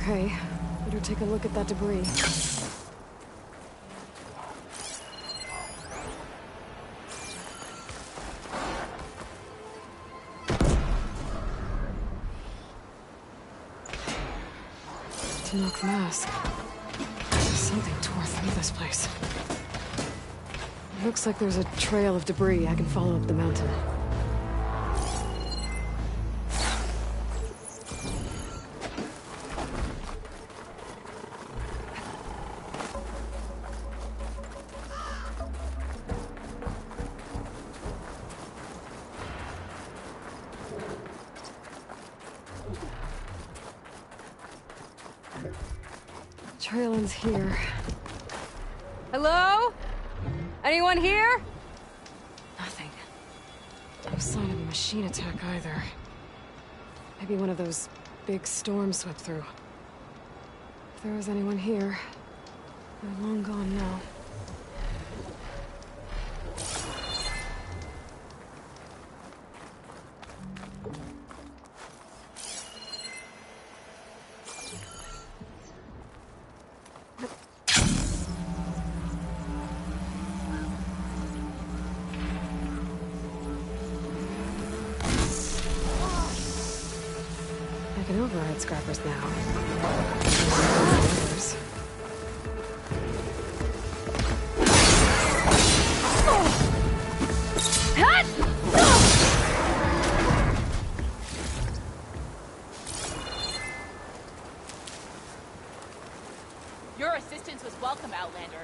Okay, better take a look at that debris. Tanakh mask. Something tore through this place. Looks like there's a trail of debris. I can follow up the mountain. Trail ends here. Hello? Anyone here? Nothing. No sign of a machine attack either. Maybe one of those big storms swept through. If there was anyone here, they're long gone now. I can override scrappers now. Others. Your assistance was welcome, Outlander.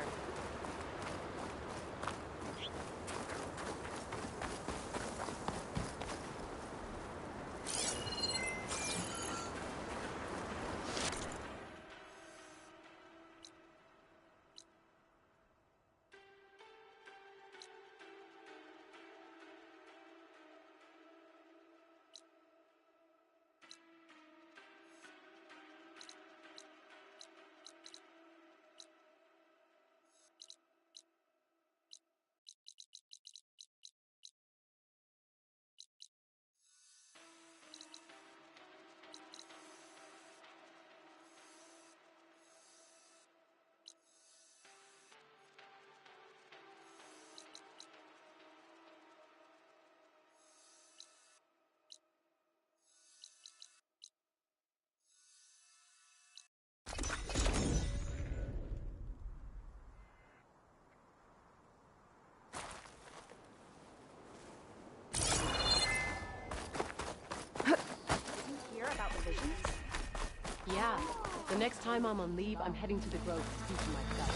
next time I'm on leave, I'm heading to the Grove to speak to myself.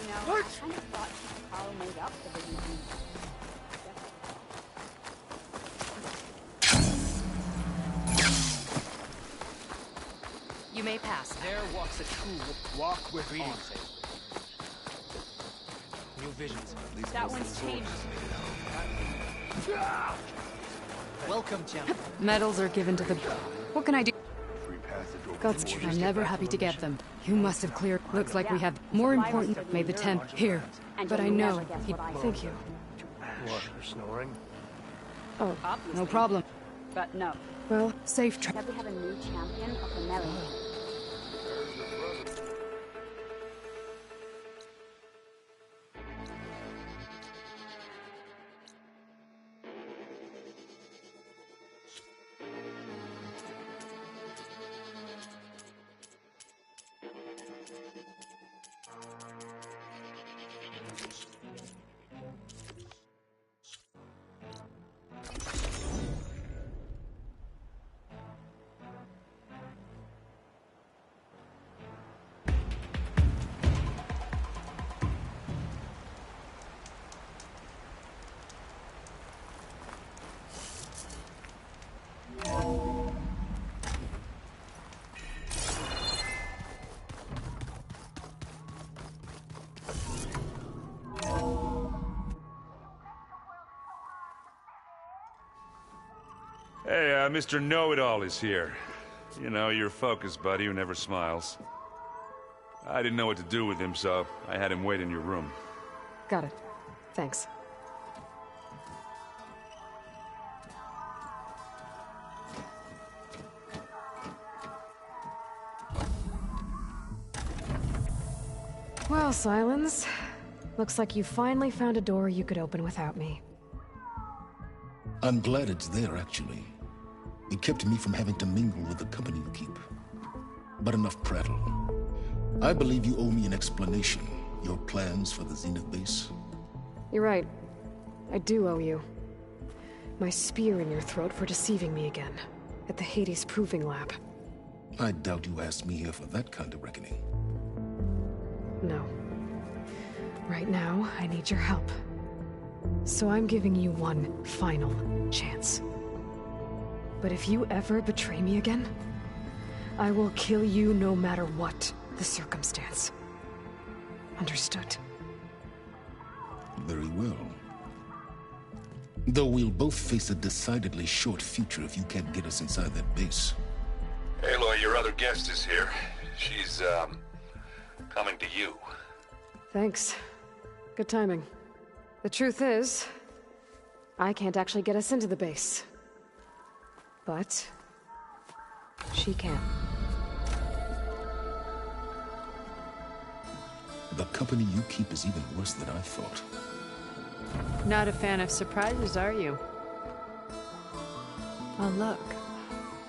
You know, I kind of thought Carl made up the Byzantine. You may pass. There walks a true Walk with greeting. honor. New visions. That one's changed. Welcome, gentlemen. Medals are given to the... What can I do? Free passage over Gods, the I'm never happy to get them. You must have cleared... Looks like we have... More important, made the 10 here. But I know... Thank you. What, for snoring? Oh, no problem. But no. Well, safe That we have a new champion of the melee. Hey, Mr. Know-It-All is here. You know, your focus buddy who never smiles. I didn't know what to do with him, so I had him wait in your room. Got it. Thanks. Well, Silence. Looks like you finally found a door you could open without me. I'm glad it's there, actually. It kept me from having to mingle with the company you keep. But enough prattle. I believe you owe me an explanation. Your plans for the Zenith base? You're right. I do owe you. My spear in your throat for deceiving me again. At the Hades Proving Lab. I doubt you asked me here for that kind of reckoning. No. Right now, I need your help. So I'm giving you one final chance. But if you ever betray me again, I will kill you no matter what the circumstance. Understood? Very well. Though we'll both face a decidedly short future if you can't get us inside that base. Aloy, your other guest is here. She's, coming to you. Thanks. Good timing. The truth is, I can't actually get us into the base. But she can. The company you keep is even worse than I thought. Not a fan of surprises, are you? Oh, look.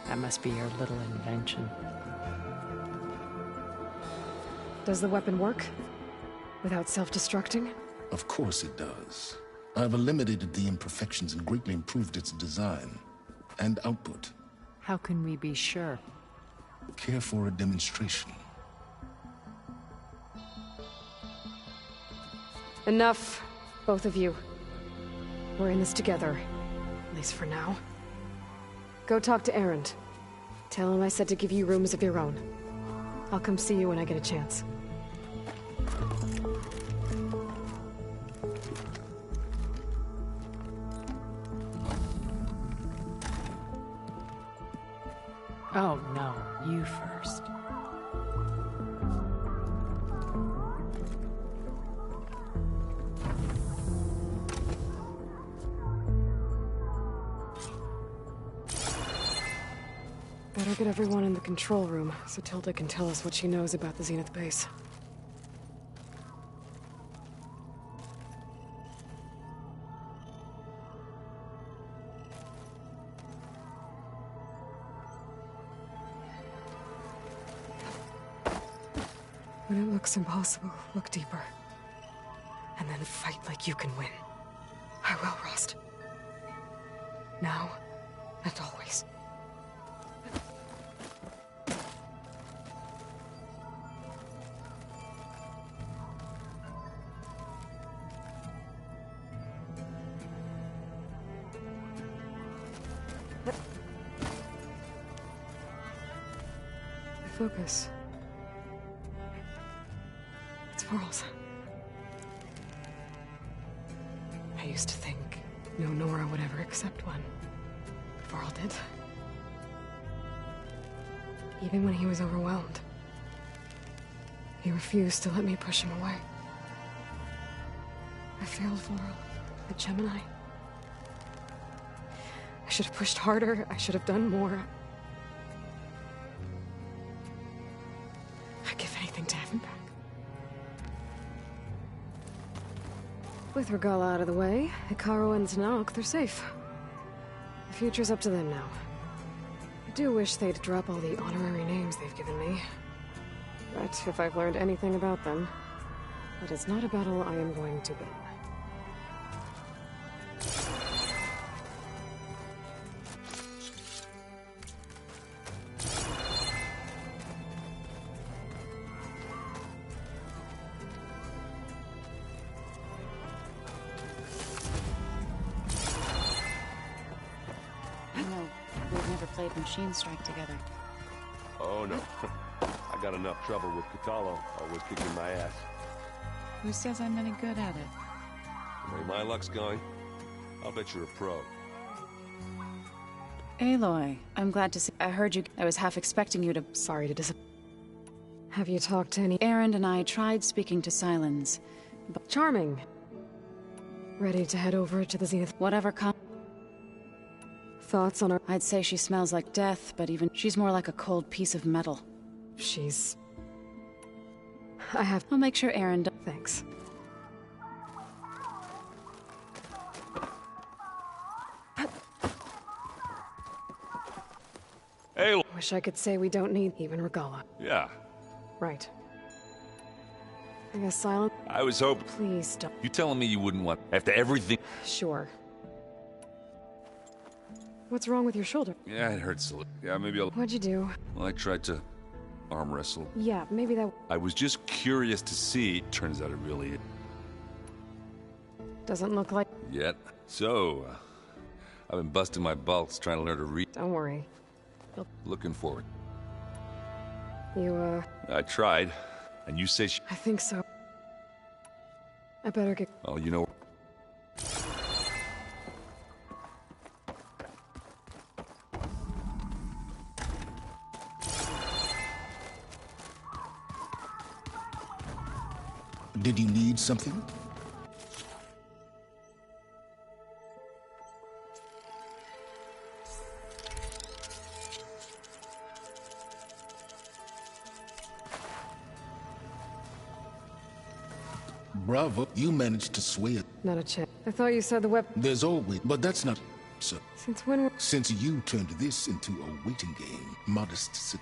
That must be your little invention. Does the weapon work? Without self-destructing? Of course it does. I've eliminated the imperfections and greatly improved its design and output. How can we be sure? Care for a demonstration? Enough, both of you. We're in this together, at least for now. Go talk to Erend. Tell him I said to give you rooms of your own. I'll come see you when I get a chance. Oh, no. You first. Better get everyone in the control room, so Tilda can tell us what she knows about the Zenith base. When it looks impossible, look deeper. And then fight like you can win. I will, Rost. Now and always. Focus. It's Varl's. I used to think no Nora would ever accept one. But Varl did. Even when he was overwhelmed. He refused to let me push him away. I failed Varl at Gemini. I should have pushed harder. I should have done more. I'd give anything to have him back. With Regala out of the way, Hikaru and Tanakh, they're safe. The future's up to them now. I do wish they'd drop all the honorary names they've given me. But if I've learned anything about them, it is not a battle I am going to win. Machine strike together. Oh no. I got enough trouble with Katalo, always kicking my ass. Who says I'm any good at it? The way my luck's going, I'll bet you're a pro. Aloy, I'm glad to see. I heard you. I was half expecting you to. Sorry to disappoint. Have you talked to any? Erend and I tried speaking to Sylens, but charming. Ready to head over to the Zenith. Whatever comes. Thoughts on her? I'd say she smells like death, but even she's more like a cold piece of metal. She's... I have... I'll make sure Erend... Thanks. Hey, wish I could say we don't need even Regala. Yeah. Right. I guess silent. I was hoping... Please don't. You telling me you wouldn't want... After everything... Sure. What's wrong with your shoulder? Yeah, it hurts a little. Yeah, maybe I'll... What'd you do? Well, I tried to arm wrestle. Yeah, maybe that... I was just curious to see. Turns out it really... Doesn't look like... Yet. So, I've been busting my balls trying to learn to read. Don't worry. Looking forward. You, I tried. And you say I think so. I better get... Oh, you know... Did you need something? Bravo, you managed to sway it. Not a chance. I thought you said the weapon... There's always... But that's not... So... Since when... Since you turned this into a waiting game. Modest...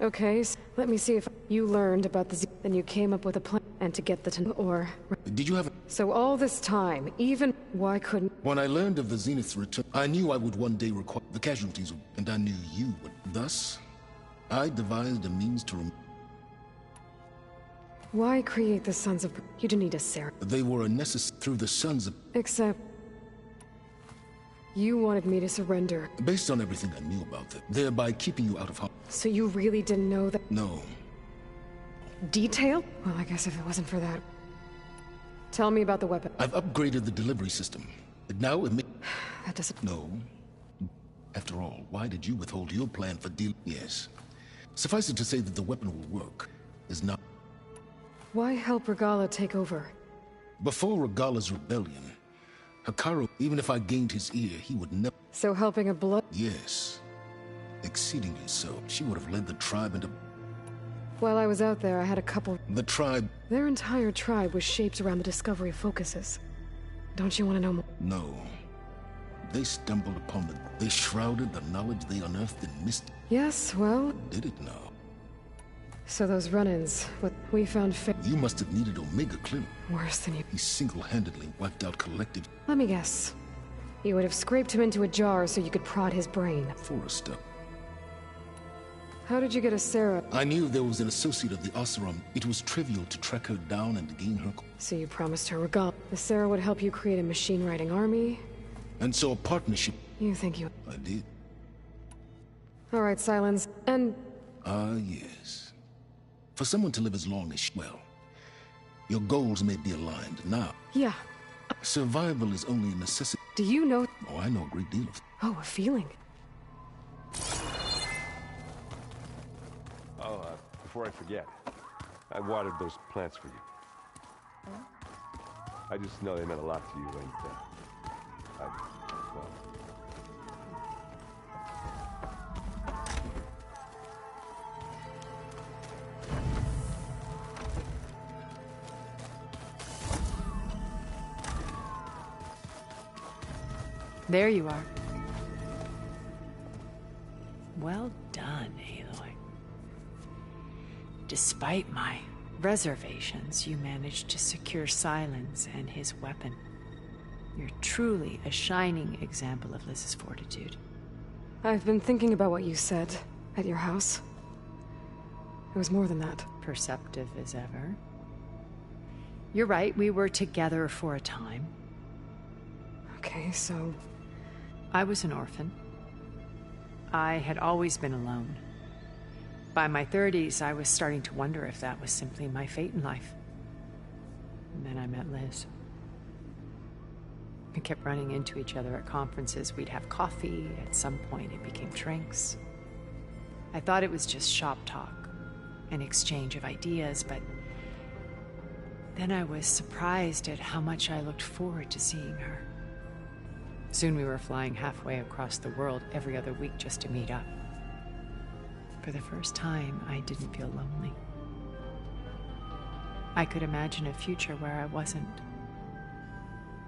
Okay, so let me see if you learned about the then you came up with a plan and to get the or... Did you have... So all this time, even... Why couldn't... When I learned of the Zenith's return, I knew I would one day require the casualties, and I knew you would. Thus, I devised a means to... Why create the Sons of... You didn't need a Sarah. They were a necessary through the Sons of... Except... You wanted me to surrender. Based on everything I knew about them, thereby keeping you out of harm. So you really didn't know that? No. Detail? Well, I guess if it wasn't for that... Tell me about the weapon. I've upgraded the delivery system. Now it may... That doesn't... No. After all, why did you withhold your plan for deal... Yes. Suffice it to say that the weapon will work. Is not... Why help Regala take over? Before Regala's rebellion, Hikaru, even if I gained his ear, he would never... So helping a blood... Yes. Exceedingly so. She would have led the tribe into... While I was out there, I had a couple... The tribe... Their entire tribe was shaped around the discovery of focuses. Don't you want to know more? No. They stumbled upon the... They shrouded the knowledge they unearthed in mist. Yes, well... Did it now? So those run-ins, what we found You must have needed Omega Clear. Worse than you. He single-handedly wiped out collective... Let me guess. You would have scraped him into a jar so you could prod his brain. For a step. How did you get a Sarah? I knew there was an associate of the Oseram. It was trivial to track her down and gain her... So you promised her Regala. The Sarah would help you create a machine-riding army? And so a partnership... You think you... I did. All right, Silence. And... Yes. For someone to live as long as well, your goals may be aligned now. Yeah. Survival is only a necessity. Do you know... Oh, I know a great deal of... Oh, a feeling. Oh, before I forget, I watered those plants for you. I just know they meant a lot to you, and, well... There you are. Well done, Aloy. Despite my reservations, you managed to secure Silence and his weapon. You're truly a shining example of Liz's fortitude. I've been thinking about what you said at your house. It was more than that. Perceptive as ever. You're right, we were together for a time. Okay, so... I was an orphan. I had always been alone. By my 30s, I was starting to wonder if that was simply my fate in life. And then I met Liz. We kept running into each other at conferences. We'd have coffee. At some point, it became drinks. I thought it was just shop talk, an exchange of ideas, but then I was surprised at how much I looked forward to seeing her. Soon we were flying halfway across the world every other week just to meet up. For the first time, I didn't feel lonely. I could imagine a future where I wasn't.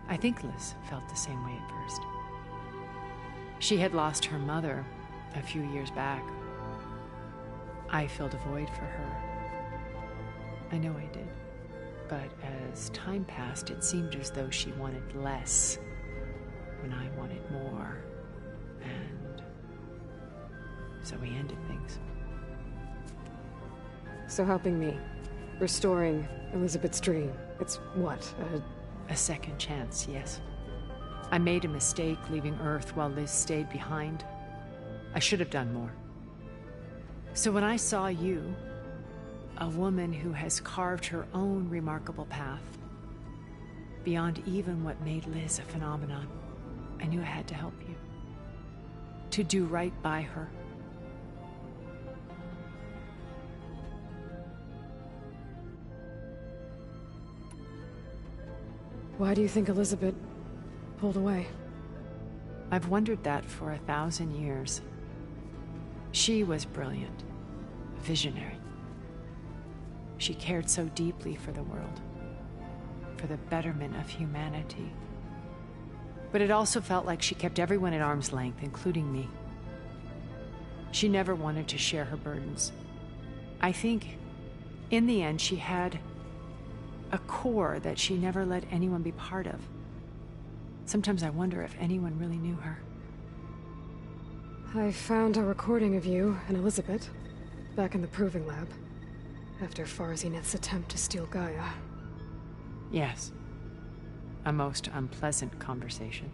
I think Liz felt the same way at first. She had lost her mother a few years back. I filled a void for her. I know I did. But as time passed, it seemed as though she wanted less when I wanted more. And so we ended things. So helping me, restoring Elizabeth's dream, it's what, a second chance, yes. I made a mistake leaving Earth while Liz stayed behind. I should have done more. So when I saw you, a woman who has carved her own remarkable path, beyond even what made Liz a phenomenon, I knew I had to help you. To do right by her. Why do you think Elizabeth pulled away? I've wondered that for 1,000 years. She was brilliant, visionary. She cared so deeply for the world, for the betterment of humanity. But it also felt like she kept everyone at arm's length, including me. She never wanted to share her burdens. I think, in the end, she had a core that she never let anyone be part of. Sometimes I wonder if anyone really knew her. I found a recording of you and Elizabeth back in the proving lab after Farzineth's attempt to steal Gaia. Yes. A most unpleasant conversation.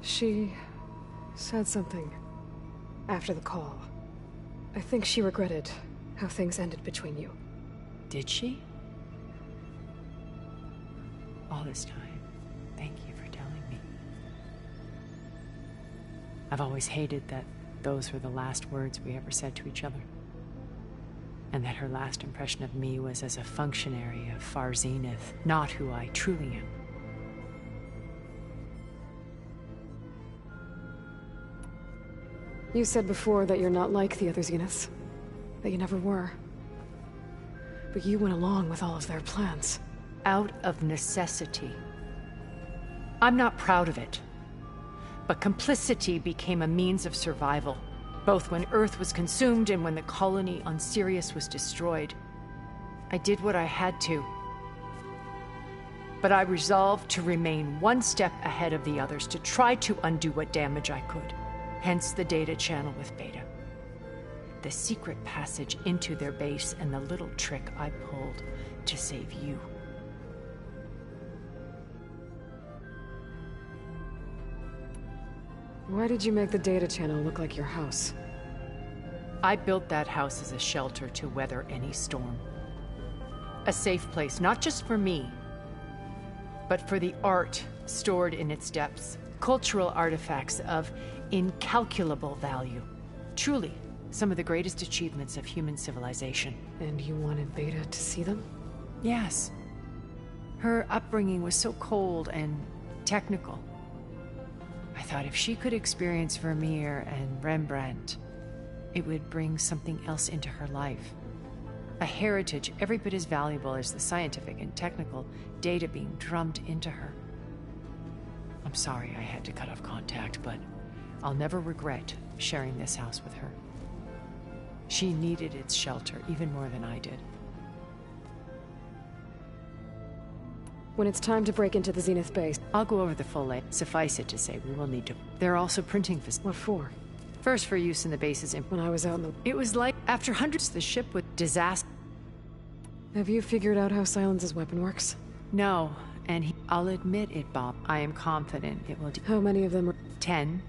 She said something after the call. I think she regretted how things ended between you. Did she? All this time, thank you for telling me. I've always hated that those were the last words we ever said to each other. And that her last impression of me was as a functionary of Farzineth, not who I truly am. You said before that you're not like the other Zeniths. That you never were. But you went along with all of their plans. Out of necessity. I'm not proud of it. But complicity became a means of survival, both when Earth was consumed and when the colony on Sirius was destroyed. I did what I had to. But I resolved to remain one step ahead of the others, to try to undo what damage I could. Hence the data channel with Beta. The secret passage into their base and the little trick I pulled to save you. Why did you make the data channel look like your house? I built that house as a shelter to weather any storm. A safe place, not just for me, but for the art stored in its depths. Cultural artifacts of incalculable value. Truly, some of the greatest achievements of human civilization. And you wanted Beta to see them? Yes. Her upbringing was so cold and technical. I thought if she could experience Vermeer and Rembrandt, it would bring something else into her life. A heritage every bit as valuable as the scientific and technical data being drummed into her. I'm sorry I had to cut off contact, but I'll never regret sharing this house with her. She needed its shelter even more than I did. When it's time to break into the Zenith base, I'll go over the full lay. Suffice it to say, we will need to. There are also printing facilities. What for? First, for use in the base's. When I was out in the. It was like after hundreds, the ship with disaster. Have you figured out how Silence's weapon works? No, and I'll admit it, Bob. I am confident it will do. How many of them are? 10.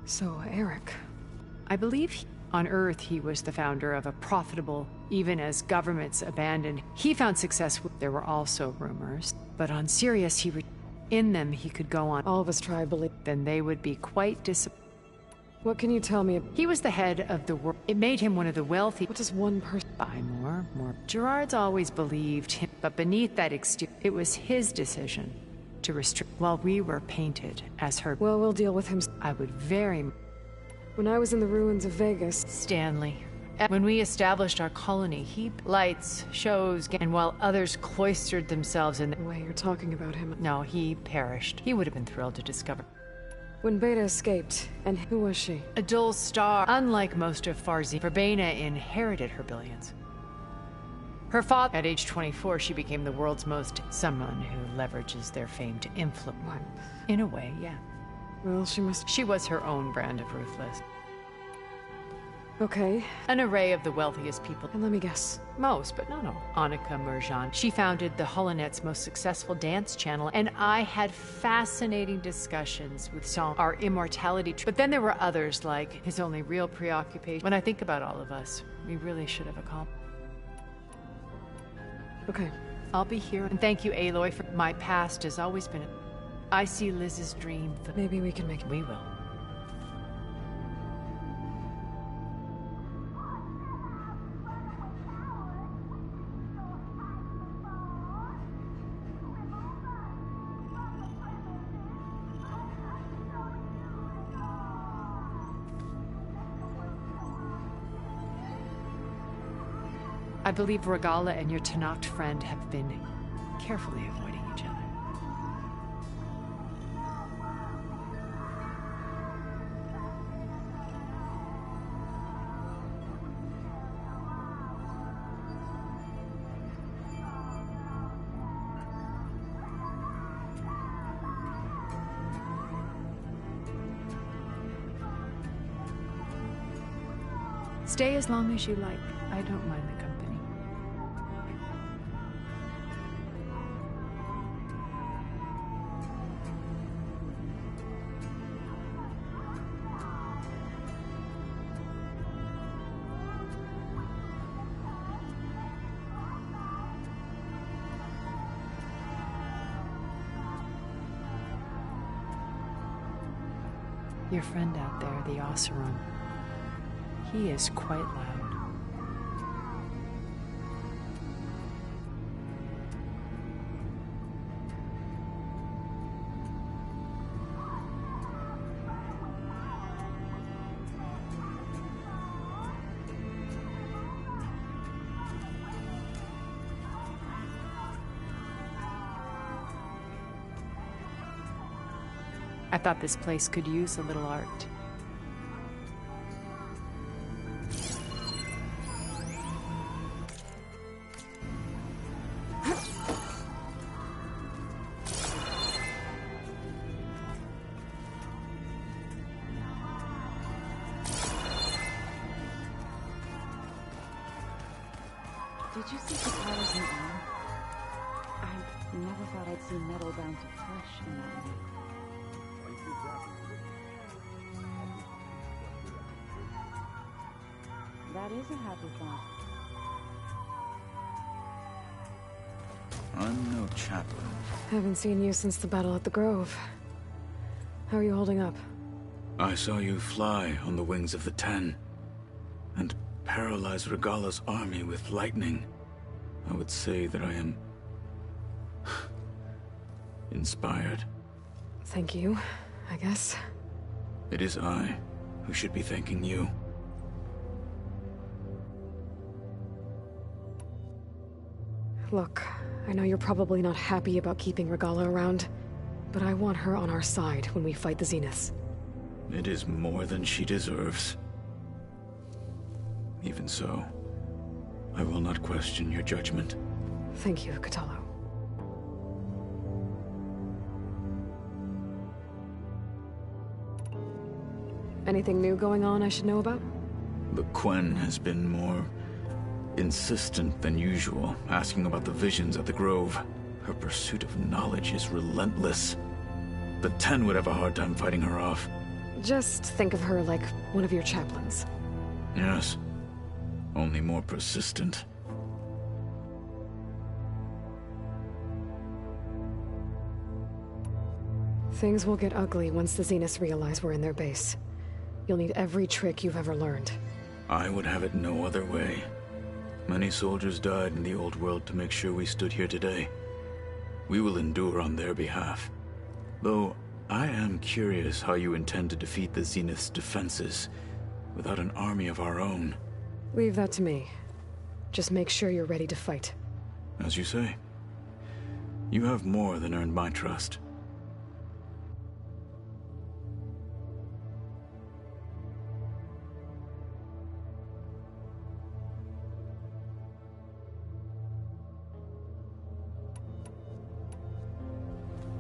So, Eric. I believe on Earth he was the founder of a profitable, even as governments abandoned. He found success. There were also rumors, but on Sirius in them he could go on. All of us try believe. Then they would be quite disappointed. What can you tell me? He was the head of the world. It made him one of the wealthy. What does one person buy more? Gerard's always believed him, but beneath that exterior, it was his decision to restrict. While we were painted as her. Well, we'll deal with him. I would very. When I was in the ruins of Vegas, Stanley. When we established our colony, he lights, shows, and while others cloistered themselves in the way you're talking about him. No, he perished. He would have been thrilled to discover. When Beta escaped, and who was she? A dull star. Unlike most of Farzine, Verbena inherited her billions. Her father, at age 24, she became the world's most someone who leverages their fame to influence. What? In a way, yeah. Well, she was her own brand of ruthless. Okay. An array of the wealthiest people. And let me guess. Most, but not all. Annika Merjan. She founded the Holonet's most successful dance channel, and I had fascinating discussions with Song, our immortality. But then there were others, like his only real preoccupation. When I think about all of us, we really should have accomplished. Okay. I'll be here, and thank you, Aloy, for my past has always been I see Liz's dream. Maybe we can make it. We will. I believe Regala and your Tanakh friend have been carefully avoiding each other. Stay as long as you like. I don't mind the company. Your friend out there, the Oseram, he is quite loud. I thought this place could use a little art. Did you see the powers in air? Never thought I'd see metal down to flesh in that way. That is a happy thought. I'm no chaplain. Haven't seen you since the battle at the Grove. How are you holding up? I saw you fly on the wings of the Ten, and paralyze Regala's army with lightning. I would say that I am inspired. Thank you, I guess. It is I who should be thanking you. Look, I know you're probably not happy about keeping Regala around, but I want her on our side when we fight the Zeniths. It is more than she deserves. Even so, I will not question your judgment. Thank you, Kotallo. Anything new going on I should know about? The Quen has been more insistent than usual, asking about the visions at the Grove. Her pursuit of knowledge is relentless. The Ten would have a hard time fighting her off. Just think of her like one of your chaplains. Yes. Only more persistent. Things will get ugly once the Zeniths realize we're in their base. You'll need every trick you've ever learned. I would have it no other way. Many soldiers died in the old world to make sure we stood here today. We will endure on their behalf. Though, I am curious how you intend to defeat the Zenith's defenses without an army of our own. Leave that to me. Just make sure you're ready to fight. As you say. You have more than earned my trust.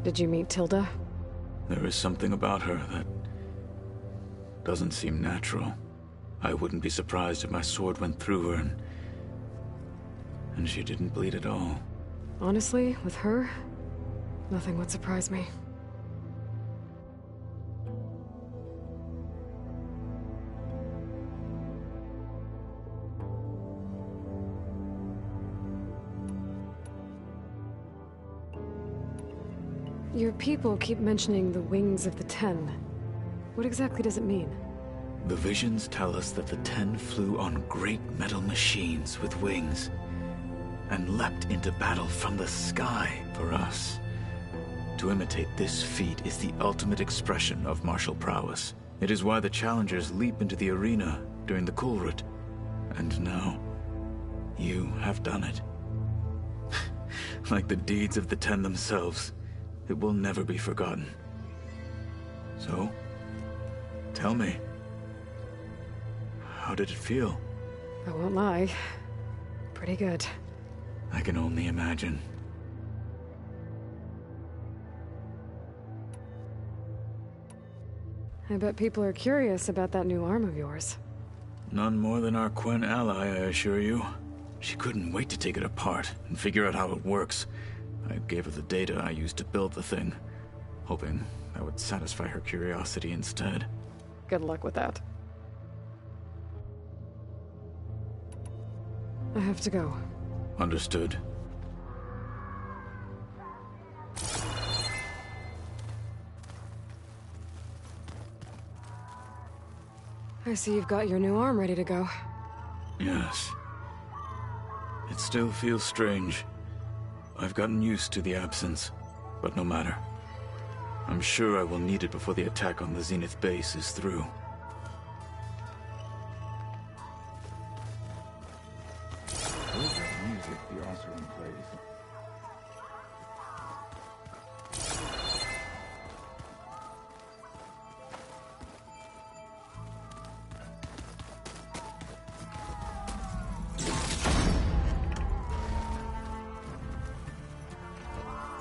Did you meet Tilda? There is something about her that doesn't seem natural. I wouldn't be surprised if my sword went through her and she didn't bleed at all. Honestly, with her, nothing would surprise me. Your people keep mentioning the wings of the Ten. What exactly does it mean? The visions tell us that the Ten flew on great metal machines with wings and leapt into battle from the sky for us. To imitate this feat is the ultimate expression of martial prowess. It is why the challengers leap into the arena during the Kulrut. And now, you have done it. Like the deeds of the Ten themselves, it will never be forgotten. So, tell me, how did it feel? I won't lie. Pretty good. I can only imagine. I bet people are curious about that new arm of yours. None more than our Quen ally, I assure you. She couldn't wait to take it apart and figure out how it works. I gave her the data I used to build the thing, hoping that would satisfy her curiosity instead. Good luck with that. I have to go. Understood. I see you've got your new arm ready to go. Yes. It still feels strange. I've gotten used to the absence, but no matter. I'm sure I will need it before the attack on the Zenith base is through. Where's that music the Osram plays?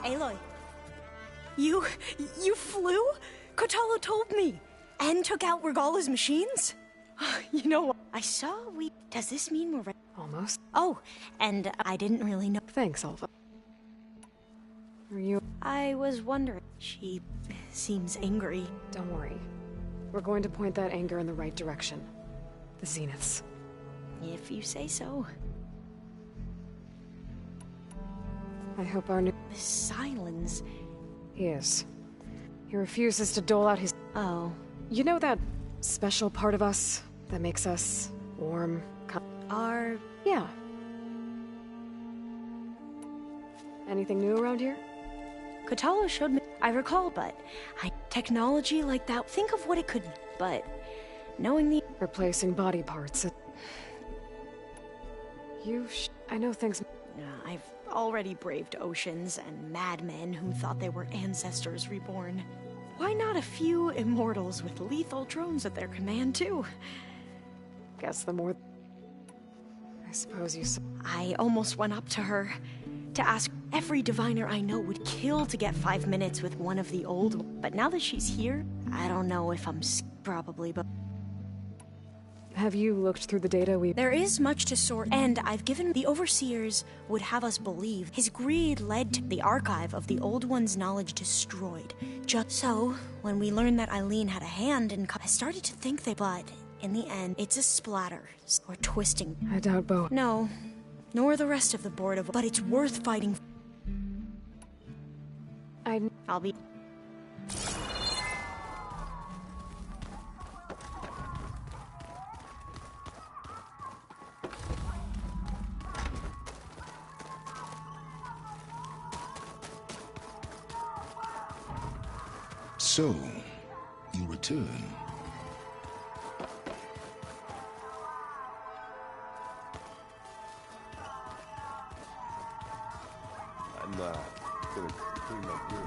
Aloy, you flew? Kotallo told me, and took out Regala's machines? You know what? I saw does this mean we're ready? Almost. Oh, and I didn't really know. Thanks, Alva. Are you? I was wondering. She seems angry. Don't worry. We're going to point that anger in the right direction. The Zeniths. If you say so. I hope our new... The silence. He is. He refuses to dole out his... Oh. You know that special part of us that makes us warm? Our... Yeah. Anything new around here? Kotallo showed me. I recall, but technology like that. Think of what it could. But knowing the replacing body parts. I know things. I've already braved oceans and madmen who thought they were ancestors reborn. Why not a few immortals with lethal drones at their command too? Guess the more. I suppose you. I almost went up to her to ask. Every diviner I know would kill to get 5 minutes with one of the old. But now that she's here, I don't know if I'm probably, but... Have you looked through the data we... There is much to sort, and I've given... The Overseers would have us believe his greed led to the archive of the Old One's knowledge destroyed. Just so, when we learned that Eileen had a hand in... I started to think they... But, in the end, it's a splatter. Or twisting. I doubt both. No, nor the rest of the board of... But it's worth fighting. I'll be... So, you return. I'm gonna clean up here.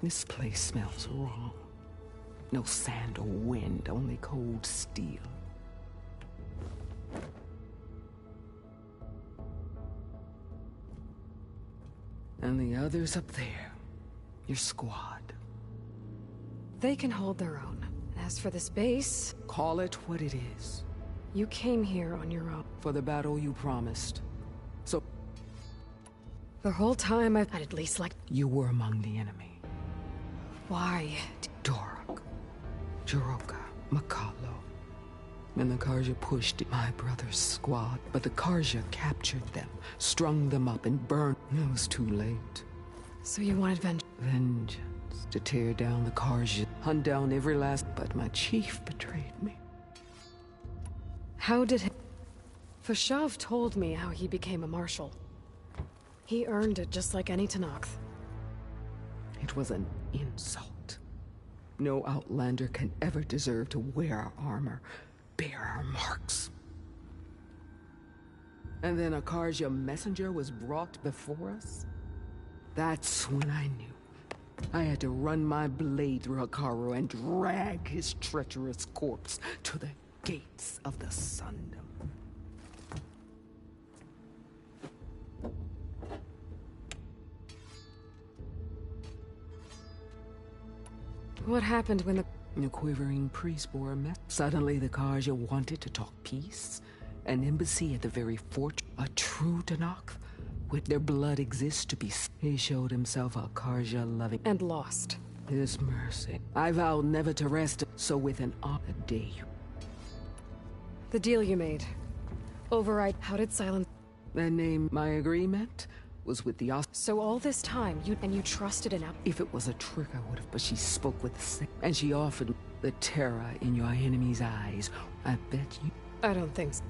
This place smells wrong. No sand or wind, only cold steel. And the others up there, your squad. They can hold their own. As for this base... Call it what it is. You came here on your own. For the battle you promised. So... The whole time I'd at least like... You were among the enemy. Why? Dorok, Jiroka, Makalo. And the Karja pushed my brother's squad, but the Karja captured them, strung them up, and burned. It was too late. So you wanted vengeance? Vengeance. To tear down the Karja, hunt down every last... But my chief betrayed me. How did he... Fashav told me how he became a marshal. He earned it just like any Tenakth. It was an insult. No Outlander can ever deserve to wear our armor, bear our marks. And then a Karja messenger was brought before us? That's when I knew. I had to run my blade through Hikaru and drag his treacherous corpse to the gates of the Sundom. What happened when the quivering priest bore a message? Suddenly the Karja wanted to talk peace. An embassy at the very fort. A true Tenakth. With their blood exists to be... He showed himself a Karja loving... And lost. His mercy. I vowed never to rest, so with an day you... The deal you made. Override... How did Silence... That name, my agreement, was with the... So all this time, you trusted in... If it was a trick, I would have, but she spoke with... And she offered the terror in your enemy's eyes. I bet you... I don't think so.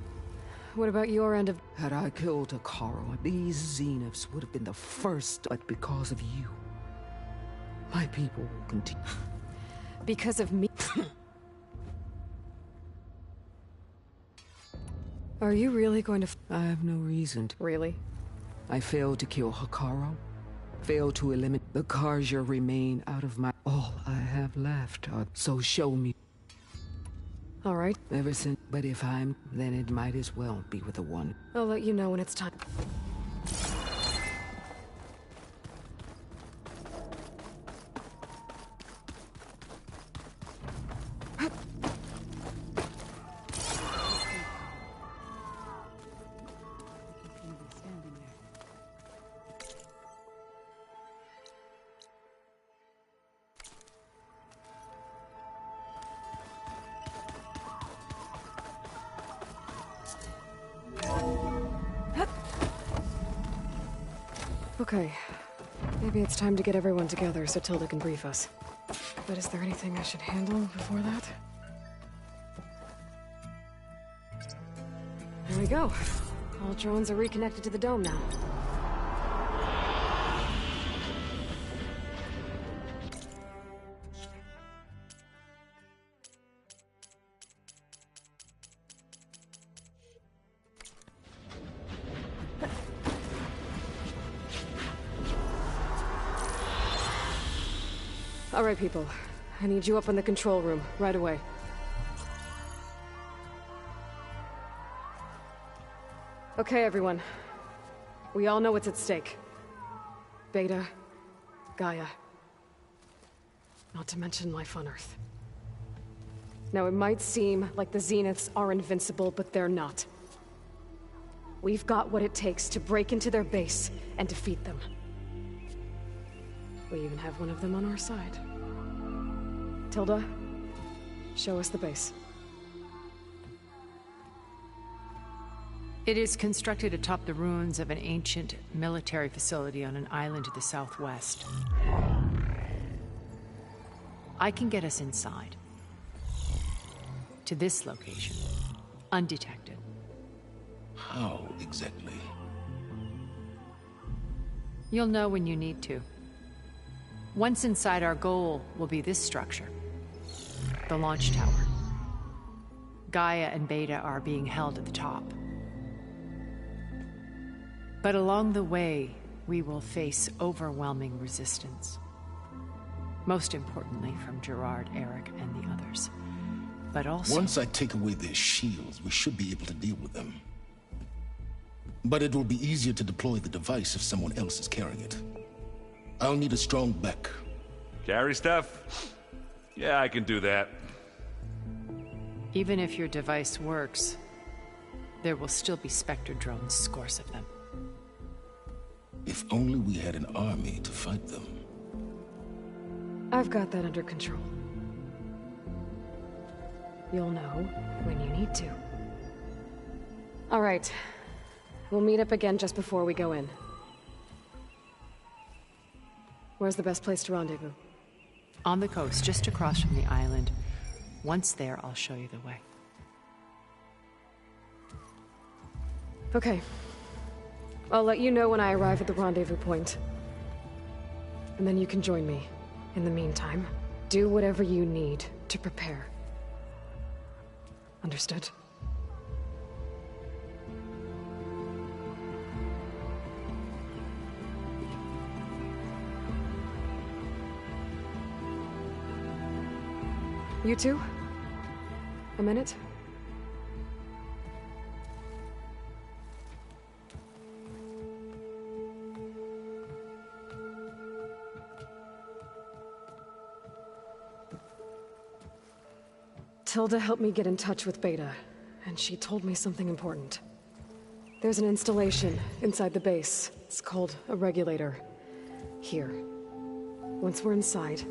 What about your end of... Had I killed Hikaru, these Zeniths would have been the first, but because of you, my people will continue. Because of me? Are you really going to... I have no reason to... Really? I failed to kill Hikaru, failed to eliminate the Karja remain out of my... All I have left are... So show me. All right. Ever since... But if I'm... Then it might as well be with the one. I'll let you know when it's time. Okay. Maybe it's time to get everyone together so Tilda can brief us. But is there anything I should handle before that? There we go. All drones are reconnected to the dome now. All right, people. I need you up in the control room, right away. Okay, everyone. We all know what's at stake. Beta, Gaia. Not to mention life on Earth. Now, it might seem like the Zeniths are invincible, but they're not. We've got what it takes to break into their base and defeat them. We even have one of them on our side. Tilda, show us the base. It is constructed atop the ruins of an ancient military facility on an island to the southwest. I can get us inside. To this location, undetected. How exactly? You'll know when you need to. Once inside, our goal will be this structure. The launch tower. Gaia and Beta are being held at the top. But along the way, we will face overwhelming resistance. Most importantly from Gerard, Eric, and the others. But also... Once I take away their shields, we should be able to deal with them. But it will be easier to deploy the device if someone else is carrying it. I'll need a strong back. Carry stuff? Yeah, I can do that. Even if your device works, there will still be Spectre drones, scores of them. If only we had an army to fight them. I've got that under control. You'll know when you need to. All right. We'll meet up again just before we go in. Where's the best place to rendezvous? On the coast, just across from the island. Once there, I'll show you the way. Okay. I'll let you know when I arrive at the rendezvous point. And then you can join me. In the meantime, do whatever you need to prepare. Understood? You two? A minute? Tilda helped me get in touch with Beta, and she told me something important. There's an installation inside the base. It's called a regulator. Here. Once we're inside,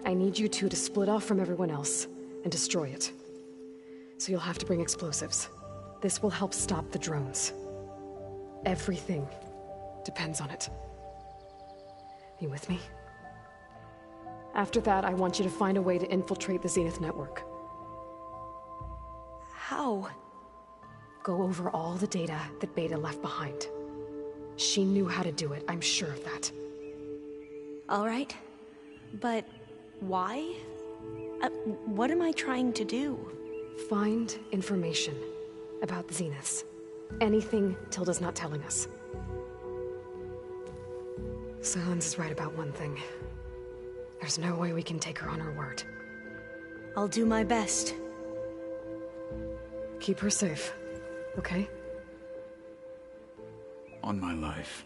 I need you two to split off from everyone else and destroy it. So you'll have to bring explosives. This will help stop the drones. Everything depends on it. You with me? After that, I want you to find a way to infiltrate the Zenith network. How? Go over all the data that Beta left behind. She knew how to do it, I'm sure of that. All right. But why? What am I trying to do? Find information about the Zeniths. Anything Tilda's not telling us. Silence is right about one thing. There's no way we can take her on her word. I'll do my best. Keep her safe, okay? On my life.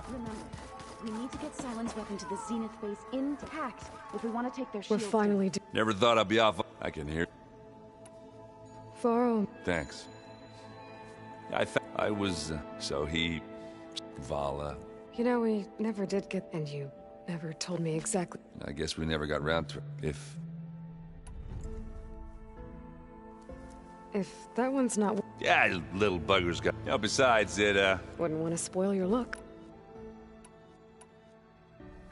Remember, we need to get Silent's weapon to the Zenith base intact if we want to take their We're shields. finally Never thought I'd be off. I can hear. Faro. Thanks. I was, so he... Vala. You know, we never did get... And you never told me exactly... I guess we never got round to it. If that one's not... Yeah, little buggers got... You know, besides it, Wouldn't want to spoil your look.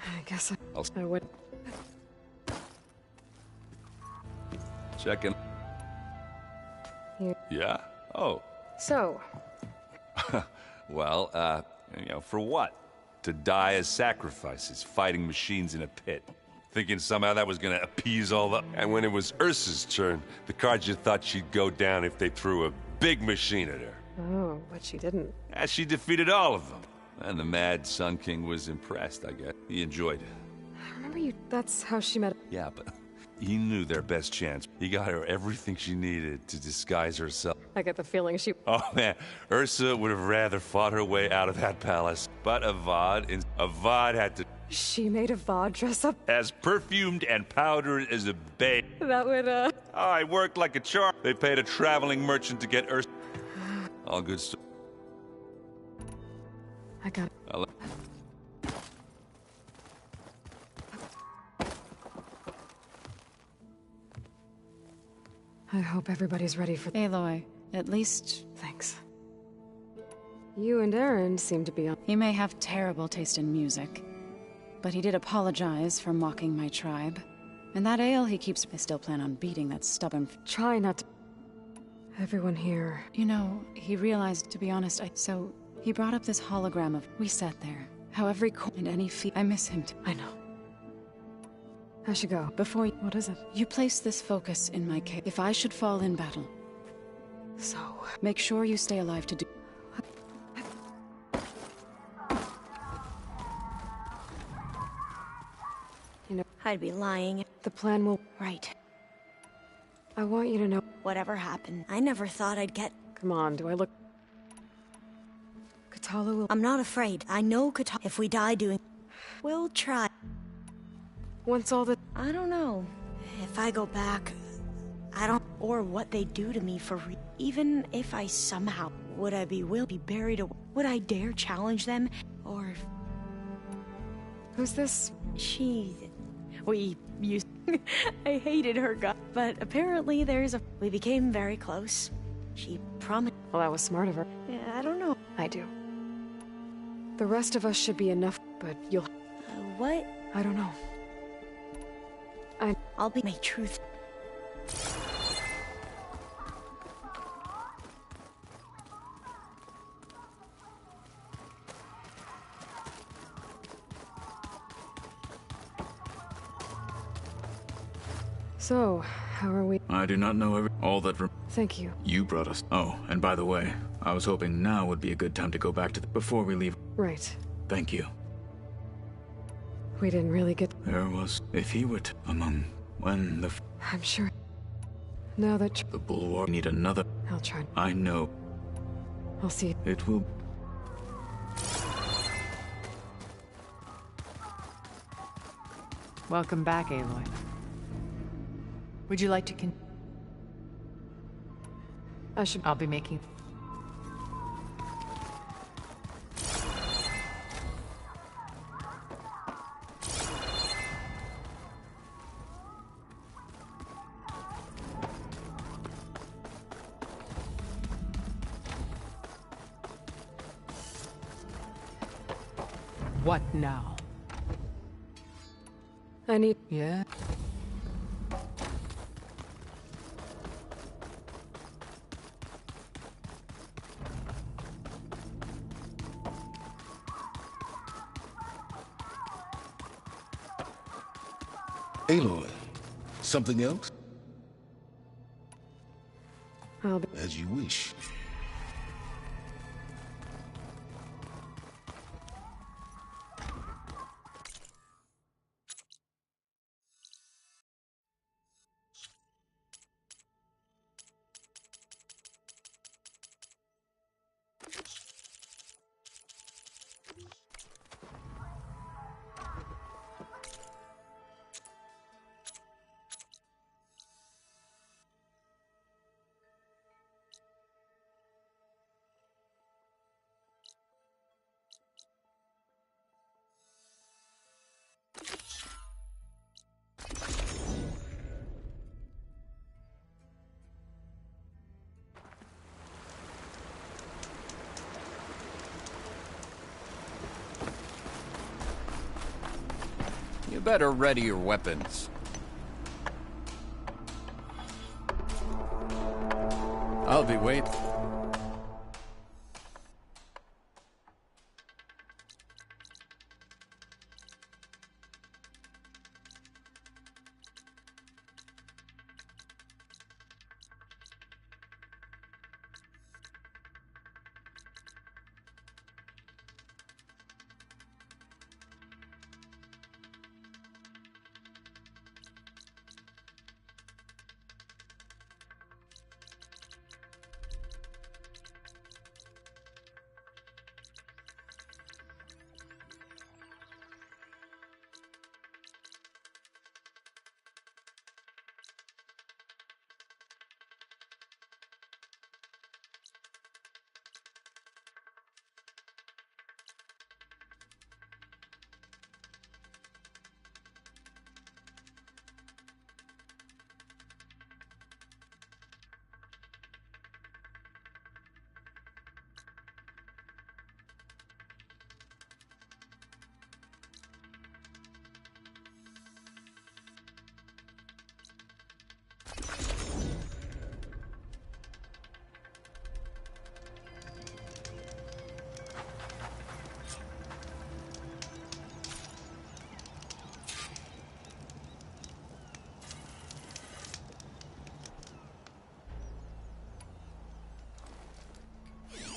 I guess I would... Checking. You... Yeah? Oh. So... Well, you know, for what? To die as sacrifices, fighting machines in a pit. Thinking somehow that was gonna appease all the... And when it was Ursa's turn, the cards you thought she'd go down if they threw a big machine at her. Oh, but she didn't. Yeah, she defeated all of them. And the Mad Sun King was impressed, I guess. He enjoyed it. I remember you... That's how she met... Yeah, but he knew their best chance. He got her everything she needed to disguise herself. I get the feeling she... Oh, man. Ursa would have rather fought her way out of that palace. But Avad had to... She made Avad dress up... As perfumed and powdered as a babe. That would, Oh, I worked like a charm. They paid a traveling merchant to get Ursa... All good stuff. I got it. I hope everybody's ready for... Aloy, at least... Thanks. You and Aaron seem to be on... He may have terrible taste in music, but he did apologize for mocking my tribe. And that ale he keeps... I still plan on beating that stubborn... Try not to... Everyone here... You know, he realized, to be honest, So, he brought up this hologram of... We sat there. How every and any feat... I miss him I know. I should go. Before you... What is it? You place this focus in my case. If I should fall in battle... So... Make sure you stay alive to do... You know... I'd be lying. The plan will... Right. I want you to know... Whatever happened, I never thought I'd get... Come on, do I look... Katala will... I'm not afraid. I know Katala... If we die doing... We'll try. Once all the... I don't know. If I go back... I don't... Or what they do to me for even if I somehow... Would I be buried away? Would I dare challenge them? Or... Who's this? We used... I hated her gut, but apparently we became very close. She promised... Well, that was smart of her. Yeah, I don't know. I do. The rest of us should be enough, but you'll... What? I don't know. I'll be my truth. So, how are we? I do not know all that... Thank you. You brought us... Oh, and by the way, I was hoping now would be a good time to go back to before we leave. Right. Thank you. We didn't really get... There was... If he were among... When the... I'm sure... Now that... The bulwark... Need another... I'll try. I know. I'll see. It will... Welcome back, Aloy. Would you like to I'll be making... What now? I need... Yeah? Aloy, something else? I'll be... As you wish. You better ready your weapons. I'll be waiting.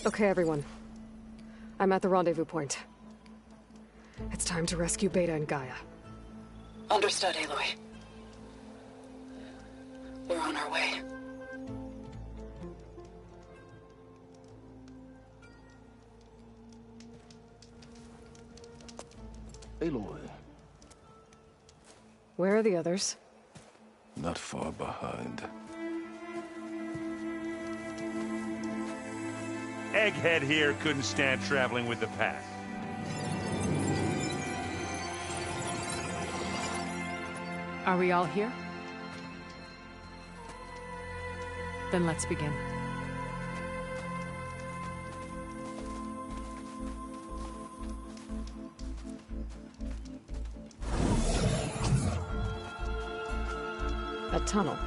Okay, everyone. I'm at the rendezvous point. It's time to rescue Beta and Gaia. Understood, Aloy. We're on our way. Aloy, Where are the others? not far behind. Egghead here couldn't stand traveling with the pack. Are we all here? Then let's begin. A tunnel.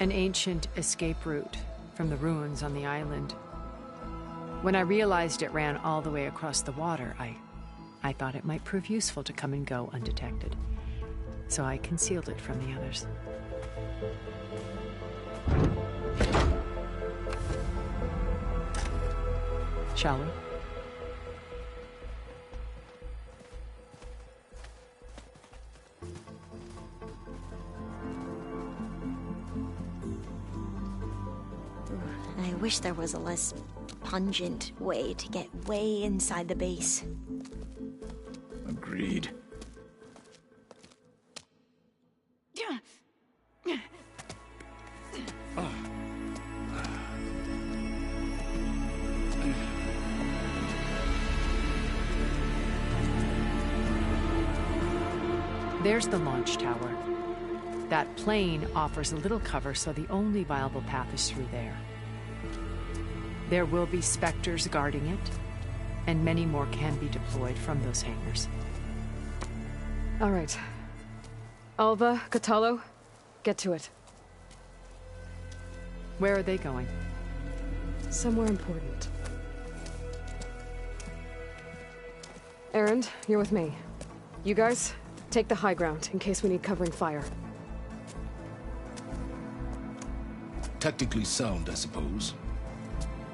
An ancient escape route from the ruins on the island. When I realized it ran all the way across the water, I thought it might prove useful to come and go undetected. So I concealed it from the others. Shall we? I wish there was a less pungent way to get way inside the base. Agreed. There's the launch tower. That plane offers a little cover, so the only viable path is through there. There will be Spectres guarding it, and many more can be deployed from those hangars. All right. Alva, Catalo, get to it. Where are they going? Somewhere important. Erend, you're with me. You guys, take the high ground in case we need covering fire. Tactically sound, I suppose.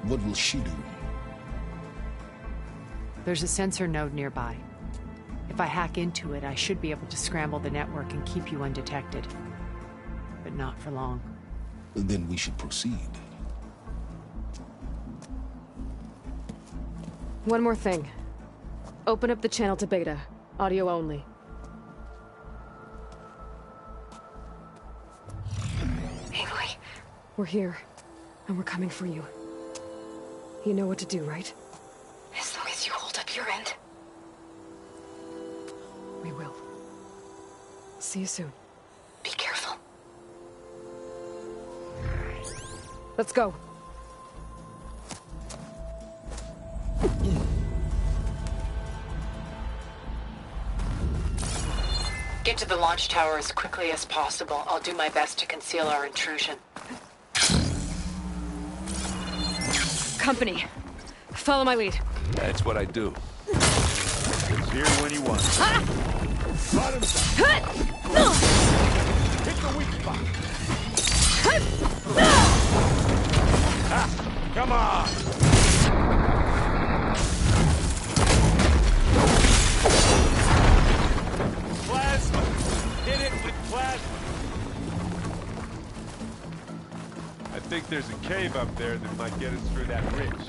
What will she do? There's a sensor node nearby. If I hack into it, I should be able to scramble the network and keep you undetected. But not for long. Then we should proceed. One more thing. Open up the channel to Beta. Audio only. Aloy, we're here. And we're coming for you. You know what to do, right? As long as you hold up your end. We will. See you soon. Be careful. Let's go. Get to the launch tower as quickly as possible. I'll do my best to conceal our intrusion. Company. Follow my lead. That's what I do. It's here when you want. Brought him down. Hit the weak spot. Ah, come on! Plasma! Hit it with plasma! I think there's a cave up there that might get us through that ridge.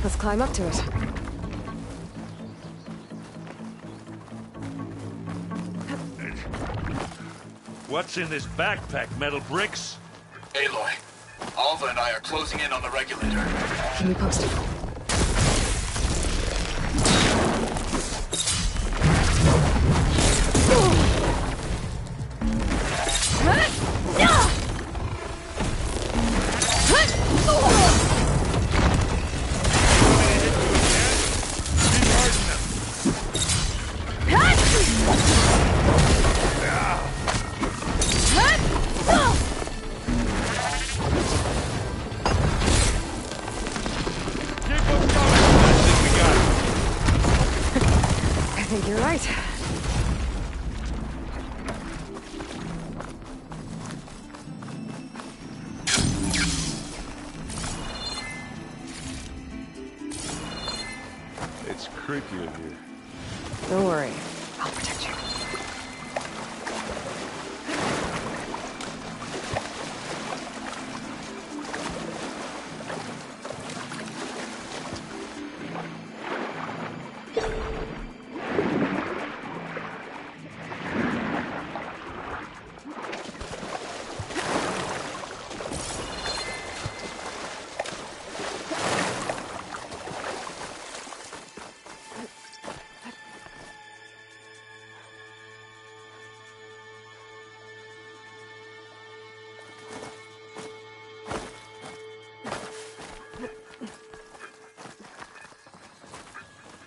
Let's climb up to it. What's in this backpack, metal bricks? Aloy, Alva and I are closing in on the regulator. Can we post it? I think you're right. It's creepy in here. Don't worry. I'll protect you.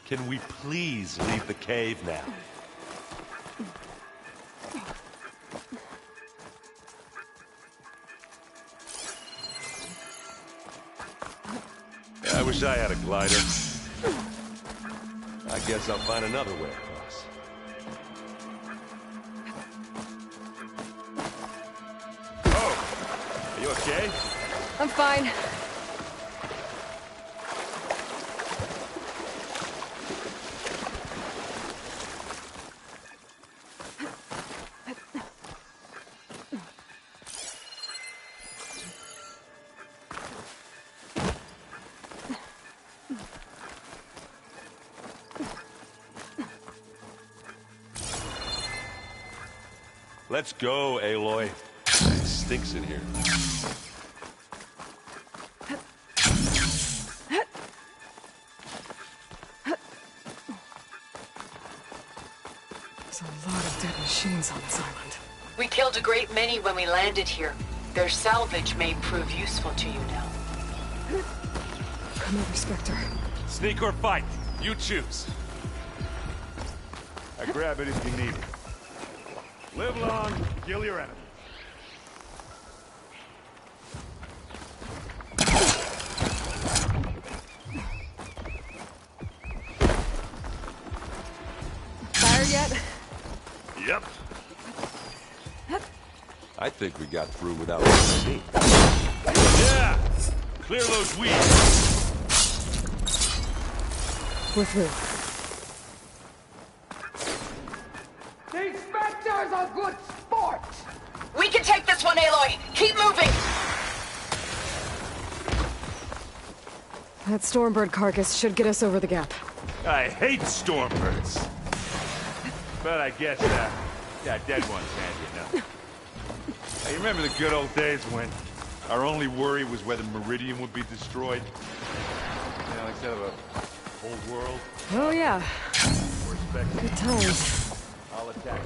Can we please leave the cave now? I wish I had a glider. I guess I'll find another way across. Oh! Are you okay? I'm fine. Let's go, Aloy. It stinks in here. There's a lot of dead machines on this island. We killed a great many when we landed here. Their salvage may prove useful to you now. Come over, Spectre. Sneak or fight, you choose. I grab anything needed. Live long, kill your enemy. Tired yet? Yep. I think we got through without being seen. Yeah! Clear those weeds. We're through. These specters are good sport! We can take this one, Aloy! Keep moving! That Stormbird carcass should get us over the gap. I hate Stormbirds. But I guess, dead ones handy enough. Hey, you remember the good old days when our only worry was whether Meridian would be destroyed? You know, instead of a whole world? Oh, yeah. Good Good times. I'll attack.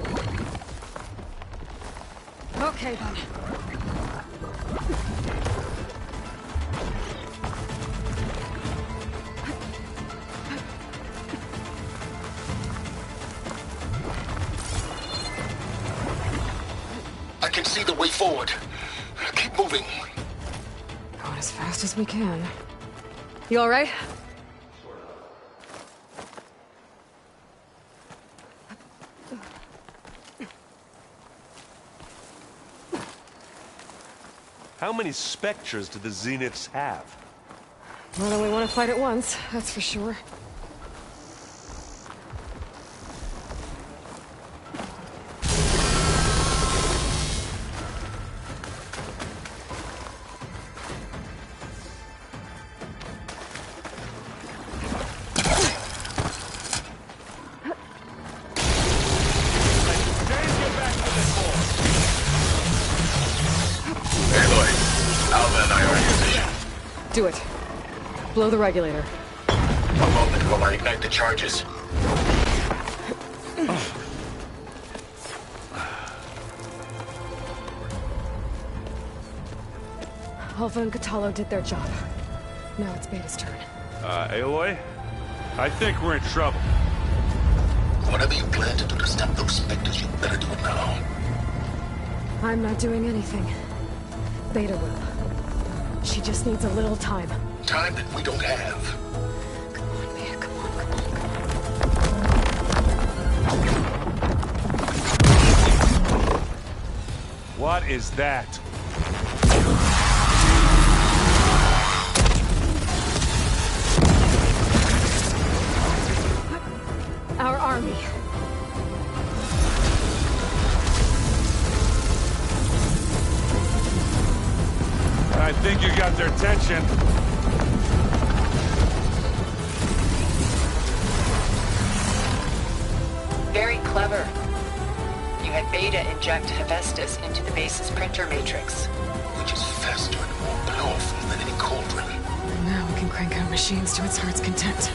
Okay, then. I can see the way forward. Keep moving. Going as fast as we can. You all right? How many specters do the Zeniths have? More than we want to fight at once, that's for sure. Do it. Blow the regulator. A moment while I ignite the charges. Alpha and Catalo did their job. Now it's Beta's turn. Aloy? I think we're in trouble. Whatever you plan to do to stop those specters, you better do it now. I'm not doing anything. Beta will. She just needs a little time. Time that we don't have. Come on, Beta, come on, come on. What is that? Our army. I think you got their attention. Very clever. You had Beta inject Hephaestus into the base's printer matrix. Which is faster and more powerful than any cauldron. And now we can crank out machines to its heart's content.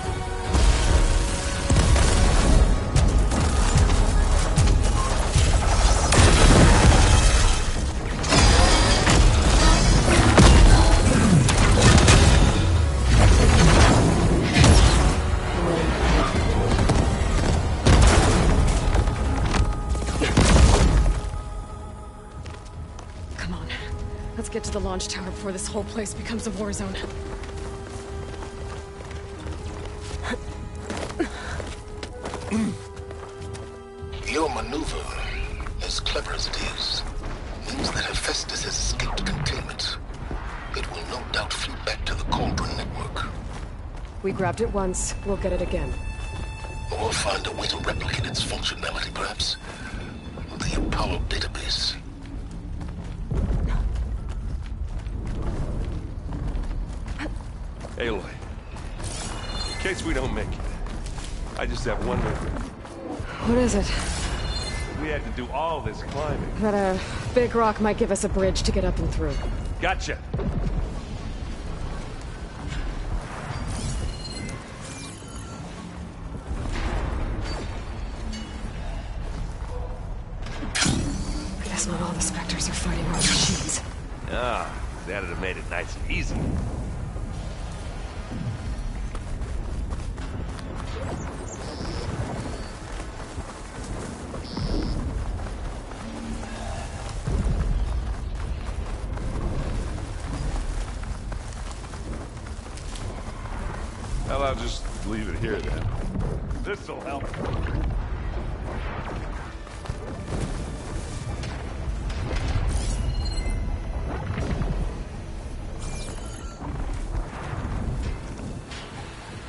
Let's get to the launch tower before this whole place becomes a war zone. Your maneuver, as clever as it is, means that Hephaestus has escaped containment. It will no doubt flee back to the Cauldron network. We grabbed it once, we'll get it again. Or find a way to replicate its functionality, perhaps. The Apollo database. Aloy, in case we don't make it, I just have one regret. What is it? We had to do all this climbing. That a big rock might give us a bridge to get up and through. Gotcha. I guess not all the Spectres are fighting our machines. Ah, that'd have made it nice and easy. I'll just leave it here then. This'll help.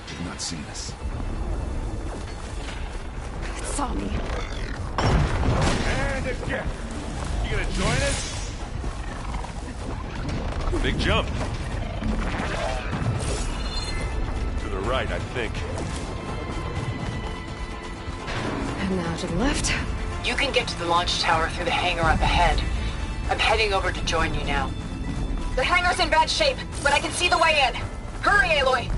Did not see us. It saw me. And again. You gonna join us? Big jump. To the right, I think. And now to the left. You can get to the launch tower through the hangar up ahead. I'm heading over to join you now. The hangar's in bad shape, but I can see the way in. Hurry, Aloy!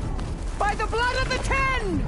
By the blood of the Ten!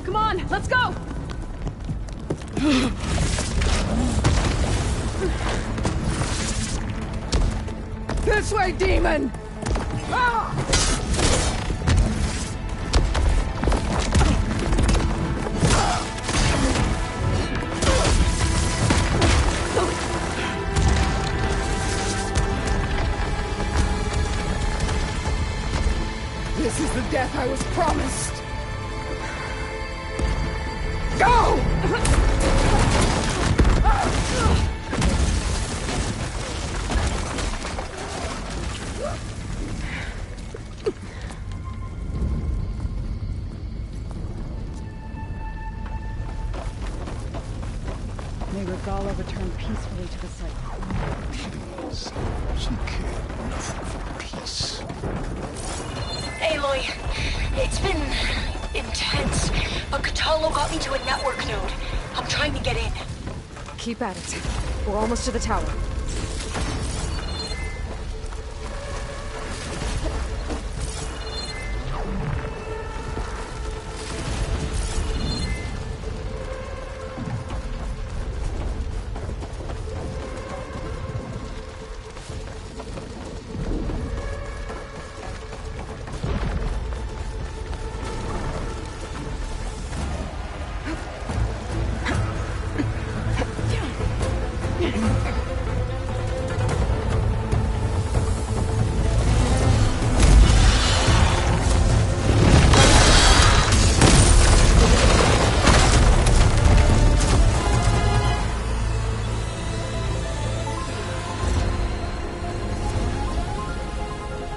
Come on, let's go! This way, demon! Ah! This is the death I was promised! Go! May Regala return peacefully to the site. Please. She cared nothing for peace. Aloy, it's been intense, but Katalo got me to a network node. I'm trying to get in. Keep at it. We're almost to the tower.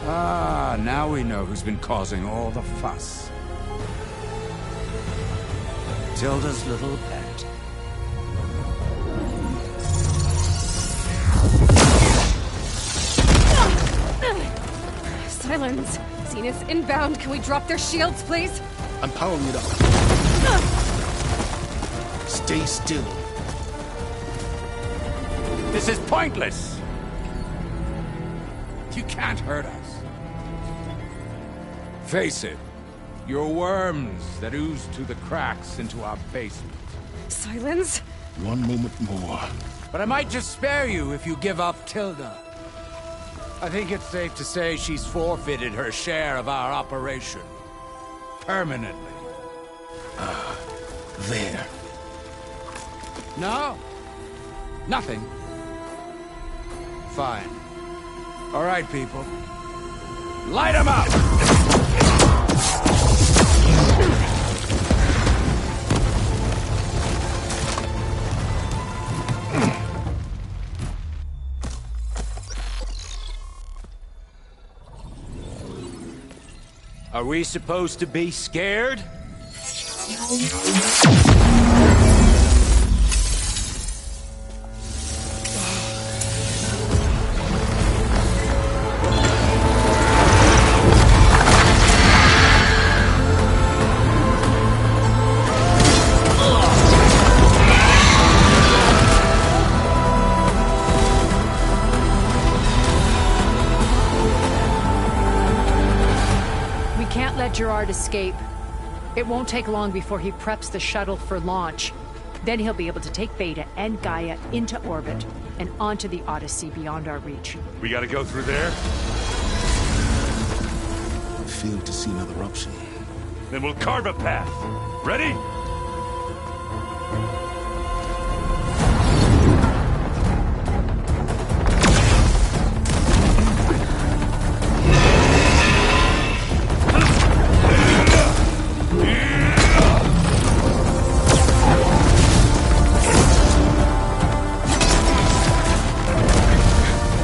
Ah, now we know who's been causing all the fuss. Tilda's little pet. Silence! Zenith inbound. Can we drop their shields, please? I'm powering it up. Stay still. This is pointless! You can't hurt us. Face it, you're worms that ooze through the cracks into our basement. Silence? One moment more. But I might just spare you if you give up Tilda. I think it's safe to say she's forfeited her share of our operation. Permanently. There. No? Nothing? Fine. All right, people. Light them up! Are we supposed to be scared? escape. It won't take long before he preps the shuttle for launch. Then he'll be able to take Beta and Gaia into orbit and onto the Odyssey beyond our reach. We gotta go through there? I fail to see another option. Then we'll carve a path. Ready?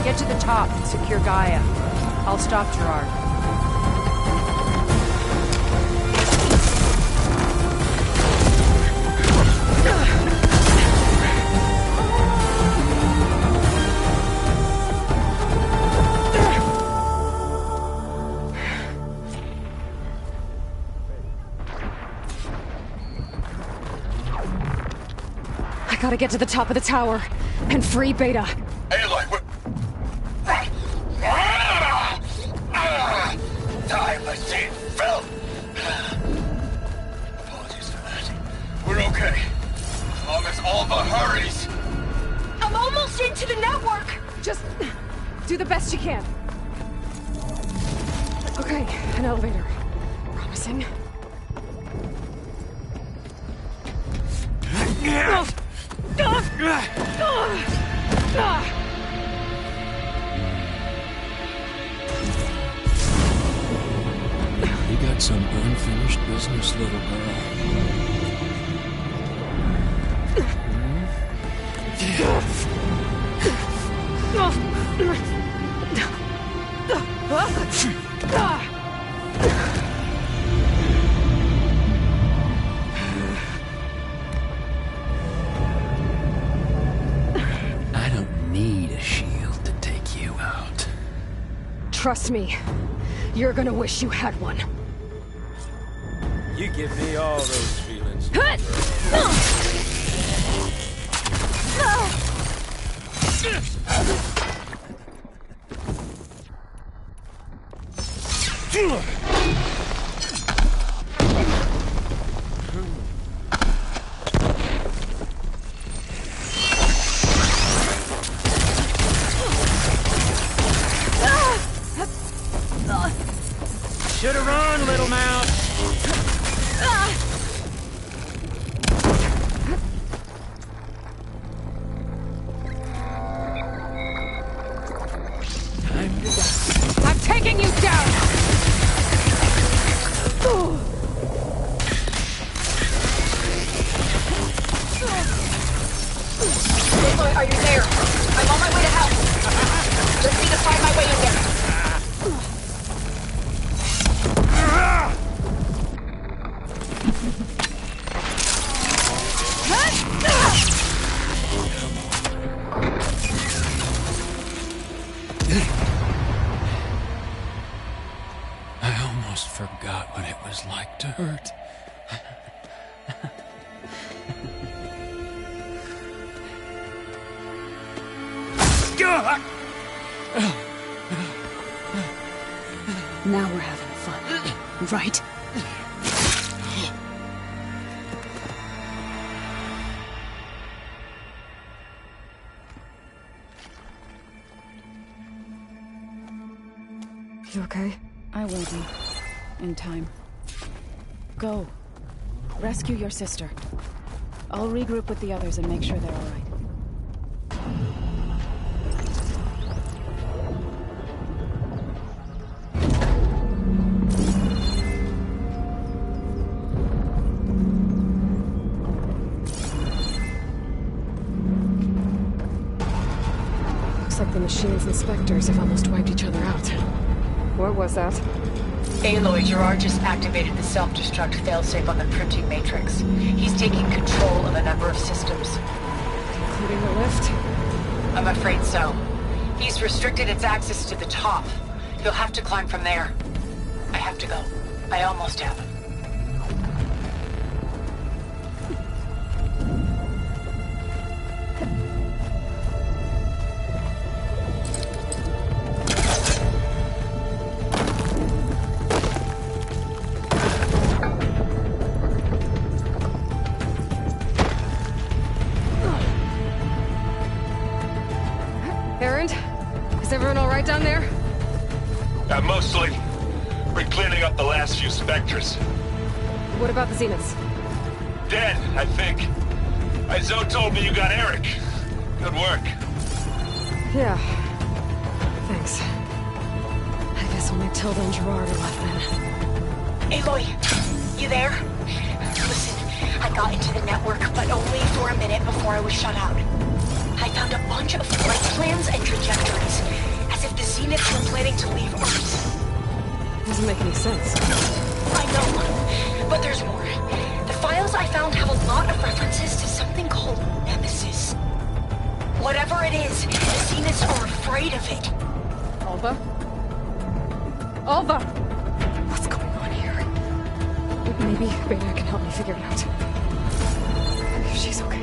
Get to the top and secure Gaia. I'll stop Gerard. I gotta get to the top of the tower and free Beta. Aloy, what? Die, machine, Phil! Apologies for that. We're okay. As long as Alba hurries. I'm almost into the network! Just do the best you can. Okay, an elevator. Promising. You got some unfinished business, little girl. I don't need a shield to take you out. Trust me, you're gonna wish you had one. You give me all those feelings. Should've run, little mouse. I'm taking you down! Aloy, are you there? I'm on my way to help. Just need to find my way in there. I almost forgot what it was like to hurt. Now we're having fun, right? You okay? I will be. In time. Go. Rescue your sister. I'll regroup with the others and make sure they're all right. Looks like the machine's inspectors have almost wiped each other out. What was that? Aloy, Gerard just activated the self-destruct failsafe on the printing matrix. He's taking control of a number of systems. Including the lift? I'm afraid so. He's restricted its access to the top. You'll have to climb from there. I have to go. I almost have. Everyone all right down there? Mostly. We're cleaning up the last few specters. What about the Zeniths? Dead, I think. Zoe told me you got Eric. Good work. Yeah. Thanks. I guess only Tilda and Gerard are left then. Aloy, you there? Listen, I got into the network, but only for a minute before I was shut out. I found a bunch of flight plans and trajectories, as if the Zeniths were planning to leave Earth. Doesn't make any sense. I know, but there's more. The files I found have a lot of references to something called Nemesis. Whatever it is, the Zeniths are afraid of it. Alva? Alva! What's going on here? Maybe Beta can help me figure it out. If she's okay.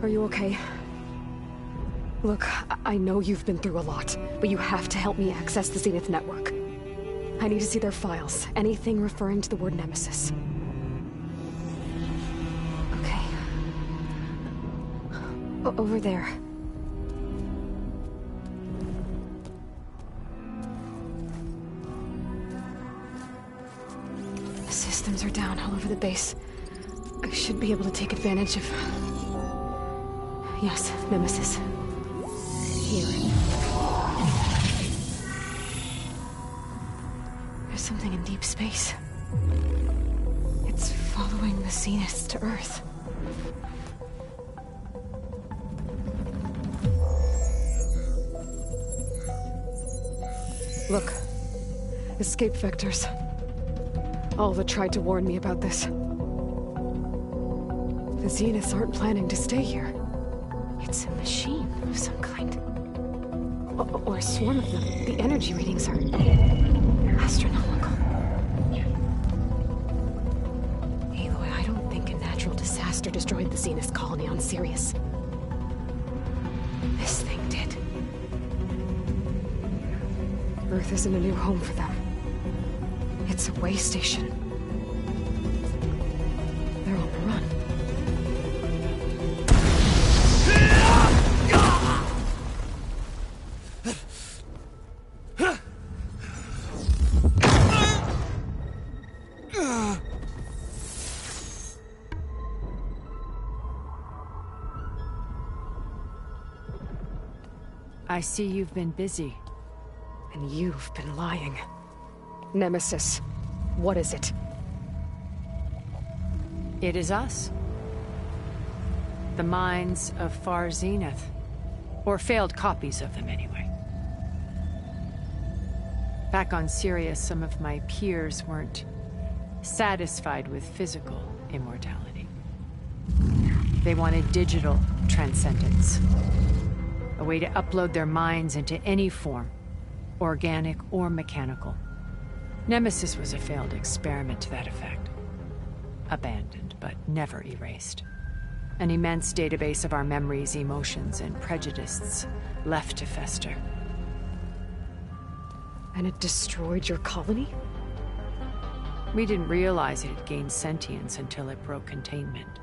Are you okay? Look, I know you've been through a lot, but you have to help me access the Zenith network. I need to see their files, anything referring to the word Nemesis. Okay. Over there. The systems are down all over the base. I should be able to take advantage of... Yes, Nemesis. Here. There's something in deep space. It's following the Zeniths to Earth. Look. Escape vectors. Alva tried to warn me about this. The Zeniths aren't planning to stay here. It's a machine of some kind. Or a swarm of them. The energy readings are astronomical. Aloy, I don't think a natural disaster destroyed the Zenith colony on Sirius. This thing did. Earth isn't a new home for them. It's a way station. They're on the run. I see you've been busy. And you've been lying. Nemesis, what is it? It is us. The minds of Far Zenith. Or failed copies of them, anyway. Back on Sirius, some of my peers weren't satisfied with physical immortality. They wanted digital transcendence. A way to upload their minds into any form, organic or mechanical. Nemesis was a failed experiment to that effect. Abandoned, but never erased. An immense database of our memories, emotions, and prejudices left to fester. And it destroyed your colony? We didn't realize it had gained sentience until it broke containment.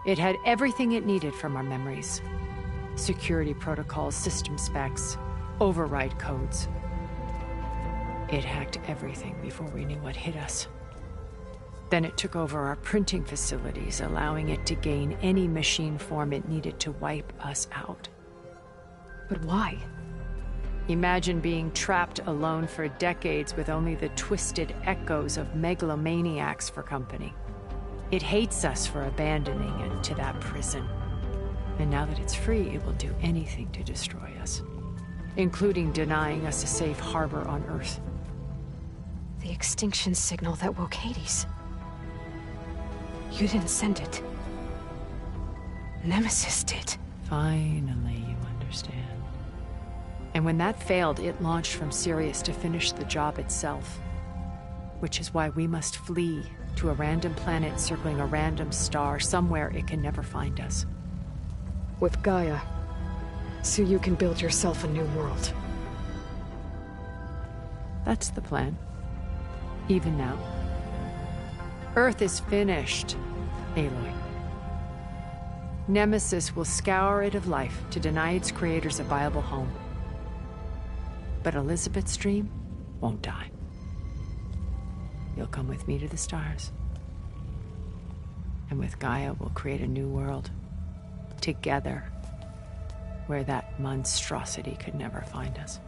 It had everything it needed from our memories. Security protocols, system specs, override codes. It hacked everything before we knew what hit us. Then it took over our printing facilities, allowing it to gain any machine form it needed to wipe us out. But why? Imagine being trapped alone for decades with only the twisted echoes of megalomaniacs for company. It hates us for abandoning it to that prison. And now that it's free, it will do anything to destroy us, including denying us a safe harbor on Earth. The extinction signal that woke Hades. You didn't send it. Nemesis did. Finally, you understand. And when that failed, it launched from Sirius to finish the job itself. Which is why we must flee to a random planet circling a random star, somewhere it can never find us. With Gaia, so you can build yourself a new world. That's the plan. Even now. Earth is finished, Aloy. Nemesis will scour it of life to deny its creators a viable home. But Elizabeth's dream won't die. You'll come with me to the stars. And with Gaia, we'll create a new world. Together. Where that monstrosity could never find us.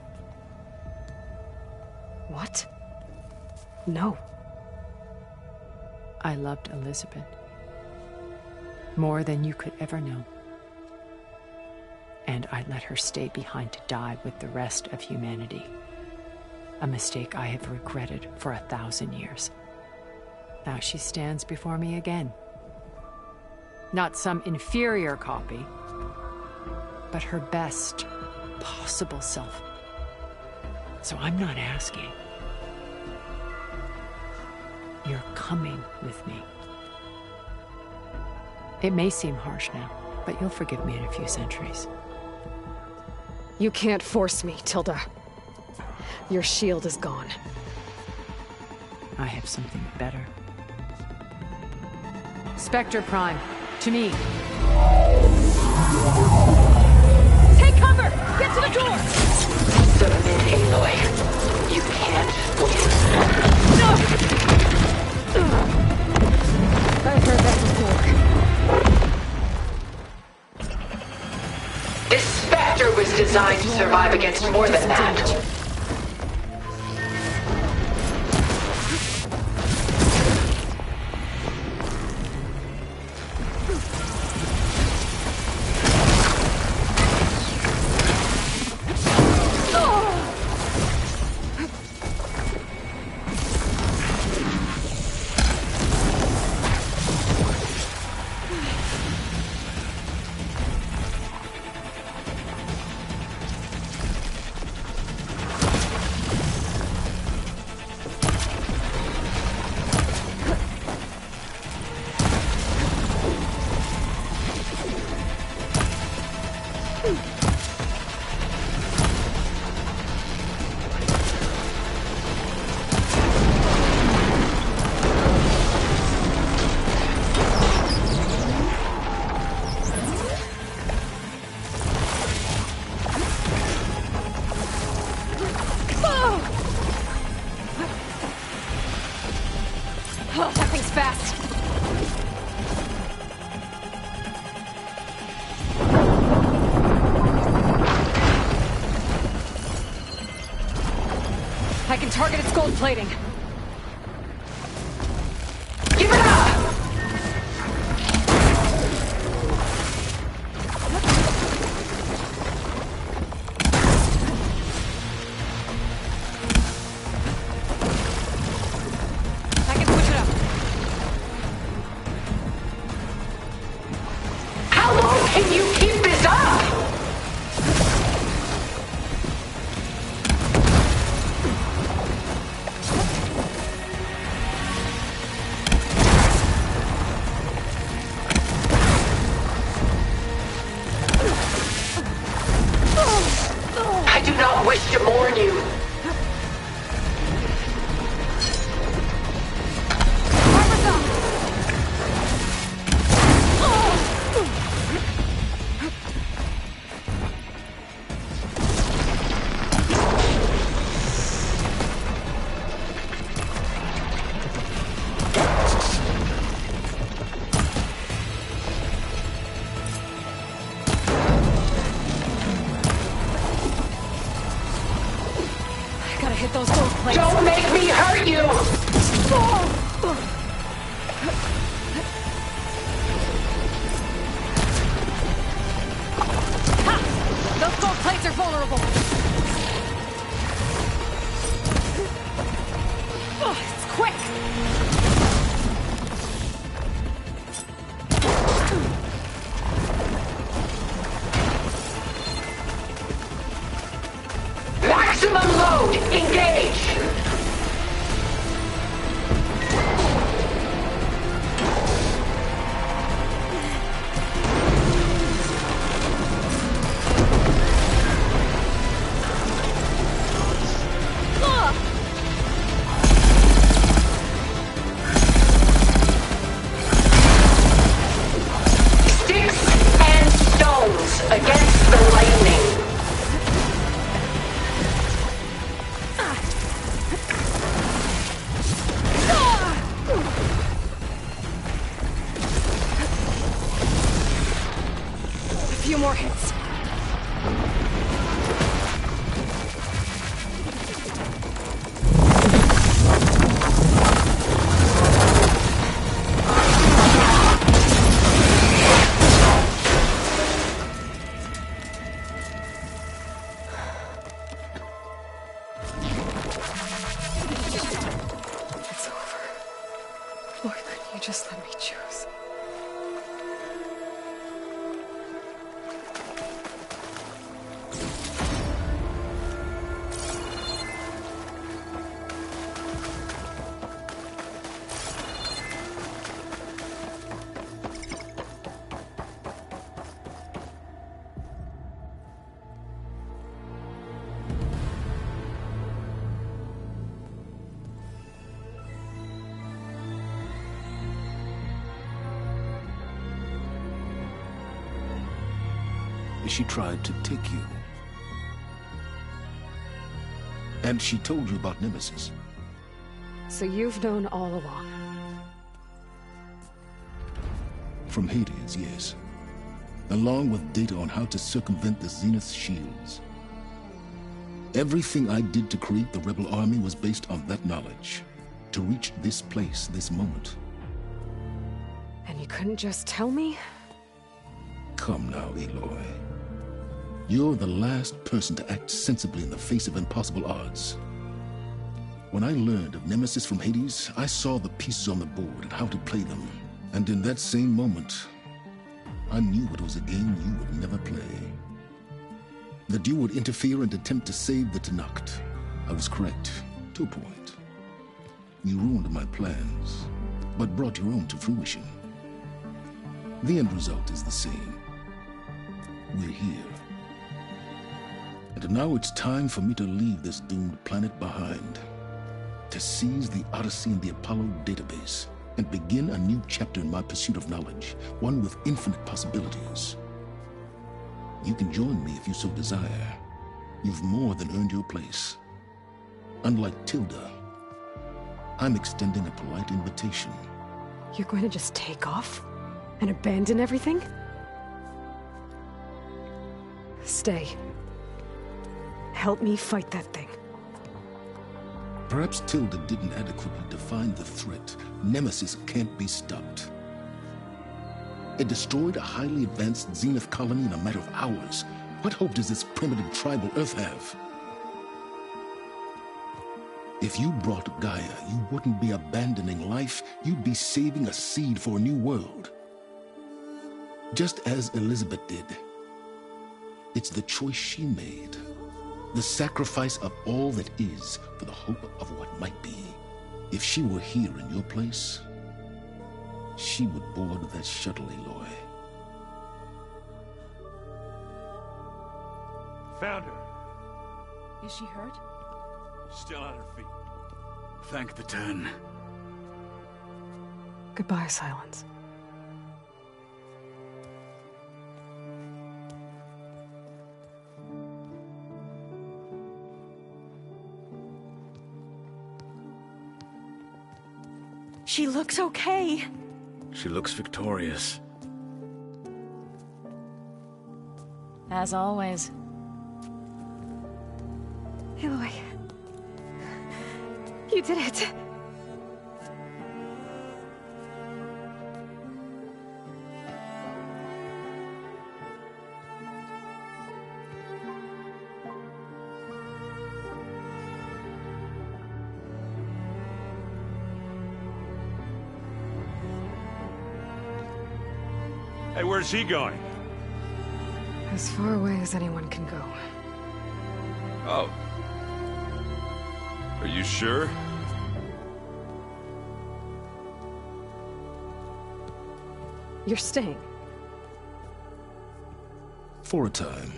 What? No. I loved Elizabeth. More than you could ever know. And I let her stay behind to die with the rest of humanity. A mistake I have regretted for 1,000 years. Now she stands before me again. Not some inferior copy, but her best possible self. So I'm not asking. You're coming with me. It may seem harsh now, but you'll forgive me in a few centuries. You can't force me, Tilda. Your shield is gone. I have something better. Spectre Prime, to me. Take cover! Get to the door! Submit, Aloy. You can't win. No! I've heard that before. This Spectre was designed to survive against more than that. I can target its gold plating. Give it up! I can switch it up. How long can you keep this up? I do not wish to mourn you. get those gold plates. Don't make me hurt you! Ha! Those gold plates are vulnerable. It's quick! Maximum load! Engage! Sticks and stones against the lightning. A few more hits. It's over. Why couldn't you just let me choose? She tried to take you. And she told you about Nemesis. So you've known all along. From Hades, yes. Along with data on how to circumvent the Zenith shields. Everything I did to create the rebel army was based on that knowledge. To reach this place, this moment. And you couldn't just tell me? Come now, Aloy. You're the last person to act sensibly in the face of impossible odds. When I learned of Nemesis from Hades, I saw the pieces on the board and how to play them. And in that same moment, I knew it was a game you would never play. That you would interfere and attempt to save the Tenakth. I was correct, to a point. You ruined my plans, but brought your own to fruition. The end result is the same. We're here. And now it's time for me to leave this doomed planet behind. To seize the Odyssey and the Apollo database, and begin a new chapter in my pursuit of knowledge, one with infinite possibilities. You can join me if you so desire. You've more than earned your place. Unlike Tilda, I'm extending a polite invitation. You're going to just take off? And abandon everything? Stay. Help me fight that thing. Perhaps Tilda didn't adequately define the threat. Nemesis can't be stopped. It destroyed a highly advanced Zenith colony in a matter of hours. What hope does this primitive tribal Earth have? If you brought Gaia, you wouldn't be abandoning life, you'd be saving a seed for a new world. Just as Elizabeth did. It's the choice she made. The sacrifice of all that is for the hope of what might be. If she were here in your place, she would board that shuttle, Aloy. Found her. Is she hurt? Still on her feet. Thank the Ten. Goodbye, Silence. She looks okay. She looks victorious. As always. Aloy, You did it! Hey, where's he going? As far away as anyone can go. Oh. Are you sure? You're staying. For a time.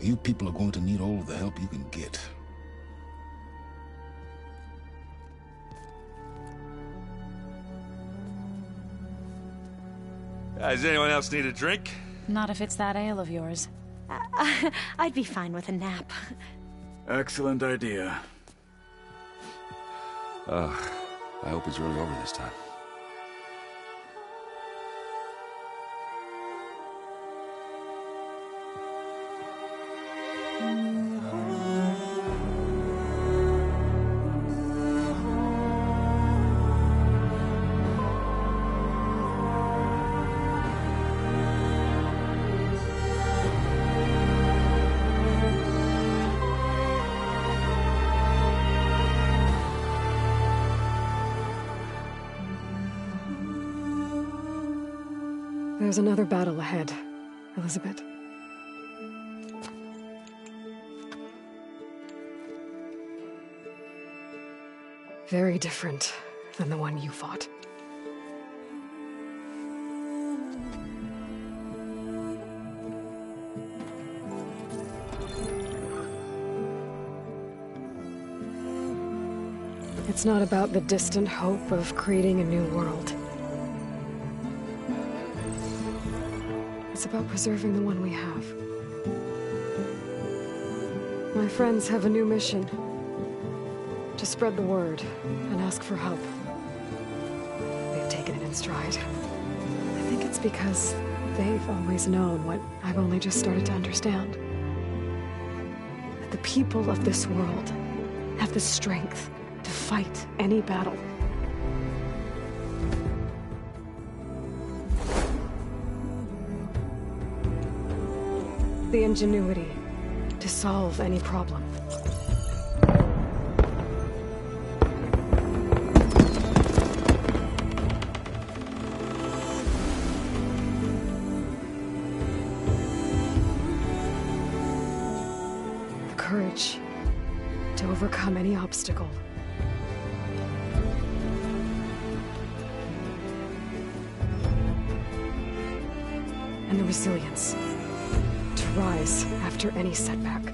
You people are going to need all of the help you can get. Does anyone else need a drink? Not if it's that ale of yours. I'd be fine with a nap. Excellent idea. I hope it's really over this time. There's another battle ahead, Elizabeth. Very different than the one you fought. It's not about the distant hope of creating a new world. It's about preserving the one we have. My friends have a new mission. To spread the word and ask for help. They've taken it in stride. I think it's because they've always known what I've only just started to understand. That the people of this world have the strength to fight any battle. The ingenuity to solve any problem. The courage to overcome any obstacle. And the resilience rise after any setback.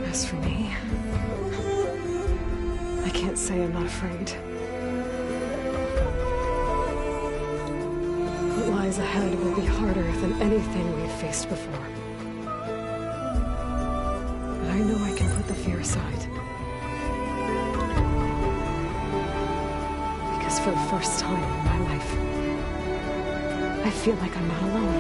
As for me, I can't say I'm not afraid. What lies ahead will be harder than anything we've faced before. But I know I can put the fear aside. Because for the first time in my life, I feel like I'm not alone.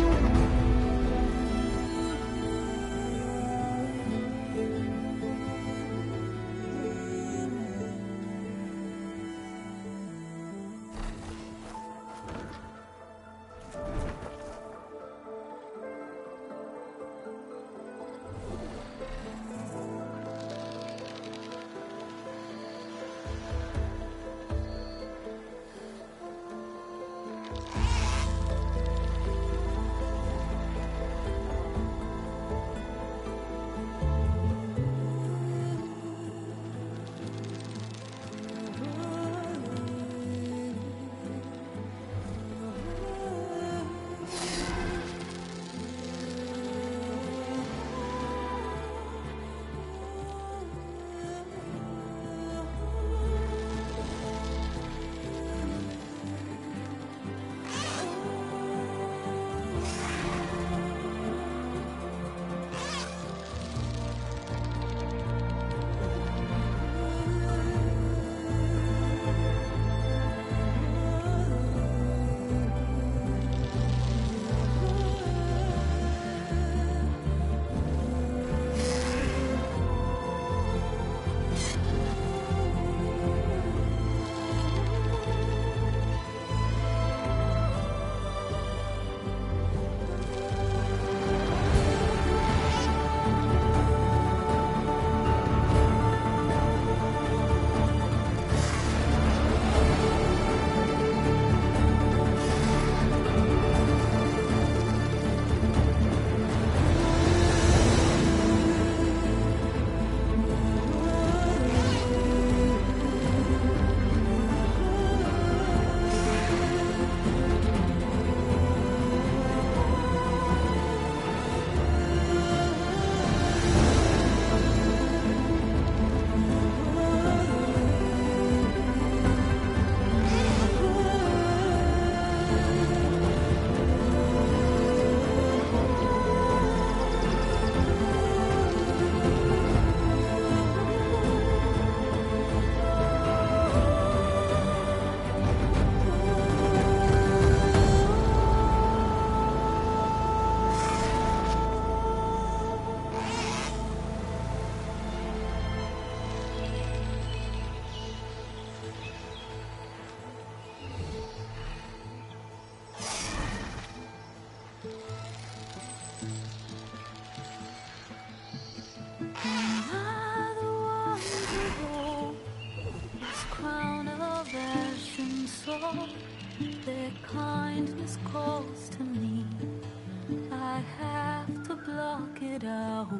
fade out.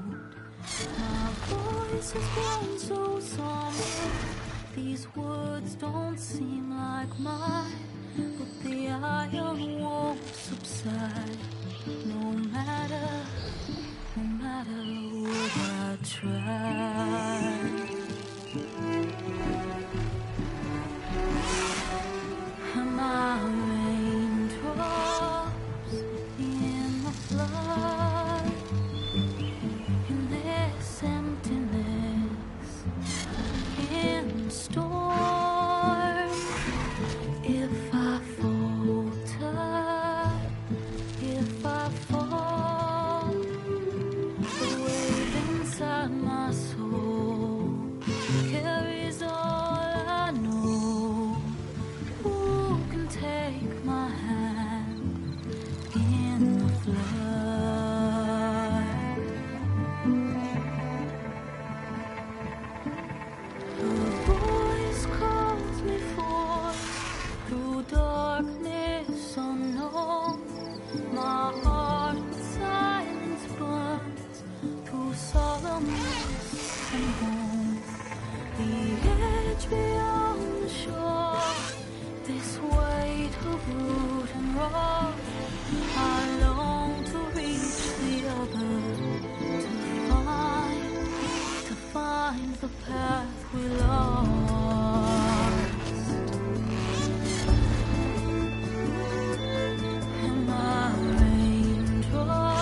My voice has grown so somber. These words don't seem like mine, but the iron won't subside. No matter what I try. Am I raindrops in the flood? In this emptiness, in the storm. If I falter, if I fall, the wave inside my soul carries all I know. Who can take my hand in the flood? A voice calls me forth through darkness unknown. My heart with silence burns through solemnness and home. The edge beyond the shore, this weight of root and rock. I long to reach the other, to find the path we lost. Am I raindrops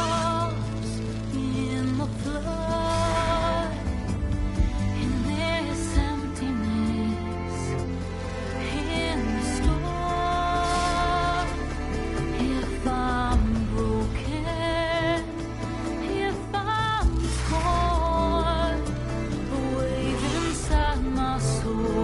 in the flood? In this emptiness, in the storm. If I'm broken, if I'm torn, the wave inside my soul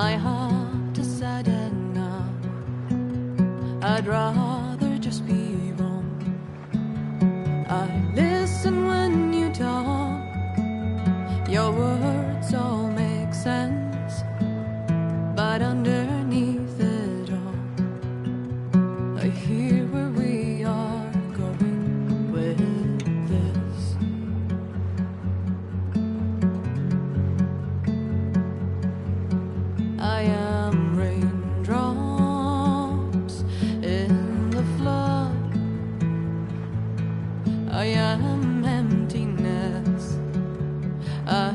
My heart is sad enough. I'd rather just be wrong. I listen when you talk. Your words all make sense. But underneath it all, I hear where we are going with this. I am raindrops in the flood. I am emptiness. I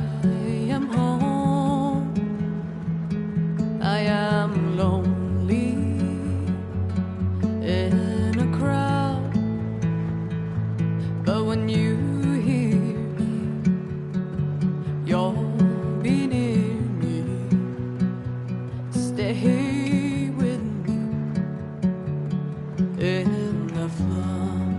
am home. I am lonely in a crowd. But when you hear me, you'll be near me. Stay with me in the flood.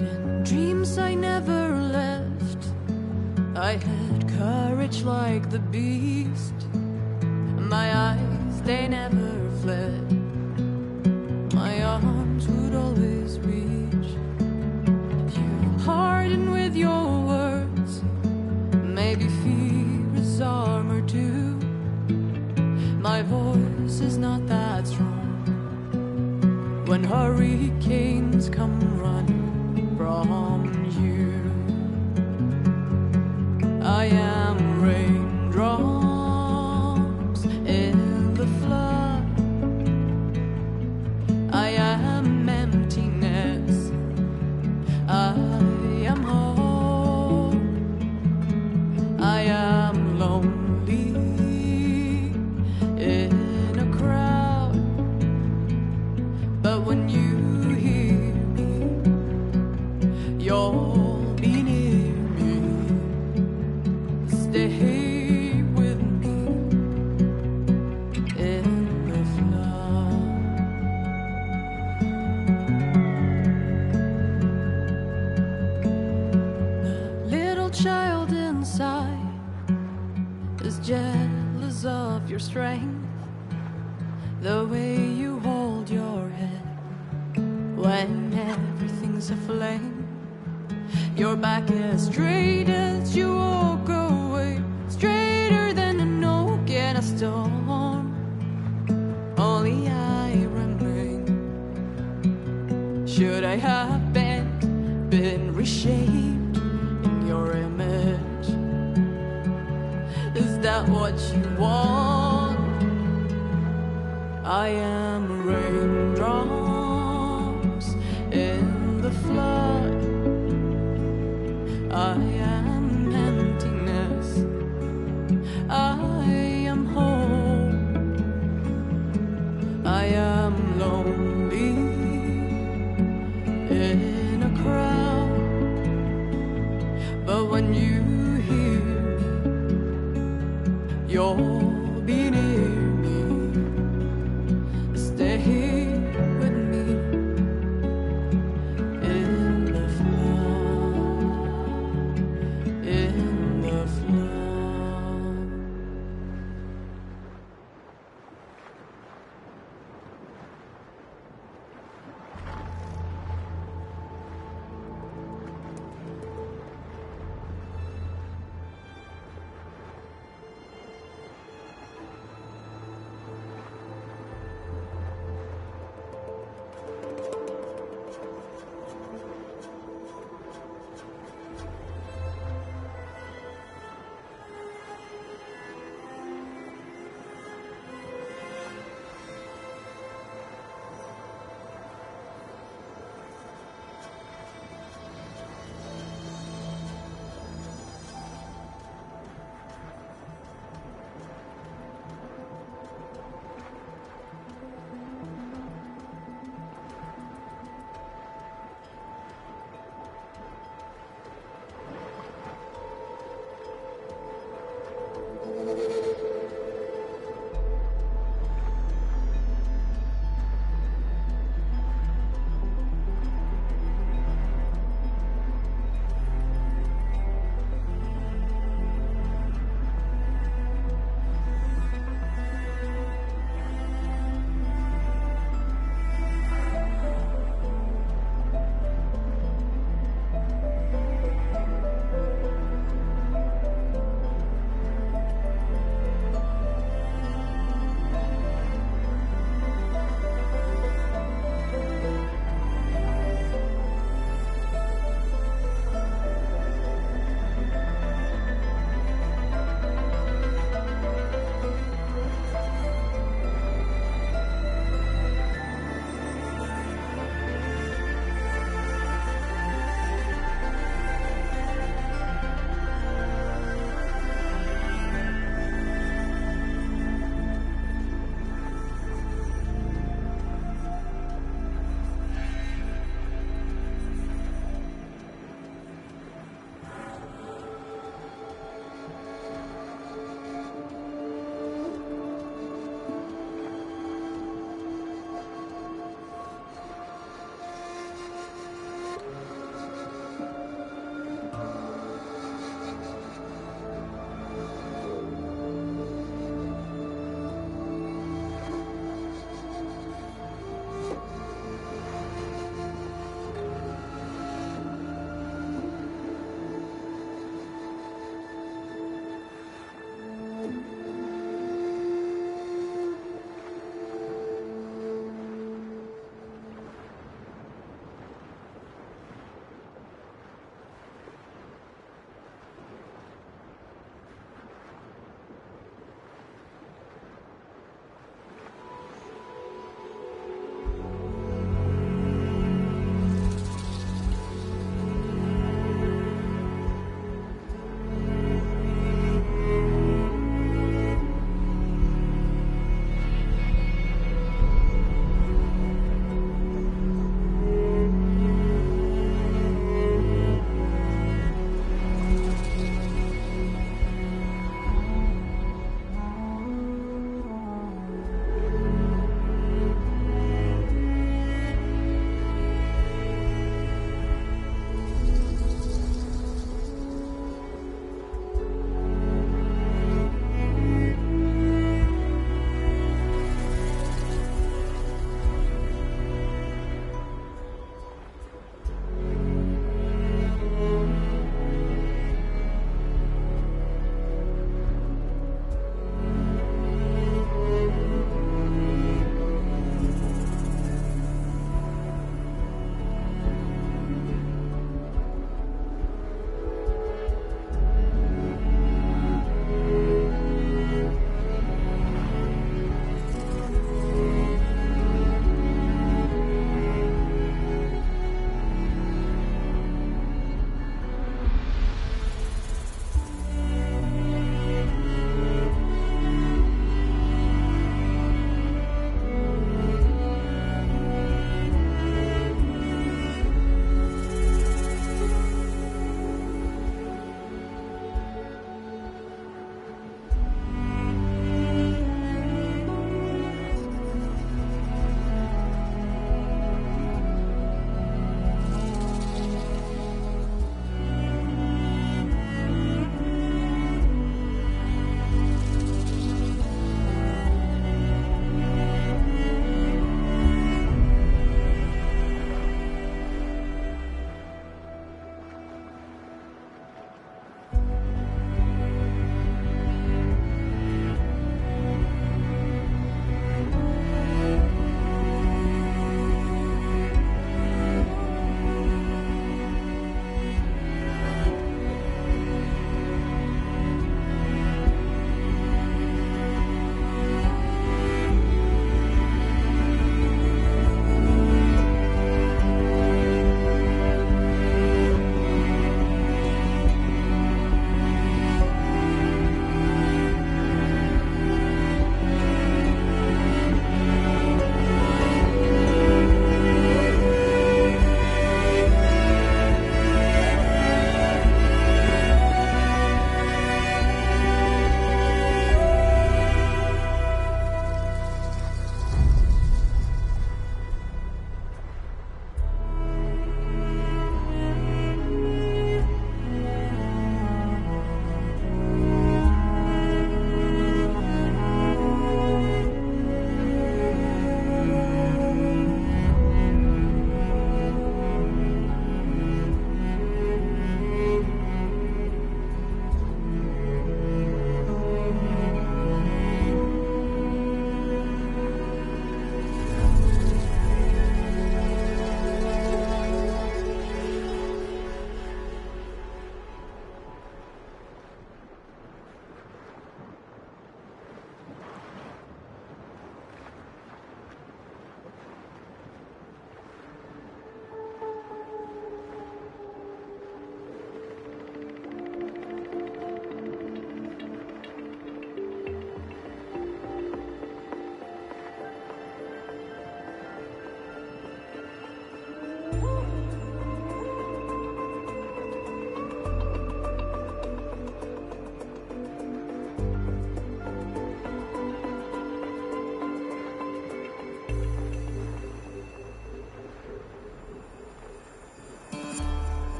In dreams I never left, I had courage like the beast. My eyes, they never fled. My arms would always reach. You harden with your words. Maybe fear is armor too. My voice is not that strong. When hurricanes come running from you, I am raindrops in the flood. I am emptiness. I am home. I am lonely in a crowd. But when you hear me, you'll be near me. Stay with me in the flood. The little child inside is jealous of your strength. The way you hold your head when everything's aflame. Your back as straight as you walk away, straighter than an oak in a storm. Only I remain. Should I have been reshaped in your image? Is that what you want? I am raindrops in the flood. I am emptiness. I am home. I am lonely in a crowd. But when you hear me, you'll be near me. Stay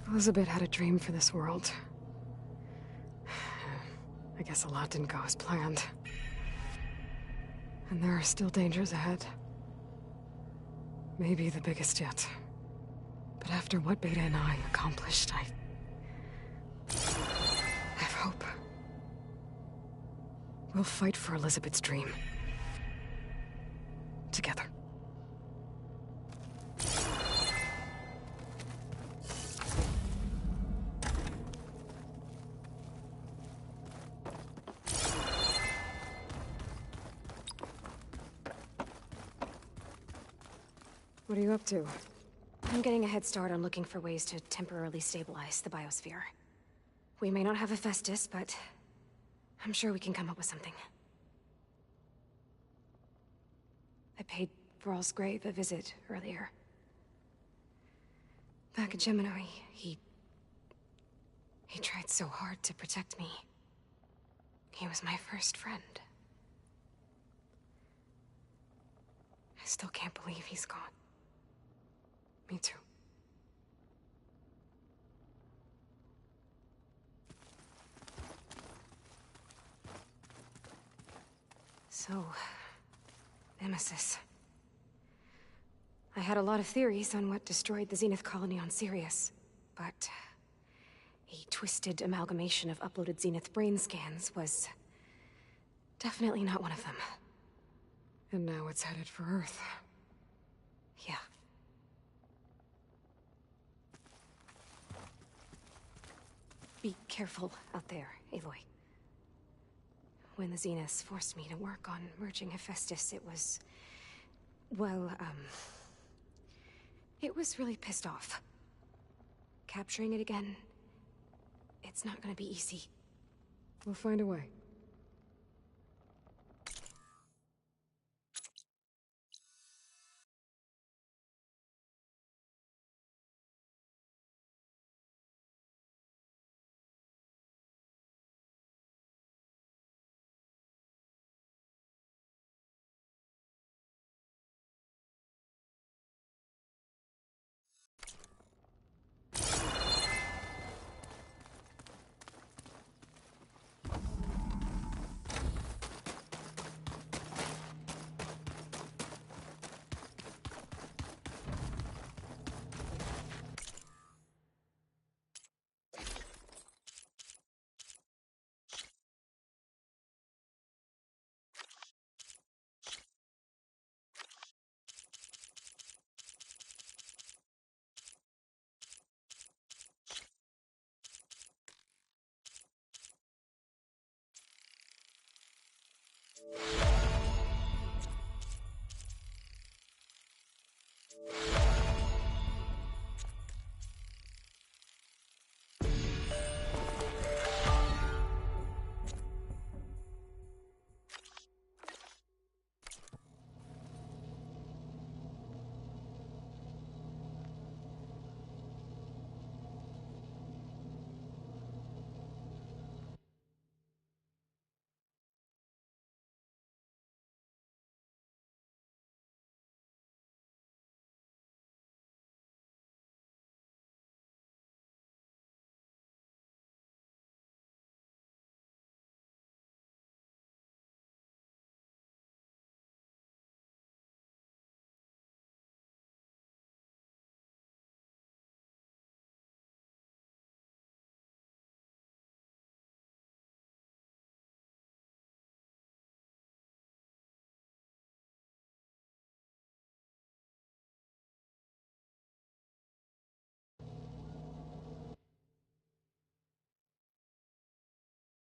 Elizabeth had a dream for this world. I guess a lot didn't go as planned. And there are still dangers ahead. Maybe the biggest yet. But after what Beta and I accomplished, I have hope. We'll fight for Elizabeth's dream. Together. What are you up to? I'm getting a head start on looking for ways to temporarily stabilize the biosphere. We may not have Hephaestus, but I'm sure we can come up with something. I paid Vral's grave a visit earlier. Back in Gemini, he tried so hard to protect me. He was my first friend. I still can't believe he's gone. Me too. So, Nemesis. I had a lot of theories on what destroyed the Zenith colony on Sirius, but a twisted amalgamation of uploaded Zenith brain scans was definitely not one of them. And now it's headed for Earth. Yeah. Be careful out there, Aloy. When the Zeniths forced me to work on merging Hephaestus, it was... well, it was really pissed off. Capturing it again, it's not gonna be easy. We'll find a way.